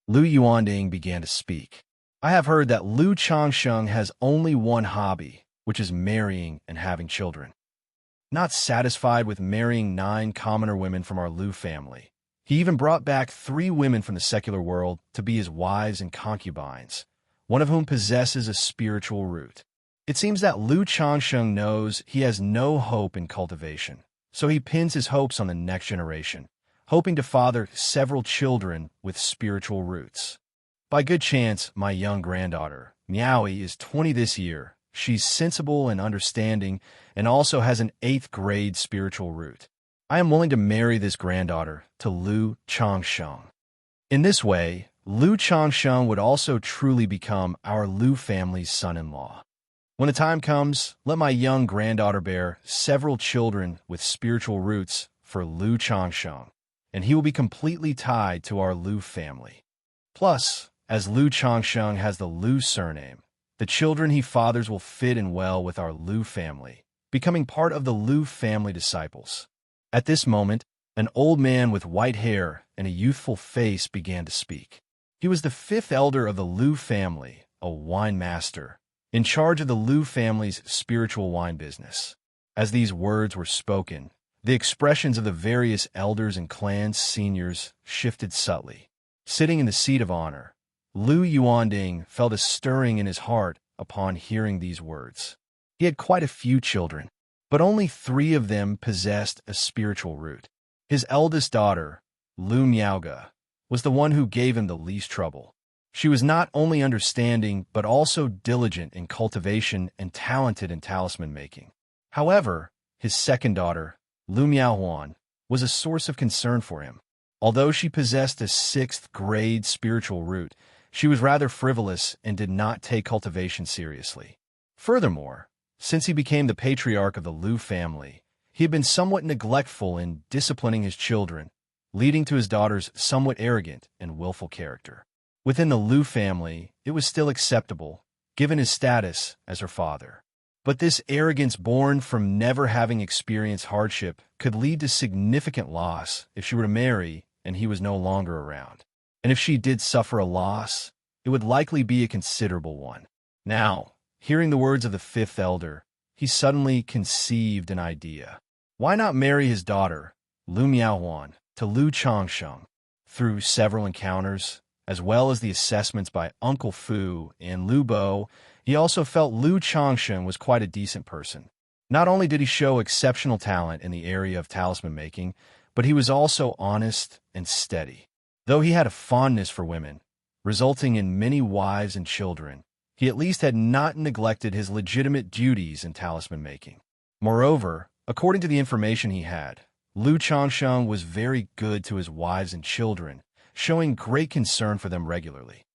Lu Yuanding began to speak. I have heard that Lu Changsheng has only one hobby, which is marrying and having children. Not satisfied with marrying 9 commoner women from our Lu family, he even brought back 3 women from the secular world to be his wives and concubines, one of whom possesses a spiritual root. It seems that Lu Changsheng knows he has no hope in cultivation, so he pins his hopes on the next generation, hoping to father several children with spiritual roots. By good chance, my young granddaughter, Miaoi, is 20 this year. She's sensible and understanding and also has an 8th grade spiritual root. I am willing to marry this granddaughter to Lu Changsheng. In this way, Lu Changsheng would also truly become our Lu family's son-in-law. When the time comes, let my young granddaughter bear several children with spiritual roots for Lu Changsheng, and he will be completely tied to our Lu family. Plus, as Lu Changsheng has the Lu surname, the children he fathers will fit in well with our Lu family, becoming part of the Lu family disciples. At this moment, an old man with white hair and a youthful face began to speak. He was the 5th elder of the Lu family, a wine master, in charge of the Lu family's spiritual wine business. As these words were spoken, the expressions of the various elders and clan's seniors shifted subtly. Sitting in the seat of honor, Lu Yuanding felt a stirring in his heart upon hearing these words. He had quite a few children, but only 3 of them possessed a spiritual root. His eldest daughter, Lu Miaoga, was the one who gave him the least trouble. She was not only understanding, but also diligent in cultivation and talented in talisman making. However, his second daughter, Lu Miaohuan, was a source of concern for him. Although she possessed a 6th grade spiritual root, she was rather frivolous and did not take cultivation seriously. Furthermore, since he became the patriarch of the Lu family, he had been somewhat neglectful in disciplining his children, leading to his daughter's somewhat arrogant and willful character. Within the Lu family, it was still acceptable, given his status as her father. But this arrogance born from never having experienced hardship could lead to significant loss if she were to marry and he was no longer around. And if she did suffer a loss, it would likely be a considerable one. Now, hearing the words of the 5th elder, he suddenly conceived an idea. Why not marry his daughter, Lu Miaohuan, to Lu Changsheng? Through several encounters, as well as the assessments by Uncle Fu and Lu Bo, he also felt Lu Changsheng was quite a decent person. Not only did he show exceptional talent in the area of talisman making, but he was also honest and steady. Though he had a fondness for women, resulting in many wives and children, he at least had not neglected his legitimate duties in talisman making. Moreover, according to the information he had, Lu Changsheng was very good to his wives and children, showing great concern for them regularly.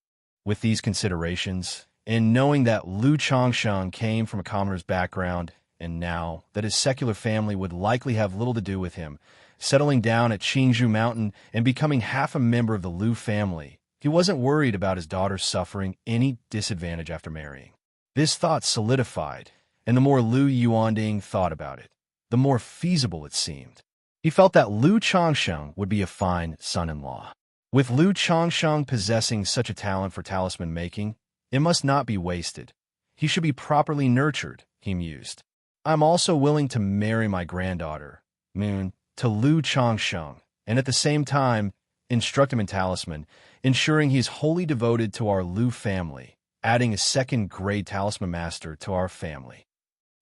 With these considerations, and knowing that Lu Changsheng came from a commoner's background, and now that his secular family would likely have little to do with him, settling down at Qingzhu Mountain and becoming half a member of the Lu family, he wasn't worried about his daughter suffering any disadvantage after marrying. This thought solidified, and the more Lu Yuanding thought about it, the more feasible it seemed. He felt that Lu Changsheng would be a fine son-in-law. With Lu Changsheng possessing such a talent for talisman making, it must not be wasted. He should be properly nurtured, he mused. I'm also willing to marry my granddaughter, Moon, to Lu Changsheng, and at the same time, instruct him in talisman, ensuring he is wholly devoted to our Lu family, adding a 2nd grade talisman master to our family.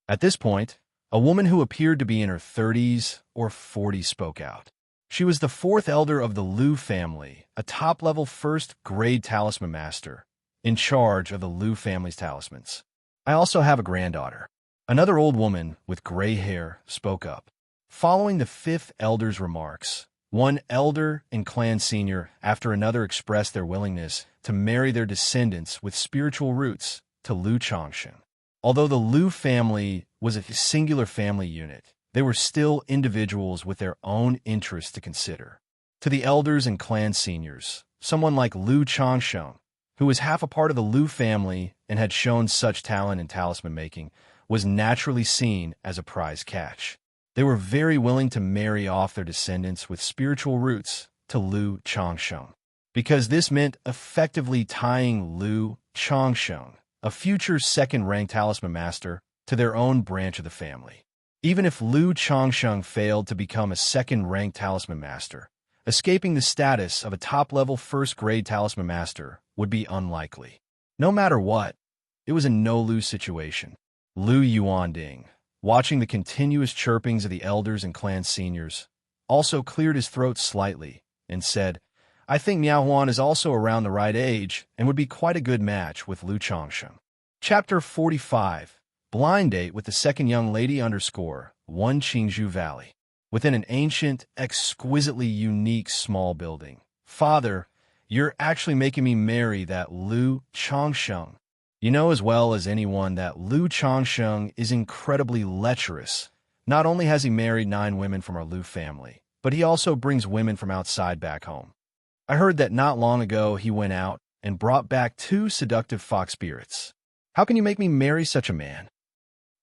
At this point, a woman who appeared to be in her 30s or 40s spoke out. She was the 4th elder of the Lu family, a top-level 1st grade talisman master, in charge of the Lu family's talismans. I also have a granddaughter. Another old woman with gray hair spoke up. Following the fifth elder's remarks, one elder and clan senior after another expressed their willingness to marry their descendants with spiritual roots to Lu Xianxia. Although the Lu family was a singular family unit, they were still individuals with their own interests to consider. To the elders and clan seniors, someone like Lu Xianxia, who was half a part of the Lu family and had shown such talent in talisman making, was naturally seen as a prize catch. They were very willing to marry off their descendants with spiritual roots to Lu Xianxia, because this meant effectively tying Lu Xianxia, a future second-rank talisman master, to their own branch of the family. Even if Lu Xianxia failed to become a second-rank talisman master, escaping the status of a top-level first-grade talisman master would be unlikely. No matter what, it was a no-lose situation. Lu Yuanding, watching the continuous chirpings of the elders and clan seniors, also cleared his throat slightly and said, I think Miao Huan is also around the right age and would be quite a good match with Lu Xianxia. Chapter 45. Blind Date with the Second Young Lady _ 1 Qingzhou Valley. Within an ancient, exquisitely unique small building. Father, you're actually making me marry that Lu Xianxia. You know as well as anyone that Lu Xianxia is incredibly lecherous. Not only has he married 9 women from our Lu family, but he also brings women from outside back home. I heard that not long ago he went out and brought back 2 seductive fox spirits. How can you make me marry such a man?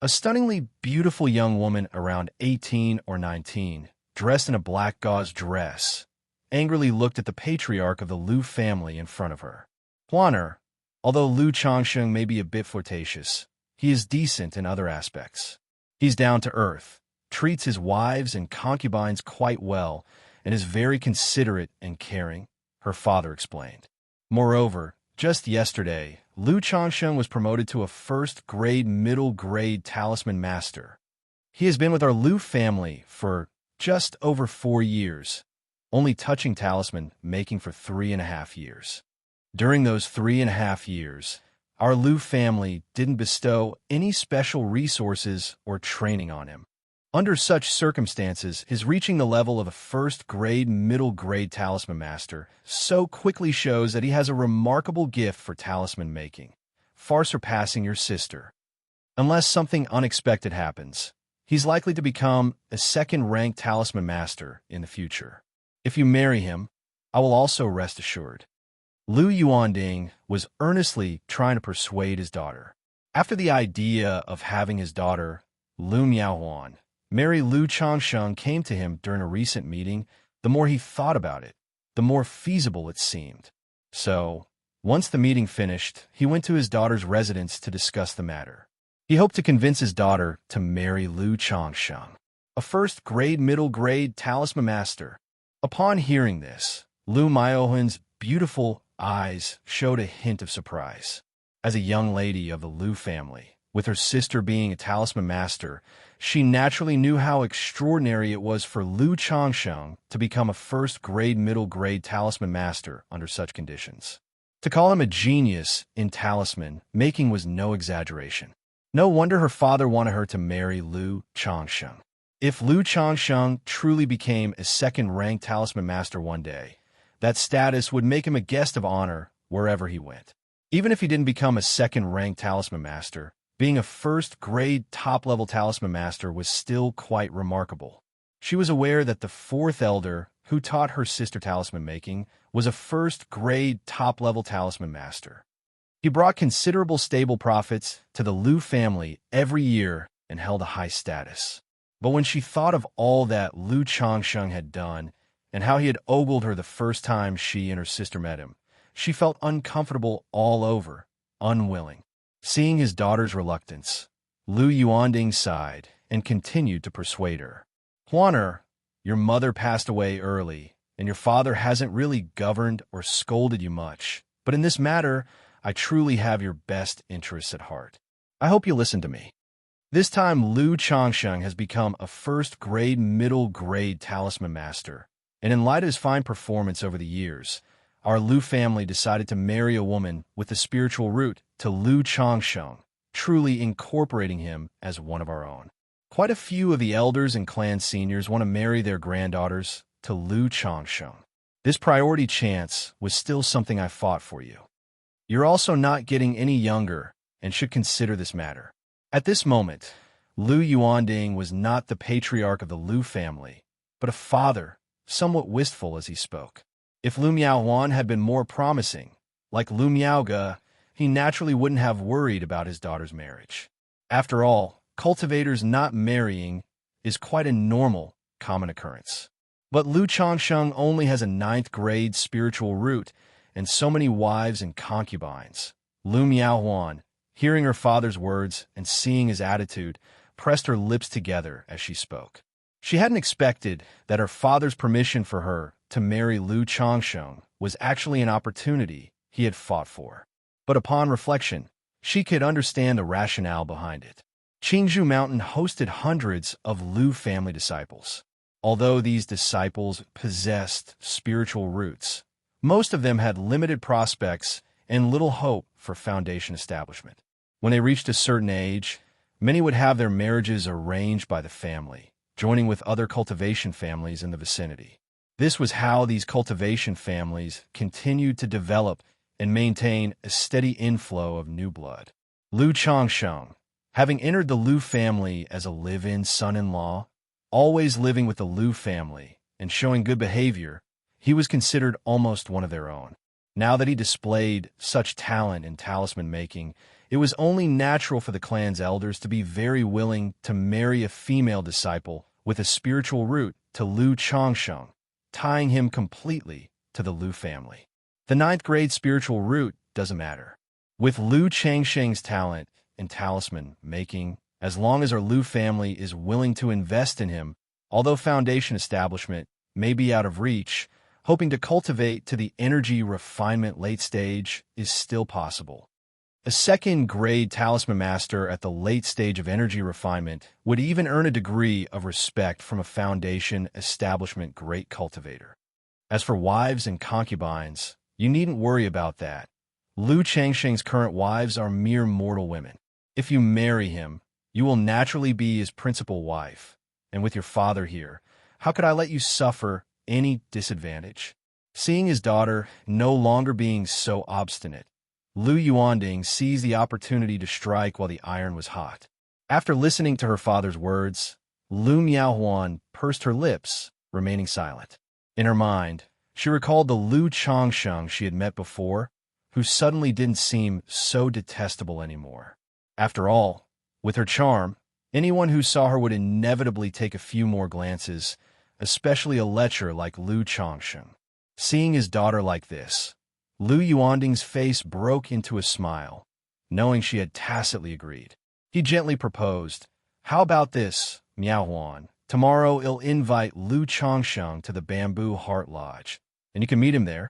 A stunningly beautiful young woman around 18 or 19, dressed in a black gauze dress, angrily looked at the patriarch of the Lu family in front of her. Huaner, although Lu Xianxia may be a bit flirtatious, he is decent in other aspects. He's down to earth, treats his wives and concubines quite well, and is very considerate and caring, her father explained. Moreover, just yesterday, Lu Xianxia was promoted to a first-grade middle-grade talisman master. He has been with our Lu family for just over 4 years, only touching talisman making for 3.5 years. During those 3.5 years, our Lu family didn't bestow any special resources or training on him. Under such circumstances, his reaching the level of a first-grade, middle-grade talisman master so quickly shows that he has a remarkable gift for talisman making, far surpassing your sister. Unless something unexpected happens, he's likely to become a second-ranked talisman master in the future. If you marry him, I will also rest assured. Lu Yuanding was earnestly trying to persuade his daughter. After the idea of having his daughter, Lu Miaohuan, marry Lu Xianxia came to him during a recent meeting, the more he thought about it, the more feasible it seemed. So, once the meeting finished, he went to his daughter's residence to discuss the matter. He hoped to convince his daughter to marry Lu Xianxia, a first-grade, middle-grade talisman master. Upon hearing this, Lu Miaohuan's beautiful eyes showed a hint of surprise. As a young lady of the Lu family, with her sister being a talisman master, she naturally knew how extraordinary it was for Lu Xianxia to become a first-grade, middle-grade talisman master under such conditions. To call him a genius in talisman making was no exaggeration. No wonder her father wanted her to marry Lu Xianxia. If Lu Xianxia truly became a second-ranked talisman master one day, that status would make him a guest of honor wherever he went. Even if he didn't become a second-ranked talisman master, being a first-grade top-level talisman master was still quite remarkable. She was aware that the 4th elder, who taught her sister talisman making, was a first-grade top-level talisman master. He brought considerable stable profits to the Lu family every year and held a high status. But when she thought of all that Lu Xianxia had done and how he had ogled her the first time she and her sister met him, she felt uncomfortable all over, unwilling. Seeing his daughter's reluctance, Lu Yuanding sighed and continued to persuade her. Huaner, your mother passed away early, and your father hasn't really governed or scolded you much, but in this matter, I truly have your best interests at heart. I hope you listen to me. This time, Lu Xianxia has become a first-grade, middle-grade talisman master, and in light of his fine performance over the years, our Lu family decided to marry a woman with the spiritual root to Lu Changsheng, truly incorporating him as one of our own. Quite a few of the elders and clan seniors want to marry their granddaughters to Lu Changsheng. This priority chance was still something I fought for you. You're also not getting any younger and should consider this matter. At this moment, Lu Yuanding was not the patriarch of the Lu family, but a father, somewhat wistful as he spoke. If Lu Miaohuan had been more promising, like Lu Miaoge, he naturally wouldn't have worried about his daughter's marriage. After all, cultivators not marrying is quite a normal, common occurrence. But Lu Changsheng only has a 9th grade spiritual root and so many wives and concubines. Lu Miaohuan, hearing her father's words and seeing his attitude, pressed her lips together as she spoke. She hadn't expected that her father's permission for her to marry Lu Changsheng was actually an opportunity he had fought for. But upon reflection, she could understand the rationale behind it. Qingzhou Mountain hosted hundreds of Lu family disciples. Although these disciples possessed spiritual roots, most of them had limited prospects and little hope for foundation establishment. When they reached a certain age, many would have their marriages arranged by the family, joining with other cultivation families in the vicinity. This was how these cultivation families continued to develop and maintain a steady inflow of new blood. Lu Changsheng, having entered the Lu family as a live-in son-in-law, always living with the Lu family and showing good behavior, he was considered almost one of their own. Now that he displayed such talent in talisman making, it was only natural for the clan's elders to be very willing to marry a female disciple with a spiritual root to Lu Changsheng, tying him completely to the Lu family. The 9th grade spiritual root doesn't matter. With Lu Changsheng's talent in talisman making, as long as our Lu family is willing to invest in him, although foundation establishment may be out of reach, hoping to cultivate to the energy refinement late stage is still possible. A 2nd grade talisman master at the late stage of energy refinement would even earn a degree of respect from a foundation establishment great cultivator. As for wives and concubines, you needn't worry about that. Lu Changsheng's current wives are mere mortal women. If you marry him, you will naturally be his principal wife. And with your father here, how could I let you suffer any disadvantage? Seeing his daughter no longer being so obstinate, Lu Yuanding seized the opportunity to strike while the iron was hot. After listening to her father's words, Lu Miaohuan pursed her lips, remaining silent. In her mind, she recalled the Lu Changsheng she had met before, who suddenly didn't seem so detestable anymore. After all, with her charm, anyone who saw her would inevitably take a few more glances, especially a lecher like Lu Changsheng. Seeing his daughter like this, Lu Yuanding's face broke into a smile, knowing she had tacitly agreed. He gently proposed, "How about this, Miaohuan? Tomorrow I'll invite Lu Changsheng to the Bamboo Heart Lodge, and you can meet him there."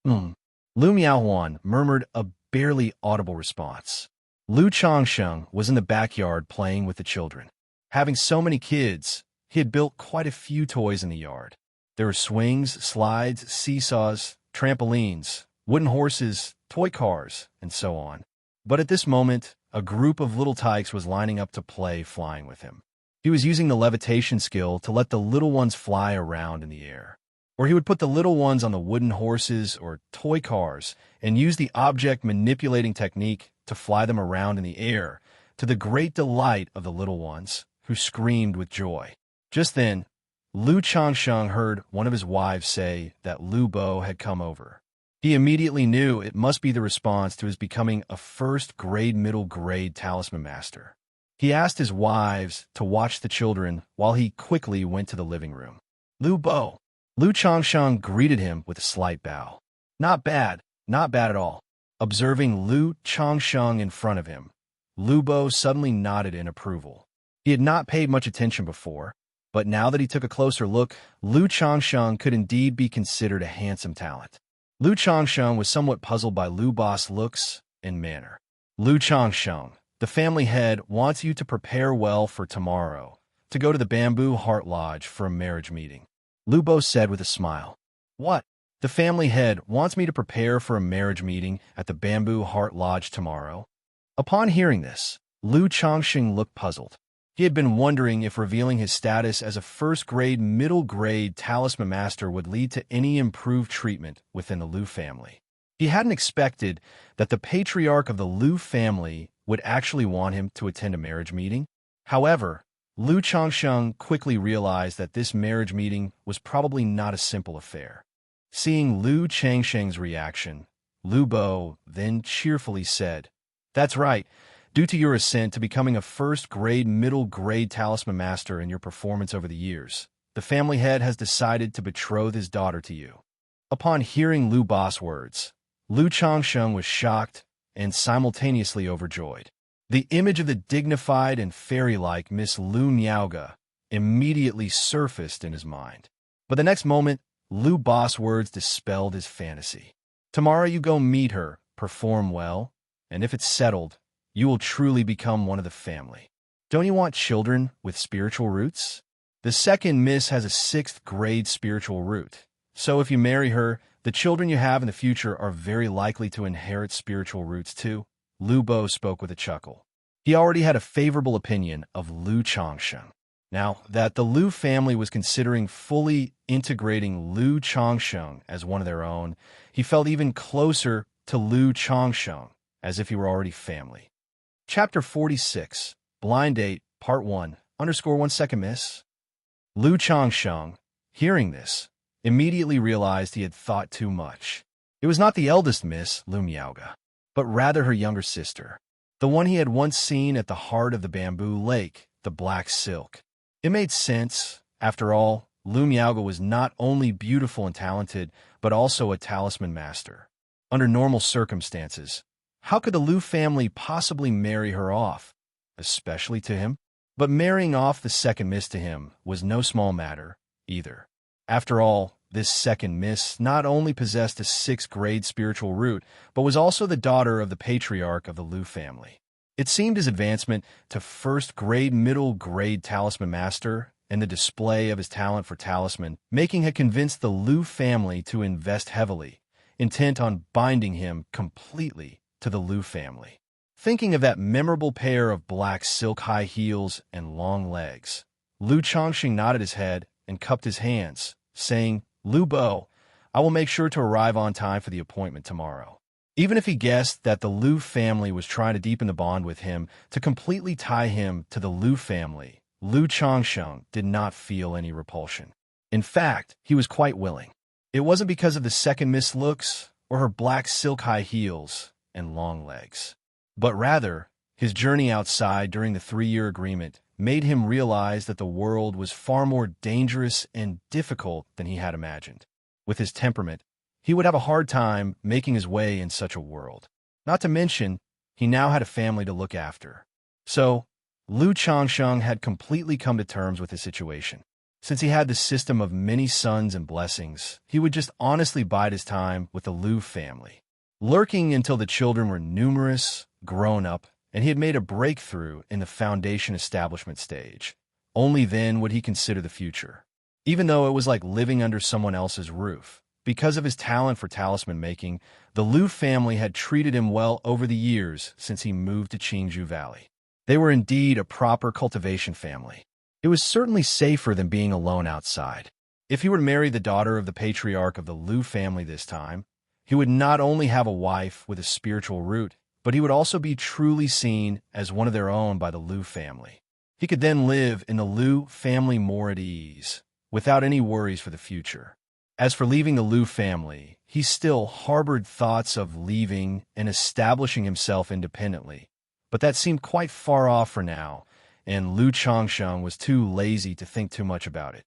Lu Miaohuan murmured a barely audible response. Lu Changsheng was in the backyard playing with the children. Having so many kids, he had built quite a few toys in the yard. There were swings, slides, seesaws, trampolines, wooden horses, toy cars, and so on. But at this moment, a group of little tykes was lining up to play flying with him. He was using the levitation skill to let the little ones fly around in the air. Or he would put the little ones on the wooden horses or toy cars and use the object manipulating technique to fly them around in the air, to the great delight of the little ones, who screamed with joy. Just then, Lu Changsheng heard one of his wives say that Lu Bo had come over. He immediately knew it must be the response to his becoming a 1st grade middle grade talisman master. He asked his wives to watch the children while he quickly went to the living room. "Lu Bo." Lu Changsheng greeted him with a slight bow. Not bad at all." Observing Lu Changsheng in front of him, Lu Bo suddenly nodded in approval. He had not paid much attention before, but now that he took a closer look, Lu Changsheng could indeed be considered a handsome talent. Lu Changsheng was somewhat puzzled by Lu Bo's looks and manner. "Lu Changsheng, the family head wants you to prepare well for tomorrow, to go to the Bamboo Heart Lodge for a marriage meeting," Lu Bo said with a smile. "What? The family head wants me to prepare for a marriage meeting at the Bamboo Heart Lodge tomorrow. Upon hearing this, Lu Changxing looked puzzled. He had been wondering if revealing his status as a first-grade, middle-grade talisman master would lead to any improved treatment within the Lu family. He hadn't expected that the patriarch of the Lu family would actually want him to attend a marriage meeting. However, Lu Changsheng quickly realized that this marriage meeting was probably not a simple affair. Seeing Lu Changsheng's reaction, Lu Bo then cheerfully said, "That's right. Due to your ascent to becoming a first-grade, middle-grade talisman master in your performance over the years, the family head has decided to betroth his daughter to you." Upon hearing Lu Bo's words, Lu Changsheng was shocked and simultaneously overjoyed. The image of the dignified and fairy-like Miss Lu Niaoga immediately surfaced in his mind. But the next moment, Lu Bo's words dispelled his fantasy. "Tomorrow you go meet her, perform well, and if it's settled, you will truly become one of the family. Don't you want children with spiritual roots? The second miss has a 6th grade spiritual root, so if you marry her, the children you have in the future are very likely to inherit spiritual roots too." Lu Bo spoke with a chuckle. He already had a favorable opinion of Lu Changsheng. Now that the Lu family was considering fully integrating Lu Changsheng as one of their own, he felt even closer to Lu Changsheng, as if he were already family. Chapter 46, Blind Date, Part 1, _1 second miss. Lu Changsheng, hearing this, immediately realized he had thought too much. It was not the eldest miss, Lu Miaoga, but rather her younger sister, the one he had once seen at the heart of the bamboo lake, the black silk. It made sense. After all, Lu Miaoga was not only beautiful and talented, but also a talisman master. Under normal circumstances, how could the Lu family possibly marry her off, especially to him? But marrying off the second miss to him was no small matter, either. After all, this second miss not only possessed a 6th grade spiritual root, but was also the daughter of the patriarch of the Lu family. It seemed his advancement to first-grade, middle-grade talisman master and the display of his talent for talisman making had convinced the Lu family to invest heavily, intent on binding him completely to the Lu family. Thinking of that memorable pair of black silk high heels and long legs, Lu Changxing nodded his head and cupped his hands, saying, "Lu Bo, I will make sure to arrive on time for the appointment tomorrow." Even if he guessed that the Lu family was trying to deepen the bond with him to completely tie him to the Lu family, Lu Changsheng did not feel any repulsion. In fact, he was quite willing. It wasn't because of the second miss looks or her black silk high heels and long legs, but rather his journey outside during the 3-year agreement made him realize that the world was far more dangerous and difficult than he had imagined. With his temperament, he would have a hard time making his way in such a world. Not to mention, he now had a family to look after. So, Lu Changsheng had completely come to terms with his situation. Since he had the system of many sons and blessings, he would just honestly bide his time with the Lu family, lurking until the children were numerous, grown up, and he had made a breakthrough in the foundation establishment stage. Only then would he consider the future. Even though it was like living under someone else's roof, because of his talent for talisman making, the Lu family had treated him well over the years since he moved to Qingzhou Valley. They were indeed a proper cultivation family. It was certainly safer than being alone outside. If he were to marry the daughter of the patriarch of the Lu family this time, he would not only have a wife with a spiritual root, but he would also be truly seen as one of their own by the Lu family. He could then live in the Lu family more at ease, without any worries for the future. As for leaving the Lu family, he still harbored thoughts of leaving and establishing himself independently, but that seemed quite far off for now, and Lu Changsheng was too lazy to think too much about it.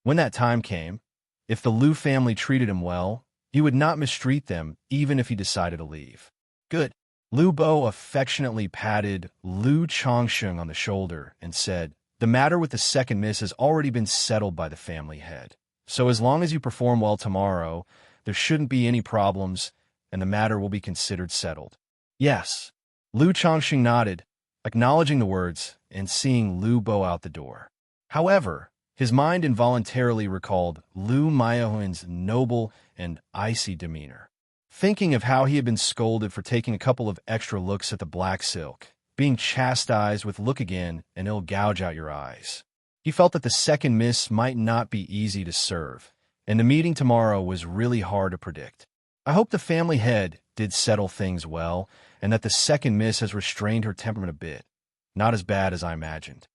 When that time came, if the Lu family treated him well, he would not mistreat them even if he decided to leave. Good. Lu Bo affectionately patted Lu Changsheng on the shoulder and said, "The matter with the second miss has already been settled by the family head. So as long as you perform well tomorrow, there shouldn't be any problems, and the matter will be considered settled." Yes. Lu Changxing nodded, acknowledging the words and seeing Lu Bo out the door. However, His mind involuntarily recalled Lu Miaohuan's noble and icy demeanor. Thinking of how he had been scolded for taking a couple of extra looks at the black silk, being chastised with "look again and it'll gouge out your eyes." He felt that the second miss might not be easy to serve, and the meeting tomorrow was really hard to predict. I hope the family head did settle things well, and that the second miss has restrained her temperament a bit. Not as bad as I imagined.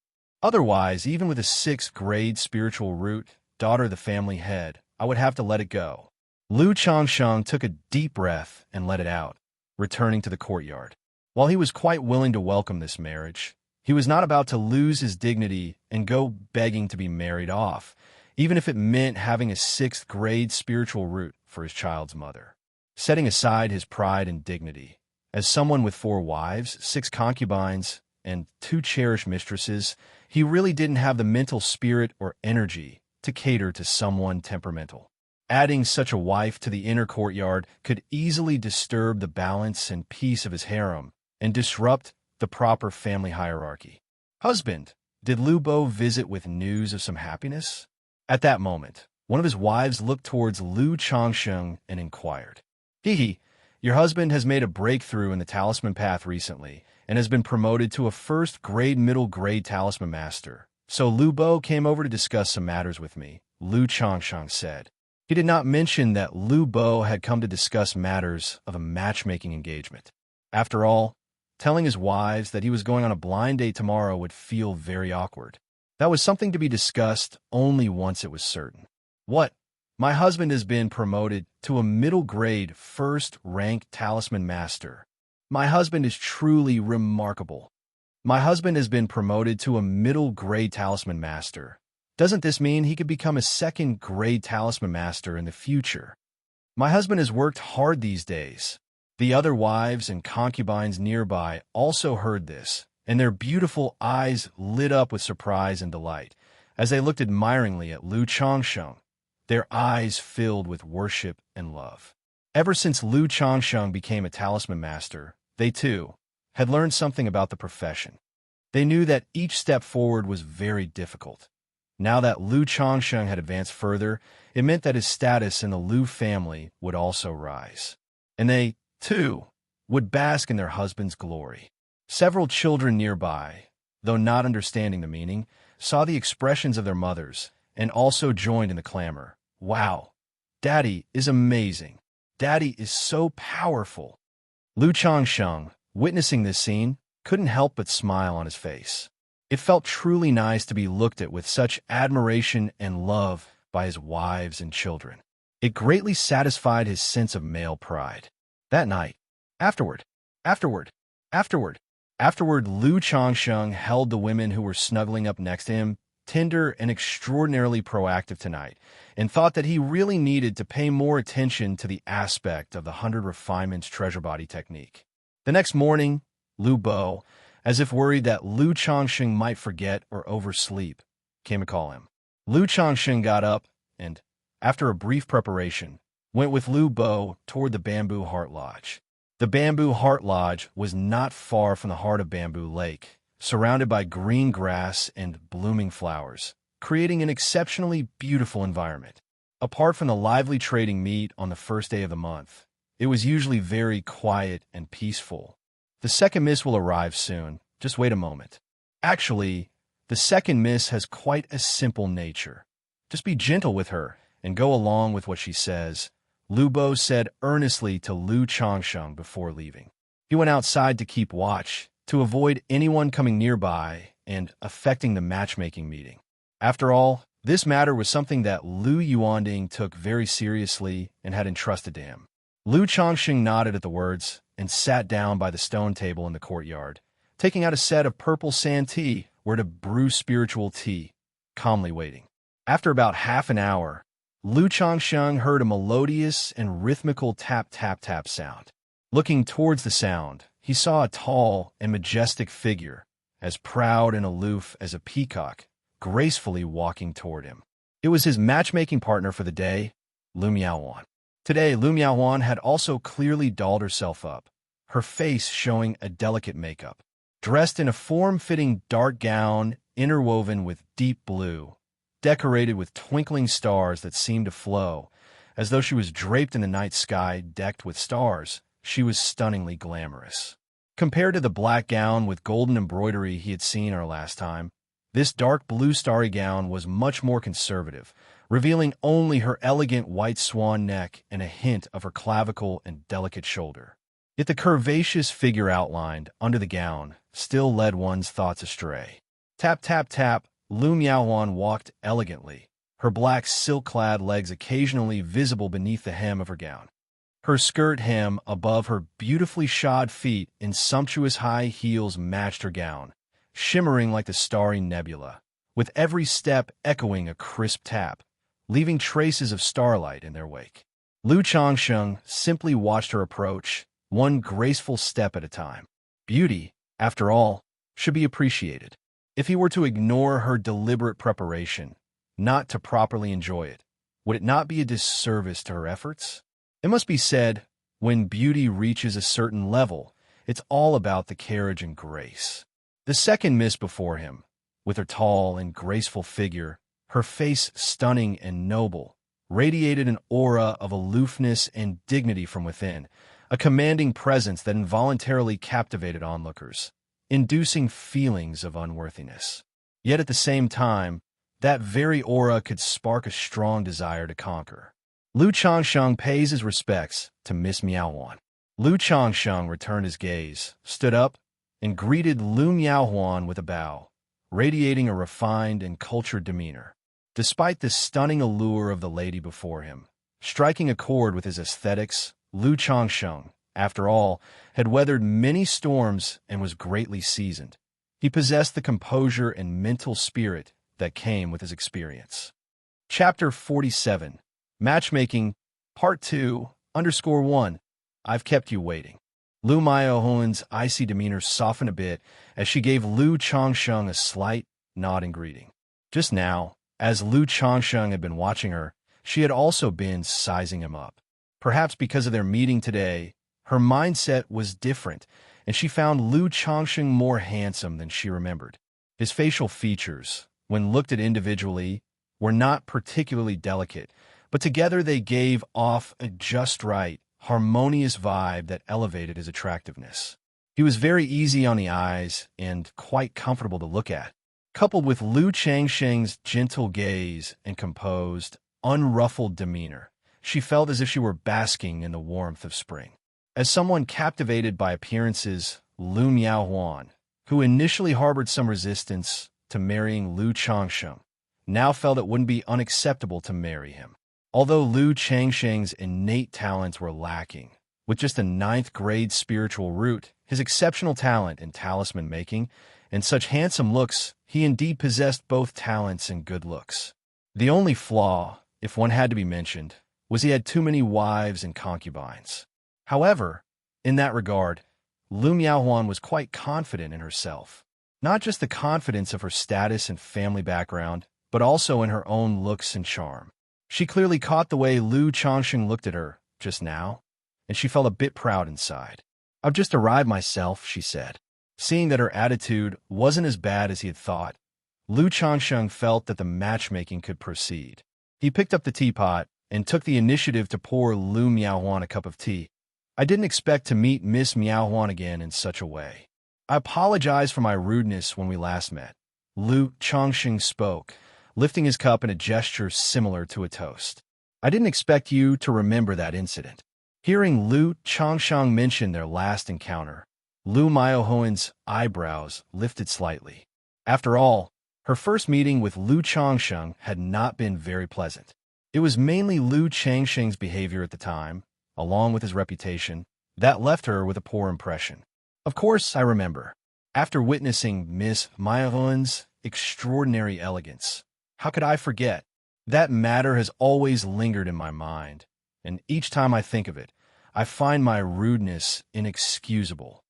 Otherwise, even with a 6th grade spiritual root, daughter of the family head, I would have to let it go. Lu Changsheng took a deep breath and let it out, returning to the courtyard. While he was quite willing to welcome this marriage, he was not about to lose his dignity and go begging to be married off, even if it meant having a 6th grade spiritual root for his child's mother. Setting aside his pride and dignity, as someone with 4 wives, 6 concubines, and 2 cherished mistresses, he really didn't have the mental spirit or energy to cater to someone temperamental. Adding such a wife to the inner courtyard could easily disturb the balance and peace of his harem and disrupt the proper family hierarchy. Husband, did Lu Bo visit with news of some happiness? At that moment, one of his wives looked towards Lu Changsheng and inquired, "Hee, your husband has made a breakthrough in the talisman path recently and has been promoted to a 1st grade middle grade talisman master. So Lu Bo came over to discuss some matters with me," Lu Changsheng said. He did not mention that Lu Bo had come to discuss matters of a matchmaking engagement. After all, telling his wives that he was going on a blind date tomorrow would feel very awkward. That was something to be discussed only once it was certain. "What? My husband has been promoted to a middle grade 1st rank talisman master. My husband is truly remarkable. My husband has been promoted to a middle grade talisman master. Doesn't this mean he could become a 2nd grade talisman master in the future? My husband has worked hard these days." The other wives and concubines nearby also heard this, and their beautiful eyes lit up with surprise and delight as they looked admiringly at Lu Changsheng, their eyes filled with worship and love. Ever since Lu Changsheng became a talisman master, they too had learned something about the profession. They knew that each step forward was very difficult. Now that Lu Changsheng had advanced further, it meant that his status in the Lu family would also rise. And they, too, would bask in their husband's glory. Several children nearby, though not understanding the meaning, saw the expressions of their mothers and also joined in the clamor. "Wow, Daddy is amazing. Daddy is so powerful." Lu Changsheng, witnessing this scene, couldn't help but smile on his face. It felt truly nice to be looked at with such admiration and love by his wives and children. It greatly satisfied his sense of male pride. That night, afterward, Lu Changsheng held the women who were snuggling up next to him, tender and extraordinarily proactive tonight, and thought that he really needed to pay more attention to the aspect of the 100 refinements treasure body technique. The next morning, Lu Bo, as if worried that Lu Changsheng might forget or oversleep, came to call him. Lu Changsheng got up and, after a brief preparation, went with Lu Bo toward the Bamboo Heart Lodge. The Bamboo Heart Lodge was not far from the heart of Bamboo Lake, surrounded by green grass and blooming flowers, creating an exceptionally beautiful environment. Apart from the lively trading meet on the first day of the month, it was usually very quiet and peaceful. The second miss will arrive soon. Just wait a moment. Actually, the second miss has quite a simple nature. Just be gentle with her and go along with what she says, Lu Bo said earnestly to Lu Changsheng before leaving. He went outside to keep watch, to avoid anyone coming nearby and affecting the matchmaking meeting. After all, this matter was something that Lu Yuanding took very seriously and had entrusted to him. Lu Changsheng nodded at the words and sat down by the stone table in the courtyard, taking out a set of purple sand tea where to brew spiritual tea, calmly waiting. After about half an hour, Lu Changsheng heard a melodious and rhythmical tap-tap-tap sound. Looking towards the sound, he saw a tall and majestic figure, as proud and aloof as a peacock, gracefully walking toward him. It was his matchmaking partner for the day, Lu Miaohuan. Today, Lu Miaohuan had also clearly dolled herself up, her face showing a delicate makeup. Dressed in a form-fitting dark gown interwoven with deep blue, decorated with twinkling stars that seemed to flow, as though she was draped in the night sky decked with stars. She was stunningly glamorous. Compared to the black gown with golden embroidery he had seen her last time, this dark blue starry gown was much more conservative, revealing only her elegant white swan neck and a hint of her clavicle and delicate shoulder. Yet the curvaceous figure outlined under the gown still led one's thoughts astray. Tap, tap, tap, Lu Miaohuan walked elegantly, her black silk-clad legs occasionally visible beneath the hem of her gown. Her skirt hem above her beautifully shod feet in sumptuous high heels matched her gown, shimmering like the starry nebula, with every step echoing a crisp tap, leaving traces of starlight in their wake. Lu Changsheng simply watched her approach, one graceful step at a time. Beauty, after all, should be appreciated. If he were to ignore her deliberate preparation, not to properly enjoy it, would it not be a disservice to her efforts? It must be said, when beauty reaches a certain level, it's all about the carriage and grace. The second miss before him, with her tall and graceful figure, her face stunning and noble, radiated an aura of aloofness and dignity from within, a commanding presence that involuntarily captivated onlookers, inducing feelings of unworthiness. Yet at the same time, that very aura could spark a strong desire to conquer. Lu Changsheng pays his respects to Miss Miaohuan. Lu Changsheng returned his gaze, stood up, and greeted Lu Miaohuan with a bow, radiating a refined and cultured demeanor. Despite the stunning allure of the lady before him, striking a chord with his aesthetics, Lu Changsheng, after all, had weathered many storms and was greatly seasoned. He possessed the composure and mental spirit that came with his experience. Chapter 47, Matchmaking, Part 2_1. I've kept you waiting. Lu Miaohuan's icy demeanor softened a bit as she gave Lu Changsheng a slight nod in greeting. Just now, as Lu Changsheng had been watching her, she had also been sizing him up. Perhaps because of their meeting today, her mindset was different, and she found Lu Changsheng more handsome than she remembered. His facial features, when looked at individually, were not particularly delicate, but together they gave off a just right, harmonious vibe that elevated his attractiveness. He was very easy on the eyes and quite comfortable to look at. Coupled with Lu Changsheng's gentle gaze and composed, unruffled demeanor, she felt as if she were basking in the warmth of spring. As someone captivated by appearances, Lu Miaohuan, who initially harbored some resistance to marrying Lu Changsheng, now felt it wouldn't be unacceptable to marry him. Although Lu Changsheng's innate talents were lacking, with just a 9th grade spiritual root, his exceptional talent in talisman making, and such handsome looks, he indeed possessed both talents and good looks. The only flaw, if one had to be mentioned, was he had too many wives and concubines. However, in that regard, Lu Miaohuan was quite confident in herself. Not just the confidence of her status and family background, but also in her own looks and charm. She clearly caught the way Lu Changsheng looked at her just now, and she felt a bit proud inside. "I've just arrived myself," she said. Seeing that her attitude wasn't as bad as he had thought, Lu Changsheng felt that the matchmaking could proceed. He picked up the teapot and took the initiative to pour Lu Miaohuan a cup of tea. "I didn't expect to meet Miss Miaohuan again in such a way. I apologize for my rudeness when we last met." Lu Changsheng spoke, lifting his cup in a gesture similar to a toast. "I didn't expect you to remember that incident." Hearing Lu Changsheng mention their last encounter, Lu Miaohuan's eyebrows lifted slightly. After all, her first meeting with Lu Changsheng had not been very pleasant. It was mainly Lu Changsheng's behavior at the time, along with his reputation, that left her with a poor impression. "Of course I remember. After witnessing Miss Miaohuan's extraordinary elegance, how could I forget? That matter has always lingered in my mind, and each time I think of it, I find my rudeness inexcusable.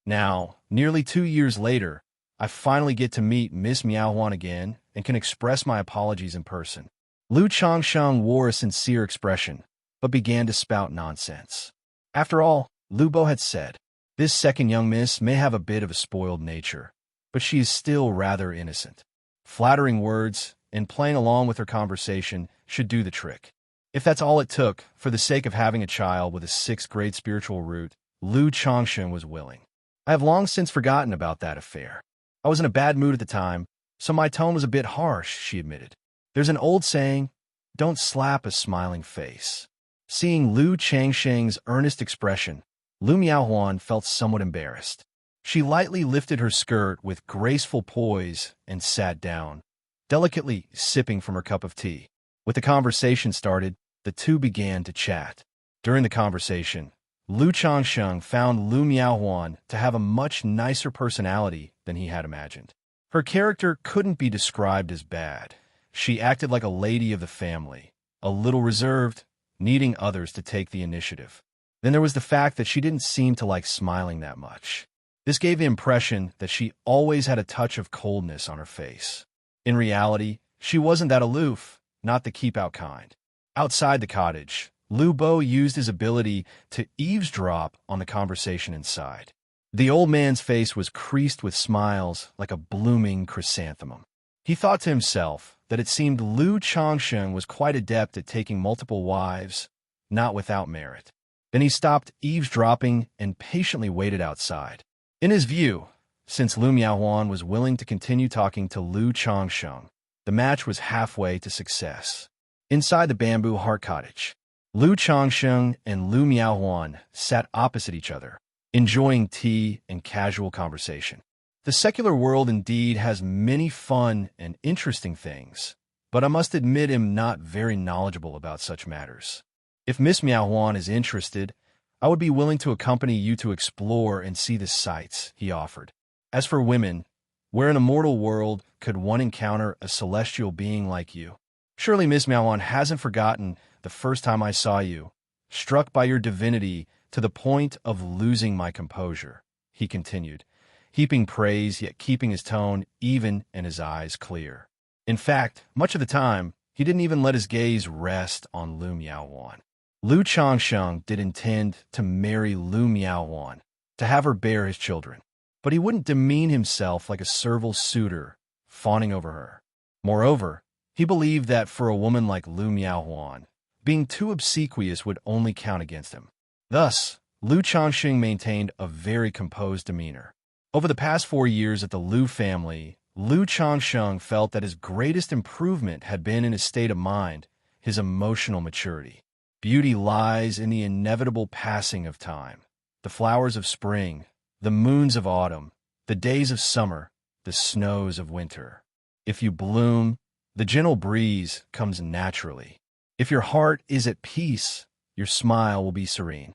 Now, nearly 2 years later, I finally get to meet Miss Miaohuan again and can express my apologies in person." Lu Changsheng wore a sincere expression, but began to spout nonsense. After all, Lu Bo had said, this second young miss may have a bit of a spoiled nature, but she is still rather innocent. Flattering words and playing along with her conversation should do the trick. If that's all it took, for the sake of having a child with a sixth-grade spiritual root, Lu Xianxia was willing. I have long since forgotten about that affair. I was in a bad mood at the time, so my tone was a bit harsh, she admitted. There's an old saying, don't slap a smiling face. Seeing Lu Xianxia's earnest expression, Lu Miaohuan felt somewhat embarrassed. She lightly lifted her skirt with graceful poise and sat down, delicately sipping from her cup of tea. With the conversation started, the two began to chat. During the conversation, Lu Xianxia found Lu Miaohuan to have a much nicer personality than he had imagined. Her character couldn't be described as bad. She acted like a lady of the family, a little reserved, needing others to take the initiative. Then there was the fact that she didn't seem to like smiling that much. This gave the impression that she always had a touch of coldness on her face. In reality, she wasn't that aloof, not the keep-out kind. Outside the cottage, Lu Bo used his ability to eavesdrop on the conversation inside. The old man's face was creased with smiles like a blooming chrysanthemum. He thought to himself that it seemed Lu Xianxia was quite adept at taking multiple wives, not without merit. Then he stopped eavesdropping and patiently waited outside. In his view, since Lu Miaohuan was willing to continue talking to Lu Xianxia, the match was halfway to success. Inside the bamboo heart cottage, Lu Xianxia and Lu Miaohuan sat opposite each other, enjoying tea and casual conversation. The secular world indeed has many fun and interesting things, but I must admit I'm not very knowledgeable about such matters. If Miss Miaohuan is interested, I would be willing to accompany you to explore and see the sights, he offered. As for women, where in a mortal world could one encounter a celestial being like you? Surely Miss Miaohuan hasn't forgotten the first time I saw you, struck by your divinity to the point of losing my composure, he continued, heaping praise yet keeping his tone even and his eyes clear. In fact, much of the time, he didn't even let his gaze rest on Lu Miaohuan. Lu Xianxia did intend to marry Lu Miaohuan, to have her bear his children, but he wouldn't demean himself like a servile suitor, fawning over her. Moreover, he believed that for a woman like Lu Miaohuan, being too obsequious would only count against him. Thus, Lu Xianxia maintained a very composed demeanor. Over the past 4 years at the Lu family, Lu Xianxia felt that his greatest improvement had been in his state of mind, his emotional maturity. Beauty lies in the inevitable passing of time, the flowers of spring, the moons of autumn, the days of summer, the snows of winter. If you bloom, the gentle breeze comes naturally. If your heart is at peace, your smile will be serene.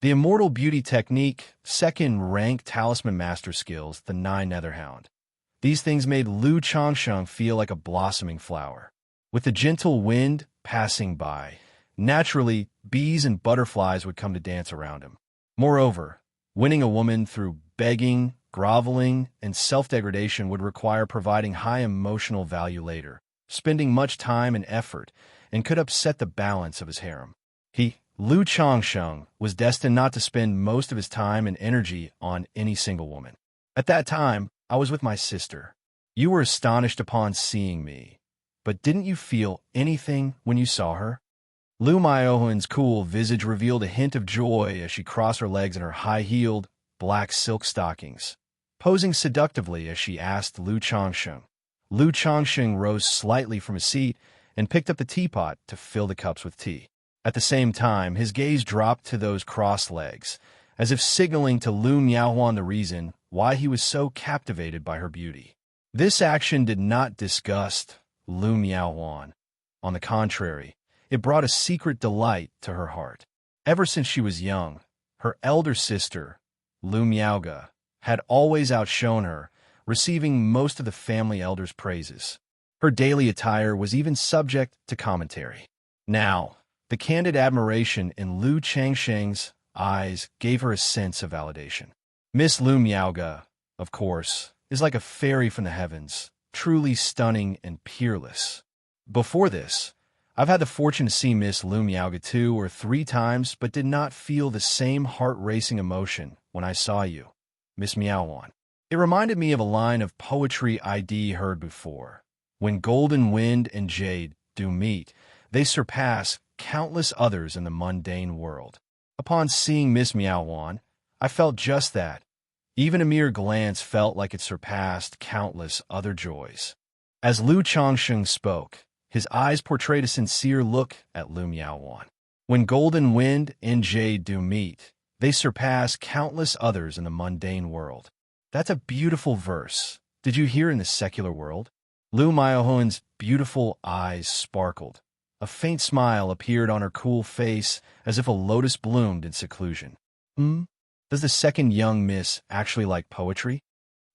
The immortal beauty technique, second-rank talisman master skills, the 9 Netherhound. These things made Lu Xianxia feel like a blossoming flower. With the gentle wind passing by, naturally, bees and butterflies would come to dance around him. Moreover, winning a woman through begging, groveling, and self-degradation would require providing high emotional value later, spending much time and effort, and could upset the balance of his harem. Lu Xianxia, was destined not to spend most of his time and energy on any single woman. At that time, I was with my sister. You were astonished upon seeing me, but didn't you feel anything when you saw her? Lu Miaohuan's cool visage revealed a hint of joy as she crossed her legs in her high-heeled, black silk stockings, posing seductively as she asked Lu Xianxia. Lu Xianxia rose slightly from his seat and picked up the teapot to fill the cups with tea. At the same time, his gaze dropped to those crossed legs, as if signaling to Lu Miaohuan the reason why he was so captivated by her beauty. This action did not disgust Lu Miaohuan. On the contrary, it brought a secret delight to her heart. Ever since she was young, her elder sister, Lu Miaoga, had always outshone her, receiving most of the family elders' praises. Her daily attire was even subject to commentary. Now, the candid admiration in Lu Xianxia's eyes gave her a sense of validation. Miss Lu Miaoga, of course, is like a fairy from the heavens, truly stunning and peerless. Before this, I've had the fortune to see Miss Lu Miaoga 2 or 3 times, but did not feel the same heart-racing emotion when I saw you, Miss Miaohuan. It reminded me of a line of poetry I'd heard before. When golden wind and jade do meet, they surpass countless others in the mundane world. Upon seeing Miss Miaowan, I felt just that. Even a mere glance felt like it surpassed countless other joys. As Lu Changsheng spoke, his eyes portrayed a sincere look at Lu Miaowan. When golden wind and jade do meet, they surpass countless others in the mundane world. That's a beautiful verse. Did you hear in the secular world? Lu Miaowan's beautiful eyes sparkled. A faint smile appeared on her cool face, as if a lotus bloomed in seclusion. Does the second young miss actually like poetry?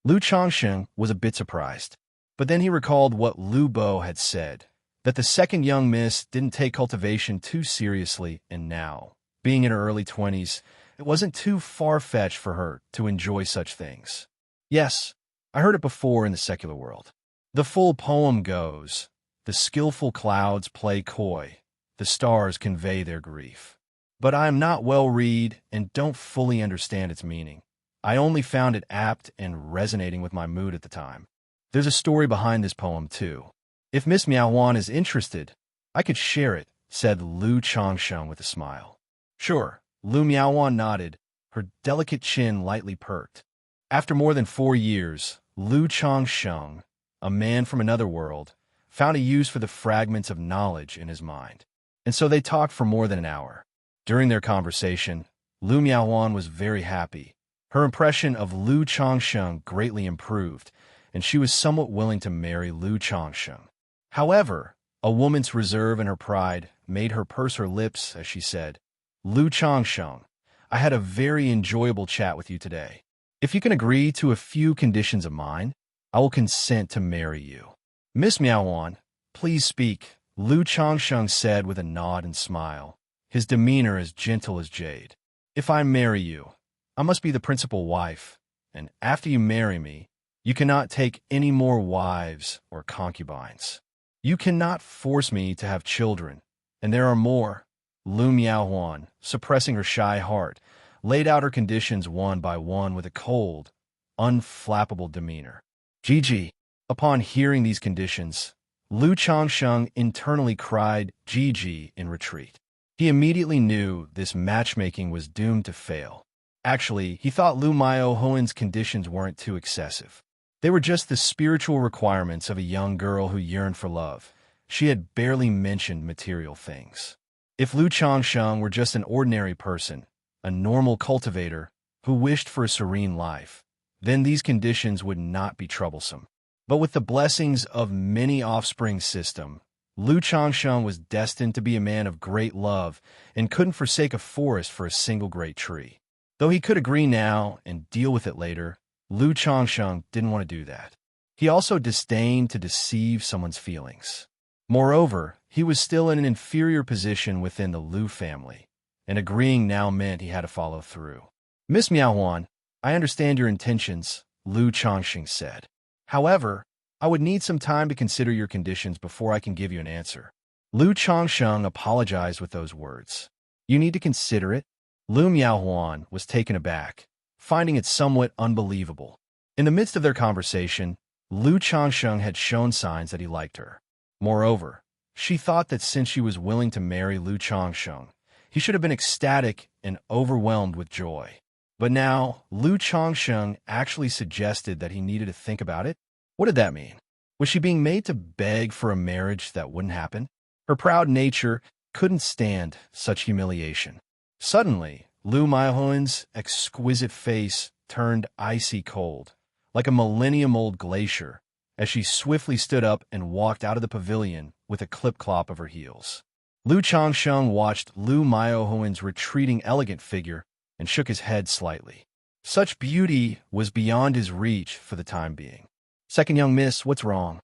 Lu Changsheng was a bit surprised. But then he recalled what Lu Bo had said, that the second young miss didn't take cultivation too seriously, and now, being in her early 20s, it wasn't too far-fetched for her to enjoy such things. Yes, I heard it before in the secular world. The full poem goes, "The skillful clouds play coy, the stars convey their grief. But I am not well-read and don't fully understand its meaning. I only found it apt and resonating with my mood at the time. There's a story behind this poem, too. If Miss Miaowan is interested, I could share it," said Lu Changsheng with a smile. Sure, Lu Miaowan nodded, her delicate chin lightly perked. After more than 4 years, Lu Changsheng, a man from another world, found a use for the fragments of knowledge in his mind. And so they talked for more than an hour. During their conversation, Lu Miaowan was very happy. Her impression of Lu Changsheng greatly improved, and she was somewhat willing to marry Lu Changsheng. However, a woman's reserve and her pride made her purse her lips as she said, "Lu Changsheng, I had a very enjoyable chat with you today. If you can agree to a few conditions of mine, I will consent to marry you." "Miss Miaowan, please speak," Lu Changsheng said with a nod and smile, his demeanor as gentle as jade. "If I marry you, I must be the principal wife, and after you marry me, you cannot take any more wives or concubines. You cannot force me to have children, and there are more." Lu Miaowan, suppressing her shy heart, laid out her conditions one by one with a cold, unflappable demeanor. Gigi. Upon hearing these conditions, Lu Changsheng internally cried Gigi in retreat. He immediately knew this matchmaking was doomed to fail. Actually, he thought Lu Miaowan's conditions weren't too excessive. They were just the spiritual requirements of a young girl who yearned for love. She had barely mentioned material things. If Lu Changsheng were just an ordinary person, a normal cultivator, who wished for a serene life, then these conditions would not be troublesome. But with the blessings of many offspring system, Lu Changsheng was destined to be a man of great love and couldn't forsake a forest for a single great tree. Though he could agree now and deal with it later, Lu Changsheng didn't want to do that. He also disdained to deceive someone's feelings. Moreover, he was still in an inferior position within the Lu family, and agreeing now meant he had to follow through. "Miss Miaowan, I understand your intentions," Lu Changsheng said. "However, I would need some time to consider your conditions before I can give you an answer." Lu Changsheng apologized with those words. "You need to consider it?" Lu Miaowan was taken aback, finding it somewhat unbelievable. In the midst of their conversation, Lu Changsheng had shown signs that he liked her. Moreover, she thought that since she was willing to marry Lu Changsheng, he should have been ecstatic and overwhelmed with joy. But now, Lu Changsheng actually suggested that he needed to think about it? What did that mean? Was she being made to beg for a marriage that wouldn't happen? Her proud nature couldn't stand such humiliation. Suddenly, Lu Miaowan's exquisite face turned icy cold, like a millennium-old glacier, as she swiftly stood up and walked out of the pavilion with a clip-clop of her heels. Lu Changsheng watched Lu Miaowan's retreating elegant figure and shook his head slightly. Such beauty was beyond his reach for the time being. "Second young miss, what's wrong?"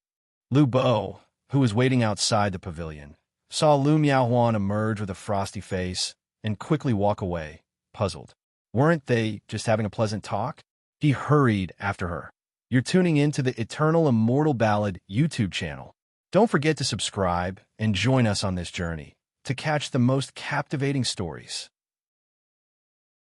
Lu Bo, who was waiting outside the pavilion, saw Lu Miaowan emerge with a frosty face and quickly walk away, puzzled. Weren't they just having a pleasant talk? He hurried after her. "You're tuning in to the Eternal Immortal Ballad YouTube channel. Don't forget to subscribe and join us on this journey to catch the most captivating stories.